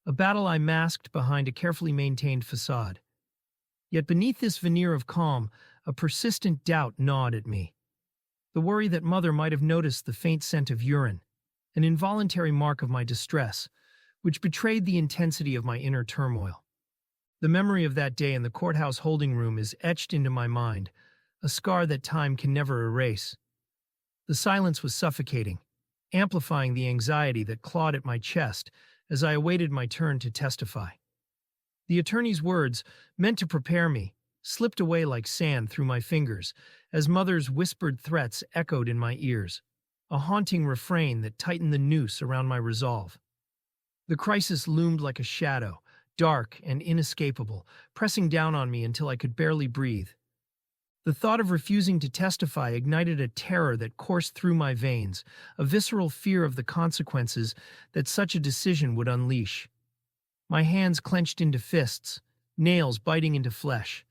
a battle I masked behind a carefully maintained facade. Yet beneath this veneer of calm, a persistent doubt gnawed at me. The worry that Mother might have noticed the faint scent of urine, an involuntary mark of my distress, which betrayed the intensity of my inner turmoil. The memory of that day in the courthouse holding room is etched into my mind, a scar that time can never erase. The silence was suffocating, amplifying the anxiety that clawed at my chest as I awaited my turn to testify. The attorney's words, meant to prepare me, slipped away like sand through my fingers as Mother's whispered threats echoed in my ears, a haunting refrain that tightened the noose around my resolve. The crisis loomed like a shadow, dark and inescapable, pressing down on me until I could barely breathe. The thought of refusing to testify ignited a terror that coursed through my veins, a visceral fear of the consequences that such a decision would unleash. My hands clenched into fists, nails biting into flesh,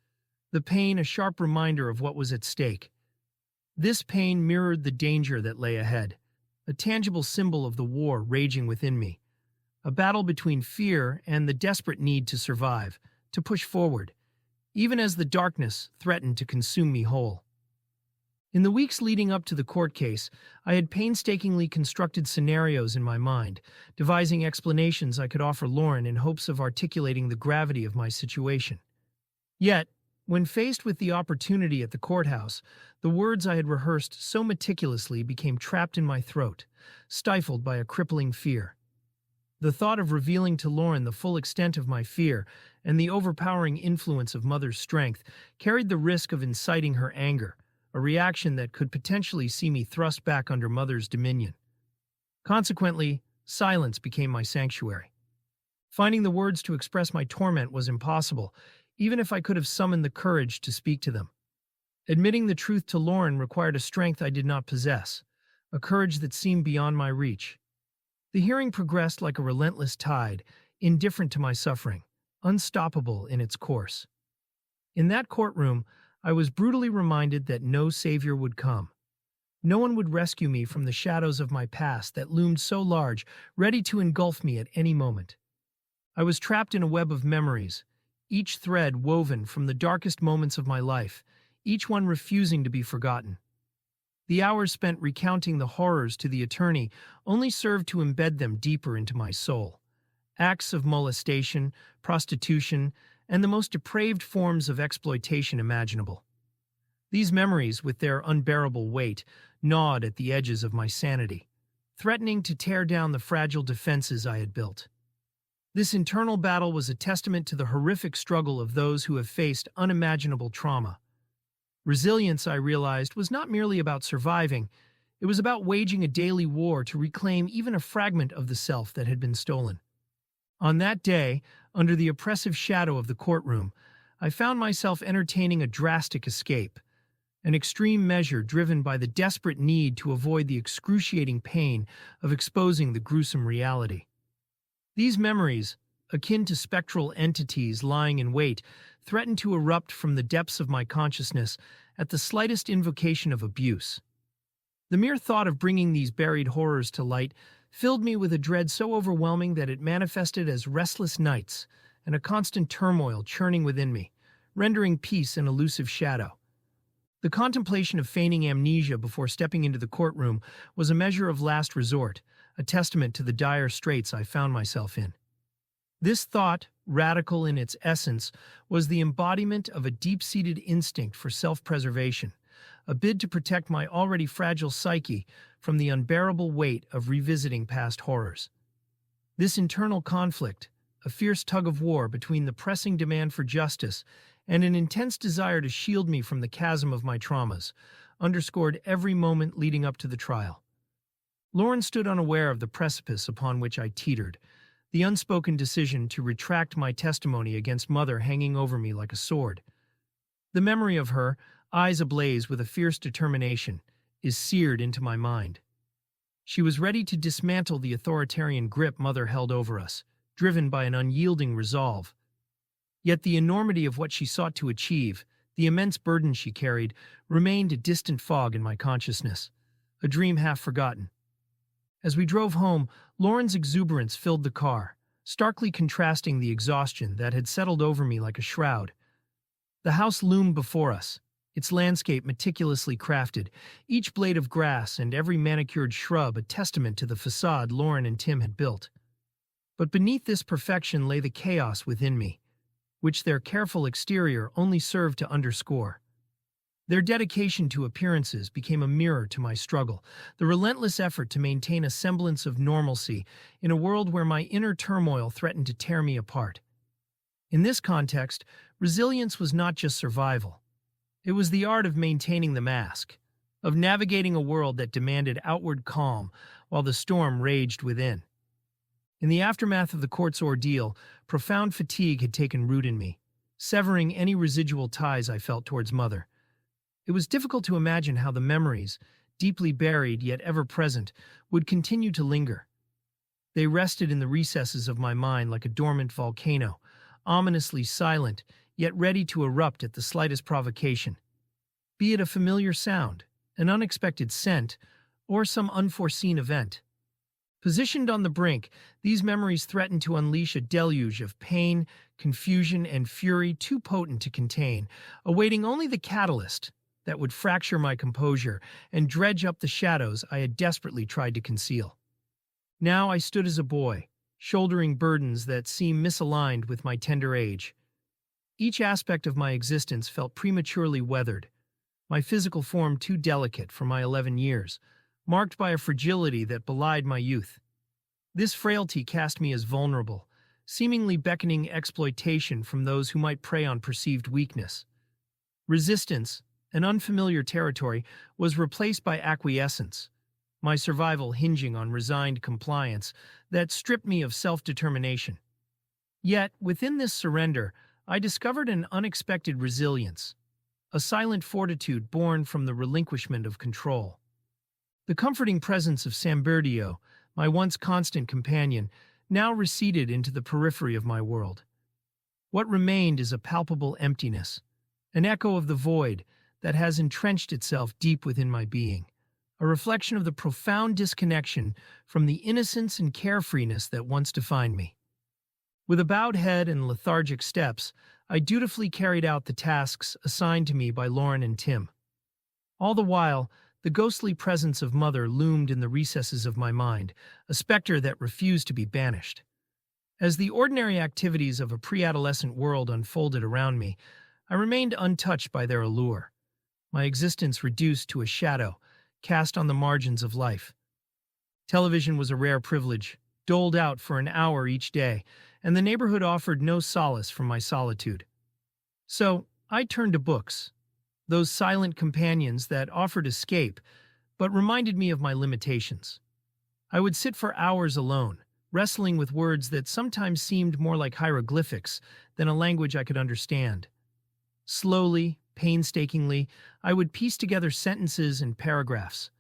the pain a sharp reminder of what was at stake. This pain mirrored the danger that lay ahead, a tangible symbol of the war raging within me, a battle between fear and the desperate need to survive, to push forward, even as the darkness threatened to consume me whole. In the weeks leading up to the court case, I had painstakingly constructed scenarios in my mind, devising explanations I could offer Lauren in hopes of articulating the gravity of my situation. Yet, when faced with the opportunity at the courthouse, the words I had rehearsed so meticulously became trapped in my throat, stifled by a crippling fear. The thought of revealing to Lauren the full extent of my fear and the overpowering influence of Mother's strength carried the risk of inciting her anger, a reaction that could potentially see me thrust back under Mother's dominion. Consequently, silence became my sanctuary. Finding the words to express my torment was impossible, even if I could have summoned the courage to speak to them. Admitting the truth to Lauren required a strength I did not possess, a courage that seemed beyond my reach. The hearing progressed like a relentless tide, indifferent to my suffering, unstoppable in its course. In that courtroom, I was brutally reminded that no savior would come. No one would rescue me from the shadows of my past that loomed so large, ready to engulf me at any moment. I was trapped in a web of memories, each thread woven from the darkest moments of my life, each one refusing to be forgotten. The hours spent recounting the horrors to the attorney only served to embed them deeper into my soul. Acts of molestation, prostitution, and the most depraved forms of exploitation imaginable. These memories, with their unbearable weight, gnawed at the edges of my sanity, threatening to tear down the fragile defenses I had built. This internal battle was a testament to the horrific struggle of those who have faced unimaginable trauma. Resilience, I realized, was not merely about surviving, it was about waging a daily war to reclaim even a fragment of the self that had been stolen. On that day, under the oppressive shadow of the courtroom, I found myself entertaining a drastic escape, an extreme measure driven by the desperate need to avoid the excruciating pain of exposing the gruesome reality. These memories, akin to spectral entities lying in wait, threatened to erupt from the depths of my consciousness at the slightest invocation of abuse. The mere thought of bringing these buried horrors to light filled me with a dread so overwhelming that it manifested as restless nights and a constant turmoil churning within me, rendering peace an elusive shadow. The contemplation of feigning amnesia before stepping into the courtroom was a measure of last resort, a testament to the dire straits I found myself in. This thought, radical in its essence, was the embodiment of a deep-seated instinct for self-preservation, a bid to protect my already fragile psyche from the unbearable weight of revisiting past horrors. This internal conflict, a fierce tug-of-war between the pressing demand for justice and an intense desire to shield me from the chasm of my traumas, underscored every moment leading up to the trial. Lauren stood unaware of the precipice upon which I teetered, the unspoken decision to retract my testimony against Mother hanging over me like a sword. The memory of her, eyes ablaze with a fierce determination, is seared into my mind. She was ready to dismantle the authoritarian grip Mother held over us, driven by an unyielding resolve. Yet the enormity of what she sought to achieve, the immense burden she carried, remained a distant fog in my consciousness, a dream half forgotten. As we drove home, Lauren's exuberance filled the car, starkly contrasting the exhaustion that had settled over me like a shroud. The house loomed before us, its landscape meticulously crafted, each blade of grass and every manicured shrub a testament to the facade Lauren and Tim had built. But beneath this perfection lay the chaos within me, which their careful exterior only served to underscore. Their dedication to appearances became a mirror to my struggle, the relentless effort to maintain a semblance of normalcy in a world where my inner turmoil threatened to tear me apart. In this context, resilience was not just survival. It was the art of maintaining the mask, of navigating a world that demanded outward calm while the storm raged within. In the aftermath of the court's ordeal, profound fatigue had taken root in me, severing any residual ties I felt towards Mother. It was difficult to imagine how the memories, deeply buried yet ever present, would continue to linger. They rested in the recesses of my mind like a dormant volcano, ominously silent, yet ready to erupt at the slightest provocation. Be it a familiar sound, an unexpected scent, or some unforeseen event. Positioned on the brink, these memories threatened to unleash a deluge of pain, confusion, and fury too potent to contain, awaiting only the catalyst that would fracture my composure and dredge up the shadows I had desperately tried to conceal. Now I stood as a boy, shouldering burdens that seemed misaligned with my tender age. Each aspect of my existence felt prematurely weathered, my physical form too delicate for my 11 years, marked by a fragility that belied my youth. This frailty cast me as vulnerable, seemingly beckoning exploitation from those who might prey on perceived weakness. Resistance, an unfamiliar territory, was replaced by acquiescence, my survival hinging on resigned compliance that stripped me of self-determination. Yet, within this surrender, I discovered an unexpected resilience, a silent fortitude born from the relinquishment of control. The comforting presence of Samberdio, my once constant companion, now receded into the periphery of my world. What remained is a palpable emptiness, an echo of the void that has entrenched itself deep within my being, a reflection of the profound disconnection from the innocence and carefreeness that once defined me. With a bowed head and lethargic steps, I dutifully carried out the tasks assigned to me by Lauren and Tim. All the while, the ghostly presence of Mother loomed in the recesses of my mind, a specter that refused to be banished. As the ordinary activities of a pre-adolescent world unfolded around me, I remained untouched by their allure, my existence reduced to a shadow cast on the margins of life. Television was a rare privilege, doled out for an hour each day, and the neighborhood offered no solace from my solitude. So, I turned to books, those silent companions that offered escape, but reminded me of my limitations. I would sit for hours alone, wrestling with words that sometimes seemed more like hieroglyphics than a language I could understand. Slowly, painstakingly, I would piece together sentences and paragraphs,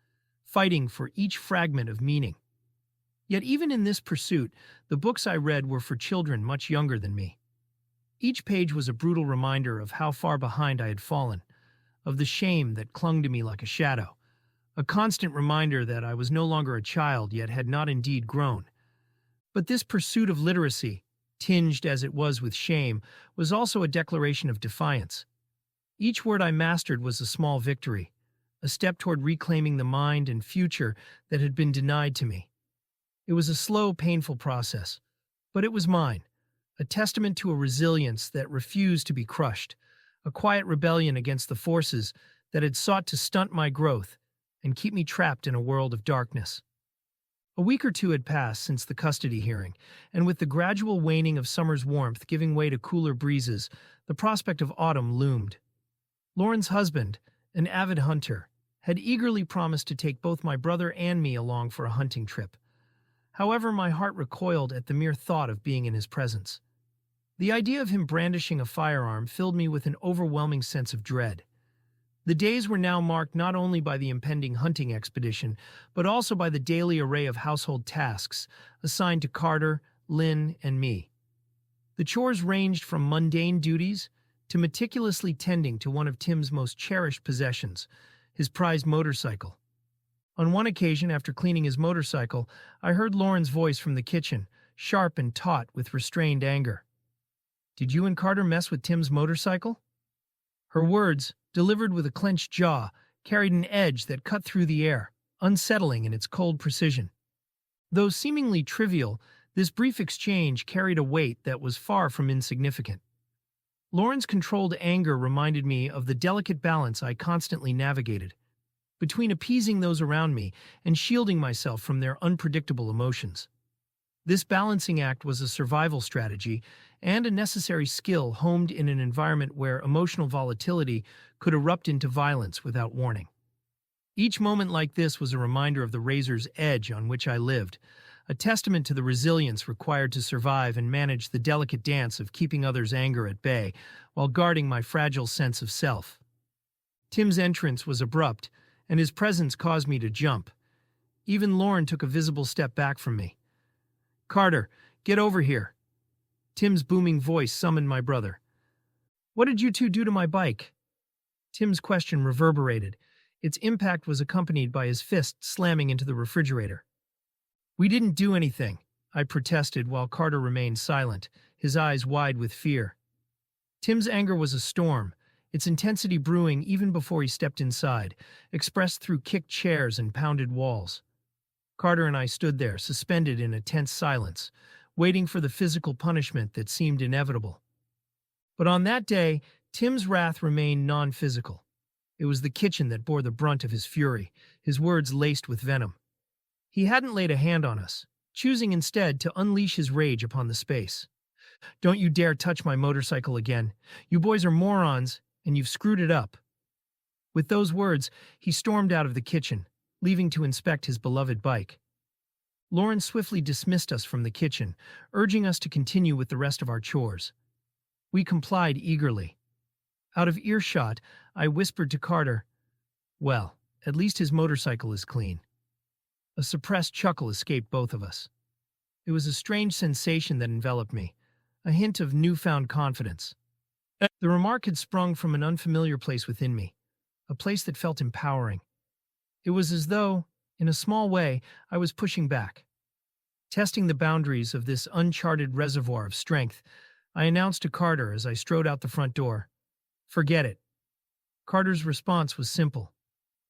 fighting for each fragment of meaning. Yet even in this pursuit, the books I read were for children much younger than me. Each page was a brutal reminder of how far behind I had fallen, of the shame that clung to me like a shadow, a constant reminder that I was no longer a child yet had not indeed grown. But this pursuit of literacy, tinged as it was with shame, was also a declaration of defiance. Each word I mastered was a small victory, a step toward reclaiming the mind and future that had been denied to me. It was a slow, painful process, but it was mine, a testament to a resilience that refused to be crushed, a quiet rebellion against the forces that had sought to stunt my growth and keep me trapped in a world of darkness. A week or two had passed since the custody hearing, and with the gradual waning of summer's warmth giving way to cooler breezes, the prospect of autumn loomed. Lauren's husband, an avid hunter, had eagerly promised to take both my brother and me along for a hunting trip. However, my heart recoiled at the mere thought of being in his presence. The idea of him brandishing a firearm filled me with an overwhelming sense of dread. The days were now marked not only by the impending hunting expedition, but also by the daily array of household tasks assigned to Carter, Lynn, and me. The chores ranged from mundane duties to meticulously tending to one of Tim's most cherished possessions, his prized motorcycle. On one occasion, after cleaning his motorcycle, I heard Lauren's voice from the kitchen, sharp and taut with restrained anger. "Did you and Carter mess with Tim's motorcycle?" Her words, delivered with a clenched jaw, carried an edge that cut through the air, unsettling in its cold precision. Though seemingly trivial, this brief exchange carried a weight that was far from insignificant. Lauren's controlled anger reminded me of the delicate balance I constantly navigated, between appeasing those around me and shielding myself from their unpredictable emotions. This balancing act was a survival strategy and a necessary skill honed in an environment where emotional volatility could erupt into violence without warning. Each moment like this was a reminder of the razor's edge on which I lived, a testament to the resilience required to survive and manage the delicate dance of keeping others' anger at bay while guarding my fragile sense of self. Tim's entrance was abrupt, and his presence caused me to jump. Even Lauren took a visible step back from me. "Carter, get over here." Tim's booming voice summoned my brother. "What did you two do to my bike?" Tim's question reverberated. Its impact was accompanied by his fist slamming into the refrigerator. "We didn't do anything," I protested while Carter remained silent, his eyes wide with fear. Tim's anger was a storm, its intensity brewing even before he stepped inside, expressed through kicked chairs and pounded walls. Carter and I stood there, suspended in a tense silence, waiting for the physical punishment that seemed inevitable. But on that day, Tim's wrath remained non-physical. It was the kitchen that bore the brunt of his fury, his words laced with venom. He hadn't laid a hand on us, choosing instead to unleash his rage upon the space. "Don't you dare touch my motorcycle again. You boys are morons, and you've screwed it up." With those words, he stormed out of the kitchen, leaving to inspect his beloved bike. Lauren swiftly dismissed us from the kitchen, urging us to continue with the rest of our chores. We complied eagerly. Out of earshot, I whispered to Carter, "Well, at least his motorcycle is clean." A suppressed chuckle escaped both of us. It was a strange sensation that enveloped me, a hint of newfound confidence. The remark had sprung from an unfamiliar place within me, a place that felt empowering. It was as though, in a small way, I was pushing back. Testing the boundaries of this uncharted reservoir of strength, I announced to Carter as I strode out the front door, "Forget it." Carter's response was simple.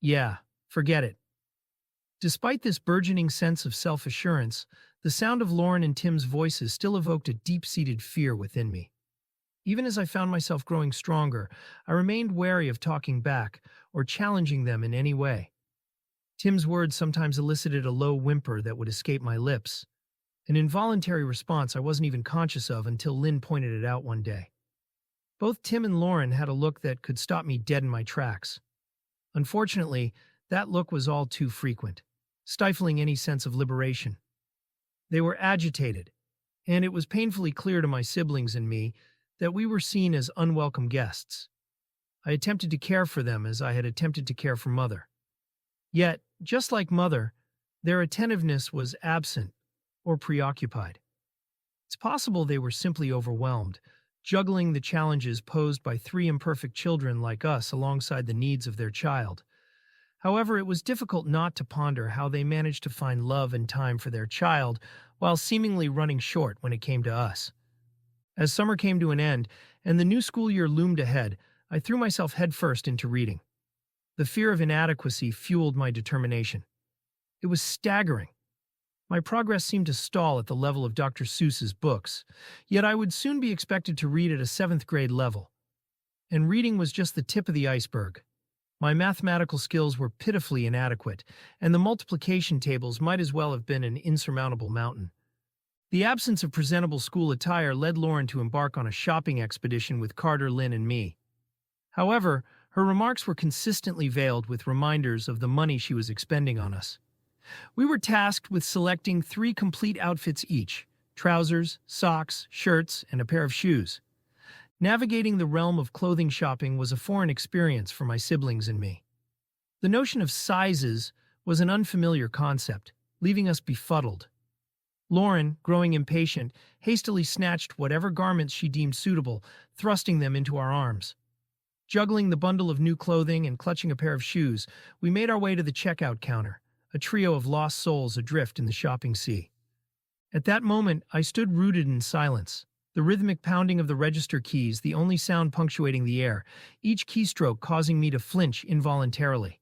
"Yeah, forget it." Despite this burgeoning sense of self-assurance, the sound of Lauren and Tim's voices still evoked a deep-seated fear within me. Even as I found myself growing stronger, I remained wary of talking back or challenging them in any way. Tim's words sometimes elicited a low whimper that would escape my lips, an involuntary response I wasn't even conscious of until Lynn pointed it out one day. Both Tim and Lauren had a look that could stop me dead in my tracks. Unfortunately, that look was all too frequent, stifling any sense of liberation. They were agitated, and it was painfully clear to my siblings and me that we were seen as unwelcome guests. I attempted to care for them as I had attempted to care for Mother. Yet, just like Mother, their attentiveness was absent or preoccupied. It's possible they were simply overwhelmed, juggling the challenges posed by three imperfect children like us alongside the needs of their child. However, it was difficult not to ponder how they managed to find love and time for their child while seemingly running short when it came to us. As summer came to an end and the new school year loomed ahead, I threw myself headfirst into reading. The fear of inadequacy fueled my determination. It was staggering. My progress seemed to stall at the level of Dr. Seuss's books, yet I would soon be expected to read at a seventh grade level. And reading was just the tip of the iceberg. My mathematical skills were pitifully inadequate, and the multiplication tables might as well have been an insurmountable mountain. The absence of presentable school attire led Lauren to embark on a shopping expedition with Carter, Lynn, and me. However, her remarks were consistently veiled with reminders of the money she was expending on us. We were tasked with selecting 3 complete outfits each: trousers, socks, shirts, and a pair of shoes. Navigating the realm of clothing shopping was a foreign experience for my siblings and me. The notion of sizes was an unfamiliar concept, leaving us befuddled. Lauren, growing impatient, hastily snatched whatever garments she deemed suitable, thrusting them into our arms. Juggling the bundle of new clothing and clutching a pair of shoes, we made our way to the checkout counter, a trio of lost souls adrift in the shopping sea. At that moment, I stood rooted in silence, the rhythmic pounding of the register keys the only sound punctuating the air, each keystroke causing me to flinch involuntarily.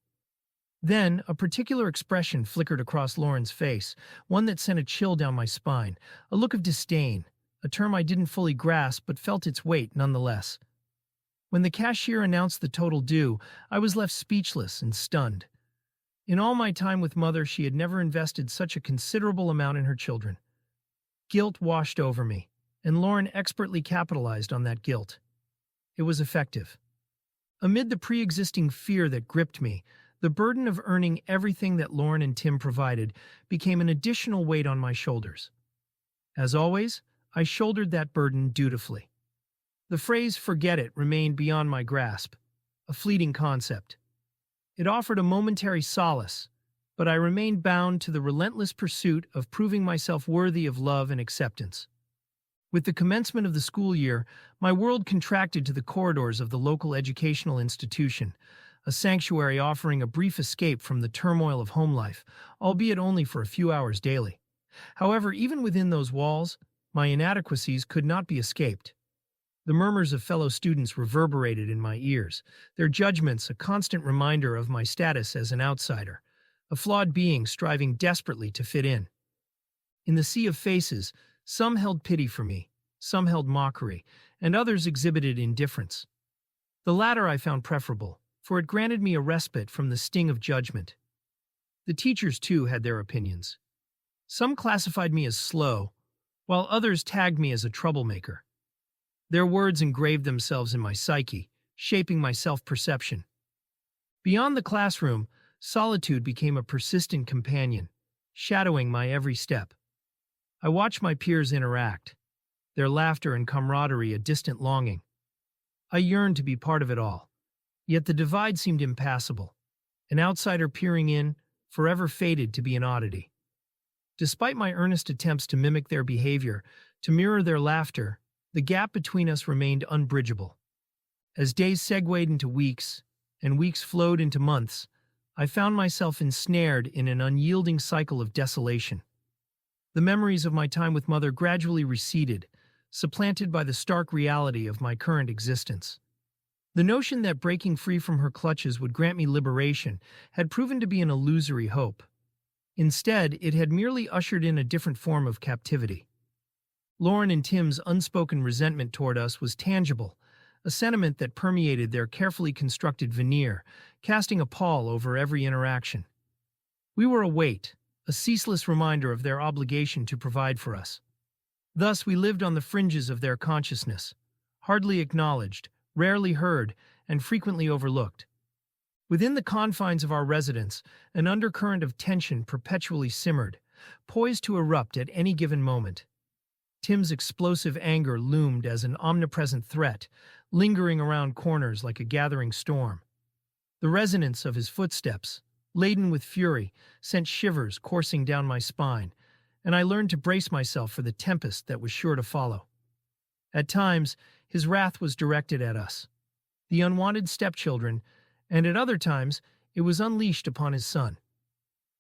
Then, a particular expression flickered across Lauren's face, one that sent a chill down my spine, a look of disdain, a term I didn't fully grasp but felt its weight nonetheless. When the cashier announced the total due, I was left speechless and stunned. In all my time with Mother, she had never invested such a considerable amount in her children. Guilt washed over me, and Lauren expertly capitalized on that guilt. It was effective. Amid the pre-existing fear that gripped me, the burden of earning everything that Lauren and Tim provided became an additional weight on my shoulders. As always, I shouldered that burden dutifully. The phrase "forget it" remained beyond my grasp, a fleeting concept. It offered a momentary solace, but I remained bound to the relentless pursuit of proving myself worthy of love and acceptance. With the commencement of the school year, my world contracted to the corridors of the local educational institution, a sanctuary offering a brief escape from the turmoil of home life, albeit only for a few hours daily. However, even within those walls, my inadequacies could not be escaped. The murmurs of fellow students reverberated in my ears, their judgments a constant reminder of my status as an outsider, a flawed being striving desperately to fit in. In the sea of faces, some held pity for me, some held mockery, and others exhibited indifference. The latter I found preferable, for it granted me a respite from the sting of judgment. The teachers, too, had their opinions. Some classified me as slow, while others tagged me as a troublemaker. Their words engraved themselves in my psyche, shaping my self-perception. Beyond the classroom, solitude became a persistent companion, shadowing my every step. I watched my peers interact, their laughter and camaraderie a distant longing. I yearned to be part of it all. Yet the divide seemed impassable, an outsider peering in, forever fated to be an oddity. Despite my earnest attempts to mimic their behavior, to mirror their laughter, the gap between us remained unbridgeable. As days segued into weeks, and weeks flowed into months, I found myself ensnared in an unyielding cycle of desolation. The memories of my time with Mother gradually receded, supplanted by the stark reality of my current existence. The notion that breaking free from her clutches would grant me liberation had proven to be an illusory hope. Instead, it had merely ushered in a different form of captivity. Lauren and Tim's unspoken resentment toward us was tangible, a sentiment that permeated their carefully constructed veneer, casting a pall over every interaction. We were a weight, a ceaseless reminder of their obligation to provide for us. Thus, we lived on the fringes of their consciousness, hardly acknowledged, rarely heard, and frequently overlooked. Within the confines of our residence, an undercurrent of tension perpetually simmered, poised to erupt at any given moment. Tim's explosive anger loomed as an omnipresent threat, lingering around corners like a gathering storm. The resonance of his footsteps, laden with fury, sent shivers coursing down my spine, and I learned to brace myself for the tempest that was sure to follow. At times, his wrath was directed at us, the unwanted stepchildren, and at other times, it was unleashed upon his son.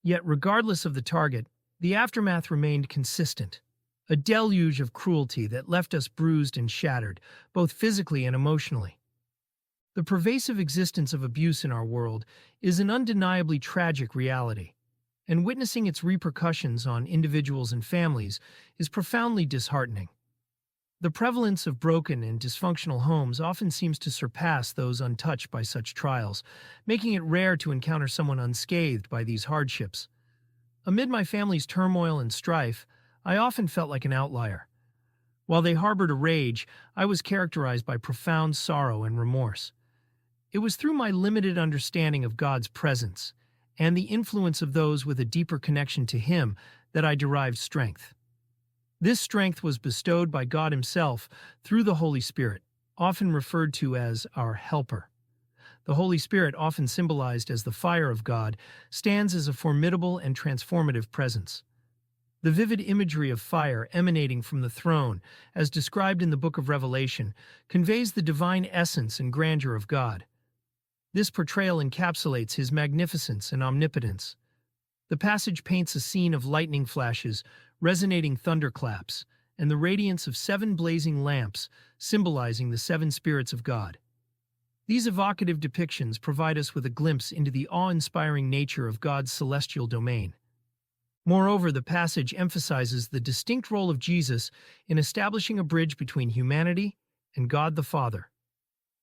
Yet, regardless of the target, the aftermath remained consistent, a deluge of cruelty that left us bruised and shattered, both physically and emotionally. The pervasive existence of abuse in our world is an undeniably tragic reality, and witnessing its repercussions on individuals and families is profoundly disheartening. The prevalence of broken and dysfunctional homes often seems to surpass those untouched by such trials, making it rare to encounter someone unscathed by these hardships. Amid my family's turmoil and strife, I often felt like an outlier. While they harbored a rage, I was characterized by profound sorrow and remorse. It was through my limited understanding of God's presence and the influence of those with a deeper connection to Him that I derived strength. This strength was bestowed by God Himself through the Holy Spirit, often referred to as our Helper. The Holy Spirit, often symbolized as the fire of God, stands as a formidable and transformative presence. The vivid imagery of fire emanating from the throne, as described in the book of Revelation, conveys the divine essence and grandeur of God. This portrayal encapsulates His magnificence and omnipotence. The passage paints a scene of lightning flashes, resonating thunderclaps, and the radiance of 7 blazing lamps, symbolizing the 7 spirits of God. These evocative depictions provide us with a glimpse into the awe-inspiring nature of God's celestial domain. Moreover, the passage emphasizes the distinct role of Jesus in establishing a bridge between humanity and God the Father.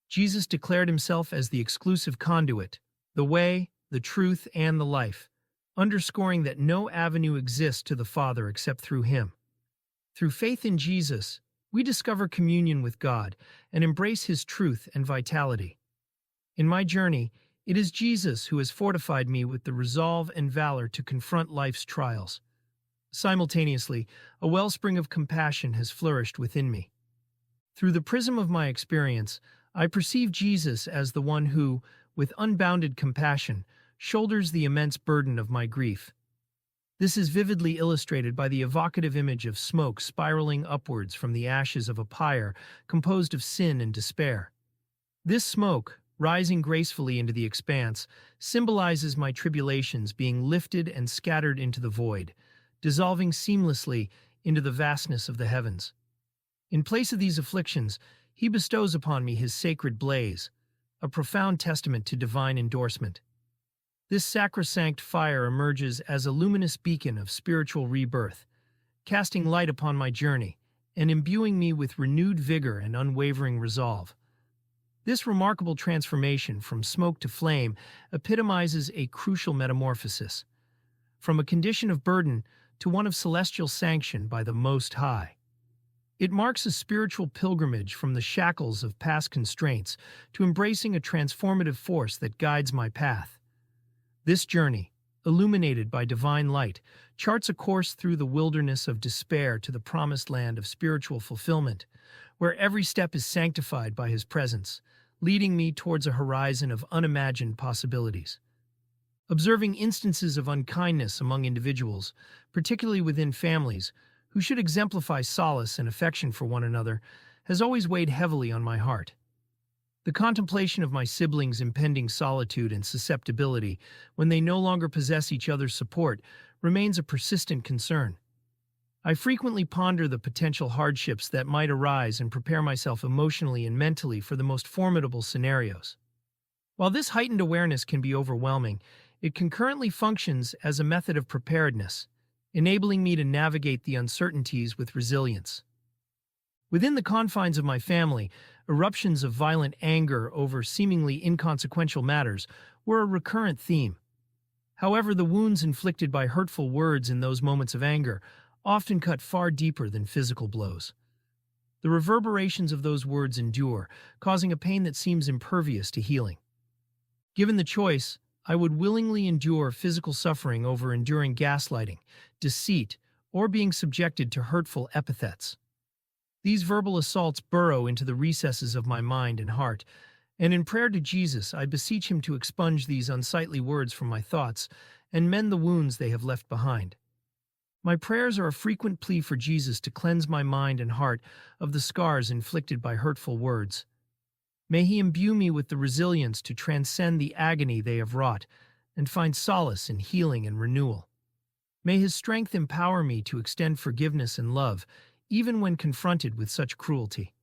Jesus declared Himself as the exclusive conduit, the way, the truth, and the life, underscoring that no avenue exists to the Father except through Him. Through faith in Jesus, we discover communion with God and embrace His truth and vitality. In my journey, it is Jesus who has fortified me with the resolve and valor to confront life's trials. Simultaneously, a wellspring of compassion has flourished within me. Through the prism of my experience, I perceive Jesus as the one who, with unbounded compassion, shoulders the immense burden of my grief. This is vividly illustrated by the evocative image of smoke spiraling upwards from the ashes of a pyre composed of sin and despair. This smoke, rising gracefully into the expanse, symbolizes my tribulations being lifted and scattered into the void, dissolving seamlessly into the vastness of the heavens. In place of these afflictions, He bestows upon me His sacred blaze, a profound testament to divine endorsement. This sacrosanct fire emerges as a luminous beacon of spiritual rebirth, casting light upon my journey and imbuing me with renewed vigor and unwavering resolve. This remarkable transformation from smoke to flame epitomizes a crucial metamorphosis, from a condition of burden to one of celestial sanction by the Most High. It marks a spiritual pilgrimage from the shackles of past constraints to embracing a transformative force that guides my path. This journey, illuminated by divine light, charts a course through the wilderness of despair to the promised land of spiritual fulfillment, where every step is sanctified by His presence, leading me towards a horizon of unimagined possibilities. Observing instances of unkindness among individuals, particularly within families, who should exemplify solace and affection for one another, has always weighed heavily on my heart. The contemplation of my siblings' impending solitude and susceptibility when they no longer possess each other's support remains a persistent concern. I frequently ponder the potential hardships that might arise and prepare myself emotionally and mentally for the most formidable scenarios. While this heightened awareness can be overwhelming, it concurrently functions as a method of preparedness, enabling me to navigate the uncertainties with resilience. Within the confines of my family, eruptions of violent anger over seemingly inconsequential matters were a recurrent theme. However, the wounds inflicted by hurtful words in those moments of anger often cut far deeper than physical blows. The reverberations of those words endure, causing a pain that seems impervious to healing. Given the choice, I would willingly endure physical suffering over enduring gaslighting, deceit, or being subjected to hurtful epithets. These verbal assaults burrow into the recesses of my mind and heart, and in prayer to Jesus I beseech Him to expunge these unsightly words from my thoughts and mend the wounds they have left behind. My prayers are a frequent plea for Jesus to cleanse my mind and heart of the scars inflicted by hurtful words. May He imbue me with the resilience to transcend the agony they have wrought and find solace in healing and renewal. May His strength empower me to extend forgiveness and love, even when confronted with such cruelty.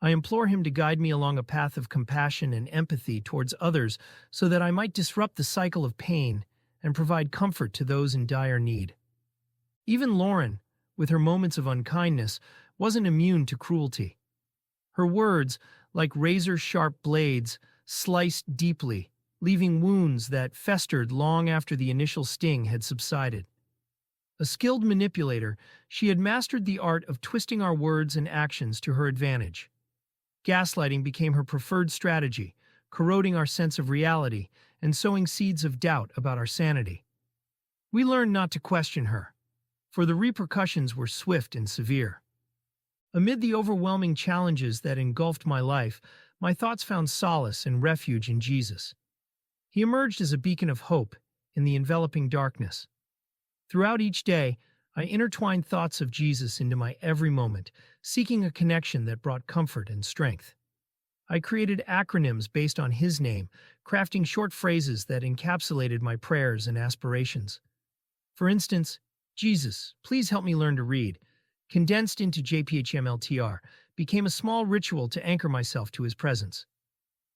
I implore Him to guide me along a path of compassion and empathy towards others so that I might disrupt the cycle of pain and provide comfort to those in dire need. Even Lauren, with her moments of unkindness, wasn't immune to cruelty. Her words, like razor-sharp blades, sliced deeply, leaving wounds that festered long after the initial sting had subsided. A skilled manipulator, she had mastered the art of twisting our words and actions to her advantage. Gaslighting became her preferred strategy, corroding our sense of reality and sowing seeds of doubt about our sanity. We learned not to question her, for the repercussions were swift and severe. Amid the overwhelming challenges that engulfed my life, my thoughts found solace and refuge in Jesus. He emerged as a beacon of hope in the enveloping darkness. Throughout each day, I intertwined thoughts of Jesus into my every moment, seeking a connection that brought comfort and strength. I created acronyms based on his name, crafting short phrases that encapsulated my prayers and aspirations. For instance, Jesus, please help me learn to read, condensed into JPHMLTR, became a small ritual to anchor myself to his presence.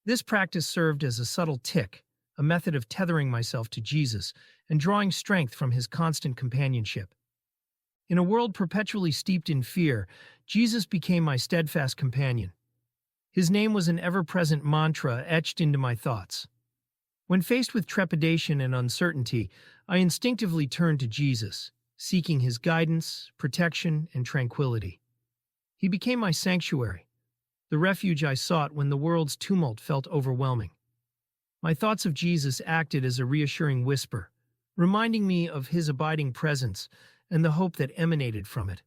This practice served as a subtle tick, a method of tethering myself to Jesus and drawing strength from his constant companionship. In a world perpetually steeped in fear, Jesus became my steadfast companion. His name was an ever-present mantra etched into my thoughts. When faced with trepidation and uncertainty, I instinctively turned to Jesus, seeking his guidance, protection, and tranquility. He became my sanctuary, the refuge I sought when the world's tumult felt overwhelming. My thoughts of Jesus acted as a reassuring whisper, reminding me of his abiding presence and the hope that emanated from it.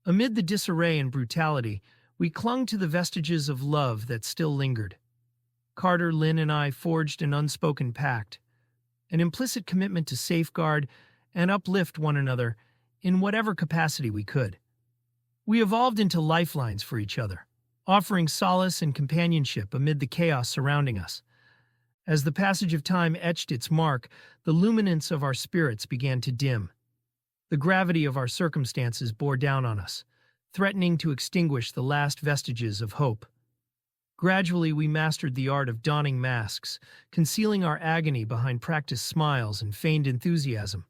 Amid the disarray and brutality, we clung to the vestiges of love that still lingered. Carter, Lynn, and I forged an unspoken pact, an implicit commitment to safeguard and uplift one another in whatever capacity we could. We evolved into lifelines for each other, offering solace and companionship amid the chaos surrounding us. As the passage of time etched its mark, the luminance of our spirits began to dim. The gravity of our circumstances bore down on us, threatening to extinguish the last vestiges of hope. Gradually, we mastered the art of donning masks, concealing our agony behind practiced smiles and feigned enthusiasm.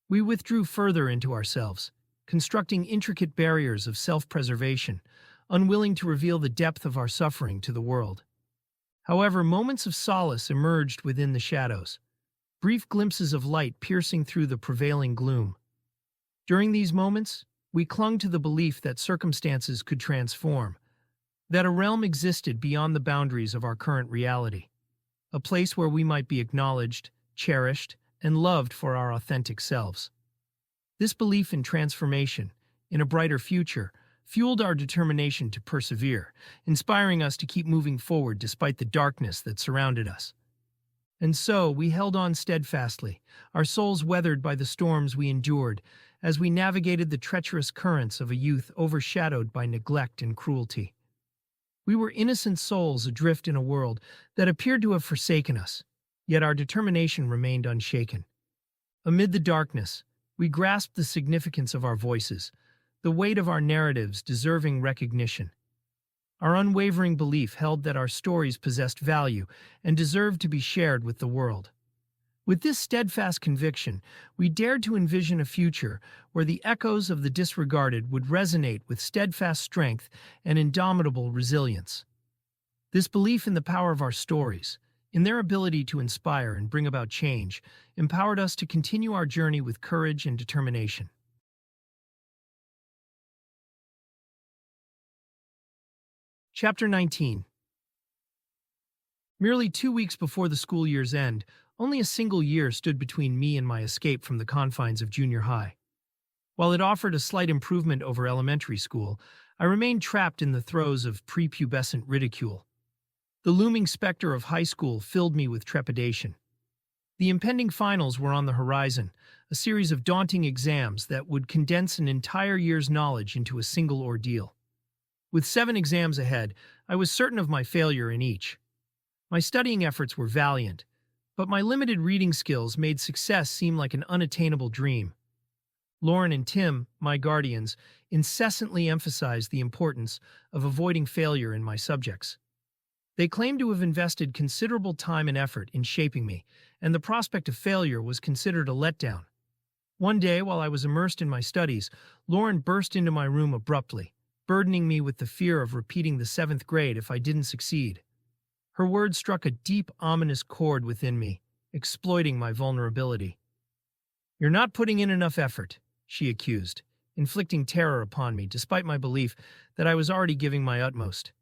We withdrew further into ourselves, constructing intricate barriers of self-preservation, unwilling to reveal the depth of our suffering to the world. However, moments of solace emerged within the shadows, brief glimpses of light piercing through the prevailing gloom. During these moments, we clung to the belief that circumstances could transform, that a realm existed beyond the boundaries of our current reality, a place where we might be acknowledged, cherished, and loved for our authentic selves. This belief in transformation, in a brighter future, fueled our determination to persevere, inspiring us to keep moving forward despite the darkness that surrounded us. And so we held on steadfastly, our souls weathered by the storms we endured, as we navigated the treacherous currents of a youth overshadowed by neglect and cruelty. We were innocent souls adrift in a world that appeared to have forsaken us, yet our determination remained unshaken. Amid the darkness, we grasped the significance of our voices, the weight of our narratives deserving recognition. Our unwavering belief held that our stories possessed value and deserved to be shared with the world. With this steadfast conviction, we dared to envision a future where the echoes of the disregarded would resonate with steadfast strength and indomitable resilience. This belief in the power of our stories, in their ability to inspire and bring about change, empowered us to continue our journey with courage and determination. Chapter 19. Merely 2 weeks before the school year's end, only a single year stood between me and my escape from the confines of junior high. While it offered a slight improvement over elementary school, I remained trapped in the throes of prepubescent ridicule. The looming specter of high school filled me with trepidation. The impending finals were on the horizon, a series of daunting exams that would condense an entire year's knowledge into a single ordeal. With 7 exams ahead, I was certain of my failure in each. My studying efforts were valiant, but my limited reading skills made success seem like an unattainable dream. Lauren and Tim, my guardians, incessantly emphasized the importance of avoiding failure in my subjects. They claimed to have invested considerable time and effort in shaping me, and the prospect of failure was considered a letdown. One day, while I was immersed in my studies, Lauren burst into my room abruptly, burdening me with the fear of repeating the 7th grade if I didn't succeed. Her words struck a deep, ominous chord within me, exploiting my vulnerability. "You're not putting in enough effort," she accused, inflicting terror upon me despite my belief that I was already giving my utmost.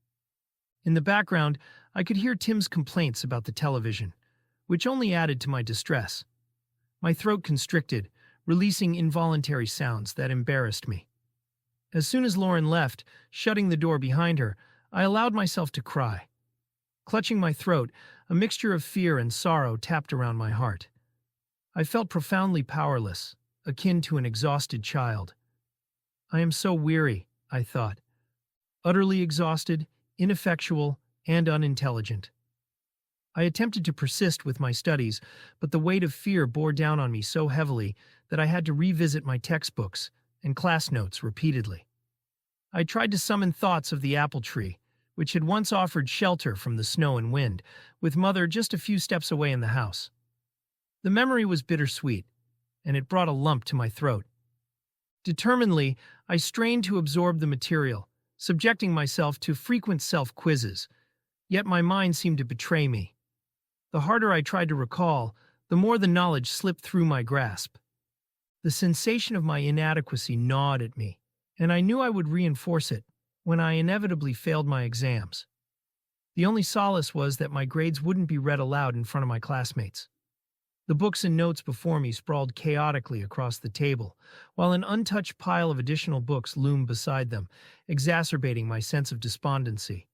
In the background, I could hear Tim's complaints about the television, which only added to my distress. My throat constricted, releasing involuntary sounds that embarrassed me. As soon as Lauren left, shutting the door behind her, I allowed myself to cry. Clutching my throat, a mixture of fear and sorrow tapped around my heart. I felt profoundly powerless, akin to an exhausted child. I am so weary, I thought. Utterly exhausted, ineffectual, and unintelligent. I attempted to persist with my studies, but the weight of fear bore down on me so heavily that I had to revisit my textbooks and class notes repeatedly. I tried to summon thoughts of the apple tree, which had once offered shelter from the snow and wind, with Mother just a few steps away in the house. The memory was bittersweet, and it brought a lump to my throat. Determinedly, I strained to absorb the material, subjecting myself to frequent self-quizzes, yet my mind seemed to betray me. The harder I tried to recall, the more the knowledge slipped through my grasp. The sensation of my inadequacy gnawed at me, and I knew I would reinforce it when I inevitably failed my exams. The only solace was that my grades wouldn't be read aloud in front of my classmates. The books and notes before me sprawled chaotically across the table, while an untouched pile of additional books loomed beside them, exacerbating my sense of despondency.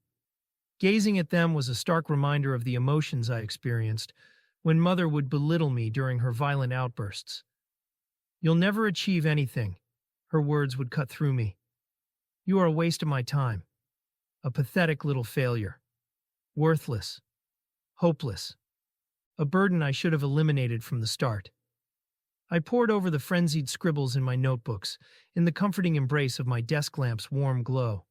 Gazing at them was a stark reminder of the emotions I experienced when Mother would belittle me during her violent outbursts. "You'll never achieve anything," her words would cut through me. "You are a waste of my time. A pathetic little failure. Worthless. Hopeless. A burden I should have eliminated from the start." I pored over the frenzied scribbles in my notebooks, in the comforting embrace of my desk lamp's warm glow.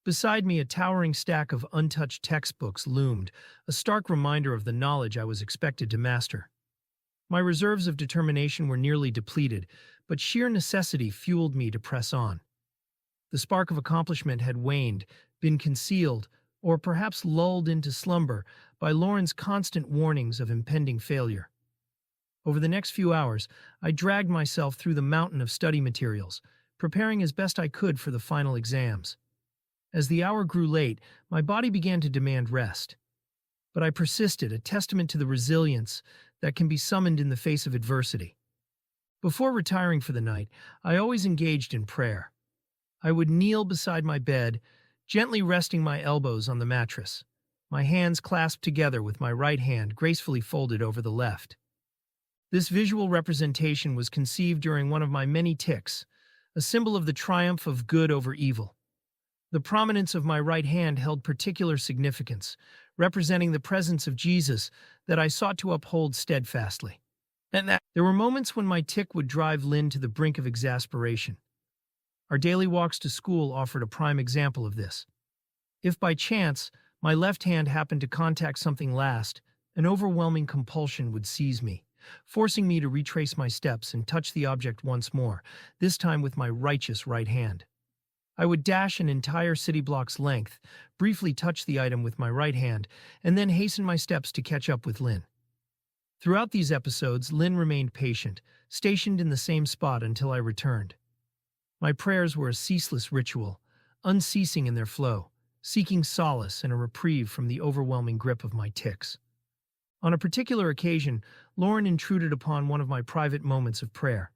Beside me, a towering stack of untouched textbooks loomed, a stark reminder of the knowledge I was expected to master. My reserves of determination were nearly depleted, but sheer necessity fueled me to press on. The spark of accomplishment had waned, been concealed, or perhaps lulled into slumber by Lauren's constant warnings of impending failure. Over the next few hours, I dragged myself through the mountain of study materials, preparing as best I could for the final exams. As the hour grew late, my body began to demand rest. But I persisted, a testament to the resilience that can be summoned in the face of adversity. Before retiring for the night, I always engaged in prayer. I would kneel beside my bed, gently resting my elbows on the mattress, my hands clasped together with my right hand gracefully folded over the left. This visual representation was conceived during one of my many tics, a symbol of the triumph of good over evil. The prominence of my right hand held particular significance, representing the presence of Jesus that I sought to uphold steadfastly. There were moments when my tic would drive Lynn to the brink of exasperation. Our daily walks to school offered a prime example of this. If by chance my left hand happened to contact something last, an overwhelming compulsion would seize me, forcing me to retrace my steps and touch the object once more, this time with my righteous right hand. I would dash an entire city block's length, briefly touch the item with my right hand, and then hasten my steps to catch up with Lynn. Throughout these episodes, Lynn remained patient, stationed in the same spot until I returned. My prayers were a ceaseless ritual, unceasing in their flow, seeking solace and a reprieve from the overwhelming grip of my tics. On a particular occasion, Lauren intruded upon one of my private moments of prayer.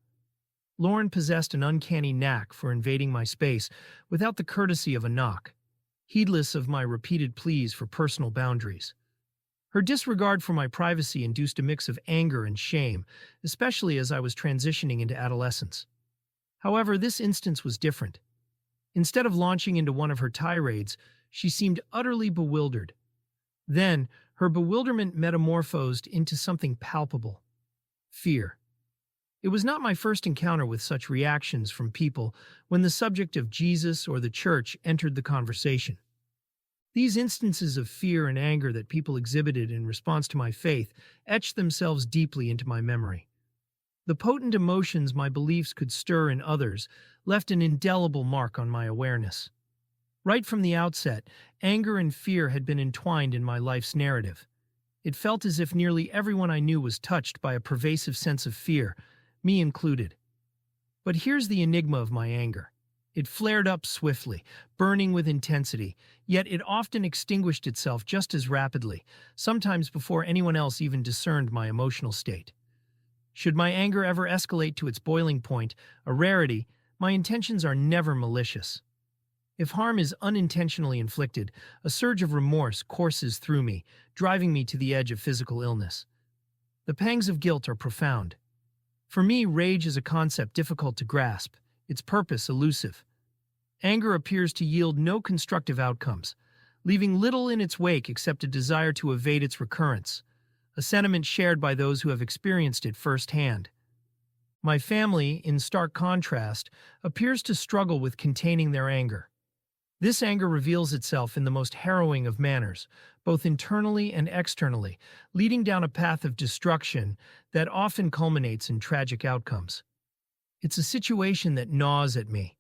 Lauren possessed an uncanny knack for invading my space without the courtesy of a knock, heedless of my repeated pleas for personal boundaries. Her disregard for my privacy induced a mix of anger and shame, especially as I was transitioning into adolescence. However, this instance was different. Instead of launching into one of her tirades, she seemed utterly bewildered. Then, her bewilderment metamorphosed into something palpable: fear. It was not my first encounter with such reactions from people when the subject of Jesus or the church entered the conversation. These instances of fear and anger that people exhibited in response to my faith etched themselves deeply into my memory. The potent emotions my beliefs could stir in others left an indelible mark on my awareness. Right from the outset, anger and fear had been entwined in my life's narrative. It felt as if nearly everyone I knew was touched by a pervasive sense of fear, me included. But here's the enigma of my anger. It flared up swiftly, burning with intensity, yet it often extinguished itself just as rapidly, sometimes before anyone else even discerned my emotional state. Should my anger ever escalate to its boiling point, a rarity, my intentions are never malicious. If harm is unintentionally inflicted, a surge of remorse courses through me, driving me to the edge of physical illness. The pangs of guilt are profound. For me, rage is a concept difficult to grasp, its purpose elusive. Anger appears to yield no constructive outcomes, leaving little in its wake except a desire to evade its recurrence, a sentiment shared by those who have experienced it firsthand. My family, in stark contrast, appears to struggle with containing their anger. This anger reveals itself in the most harrowing of manners, both internally and externally, leading down a path of destruction that often culminates in tragic outcomes. It's a situation that gnaws at me.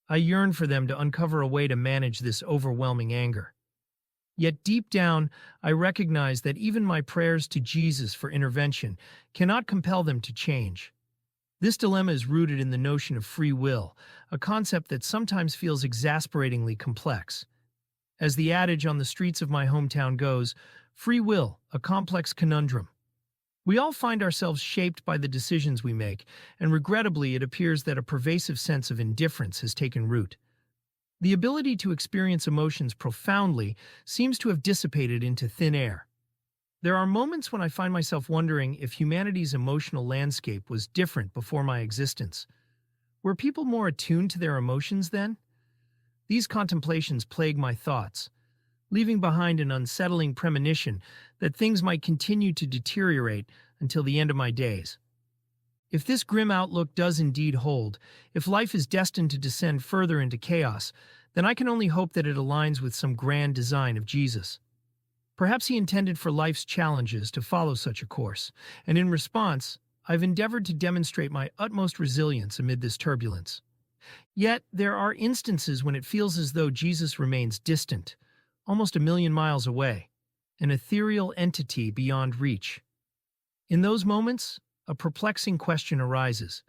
I yearn for them to uncover a way to manage this overwhelming anger. Yet deep down, I recognize that even my prayers to Jesus for intervention cannot compel them to change. This dilemma is rooted in the notion of free will, a concept that sometimes feels exasperatingly complex. As the adage on the streets of my hometown goes, free will, a complex conundrum. We all find ourselves shaped by the decisions we make, and regrettably it appears that a pervasive sense of indifference has taken root. The ability to experience emotions profoundly seems to have dissipated into thin air. There are moments when I find myself wondering if humanity's emotional landscape was different before my existence. Were people more attuned to their emotions then? These contemplations plague my thoughts, leaving behind an unsettling premonition that things might continue to deteriorate until the end of my days. If this grim outlook does indeed hold, if life is destined to descend further into chaos, then I can only hope that it aligns with some grand design of Jesus. Perhaps he intended for life's challenges to follow such a course, and in response, I've endeavored to demonstrate my utmost resilience amid this turbulence. Yet, there are instances when it feels as though Jesus remains distant, almost a million miles away, an ethereal entity beyond reach. In those moments, a perplexing question arises.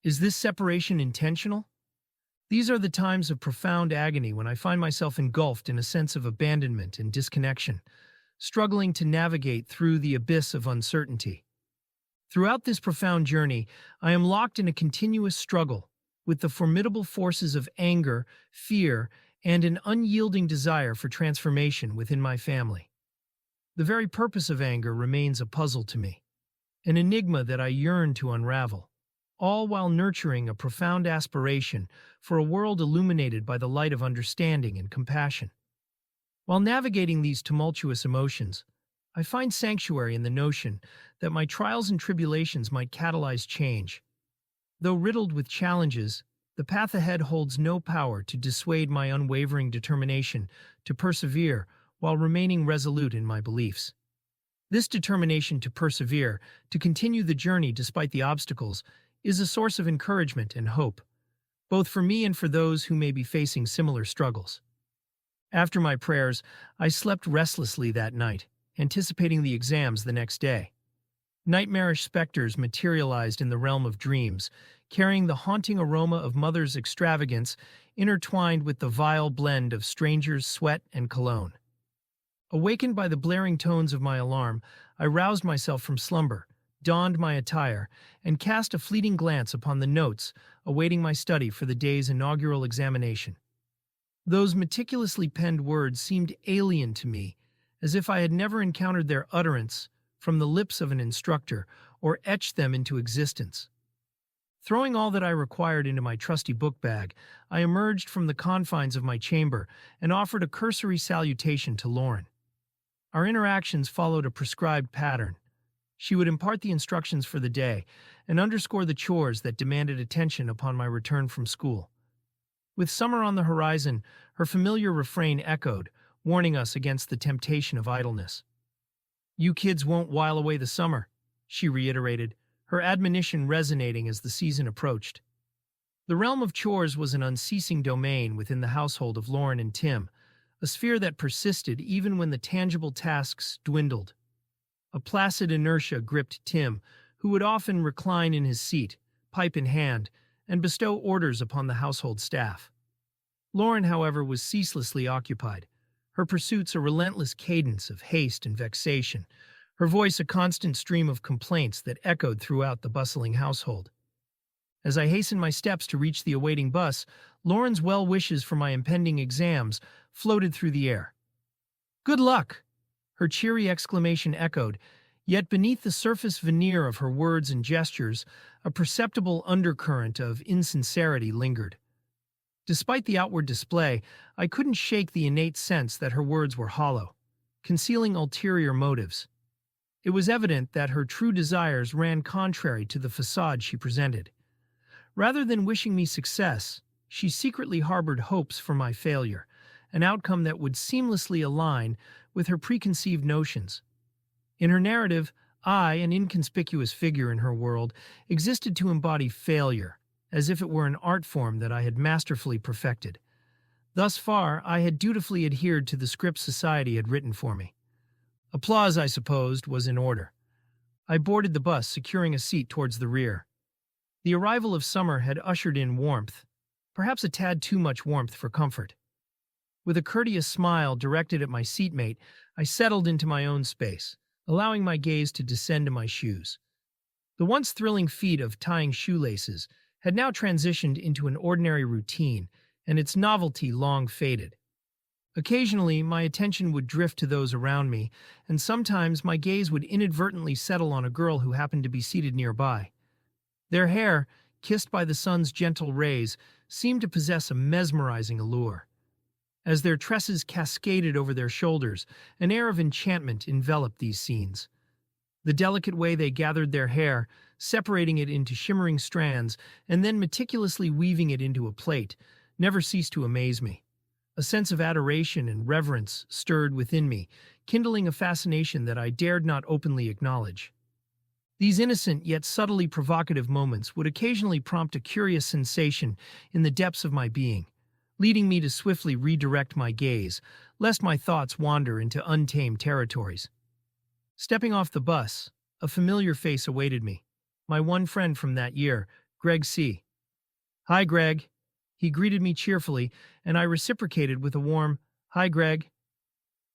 Is this separation intentional? These are the times of profound agony when I find myself engulfed in a sense of abandonment and disconnection, struggling to navigate through the abyss of uncertainty. Throughout this profound journey, I am locked in a continuous struggle with the formidable forces of anger, fear, and an unyielding desire for transformation within my family. The very purpose of anger remains a puzzle to me, an enigma that I yearn to unravel, all while nurturing a profound aspiration for a world illuminated by the light of understanding and compassion. While navigating these tumultuous emotions, I find sanctuary in the notion that my trials and tribulations might catalyze change. Though riddled with challenges, the path ahead holds no power to dissuade my unwavering determination to persevere while remaining resolute in my beliefs. This determination to persevere, to continue the journey despite the obstacles, is a source of encouragement and hope, both for me and for those who may be facing similar struggles. After my prayers, I slept restlessly that night, anticipating the exams the next day. Nightmarish specters materialized in the realm of dreams, carrying the haunting aroma of mother's extravagance intertwined with the vile blend of strangers' sweat and cologne. Awakened by the blaring tones of my alarm, I roused myself from slumber, donned my attire, and cast a fleeting glance upon the notes awaiting my study for the day's inaugural examination. Those meticulously penned words seemed alien to me, as if I had never encountered their utterance from the lips of an instructor or etched them into existence. Throwing all that I required into my trusty book bag, I emerged from the confines of my chamber and offered a cursory salutation to Lauren. Our interactions followed a prescribed pattern. She would impart the instructions for the day and underscore the chores that demanded attention upon my return from school. With summer on the horizon, her familiar refrain echoed, warning us against the temptation of idleness. "You kids won't while away the summer," she reiterated, her admonition resonating as the season approached. The realm of chores was an unceasing domain within the household of Lauren and Tim, a sphere that persisted even when the tangible tasks dwindled. A placid inertia gripped Tim, who would often recline in his seat, pipe in hand, and bestow orders upon the household staff. Lauren, however, was ceaselessly occupied, her pursuits a relentless cadence of haste and vexation, her voice a constant stream of complaints that echoed throughout the bustling household. As I hastened my steps to reach the awaiting bus, Lauren's well wishes for my impending exams floated through the air. "Good luck!" her cheery exclamation echoed, yet beneath the surface veneer of her words and gestures, a perceptible undercurrent of insincerity lingered. Despite the outward display, I couldn't shake the innate sense that her words were hollow, concealing ulterior motives. It was evident that her true desires ran contrary to the facade she presented. Rather than wishing me success, she secretly harbored hopes for my failure, an outcome that would seamlessly align with her preconceived notions. In her narrative, I, an inconspicuous figure in her world, existed to embody failure, as if it were an art form that I had masterfully perfected. Thus far, I had dutifully adhered to the script society had written for me. Applause, I supposed, was in order. I boarded the bus, securing a seat towards the rear. The arrival of summer had ushered in warmth, perhaps a tad too much warmth for comfort. With a courteous smile directed at my seatmate, I settled into my own space, allowing my gaze to descend to my shoes. The once thrilling feat of tying shoelaces had now transitioned into an ordinary routine, and its novelty long faded. Occasionally, my attention would drift to those around me, and sometimes my gaze would inadvertently settle on a girl who happened to be seated nearby. Their hair, kissed by the sun's gentle rays, seemed to possess a mesmerizing allure. As their tresses cascaded over their shoulders, an air of enchantment enveloped these scenes. The delicate way they gathered their hair, separating it into shimmering strands and then meticulously weaving it into a plait, never ceased to amaze me. A sense of adoration and reverence stirred within me, kindling a fascination that I dared not openly acknowledge. These innocent yet subtly provocative moments would occasionally prompt a curious sensation in the depths of my being, leading me to swiftly redirect my gaze, lest my thoughts wander into untamed territories. Stepping off the bus, a familiar face awaited me, my one friend from that year, Gregg C. "Hi, Gregg." He greeted me cheerfully, and I reciprocated with a warm, "Hi, Gregg."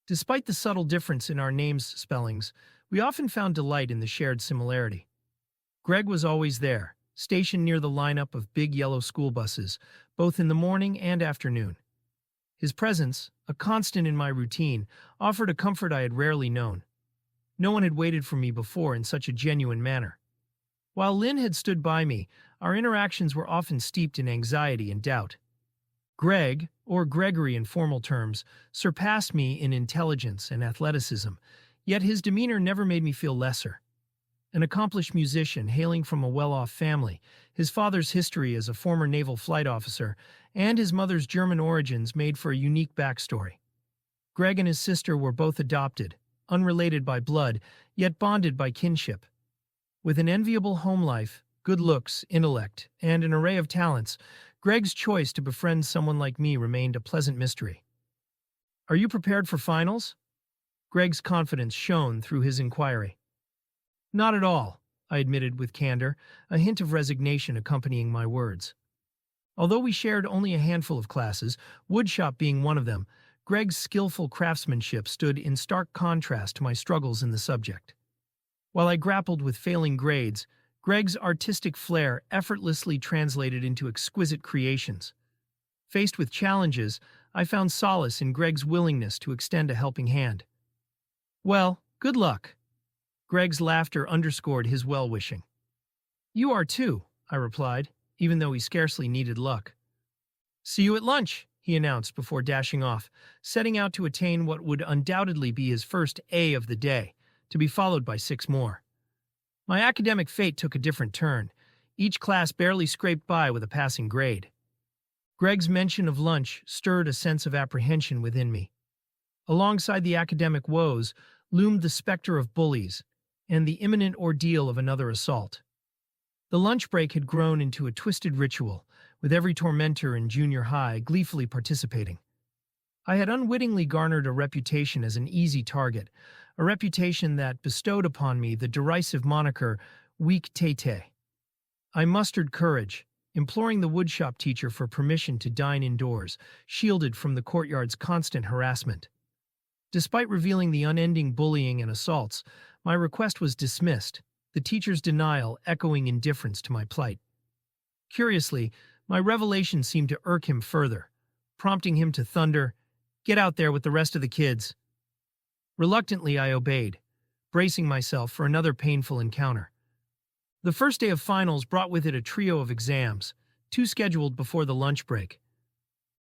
Despite the subtle difference in our names' spellings, we often found delight in the shared similarity. Gregg was always there, stationed near the lineup of big yellow school buses, both in the morning and afternoon. His presence, a constant in my routine, offered a comfort I had rarely known. No one had waited for me before in such a genuine manner. While Lynn had stood by me, our interactions were often steeped in anxiety and doubt. Gregg, or Gregory in formal terms, surpassed me in intelligence and athleticism, yet his demeanor never made me feel lesser. An accomplished musician hailing from a well-off family, his father's history as a former naval flight officer, and his mother's German origins made for a unique backstory. Gregg and his sister were both adopted, unrelated by blood, yet bonded by kinship. With an enviable home life, good looks, intellect, and an array of talents, Gregg's choice to befriend someone like me remained a pleasant mystery. "Are you prepared for finals?" Gregg's confidence shone through his inquiry. "Not at all," I admitted with candor, a hint of resignation accompanying my words. Although we shared only a handful of classes, woodshop being one of them, Gregg's skillful craftsmanship stood in stark contrast to my struggles in the subject. While I grappled with failing grades, Gregg's artistic flair effortlessly translated into exquisite creations. Faced with challenges, I found solace in Gregg's willingness to extend a helping hand. "Well, good luck." Gregg's laughter underscored his well-wishing. "You are too," I replied, even though he scarcely needed luck. "See you at lunch," he announced before dashing off, setting out to attain what would undoubtedly be his first A of the day, to be followed by 6 more. My academic fate took a different turn. Each class barely scraped by with a passing grade. Gregg's mention of lunch stirred a sense of apprehension within me. Alongside the academic woes loomed the specter of bullies and the imminent ordeal of another assault. The lunch break had grown into a twisted ritual, with every tormentor in junior high gleefully participating. I had unwittingly garnered a reputation as an easy target, a reputation that bestowed upon me the derisive moniker Weak Tay-Tay. I mustered courage, imploring the woodshop teacher for permission to dine indoors, shielded from the courtyard's constant harassment. Despite revealing the unending bullying and assaults, my request was dismissed, the teacher's denial echoing indifference to my plight. Curiously, my revelation seemed to irk him further, prompting him to thunder, "Get out there with the rest of the kids." Reluctantly, I obeyed, bracing myself for another painful encounter. The first day of finals brought with it a trio of exams, two scheduled before the lunch break.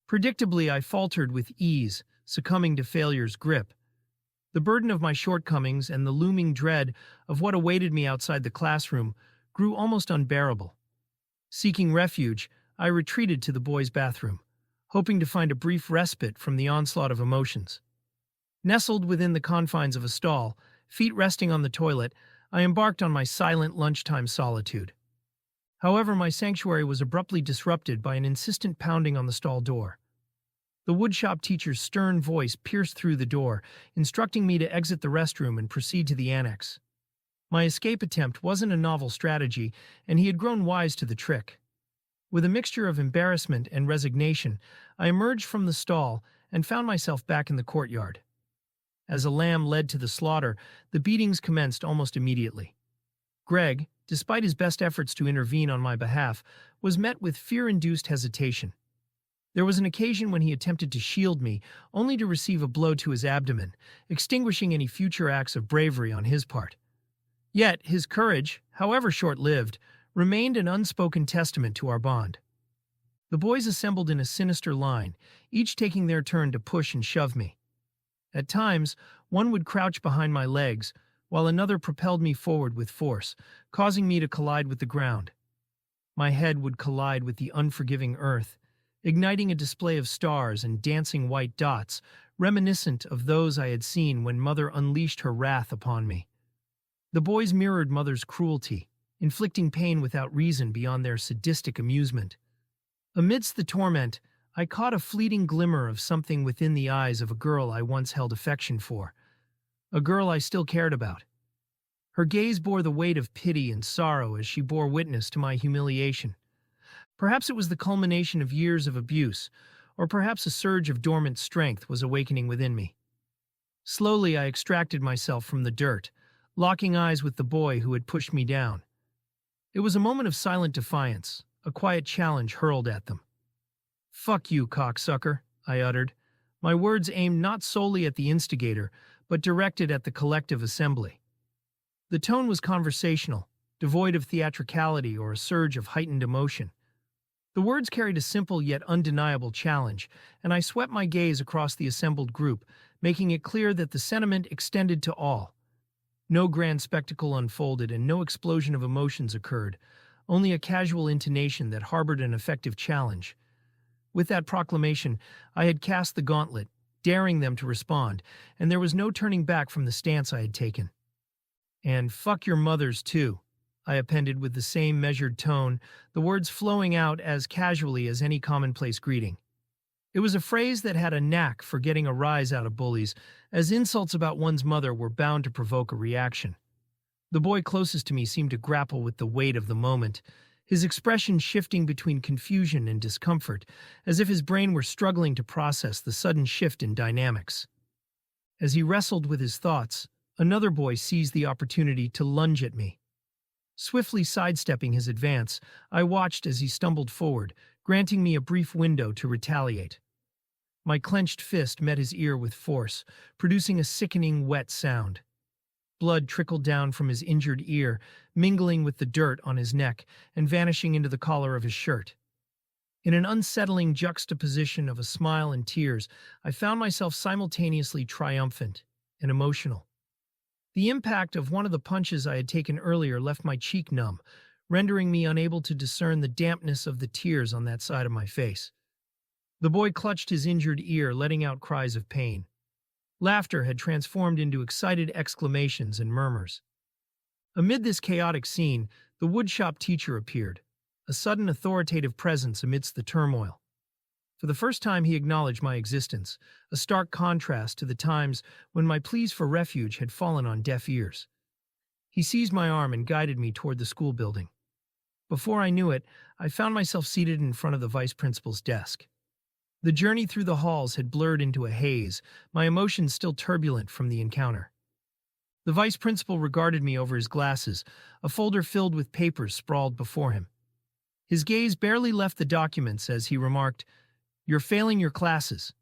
Predictably, I faltered with ease, succumbing to failure's grip. The burden of my shortcomings and the looming dread of what awaited me outside the classroom grew almost unbearable. Seeking refuge, I retreated to the boys' bathroom, hoping to find a brief respite from the onslaught of emotions. Nestled within the confines of a stall, feet resting on the toilet, I embarked on my silent lunchtime solitude. However, my sanctuary was abruptly disrupted by an insistent pounding on the stall door. The woodshop teacher's stern voice pierced through the door, instructing me to exit the restroom and proceed to the annex. My escape attempt wasn't a novel strategy, and he had grown wise to the trick. With a mixture of embarrassment and resignation, I emerged from the stall and found myself back in the courtyard. As a lamb led to the slaughter, the beatings commenced almost immediately. Gregg, despite his best efforts to intervene on my behalf, was met with fear-induced hesitation. There was an occasion when he attempted to shield me, only to receive a blow to his abdomen, extinguishing any future acts of bravery on his part. Yet his courage, however short-lived, remained an unspoken testament to our bond. The boys assembled in a sinister line, each taking their turn to push and shove me. At times, one would crouch behind my legs, while another propelled me forward with force, causing me to collide with the ground. My head would collide with the unforgiving earth, igniting a display of stars and dancing white dots, reminiscent of those I had seen when Mother unleashed her wrath upon me. The boys mirrored Mother's cruelty, inflicting pain without reason beyond their sadistic amusement. Amidst the torment, I caught a fleeting glimmer of something within the eyes of a girl I once held affection for, a girl I still cared about. Her gaze bore the weight of pity and sorrow as she bore witness to my humiliation. Perhaps it was the culmination of years of abuse, or perhaps a surge of dormant strength was awakening within me. Slowly, I extracted myself from the dirt, locking eyes with the boy who had pushed me down. It was a moment of silent defiance, a quiet challenge hurled at them. "Fuck you, cocksucker," I uttered, my words aimed not solely at the instigator, but directed at the collective assembly. The tone was conversational, devoid of theatricality or a surge of heightened emotion. The words carried a simple yet undeniable challenge, and I swept my gaze across the assembled group, making it clear that the sentiment extended to all. No grand spectacle unfolded and no explosion of emotions occurred, only a casual intonation that harbored an effective challenge. With that proclamation, I had cast the gauntlet, daring them to respond, and there was no turning back from the stance I had taken. "And fuck your mothers, too," I appended with the same measured tone, the words flowing out as casually as any commonplace greeting. It was a phrase that had a knack for getting a rise out of bullies, as insults about one's mother were bound to provoke a reaction. The boy closest to me seemed to grapple with the weight of the moment, his expression shifting between confusion and discomfort, as if his brain were struggling to process the sudden shift in dynamics. As he wrestled with his thoughts, another boy seized the opportunity to lunge at me. Swiftly sidestepping his advance, I watched as he stumbled forward, granting me a brief window to retaliate. My clenched fist met his ear with force, producing a sickening, wet sound. Blood trickled down from his injured ear, mingling with the dirt on his neck and vanishing into the collar of his shirt. In an unsettling juxtaposition of a smile and tears, I found myself simultaneously triumphant and emotional. The impact of one of the punches I had taken earlier left my cheek numb, rendering me unable to discern the dampness of the tears on that side of my face. The boy clutched his injured ear, letting out cries of pain. Laughter had transformed into excited exclamations and murmurs. Amid this chaotic scene, the woodshop teacher appeared, a sudden authoritative presence amidst the turmoil. For the first time he acknowledged my existence, a stark contrast to the times when my pleas for refuge had fallen on deaf ears. He seized my arm and guided me toward the school building. Before I knew it, I found myself seated in front of the vice principal's desk. The journey through the halls had blurred into a haze, my emotions still turbulent from the encounter. The vice principal regarded me over his glasses, a folder filled with papers sprawled before him. His gaze barely left the documents as he remarked, "You're failing your classes."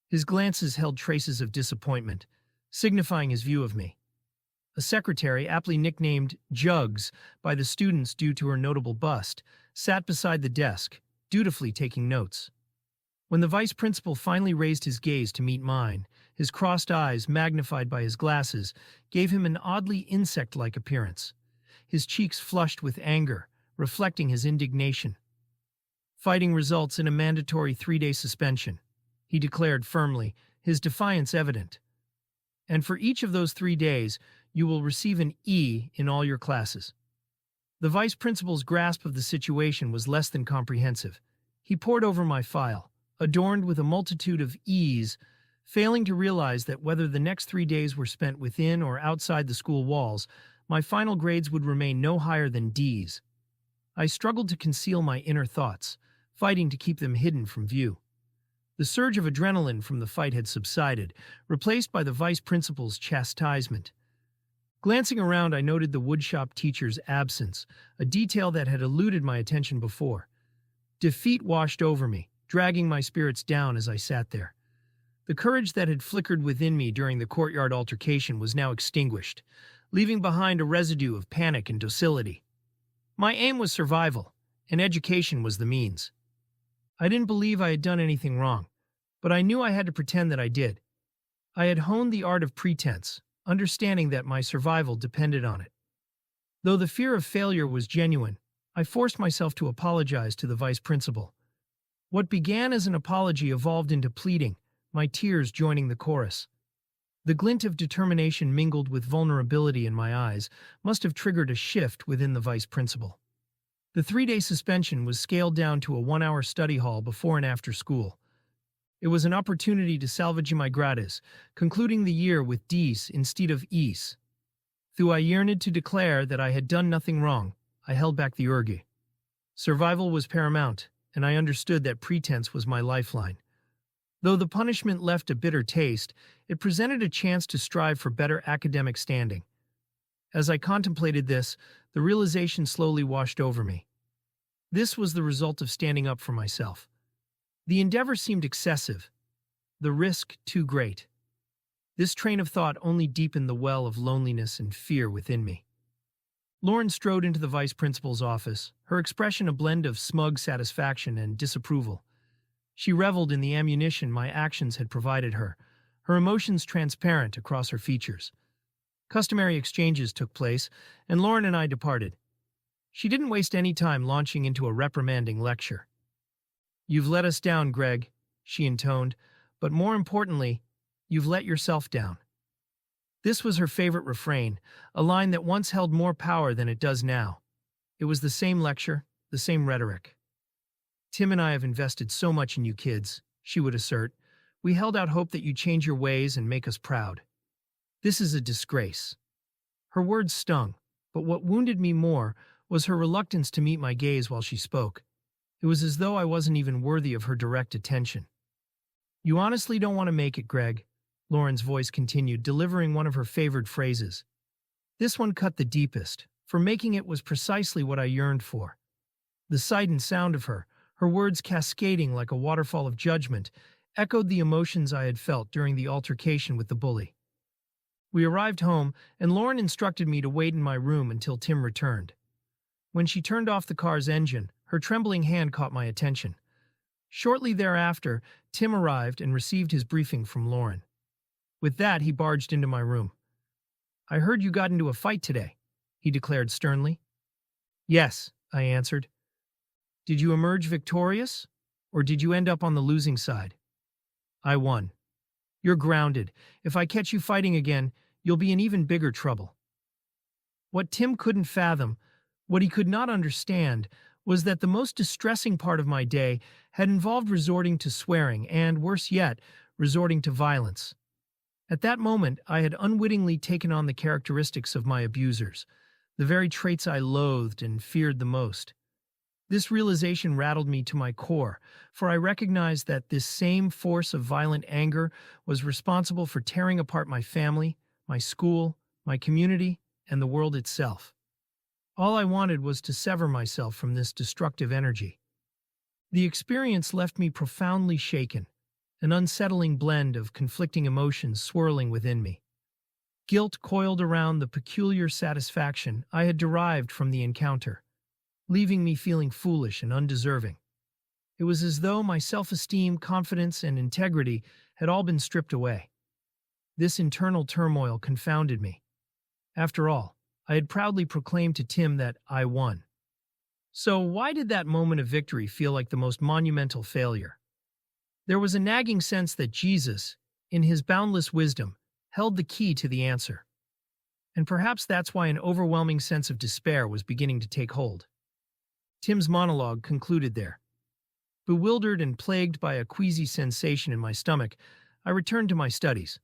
His glances held traces of disappointment, signifying his view of me. A secretary, aptly nicknamed Jugs by the students due to her notable bust, sat beside the desk, dutifully taking notes. When the vice principal finally raised his gaze to meet mine, his crossed eyes, magnified by his glasses, gave him an oddly insect-like appearance. His cheeks flushed with anger, reflecting his indignation. "Fighting results in a mandatory 3-day suspension," he declared firmly, his defiance evident. "And for each of those 3 days, you will receive an E in all your classes." The vice principal's grasp of the situation was less than comprehensive. He pored over my file, adorned with a multitude of E's, failing to realize that whether the next 3 days were spent within or outside the school walls, my final grades would remain no higher than D's. I struggled to conceal my inner thoughts, fighting to keep them hidden from view. The surge of adrenaline from the fight had subsided, replaced by the vice principal's chastisement. Glancing around, I noted the woodshop teacher's absence, a detail that had eluded my attention before. Defeat washed over me, dragging my spirits down as I sat there. The courage that had flickered within me during the courtyard altercation was now extinguished, leaving behind a residue of panic and docility. My aim was survival, and education was the means. I didn't believe I had done anything wrong, but I knew I had to pretend that I did. I had honed the art of pretense, understanding that my survival depended on it. Though the fear of failure was genuine, I forced myself to apologize to the vice principal. What began as an apology evolved into pleading, my tears joining the chorus. The glint of determination mingled with vulnerability in my eyes must have triggered a shift within the vice principal. The 3-day suspension was scaled down to a 1-hour study hall before and after school. It was an opportunity to salvage my grades, concluding the year with D's instead of E's. Though I yearned to declare that I had done nothing wrong, I held back the urge. Survival was paramount, and I understood that pretense was my lifeline. Though the punishment left a bitter taste, it presented a chance to strive for better academic standing. As I contemplated this, the realization slowly washed over me. This was the result of standing up for myself. The endeavor seemed excessive, the risk too great. This train of thought only deepened the well of loneliness and fear within me. Lauren strode into the vice principal's office, her expression a blend of smug satisfaction and disapproval. She reveled in the ammunition my actions had provided her, her emotions transparent across her features. Customary exchanges took place, and Lauren and I departed. She didn't waste any time launching into a reprimanding lecture. "You've let us down, Gregg," she intoned, "but more importantly, you've let yourself down." This was her favorite refrain, a line that once held more power than it does now. It was the same lecture, the same rhetoric. "Tim and I have invested so much in you kids," she would assert. "We held out hope that you'd change your ways and make us proud. This is a disgrace." Her words stung, but what wounded me more was her reluctance to meet my gaze while she spoke. It was as though I wasn't even worthy of her direct attention. "You honestly don't want to make it, Gregg," Lauren's voice continued, delivering one of her favored phrases. This one cut the deepest, for making it was precisely what I yearned for. The sight and sound of her words cascading like a waterfall of judgment, echoed the emotions I had felt during the altercation with the bully. We arrived home, and Lauren instructed me to wait in my room until Tim returned. When she turned off the car's engine, her trembling hand caught my attention. Shortly thereafter, Tim arrived and received his briefing from Lauren. With that, he barged into my room. "I heard you got into a fight today," he declared sternly. "Yes," I answered. "Did you emerge victorious, or did you end up on the losing side?" "I won." You're grounded. If I catch you fighting again, you'll be in even bigger trouble." What Tim couldn't fathom, what he could not understand, was that the most distressing part of my day had involved resorting to swearing and, worse yet, resorting to violence. At that moment, I had unwittingly taken on the characteristics of my abusers, the very traits I loathed and feared the most. This realization rattled me to my core, for I recognized that this same force of violent anger was responsible for tearing apart my family, my school, my community, and the world itself. All I wanted was to sever myself from this destructive energy. The experience left me profoundly shaken, an unsettling blend of conflicting emotions swirling within me. Guilt coiled around the peculiar satisfaction I had derived from the encounter, leaving me feeling foolish and undeserving. It was as though my self-esteem, confidence, and integrity had all been stripped away. This internal turmoil confounded me. After all, I had proudly proclaimed to Tim that I won. So why did that moment of victory feel like the most monumental failure? There was a nagging sense that Jesus, in his boundless wisdom, held the key to the answer. And perhaps that's why an overwhelming sense of despair was beginning to take hold. Tim's monologue concluded there. Bewildered and plagued by a queasy sensation in my stomach, I returned to my studies.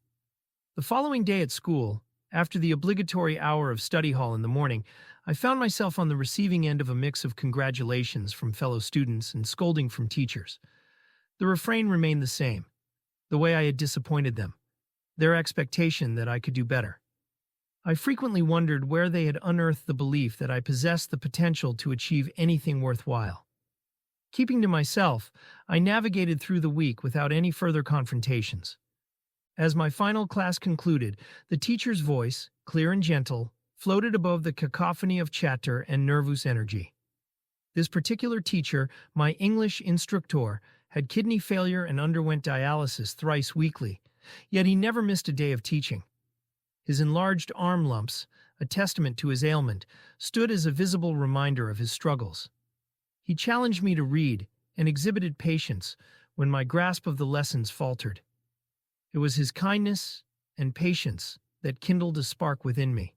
The following day at school, after the obligatory hour of study hall in the morning, I found myself on the receiving end of a mix of congratulations from fellow students and scolding from teachers. The refrain remained the same, the way I had disappointed them, their expectation that I could do better. I frequently wondered where they had unearthed the belief that I possessed the potential to achieve anything worthwhile. Keeping to myself, I navigated through the week without any further confrontations. As my final class concluded, the teacher's voice, clear and gentle, floated above the cacophony of chatter and nervous energy. This particular teacher, my English instructor, had kidney failure and underwent dialysis thrice weekly, yet he never missed a day of teaching. His enlarged arm lumps, a testament to his ailment, stood as a visible reminder of his struggles. He challenged me to read and exhibited patience when my grasp of the lessons faltered. It was his kindness and patience that kindled a spark within me.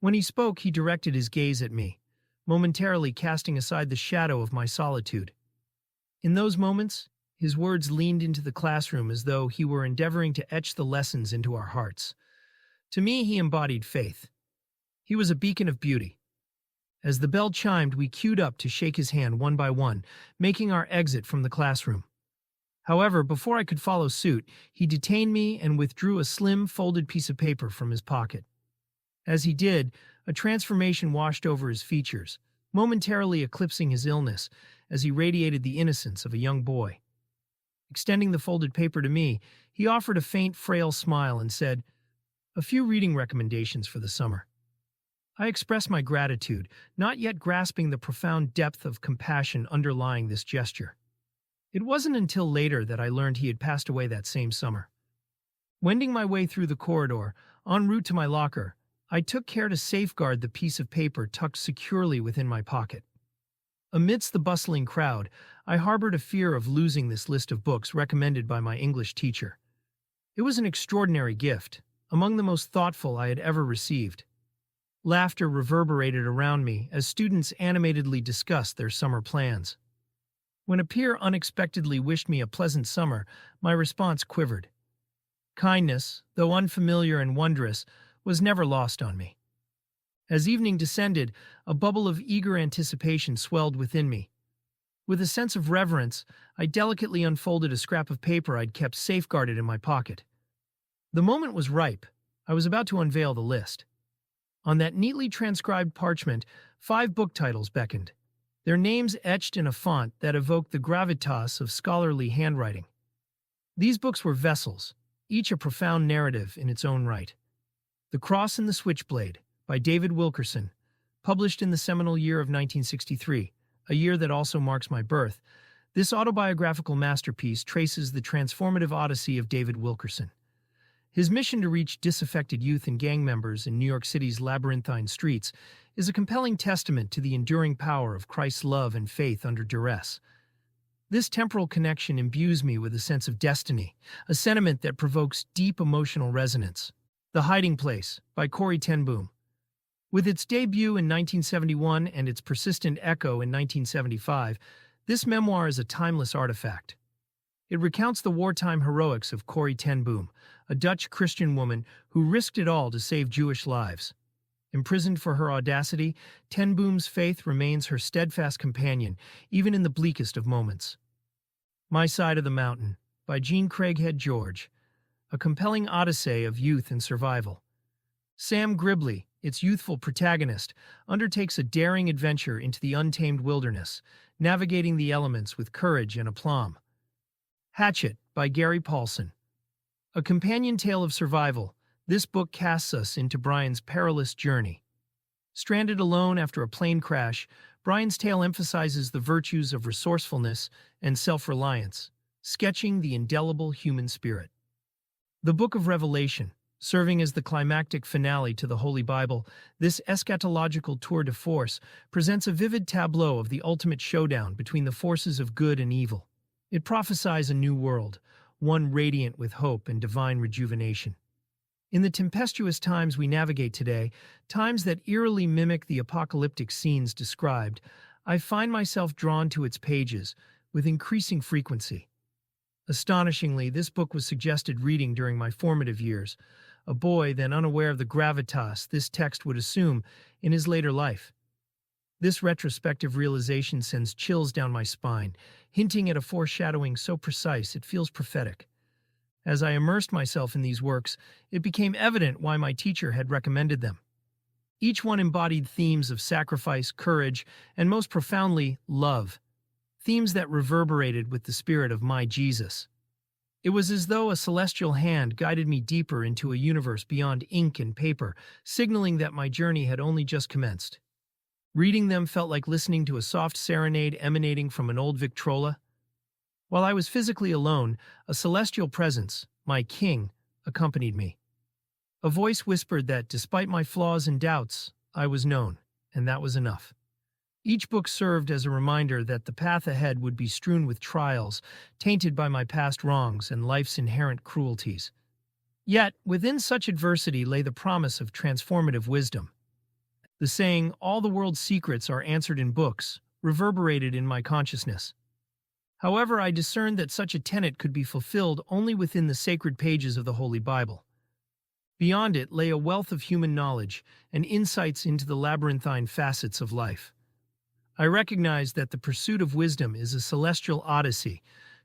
When he spoke, he directed his gaze at me, momentarily casting aside the shadow of my solitude. In those moments, his words leaned into the classroom as though he were endeavoring to etch the lessons into our hearts. To me, he embodied faith. He was a beacon of beauty. As the bell chimed, we queued up to shake his hand one by one, making our exit from the classroom. However, before I could follow suit, he detained me and withdrew a slim, folded piece of paper from his pocket. As he did, a transformation washed over his features, momentarily eclipsing his illness as he radiated the innocence of a young boy. Extending the folded paper to me, he offered a faint, frail smile and said, "A few reading recommendations for the summer." I expressed my gratitude, not yet grasping the profound depth of compassion underlying this gesture. It wasn't until later that I learned he had passed away that same summer. Wending my way through the corridor, en route to my locker, I took care to safeguard the piece of paper tucked securely within my pocket. Amidst the bustling crowd, I harbored a fear of losing this list of books recommended by my English teacher. It was an extraordinary gift, among the most thoughtful I had ever received. Laughter reverberated around me as students animatedly discussed their summer plans. When a peer unexpectedly wished me a pleasant summer, my response quivered. Kindness, though unfamiliar and wondrous, was never lost on me. As evening descended, a bubble of eager anticipation swelled within me. With a sense of reverence, I delicately unfolded a scrap of paper I'd kept safeguarded in my pocket. The moment was ripe. I was about to unveil the list. On that neatly transcribed parchment, 5 book titles beckoned, their names etched in a font that evoked the gravitas of scholarly handwriting. These books were vessels, each a profound narrative in its own right. The Cross and the Switchblade, by David Wilkerson, published in the seminal year of 1963, a year that also marks my birth, this autobiographical masterpiece traces the transformative odyssey of David Wilkerson. His mission to reach disaffected youth and gang members in New York City's labyrinthine streets is a compelling testament to the enduring power of Christ's love and faith under duress. This temporal connection imbues me with a sense of destiny, a sentiment that provokes deep emotional resonance. The Hiding Place by Corrie ten Boom. With its debut in 1971 and its persistent echo in 1975, this memoir is a timeless artifact. It recounts the wartime heroics of Corrie ten Boom, a Dutch Christian woman who risked it all to save Jewish lives. Imprisoned for her audacity, ten Boom's faith remains her steadfast companion, even in the bleakest of moments. My Side of the Mountain by Jean Craighead George, a compelling odyssey of youth and survival. Sam Gribley, its youthful protagonist, undertakes a daring adventure into the untamed wilderness, navigating the elements with courage and aplomb. Hatchet by Gary Paulson. A companion tale of survival, this book casts us into Brian's perilous journey. Stranded alone after a plane crash, Brian's tale emphasizes the virtues of resourcefulness and self-reliance, sketching the indelible human spirit. The Book of Revelation, serving as the climactic finale to the Holy Bible, this eschatological tour de force presents a vivid tableau of the ultimate showdown between the forces of good and evil. It prophesies a new world, one radiant with hope and divine rejuvenation. In the tempestuous times we navigate today, times that eerily mimic the apocalyptic scenes described, I find myself drawn to its pages with increasing frequency. Astonishingly, this book was suggested reading during my formative years, a boy then unaware of the gravitas this text would assume in his later life. This retrospective realization sends chills down my spine, hinting at a foreshadowing so precise it feels prophetic. As I immersed myself in these works, it became evident why my teacher had recommended them. Each one embodied themes of sacrifice, courage, and most profoundly, love. Themes that reverberated with the spirit of my Jesus. It was as though a celestial hand guided me deeper into a universe beyond ink and paper, signaling that my journey had only just commenced. Reading them felt like listening to a soft serenade emanating from an old Victrola. While I was physically alone, a celestial presence, my king, accompanied me. A voice whispered that, despite my flaws and doubts, I was known, and that was enough. Each book served as a reminder that the path ahead would be strewn with trials, tainted by my past wrongs and life's inherent cruelties. Yet, within such adversity lay the promise of transformative wisdom. The saying, "all the world's secrets are answered in books," reverberated in my consciousness. However, I discerned that such a tenet could be fulfilled only within the sacred pages of the Holy Bible. Beyond it lay a wealth of human knowledge and insights into the labyrinthine facets of life. I recognized that the pursuit of wisdom is a celestial odyssey,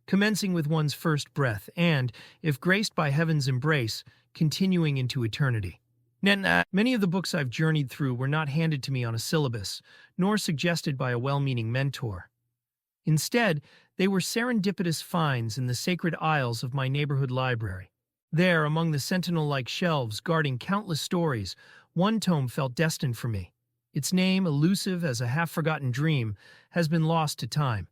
commencing with one's first breath and, if graced by heaven's embrace, continuing into eternity. Many of the books I've journeyed through were not handed to me on a syllabus, nor suggested by a well-meaning mentor. Instead, they were serendipitous finds in the sacred aisles of my neighborhood library. There, among the sentinel-like shelves guarding countless stories, one tome felt destined for me. Its name, elusive as a half-forgotten dream, has been lost to time.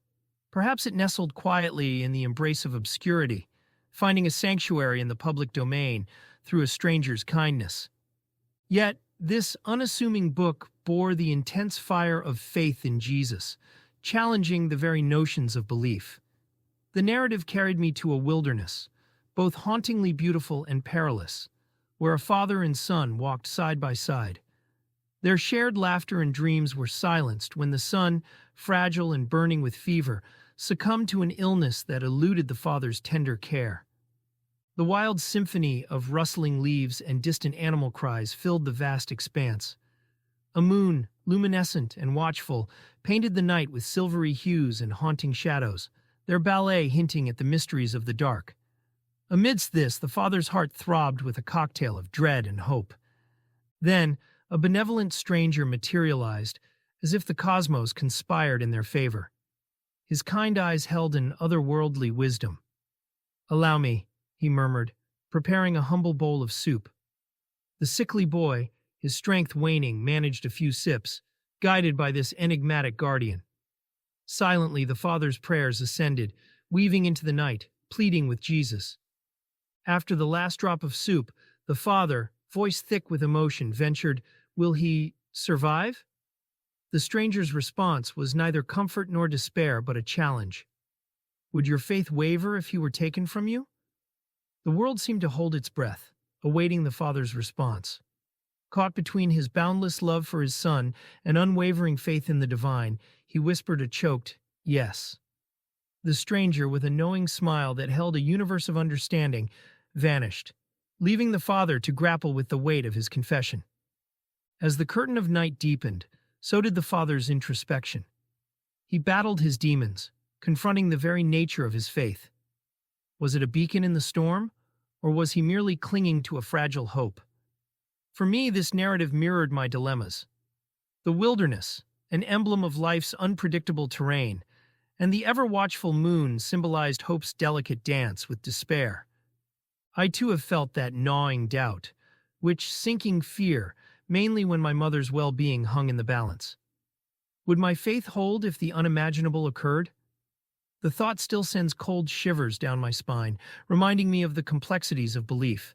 Perhaps it nestled quietly in the embrace of obscurity, finding a sanctuary in the public domain through a stranger's kindness. Yet, this unassuming book bore the intense fire of faith in Jesus, challenging the very notions of belief. The narrative carried me to a wilderness, both hauntingly beautiful and perilous, where a father and son walked side by side. Their shared laughter and dreams were silenced when the son, fragile and burning with fever, succumbed to an illness that eluded the father's tender care. The wild symphony of rustling leaves and distant animal cries filled the vast expanse. A moon, luminescent and watchful, painted the night with silvery hues and haunting shadows, their ballet hinting at the mysteries of the dark. Amidst this, the father's heart throbbed with a cocktail of dread and hope. Then, a benevolent stranger materialized, as if the cosmos conspired in their favor. His kind eyes held an otherworldly wisdom. "Allow me," he murmured, preparing a humble bowl of soup. The sickly boy, his strength waning, managed a few sips, guided by this enigmatic guardian. Silently, the father's prayers ascended, weaving into the night, pleading with Jesus. After the last drop of soup, the father, voice thick with emotion, ventured, "Will he survive?" The stranger's response was neither comfort nor despair, but a challenge. Would your faith waver if he were taken from you? The world seemed to hold its breath, awaiting the father's response. Caught between his boundless love for his son and unwavering faith in the divine, he whispered a choked, "Yes." The stranger, with a knowing smile that held a universe of understanding, vanished, leaving the father to grapple with the weight of his confession. As the curtain of night deepened, so did the father's introspection. He battled his demons, confronting the very nature of his faith. Was it a beacon in the storm, or was he merely clinging to a fragile hope? For me, this narrative mirrored my dilemmas. The wilderness, an emblem of life's unpredictable terrain, and the ever-watchful moon symbolized hope's delicate dance with despair. I too have felt that gnawing doubt, which sinking fear, mainly when my mother's well-being hung in the balance. Would my faith hold if the unimaginable occurred? The thought still sends cold shivers down my spine, reminding me of the complexities of belief.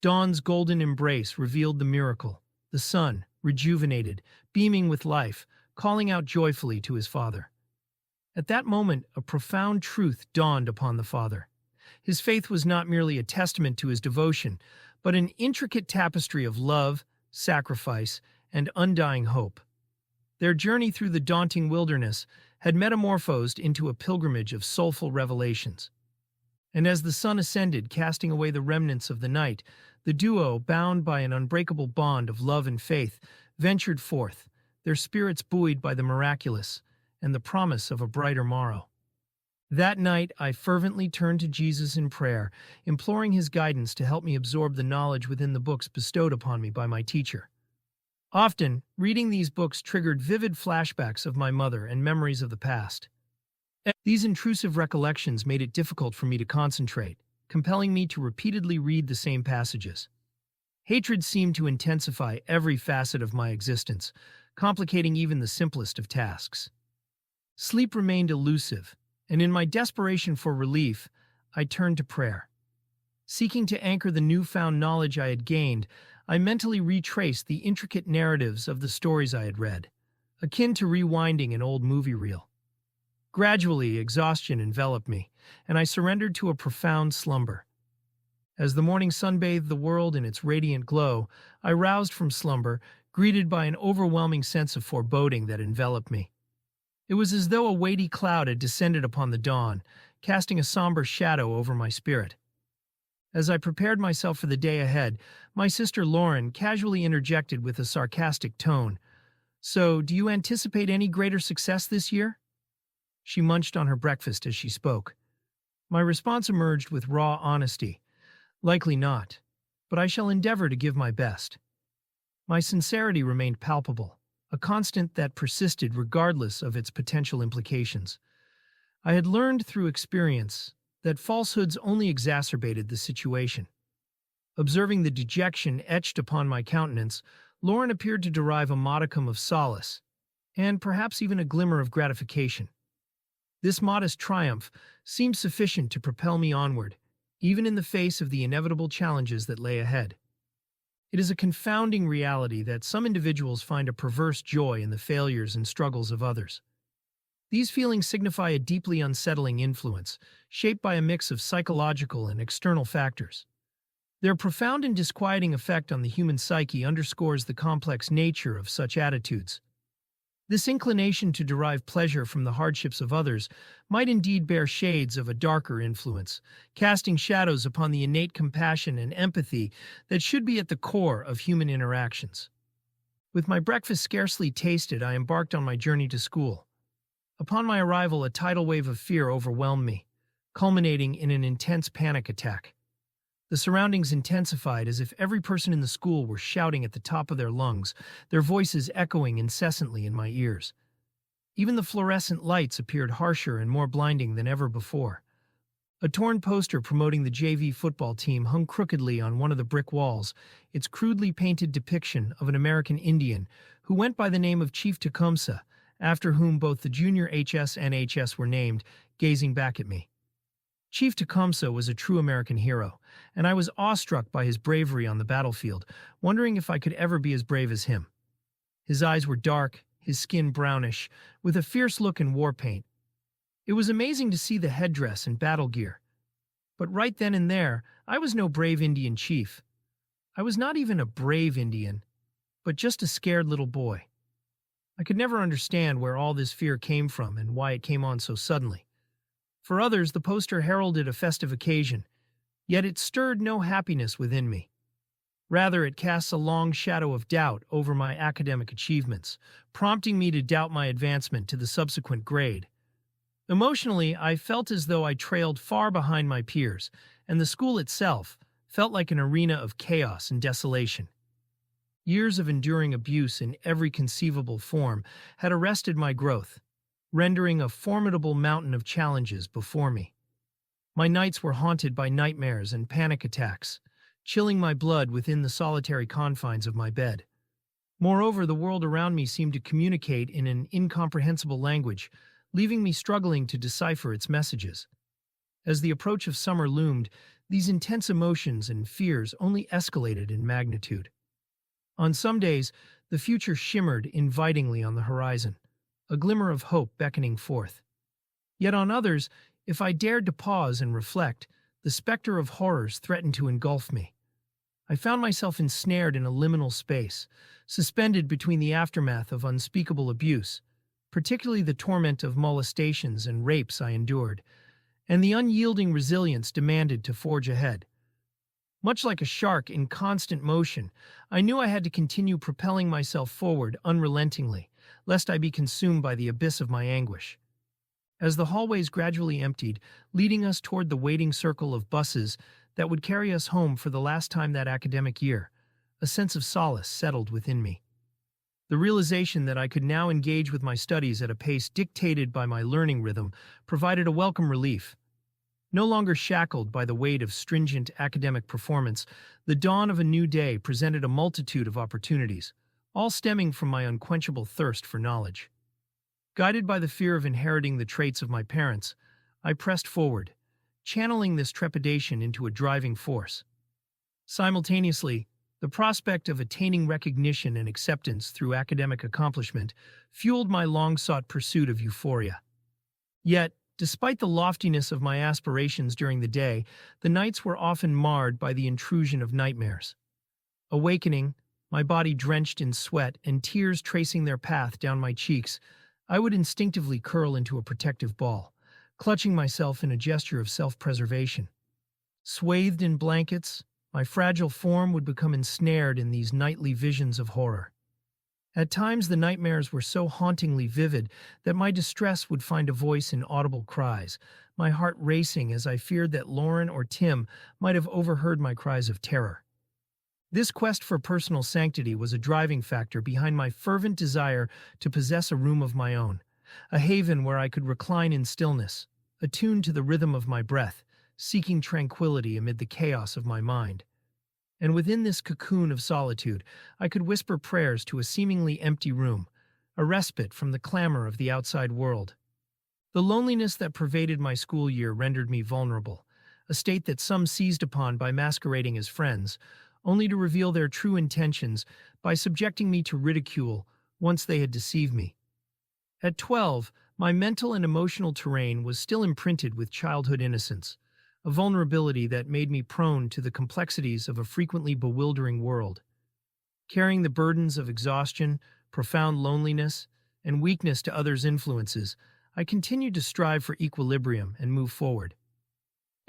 Dawn's golden embrace revealed the miracle, the sun, rejuvenated, beaming with life, calling out joyfully to his father. At that moment, a profound truth dawned upon the father. His faith was not merely a testament to his devotion, but an intricate tapestry of love, sacrifice, and undying hope. Their journey through the daunting wilderness had metamorphosed into a pilgrimage of soulful revelations. And as the sun ascended, casting away the remnants of the night, the duo, bound by an unbreakable bond of love and faith, ventured forth, their spirits buoyed by the miraculous and the promise of a brighter morrow. That night, I fervently turned to Jesus in prayer, imploring his guidance to help me absorb the knowledge within the books bestowed upon me by my teacher. Often, reading these books triggered vivid flashbacks of my mother and memories of the past. These intrusive recollections made it difficult for me to concentrate, compelling me to repeatedly read the same passages. Hatred seemed to intensify every facet of my existence, complicating even the simplest of tasks. Sleep remained elusive, and in my desperation for relief, I turned to prayer. Seeking to anchor the newfound knowledge I had gained, I mentally retraced the intricate narratives of the stories I had read, akin to rewinding an old movie reel. Gradually, exhaustion enveloped me, and I surrendered to a profound slumber. As the morning sunbathed the world in its radiant glow, I roused from slumber, greeted by an overwhelming sense of foreboding that enveloped me. It was as though a weighty cloud had descended upon the dawn, casting a somber shadow over my spirit. As I prepared myself for the day ahead, my sister Lauren casually interjected with a sarcastic tone, "So, do you anticipate any greater success this year?" She munched on her breakfast as she spoke. My response emerged with raw honesty. "Likely not, but I shall endeavor to give my best." My sincerity remained palpable, a constant that persisted regardless of its potential implications. I had learned through experience that falsehoods only exacerbated the situation. Observing the dejection etched upon my countenance, Lauren appeared to derive a modicum of solace, and perhaps even a glimmer of gratification. This modest triumph seemed sufficient to propel me onward, even in the face of the inevitable challenges that lay ahead. It is a confounding reality that some individuals find a perverse joy in the failures and struggles of others. These feelings signify a deeply unsettling influence, shaped by a mix of psychological and external factors. Their profound and disquieting effect on the human psyche underscores the complex nature of such attitudes. This inclination to derive pleasure from the hardships of others might indeed bear shades of a darker influence, casting shadows upon the innate compassion and empathy that should be at the core of human interactions. With my breakfast scarcely tasted, I embarked on my journey to school. Upon my arrival, a tidal wave of fear overwhelmed me, culminating in an intense panic attack. The surroundings intensified as if every person in the school were shouting at the top of their lungs, their voices echoing incessantly in my ears. Even the fluorescent lights appeared harsher and more blinding than ever before. A torn poster promoting the JV football team hung crookedly on one of the brick walls, its crudely painted depiction of an American Indian who went by the name of Chief Tecumseh, after whom both the junior HS and HS were named, gazing back at me. Chief Tecumseh was a true American hero, and I was awestruck by his bravery on the battlefield, wondering if I could ever be as brave as him. His eyes were dark, his skin brownish, with a fierce look and war paint. It was amazing to see the headdress and battle gear. But right then and there, I was no brave Indian chief. I was not even a brave Indian, but just a scared little boy. I could never understand where all this fear came from and why it came on so suddenly. For others, the poster heralded a festive occasion, yet it stirred no happiness within me. Rather, it casts a long shadow of doubt over my academic achievements, prompting me to doubt my advancement to the subsequent grade. Emotionally, I felt as though I trailed far behind my peers, and the school itself felt like an arena of chaos and desolation. Years of enduring abuse in every conceivable form had arrested my growth, rendering a formidable mountain of challenges before me. My nights were haunted by nightmares and panic attacks, chilling my blood within the solitary confines of my bed. Moreover, the world around me seemed to communicate in an incomprehensible language, leaving me struggling to decipher its messages. As the approach of summer loomed, these intense emotions and fears only escalated in magnitude. On some days, the future shimmered invitingly on the horizon, a glimmer of hope beckoning forth. Yet on others, if I dared to pause and reflect, the specter of horrors threatened to engulf me. I found myself ensnared in a liminal space, suspended between the aftermath of unspeakable abuse, particularly the torment of molestations and rapes I endured, and the unyielding resilience demanded to forge ahead. Much like a shark in constant motion, I knew I had to continue propelling myself forward unrelentingly, lest I be consumed by the abyss of my anguish. As the hallways gradually emptied, leading us toward the waiting circle of buses that would carry us home for the last time that academic year, a sense of solace settled within me. The realization that I could now engage with my studies at a pace dictated by my learning rhythm provided a welcome relief. No longer shackled by the weight of stringent academic performance, the dawn of a new day presented a multitude of opportunities, all stemming from my unquenchable thirst for knowledge. Guided by the fear of inheriting the traits of my parents, I pressed forward, channeling this trepidation into a driving force. Simultaneously, the prospect of attaining recognition and acceptance through academic accomplishment fueled my long-sought pursuit of euphoria. Yet, despite the loftiness of my aspirations during the day, the nights were often marred by the intrusion of nightmares. Awakening, my body drenched in sweat and tears tracing their path down my cheeks, I would instinctively curl into a protective ball, clutching myself in a gesture of self-preservation. Swathed in blankets, my fragile form would become ensnared in these nightly visions of horror. At times the nightmares were so hauntingly vivid that my distress would find a voice in audible cries, my heart racing as I feared that Lauren or Tim might have overheard my cries of terror. This quest for personal sanctity was a driving factor behind my fervent desire to possess a room of my own, a haven where I could recline in stillness, attuned to the rhythm of my breath, seeking tranquility amid the chaos of my mind. And within this cocoon of solitude, I could whisper prayers to a seemingly empty room, a respite from the clamor of the outside world. The loneliness that pervaded my school year rendered me vulnerable, a state that some seized upon by masquerading as friends, only to reveal their true intentions by subjecting me to ridicule once they had deceived me. At 12, my mental and emotional terrain was still imprinted with childhood innocence, a vulnerability that made me prone to the complexities of a frequently bewildering world. Carrying the burdens of exhaustion, profound loneliness, and weakness to others' influences, I continued to strive for equilibrium and move forward.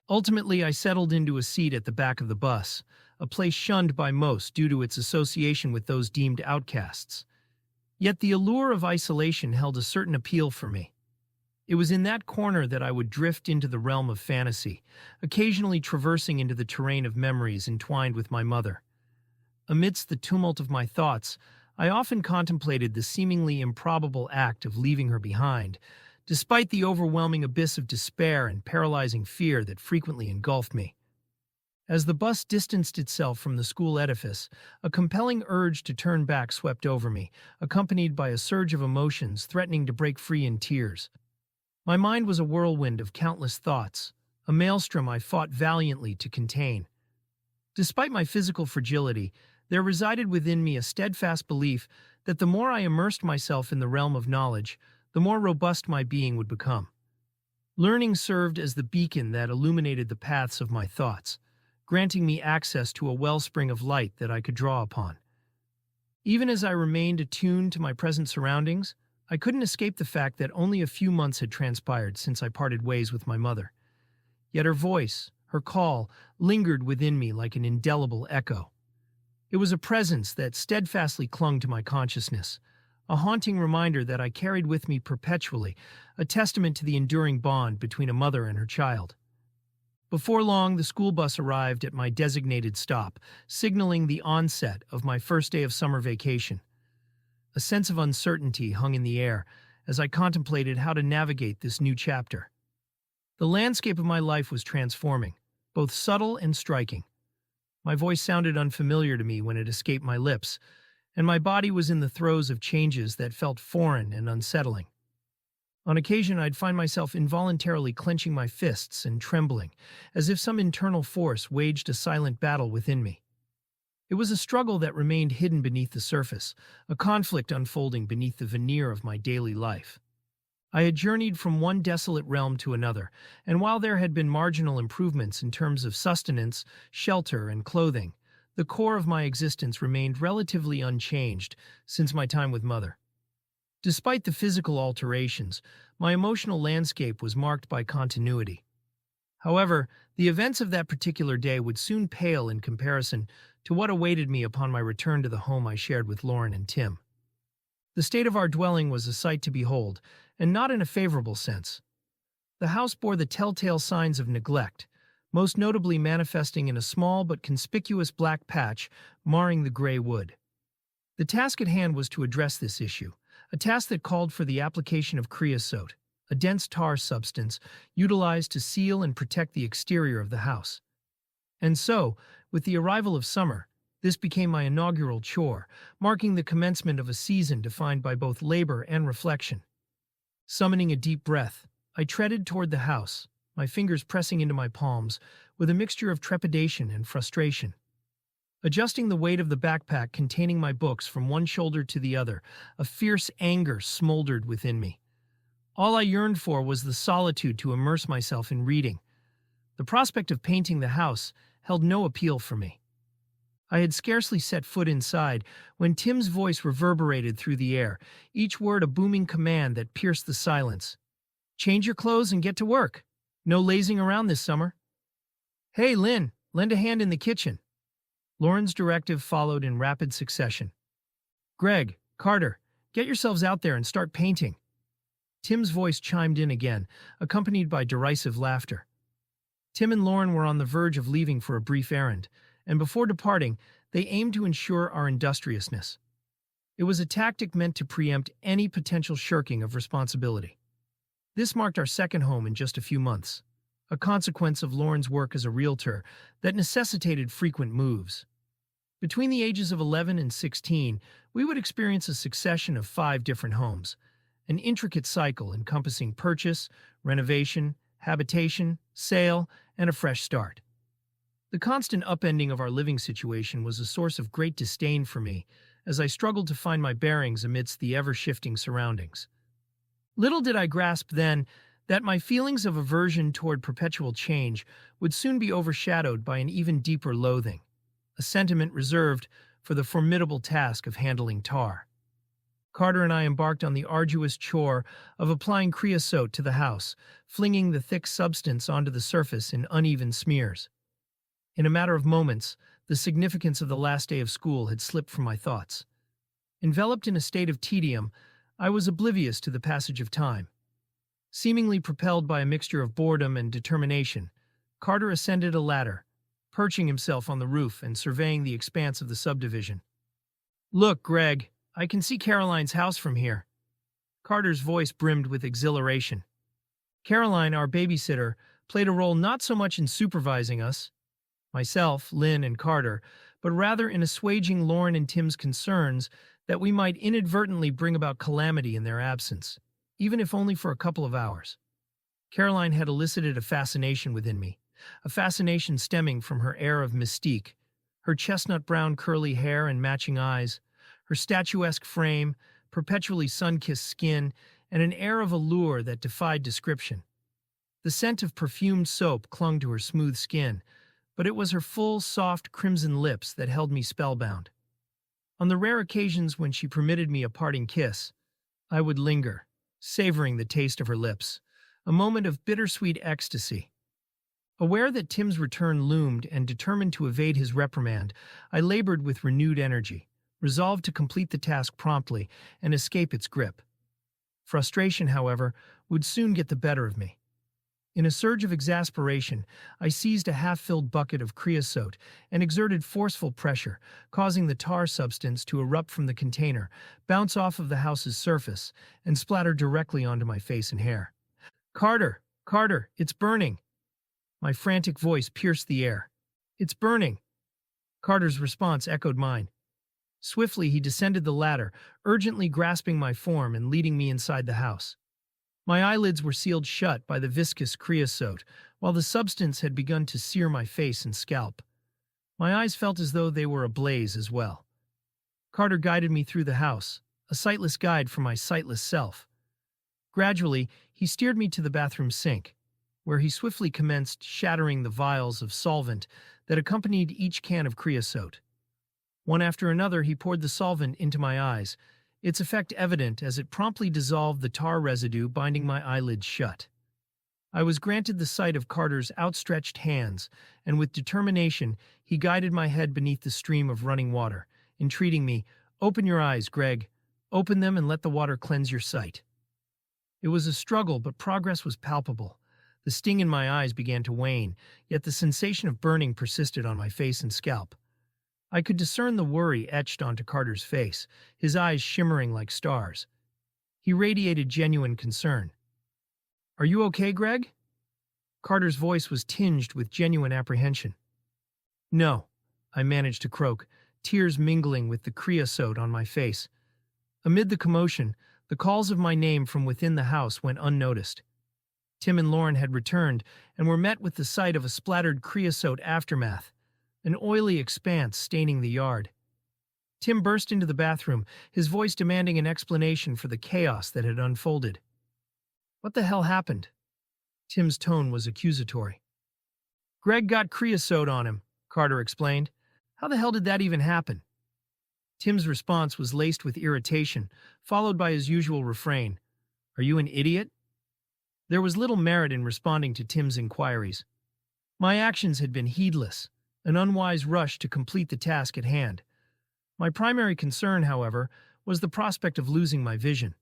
Ultimately, I settled into a seat at the back of the bus, a place shunned by most due to its association with those deemed outcasts. Yet the allure of isolation held a certain appeal for me. It was in that corner that I would drift into the realm of fantasy, occasionally traversing into the terrain of memories entwined with my mother. Amidst the tumult of my thoughts, I often contemplated the seemingly improbable act of leaving her behind, despite the overwhelming abyss of despair and paralyzing fear that frequently engulfed me. As the bus distanced itself from the school edifice, a compelling urge to turn back swept over me, accompanied by a surge of emotions threatening to break free in tears. My mind was a whirlwind of countless thoughts, a maelstrom I fought valiantly to contain. Despite my physical fragility, there resided within me a steadfast belief that the more I immersed myself in the realm of knowledge, the more robust my being would become. Learning served as the beacon that illuminated the paths of my thoughts, granting me access to a wellspring of light that I could draw upon. Even as I remained attuned to my present surroundings, I couldn't escape the fact that only a few months had transpired since I parted ways with my mother. Yet her voice, her call, lingered within me like an indelible echo. It was a presence that steadfastly clung to my consciousness, a haunting reminder that I carried with me perpetually, a testament to the enduring bond between a mother and her child. Before long, the school bus arrived at my designated stop, signaling the onset of my first day of summer vacation. A sense of uncertainty hung in the air as I contemplated how to navigate this new chapter. The landscape of my life was transforming, both subtle and striking. My voice sounded unfamiliar to me when it escaped my lips, and my body was in the throes of changes that felt foreign and unsettling. On occasion, I'd find myself involuntarily clenching my fists and trembling, as if some internal force waged a silent battle within me. It was a struggle that remained hidden beneath the surface, a conflict unfolding beneath the veneer of my daily life. I had journeyed from one desolate realm to another, and while there had been marginal improvements in terms of sustenance, shelter, and clothing, the core of my existence remained relatively unchanged since my time with Mother. Despite the physical alterations, my emotional landscape was marked by continuity. However, the events of that particular day would soon pale in comparison to what awaited me upon my return to the home I shared with Lauren and Tim. The state of our dwelling was a sight to behold, and not in a favorable sense. The house bore the telltale signs of neglect, most notably manifesting in a small but conspicuous black patch marring the gray wood. The task at hand was to address this issue, a task that called for the application of creosote, a dense tar substance utilized to seal and protect the exterior of the house. And so, with the arrival of summer, this became my inaugural chore, marking the commencement of a season defined by both labor and reflection. Summoning a deep breath, I treaded toward the house, my fingers pressing into my palms with a mixture of trepidation and frustration. Adjusting the weight of the backpack containing my books from one shoulder to the other, a fierce anger smoldered within me. All I yearned for was the solitude to immerse myself in reading. The prospect of painting the house held no appeal for me. I had scarcely set foot inside when Tim's voice reverberated through the air, each word a booming command that pierced the silence. "Change your clothes and get to work. No lazing around this summer." "Hey, Lynn, lend a hand in the kitchen." Lauren's directive followed in rapid succession. "Gregg, Carter, get yourselves out there and start painting." Tim's voice chimed in again, accompanied by derisive laughter. Tim and Lauren were on the verge of leaving for a brief errand, and before departing, they aimed to ensure our industriousness. It was a tactic meant to preempt any potential shirking of responsibility. This marked our second home in just a few months, a consequence of Lauren's work as a realtor that necessitated frequent moves. Between the ages of 11 and 16, we would experience a succession of 5 different homes, an intricate cycle encompassing purchase, renovation, habitation, sale, and a fresh start. The constant upending of our living situation was a source of great disdain for me as I struggled to find my bearings amidst the ever-shifting surroundings. Little did I grasp then that my feelings of aversion toward perpetual change would soon be overshadowed by an even deeper loathing, a sentiment reserved for the formidable task of handling tar. Carter and I embarked on the arduous chore of applying creosote to the house, flinging the thick substance onto the surface in uneven smears. In a matter of moments, the significance of the last day of school had slipped from my thoughts. Enveloped in a state of tedium, I was oblivious to the passage of time. Seemingly propelled by a mixture of boredom and determination, Carter ascended a ladder, perching himself on the roof and surveying the expanse of the subdivision. "Look, Gregg, I can see Caroline's house from here." Carter's voice brimmed with exhilaration. Caroline, our babysitter, played a role not so much in supervising us, myself, Lynn, and Carter, but rather in assuaging Lauren and Tim's concerns that we might inadvertently bring about calamity in their absence, even if only for a couple of hours. Caroline had elicited a fascination within me, a fascination stemming from her air of mystique, her chestnut-brown curly hair and matching eyes, her statuesque frame, perpetually sun-kissed skin, and an air of allure that defied description. The scent of perfumed soap clung to her smooth skin, but it was her full, soft, crimson lips that held me spellbound. On the rare occasions when she permitted me a parting kiss, I would linger, savoring the taste of her lips, a moment of bittersweet ecstasy. Aware that Tim's return loomed and determined to evade his reprimand, I labored with renewed energy, resolved to complete the task promptly and escape its grip. Frustration, however, would soon get the better of me. In a surge of exasperation, I seized a half-filled bucket of creosote and exerted forceful pressure, causing the tar substance to erupt from the container, bounce off of the house's surface, and splatter directly onto my face and hair. "Carter! Carter! It's burning!" My frantic voice pierced the air. "It's burning!" Carter's response echoed mine. Swiftly, he descended the ladder, urgently grasping my form and leading me inside the house. My eyelids were sealed shut by the viscous creosote, while the substance had begun to sear my face and scalp. My eyes felt as though they were ablaze as well. Carter guided me through the house, a sightless guide for my sightless self. Gradually, he steered me to the bathroom sink, where he swiftly commenced shattering the vials of solvent that accompanied each can of creosote. One after another, he poured the solvent into my eyes, its effect evident as it promptly dissolved the tar residue binding my eyelids shut. I was granted the sight of Carter's outstretched hands, and with determination, he guided my head beneath the stream of running water, entreating me, "Open your eyes, Gregg. Open them and let the water cleanse your sight." It was a struggle, but progress was palpable. The sting in my eyes began to wane, yet the sensation of burning persisted on my face and scalp. I could discern the worry etched onto Carter's face, his eyes shimmering like stars. He radiated genuine concern. "Are you okay, Gregg?" Carter's voice was tinged with genuine apprehension. "No," I managed to croak, tears mingling with the creosote on my face. Amid the commotion, the calls of my name from within the house went unnoticed. Tim and Lauren had returned and were met with the sight of a splattered creosote aftermath, an oily expanse staining the yard. Tim burst into the bathroom, his voice demanding an explanation for the chaos that had unfolded. "What the hell happened?" Tim's tone was accusatory. "Gregg got creosote on him," Carter explained. "How the hell did that even happen?" Tim's response was laced with irritation, followed by his usual refrain, "Are you an idiot?" There was little merit in responding to Tim's inquiries. My actions had been heedless, an unwise rush to complete the task at hand. My primary concern, however, was the prospect of losing my vision.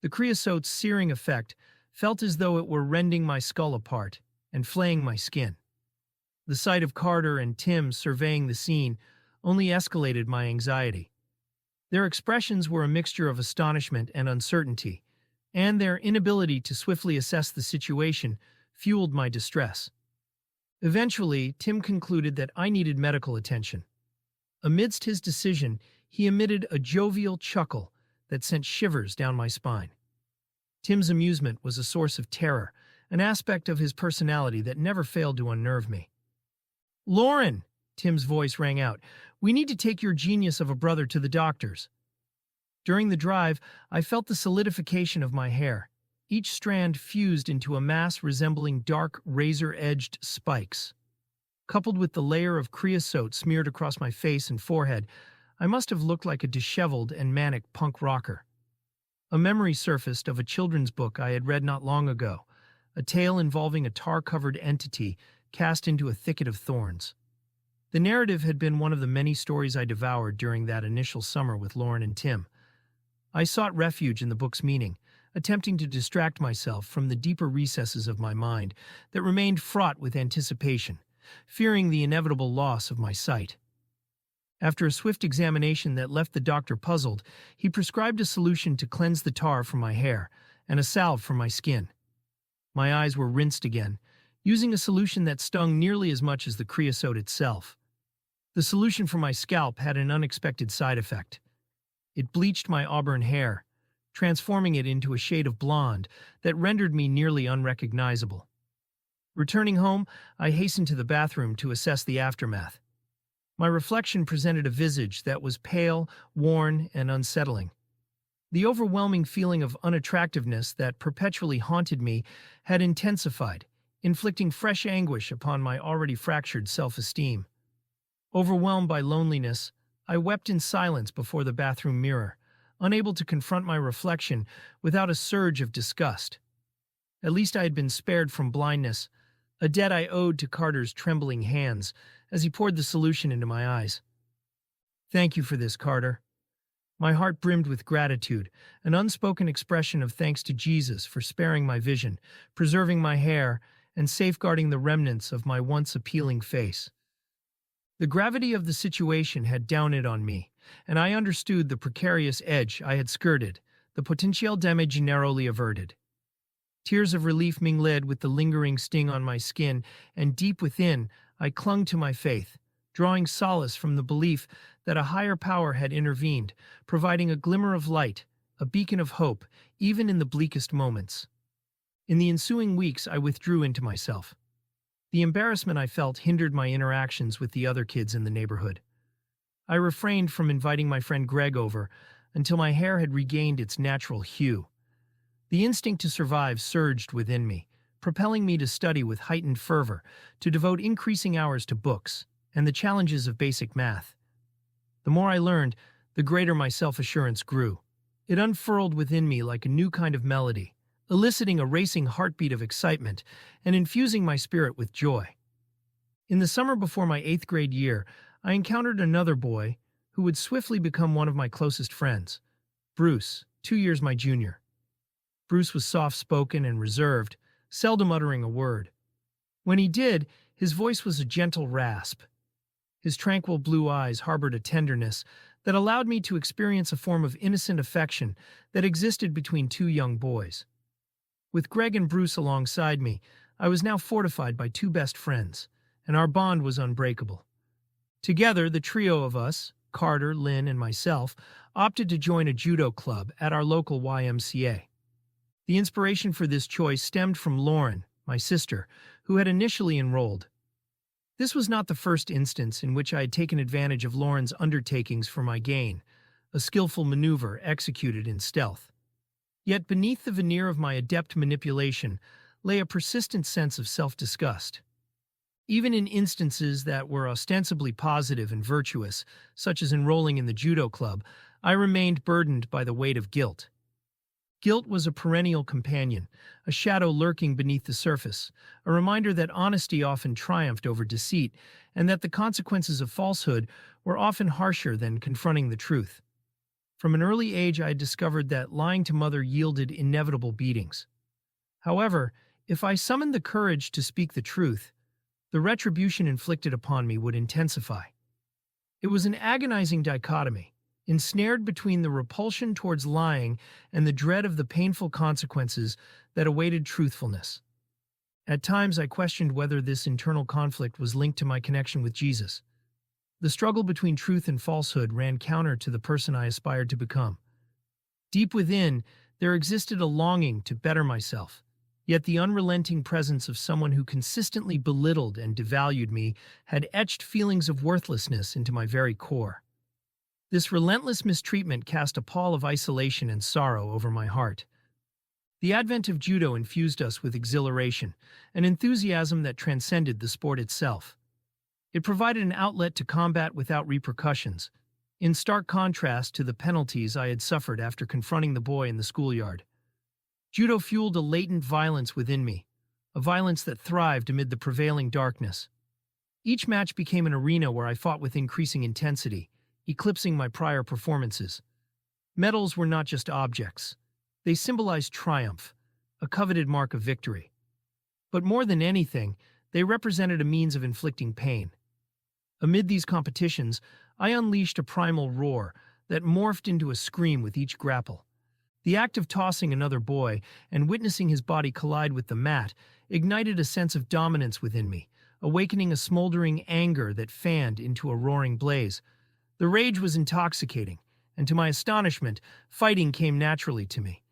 The creosote's searing effect felt as though it were rending my skull apart and flaying my skin. The sight of Carter and Tim surveying the scene only escalated my anxiety. Their expressions were a mixture of astonishment and uncertainty, and their inability to swiftly assess the situation fueled my distress. Eventually, Tim concluded that I needed medical attention. Amidst his decision, he emitted a jovial chuckle that sent shivers down my spine. Tim's amusement was a source of terror, an aspect of his personality that never failed to unnerve me. "Lauren!" Tim's voice rang out. "We need to take your genius of a brother to the doctors." During the drive, I felt the solidification of my hair, each strand fused into a mass resembling dark, razor-edged spikes. Coupled with the layer of creosote smeared across my face and forehead, I must have looked like a disheveled and manic punk rocker. A memory surfaced of a children's book I had read not long ago, a tale involving a tar-covered entity cast into a thicket of thorns. The narrative had been one of the many stories I devoured during that initial summer with Lauren and Tim. I sought refuge in the book's meaning, attempting to distract myself from the deeper recesses of my mind that remained fraught with anticipation, fearing the inevitable loss of my sight. After a swift examination that left the doctor puzzled, he prescribed a solution to cleanse the tar from my hair and a salve for my skin. My eyes were rinsed again, using a solution that stung nearly as much as the creosote itself. The solution for my scalp had an unexpected side effect. It bleached my auburn hair, transforming it into a shade of blonde that rendered me nearly unrecognizable. Returning home, I hastened to the bathroom to assess the aftermath. My reflection presented a visage that was pale, worn, and unsettling. The overwhelming feeling of unattractiveness that perpetually haunted me had intensified, inflicting fresh anguish upon my already fractured self-esteem. Overwhelmed by loneliness, I wept in silence before the bathroom mirror, unable to confront my reflection without a surge of disgust. At least I had been spared from blindness, a debt I owed to Carter's trembling hands as he poured the solution into my eyes. "Thank you for this, Carter." My heart brimmed with gratitude, an unspoken expression of thanks to Jesus for sparing my vision, preserving my hair, and safeguarding the remnants of my once appealing face. The gravity of the situation had dawned on me, and I understood the precarious edge I had skirted, the potential damage narrowly averted. Tears of relief mingled with the lingering sting on my skin, and deep within, I clung to my faith, drawing solace from the belief that a higher power had intervened, providing a glimmer of light, a beacon of hope, even in the bleakest moments. In the ensuing weeks, I withdrew into myself. The embarrassment I felt hindered my interactions with the other kids in the neighborhood. I refrained from inviting my friend Gregg over until my hair had regained its natural hue. The instinct to survive surged within me, propelling me to study with heightened fervor, to devote increasing hours to books and the challenges of basic math. The more I learned, the greater my self-assurance grew. It unfurled within me like a new kind of melody, eliciting a racing heartbeat of excitement and infusing my spirit with joy. In the summer before my 8th grade year, I encountered another boy who would swiftly become one of my closest friends, Bruce, 2 years my junior. Bruce was soft-spoken and reserved, seldom uttering a word. When he did, his voice was a gentle rasp. His tranquil blue eyes harbored a tenderness that allowed me to experience a form of innocent affection that existed between two young boys. With Gregg and Bruce alongside me, I was now fortified by two best friends, and our bond was unbreakable. Together, the trio of us, Carter, Lynn, and myself, opted to join a judo club at our local YMCA. The inspiration for this choice stemmed from Lauren, my sister, who had initially enrolled. This was not the first instance in which I had taken advantage of Lauren's undertakings for my gain, a skillful maneuver executed in stealth. Yet beneath the veneer of my adept manipulation lay a persistent sense of self-disgust. Even in instances that were ostensibly positive and virtuous, such as enrolling in the judo club, I remained burdened by the weight of guilt. Guilt was a perennial companion, a shadow lurking beneath the surface, a reminder that honesty often triumphed over deceit, and that the consequences of falsehood were often harsher than confronting the truth. From an early age, I had discovered that lying to mother yielded inevitable beatings. However, if I summoned the courage to speak the truth, the retribution inflicted upon me would intensify. It was an agonizing dichotomy, ensnared between the repulsion towards lying and the dread of the painful consequences that awaited truthfulness. At times, I questioned whether this internal conflict was linked to my connection with Jesus. The struggle between truth and falsehood ran counter to the person I aspired to become. Deep within, there existed a longing to better myself, yet the unrelenting presence of someone who consistently belittled and devalued me had etched feelings of worthlessness into my very core. This relentless mistreatment cast a pall of isolation and sorrow over my heart. The advent of judo infused us with exhilaration, an enthusiasm that transcended the sport itself. It provided an outlet to combat without repercussions, in stark contrast to the penalties I had suffered after confronting the boy in the schoolyard. Judo fueled a latent violence within me, a violence that thrived amid the prevailing darkness. Each match became an arena where I fought with increasing intensity, eclipsing my prior performances. Medals were not just objects. They symbolized triumph, a coveted mark of victory. But more than anything, they represented a means of inflicting pain. Amid these competitions, I unleashed a primal roar that morphed into a scream with each grapple. The act of tossing another boy and witnessing his body collide with the mat ignited a sense of dominance within me, awakening a smoldering anger that fanned into a roaring blaze. The rage was intoxicating, and to my astonishment, fighting came naturally to me.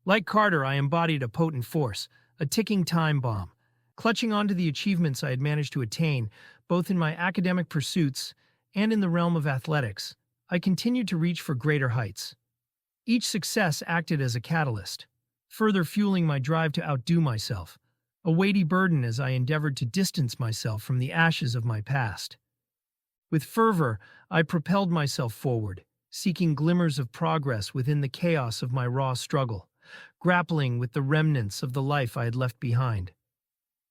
Like Carter, I embodied a potent force, a ticking time bomb. Clutching onto the achievements I had managed to attain, both in my academic pursuits and in the realm of athletics, I continued to reach for greater heights. Each success acted as a catalyst, further fueling my drive to outdo myself, a weighty burden as I endeavored to distance myself from the ashes of my past. With fervor, I propelled myself forward, seeking glimmers of progress within the chaos of my raw struggle, grappling with the remnants of the life I had left behind.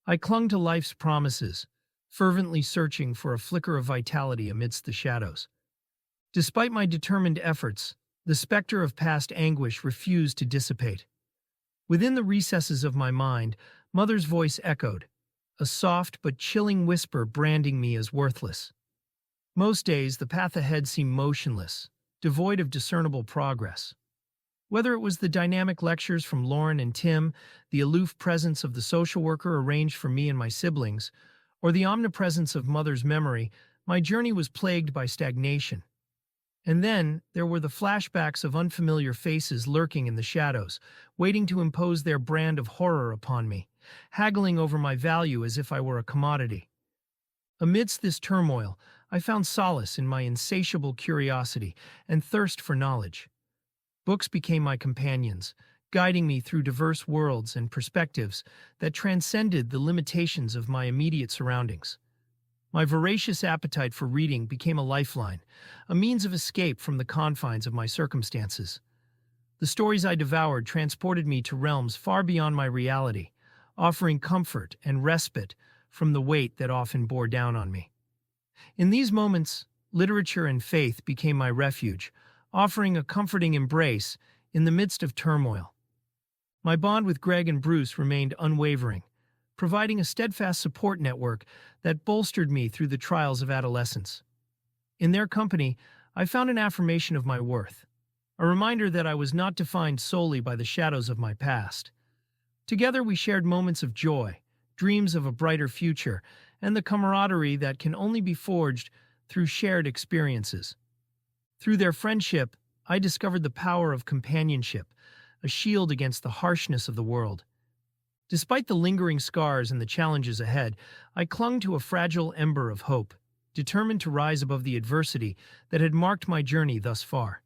I clung to life's promises, fervently searching for a flicker of vitality amidst the shadows. Despite my determined efforts, the specter of past anguish refused to dissipate. Within the recesses of my mind, Mother's voice echoed, a soft but chilling whisper branding me as worthless. Most days, the path ahead seemed motionless, devoid of discernible progress. Whether it was the dynamic lectures from Lauren and Tim, the aloof presence of the social worker arranged for me and my siblings, or the omnipresence of Mother's memory, my journey was plagued by stagnation. And then there were the flashbacks of unfamiliar faces lurking in the shadows, waiting to impose their brand of horror upon me, haggling over my value as if I were a commodity. Amidst this turmoil, I found solace in my insatiable curiosity and thirst for knowledge. Books became my companions, guiding me through diverse worlds and perspectives that transcended the limitations of my immediate surroundings. My voracious appetite for reading became a lifeline, a means of escape from the confines of my circumstances. The stories I devoured transported me to realms far beyond my reality, offering comfort and respite from the weight that often bore down on me. In these moments, literature and faith became my refuge, offering a comforting embrace in the midst of turmoil. My bond with Gregg and Bruce remained unwavering, providing a steadfast support network that bolstered me through the trials of adolescence. In their company, I found an affirmation of my worth, a reminder that I was not defined solely by the shadows of my past. Together we shared moments of joy, dreams of a brighter future, and the camaraderie that can only be forged through shared experiences. Through their friendship, I discovered the power of companionship, a shield against the harshness of the world. Despite the lingering scars and the challenges ahead, I clung to a fragile ember of hope, determined to rise above the adversity that had marked my journey thus far.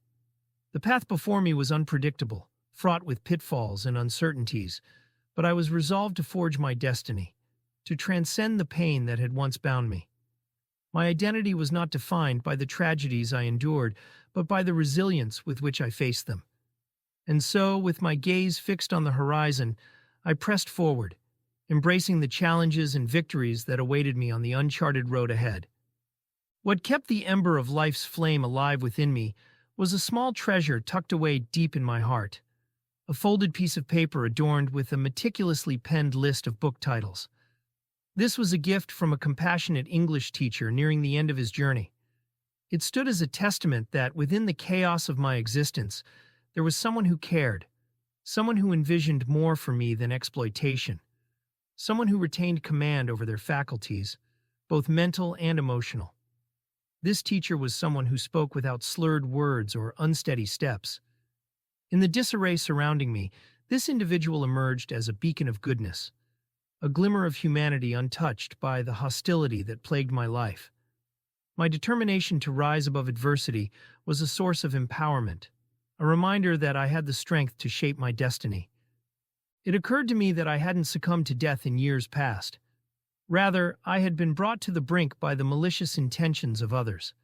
The path before me was unpredictable, fraught with pitfalls and uncertainties, but I was resolved to forge my destiny, to transcend the pain that had once bound me. My identity was not defined by the tragedies I endured, but by the resilience with which I faced them. And so, with my gaze fixed on the horizon, I pressed forward, embracing the challenges and victories that awaited me on the uncharted road ahead. What kept the ember of life's flame alive within me was a small treasure tucked away deep in my heart, a folded piece of paper adorned with a meticulously penned list of book titles. This was a gift from a compassionate English teacher nearing the end of his journey. It stood as a testament that within the chaos of my existence, there was someone who cared, someone who envisioned more for me than exploitation, someone who retained command over their faculties, both mental and emotional. This teacher was someone who spoke without slurred words or unsteady steps. In the disarray surrounding me, this individual emerged as a beacon of goodness, a glimmer of humanity untouched by the hostility that plagued my life. My determination to rise above adversity was a source of empowerment, a reminder that I had the strength to shape my destiny. It occurred to me that I hadn't succumbed to death in years past. Rather, I had been brought to the brink by the malicious intentions of others.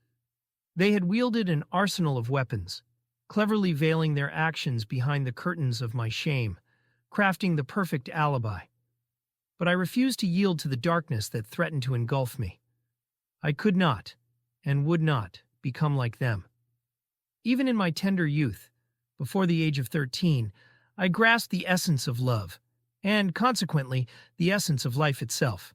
They had wielded an arsenal of weapons, cleverly veiling their actions behind the curtains of my shame, crafting the perfect alibi. But I refused to yield to the darkness that threatened to engulf me. I could not, and would not, become like them. Even in my tender youth, before the age of 13, I grasped the essence of love, and, consequently, the essence of life itself.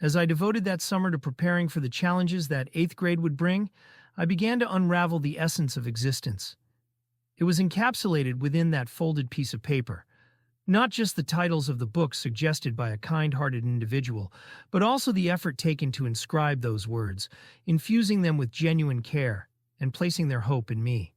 As I devoted that summer to preparing for the challenges that 8th grade would bring, I began to unravel the essence of existence. It was encapsulated within that folded piece of paper, not just the titles of the books suggested by a kind-hearted individual, but also the effort taken to inscribe those words, infusing them with genuine care, and placing their hope in me.